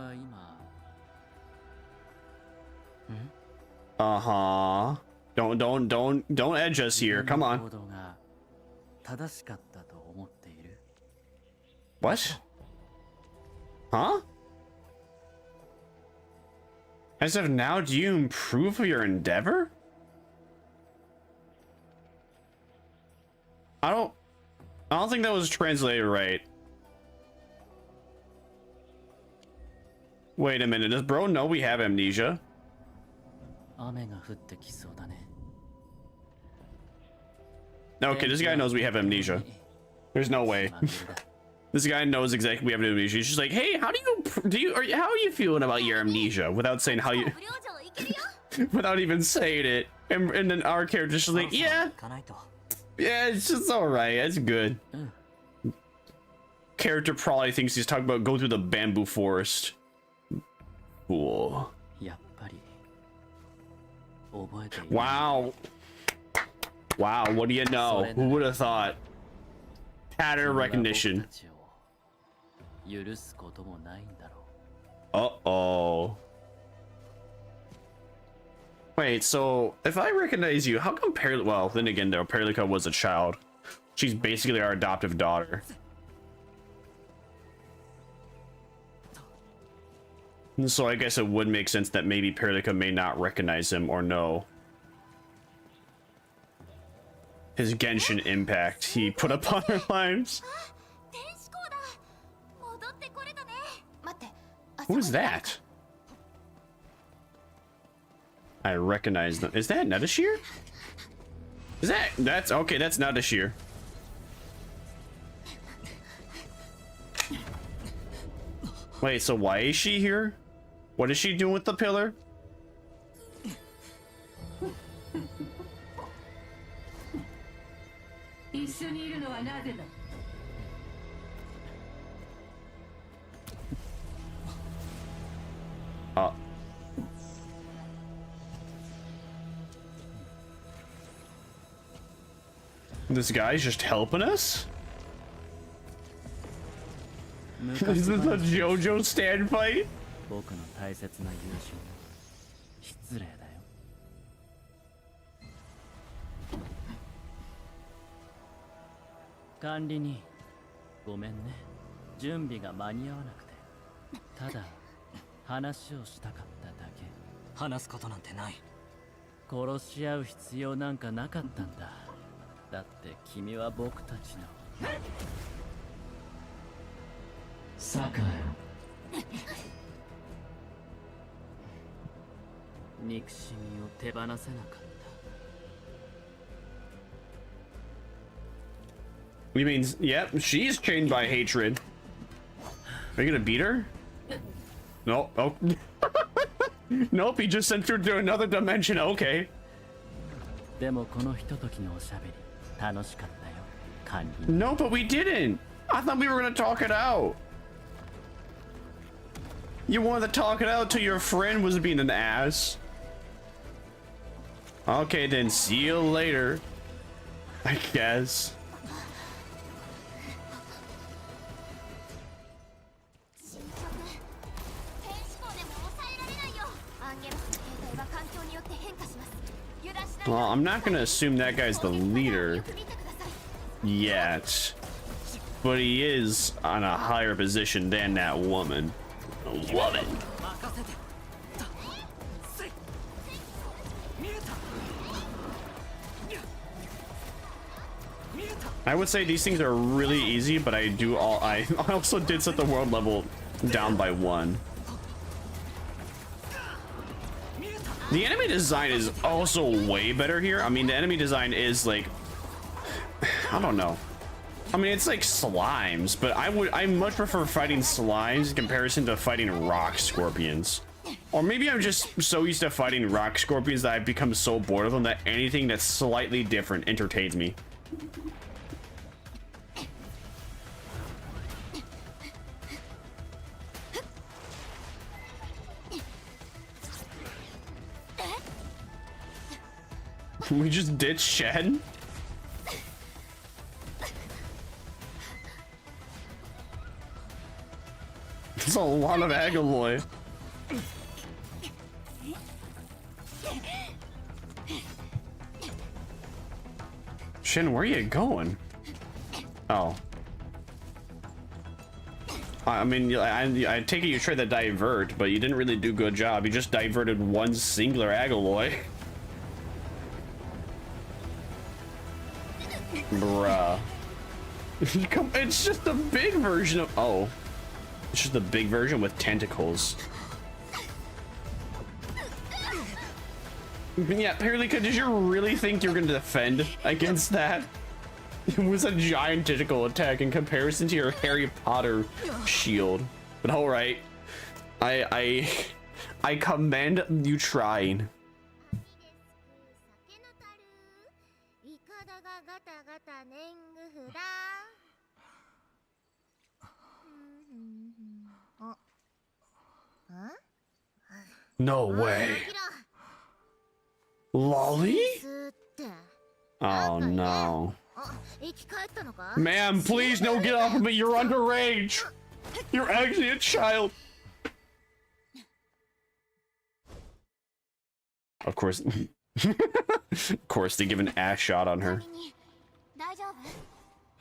Uh-huh. Don't edge us here. Come on. What? Huh? As of now, do you improve your endeavor? I don't think that was translated right. Wait a minute, does bro know we have amnesia? Okay, this guy knows we have amnesia. There's no way. This guy knows exactly we have amnesia. He's just like, hey, how are you feeling about your amnesia? Without saying how you, without even saying it. And then our character's just like, yeah, it's just all right. It's good. Character probably thinks he's talking about go through the bamboo forest. Cool. Wow. Wow, what do you know? Who would have thought? Pattern recognition. Uh-oh. Wait, so if I recognize you, how come well, then again, though, Perlica was a child. She's basically our adoptive daughter. So I guess it would make sense that maybe Perlica may not recognize him or know. his Genshin impact he put upon our lives. Who is that? I recognize them. Is that Netashir? That's okay, that's Netashir. Wait, so why is she here? What is she doing with the pillar? This guy's just helping us? Is this a JoJo stand fight? We mean, yep, she's chained by hatred. Are you gonna beat her? No. Oh. Nope, he just sent her to another dimension. Okay. No, but we didn't. I thought we were gonna talk it out. You wanted to talk it out till your friend was being an ass. Okay, then see you later, I guess. Well, I'm not gonna assume that guy's the leader yet, but he is on a higher position than that woman. A woman. I would say these things are really easy, but I also did set the world level down by 1. The enemy design is also way better here. I mean, the enemy design is like, I don't know. I mean, it's like slimes, but I much prefer fighting slimes in comparison to fighting rock scorpions. Or maybe I'm just so used to fighting rock scorpions that I've become so bored of them that anything that's slightly different entertains me. We just ditched Shen? There's a lot of Agaloy. Shen, where are you going? Oh. I mean, I take it you tried to divert, but you didn't really do a good job. You just diverted one singular Agaloy. Bruh. It's just a big version of... Oh. It's just a big version with tentacles. Yeah, apparently, did you really think you were going to defend against that? It was a giant tentacle attack in comparison to your Harry Potter shield. But alright. I commend you trying. No way. Lolly? Oh no. Ma'am, please don't get off of me. You're underage. You're actually a child. Of course. Of course, they give an ass shot on her.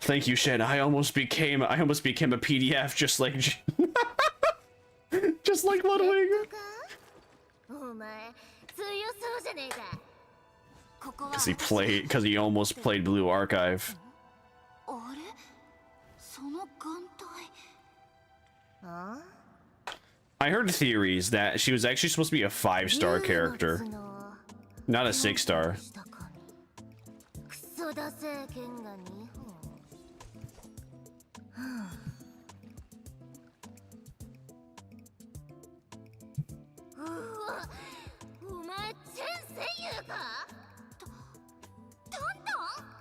Thank you, Shen. I almost became a PDF just like just like Ludwig. Because he almost played Blue Archive. あれその眼帯あ I heard theories that she was actually supposed to be a 5-star character, not a 6-star. クソだせ剣が2本はあうわお前チェン戦友かトントン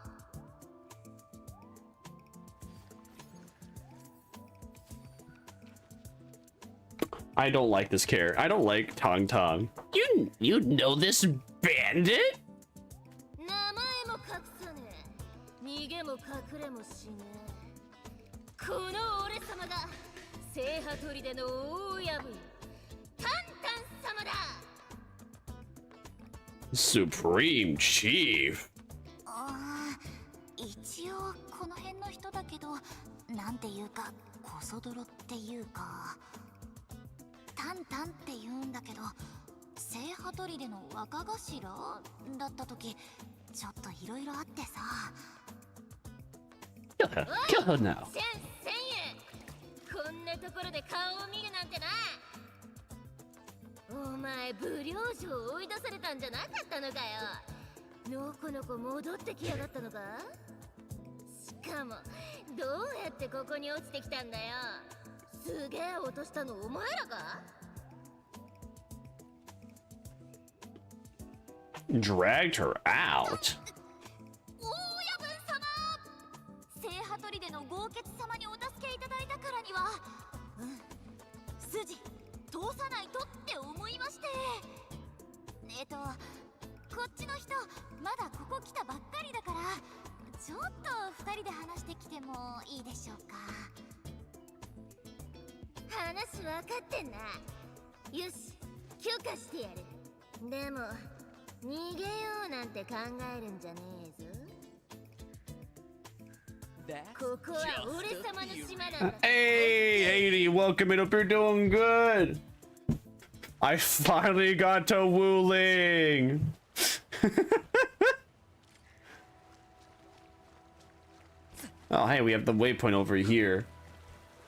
I don't like this character. I don't like Tong Tong. You know this bandit? 名前も隠さねえ逃げも隠れもしねえこの俺様が聖波砦の大親分タンタン様だ Supreme Chief. あー一応この辺の人だけどなんていうかコソ泥っていうかタンタンって言うんだけど聖波砦の若頭だった時ちょっといろいろあってさ Kill her now. 千円こんなところで顔を見るなんてなお前不良女を追い出されたんじゃなかったのかよのこのこ戻ってきやがったのかしかもどうやってここに落ちてきたんだよすげえ落としたのお前らか Dragged her out. 大親分様聖波砦の豪傑様にお助けいただいたからには筋通さないとって思いましてこっちの人まだここ来たばっかりだからちょっと2人で話してきてもいいでしょうか話分かってんなよし許可してやるでも逃げようなんて考えるんじゃねえぞここは俺様の島なんだ Hey, 80, welcome it up. You're doing good. I finally got to Wuling. Oh, hey, we have the waypoint over here.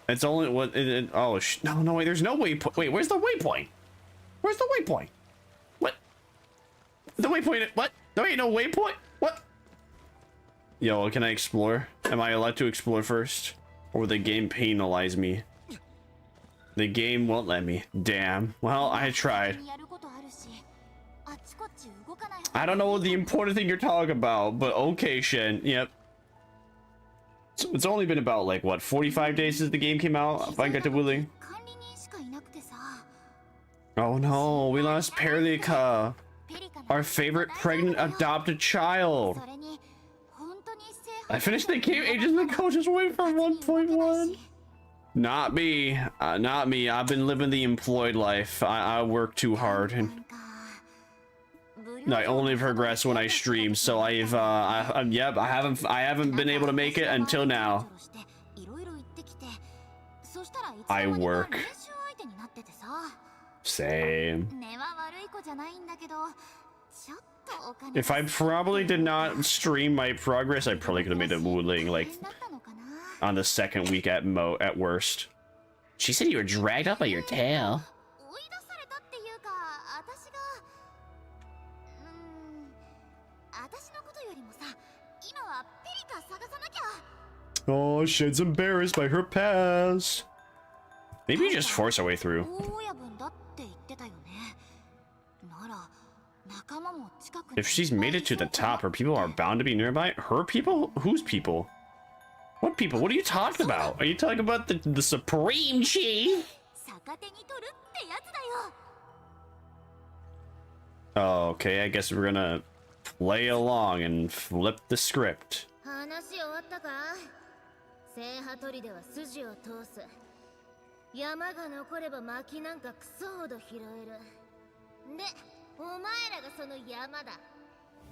It's only what? Oh, no, wait. There's no waypoint. Wait, where's the waypoint? Where's the waypoint? What? The waypoint? What? There ain't no waypoint. What? Yo, can I explore? Am I allowed to explore first, or will the game penalize me? The game won't let me. Damn. Well, I tried. I don't know the important thing you're talking about, but okay, Shen. Yep. So it's only been about like what 45 days since the game came out. If I got to Wuling. Oh no, we lost Perlika, our favorite pregnant adopted child. I finished the game ages ago. Just wait for 1.1. Not me. Not me. I've been living the employed life. I work too hard and I only progress when I stream. So yep. I haven't been able to make it until now. I work. Same. If I probably did not stream my progress, I probably could have made a Wuling like on the second week at worst. She said you were dragged up by your tail. Oh, Shen's embarrassed by her past. Maybe you just force our way through. If she's made it to the top, her people are bound to be nearby. Her people? Whose people? What people? What are you talking about? Are you talking about the Supreme Chief? Oh, okay, I guess we're gonna play along and flip the script. 山が残れば薪なんかクソほど拾える。で、お前らがその山だ。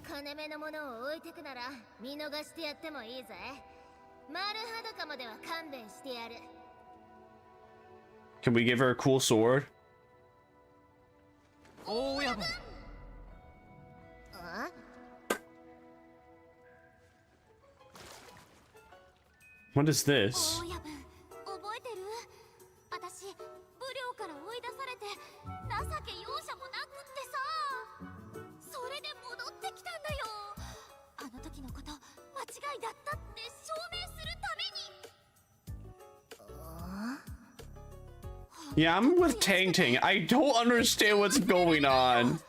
金目のものを置いてくなら見逃してやってもいいぜ。丸裸までは勘弁してやる。Can we give her a cool sword? おやぶ。あ？ What is this? 覚えてる？私、ブ領から追い出されて情け容赦もなくってさ、それで戻ってきたんだよ。あの時のこと間違いだったって証明するために。Yeah, I'm with Tang Tang. I don't understand what's going on.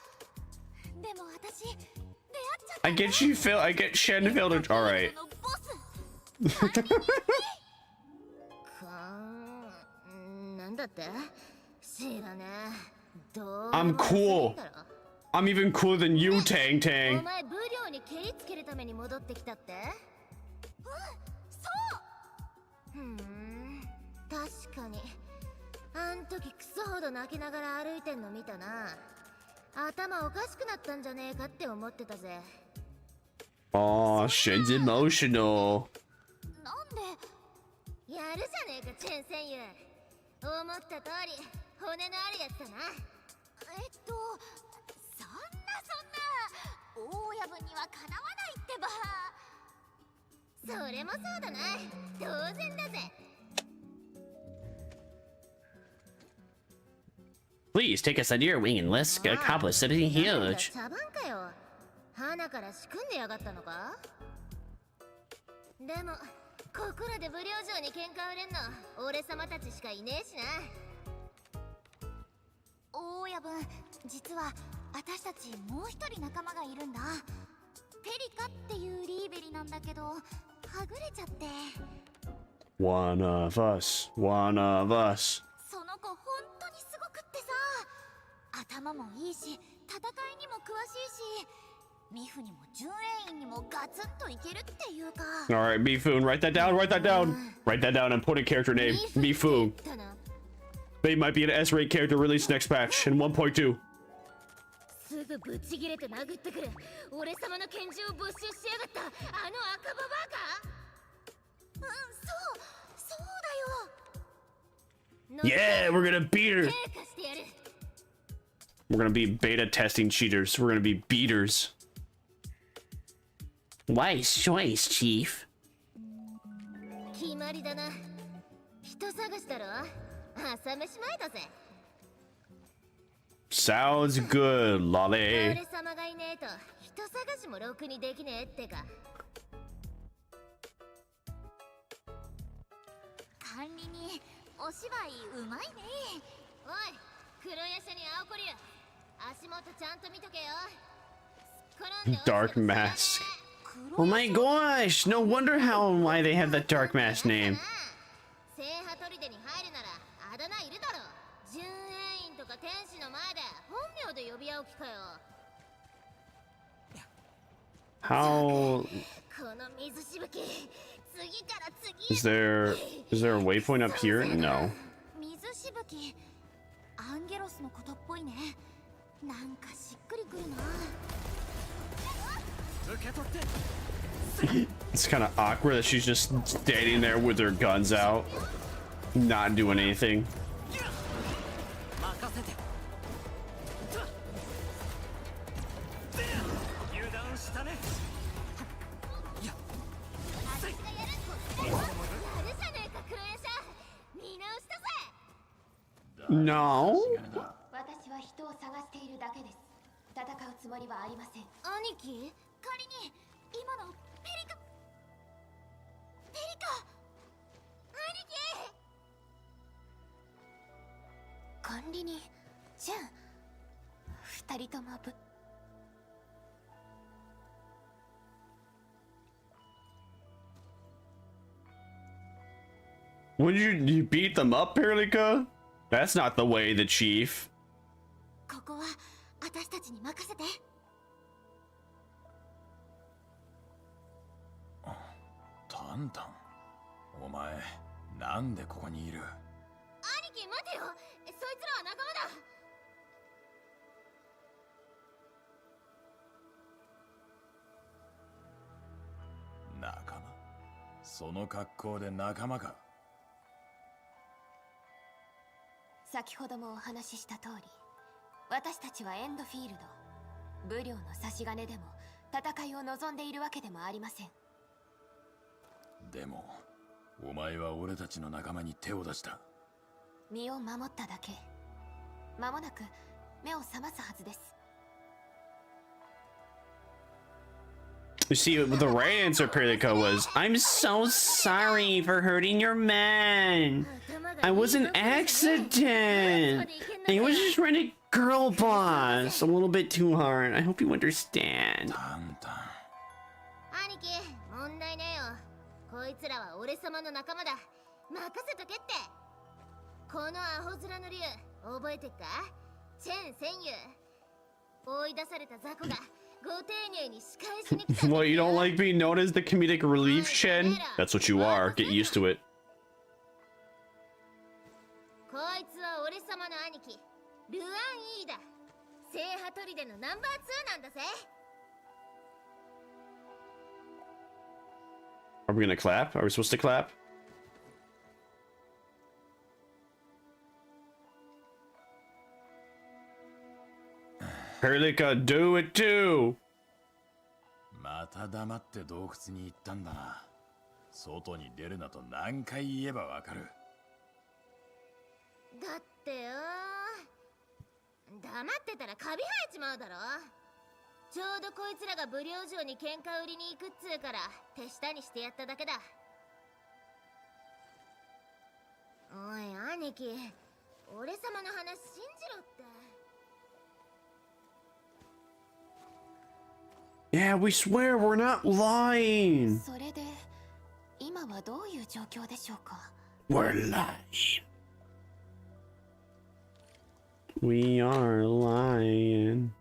I get you, Phil. I get Shen filtered. All right. I'm cool. I'm even cooler than you, Tang Tang. 確かにあん時クソほど泣きながら歩いてんの見たな。頭おかしくなったんじゃねえかって思ってたぜ。 Oh, Shen's emotional. なんでやるじゃねえかチェン戦友。思った通り骨のあるやつだな。そんな大親分にはかなわないってば。それもそうだな、当然だぜ。 Please take us under your wing and let's accomplish something huge. 茶番かよ。花から仕組んでやがったのか。でもここらで武領城に喧嘩売れんの俺様たちしかいねえしな。大親分、実は私たちもう一人仲間がいるんだ。ペリカっていうリーベリなんだけどはぐれちゃって。 One of us. One of us. その子本当にすごくってさ、頭もいいし戦いにも詳しいし、ミフにも準衛院にもガツンといけるっていうか。 All right, Mifoon, write that down. Write that down. Write that down and put a character name. Mifoon. They might be an S-rate character released next patch in 1.2. すぐぶち切れて殴ってくる俺様の拳銃を没収しやがったあの赤ババアか。そうだよ。 Yeah, we're gonna beat her. We're gonna be beta testing cheaters. We're gonna be beaters. Wise choice, Chief. 決まりだな。人探しだろ。朝飯前だぜ。 Sounds good, Lolly. 俺様がいねえと人探しもろくにできねえってか。管理人、お芝居うまいね。おい、黒ヤシャに青コリア、足元ちゃんと見とけよ。 Dark mask. Oh my gosh! No wonder why they have that dark mask name. 聖波砦に入るならあだ名いるだろ。準衛院とか天使の前で本名で呼び合う気かよ。 How この水しぶき、次から次へ。 is there a waypoint up here? No. 水しぶき、アンゲロスのことっぽいね。なんかしっくりくるな。 It's kind of awkward that she's just standing there with her guns out, not doing anything. No. 私は人を探しているだけです。戦うつもりはありません。兄貴、仮に今のペリカ兄貴。管理人ジュン、二人ともWould you beat them up, Perlica? That's not the way, the chief. ここは私たちに任せて。タンタン、お前なんでここにいる？兄貴待てよ、そいつらは仲間だ。仲間？その格好で仲間か？先ほどもお話しした通り、私たちはエンドフィールド、武領の差し金でも戦いを望んでいるわけでもありません。でもお前は俺たちの仲間に手を出した。身を守っただけ。間もなく目を覚ますはずです。 You see, the right answer, Perico, was, I'm so sorry for hurting your man. I was an accident. He was just trying to girl boss a little bit too hard. I hope you understand. 兄貴、問題ねえよ。こいつらは俺様の仲間だ。任せとけって。このアホ面の竜、覚えてっか？チェン戦友。追い出された雑魚が。 Well, you don't like being known as the comedic relief, Chen? That's what you are. Get used to it. Are we gonna clap? Are we supposed to clap? Perlica, do it too! また黙って洞窟に行ったんだな。外に出るなと何回言えばわかる。だってよ。黙ってたらカビ生えちまうだろ。ちょうどこいつらが武領城に喧嘩売りに行くっつうから手下にしてやっただけだ。おい兄貴、俺様の話信じろって。 Yeah, we swear we're not lying. それで今はどういう状況でしょうか? We're lying. We are lying.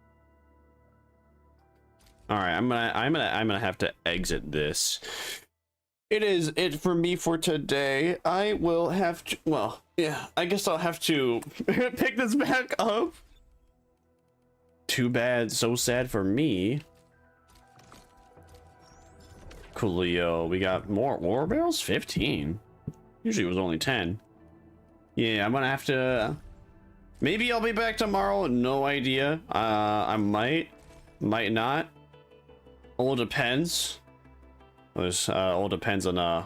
All right, I'm gonna have to exit this. It is it for me for today. I will have to, well, yeah, I guess I'll have to pick this back up. Too bad, so sad for me. Coolio, we got more barrels? 15. Usually it was only 10. Yeah, I'm gonna have to, maybe I'll be back tomorrow, no idea. I might not. All depends. All depends on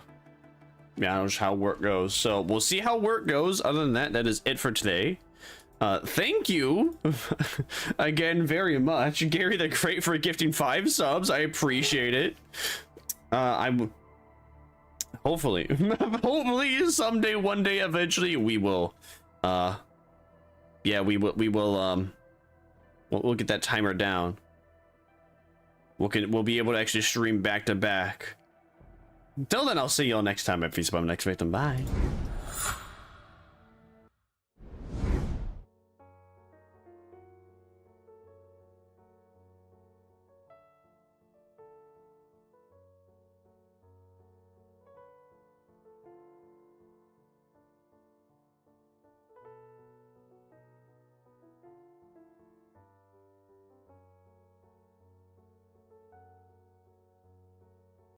yeah, just how work goes. So we'll see how work goes. Other than that, that is it for today. Thank you again very much, Gary the Great, for gifting 5 subs. I appreciate it. I'm hopefully someday, one day, eventually we will yeah, we'll get that timer down. We'll be able to actually stream back to back. Until then, I'll see y'all next time at Feast Next Victim. Bye.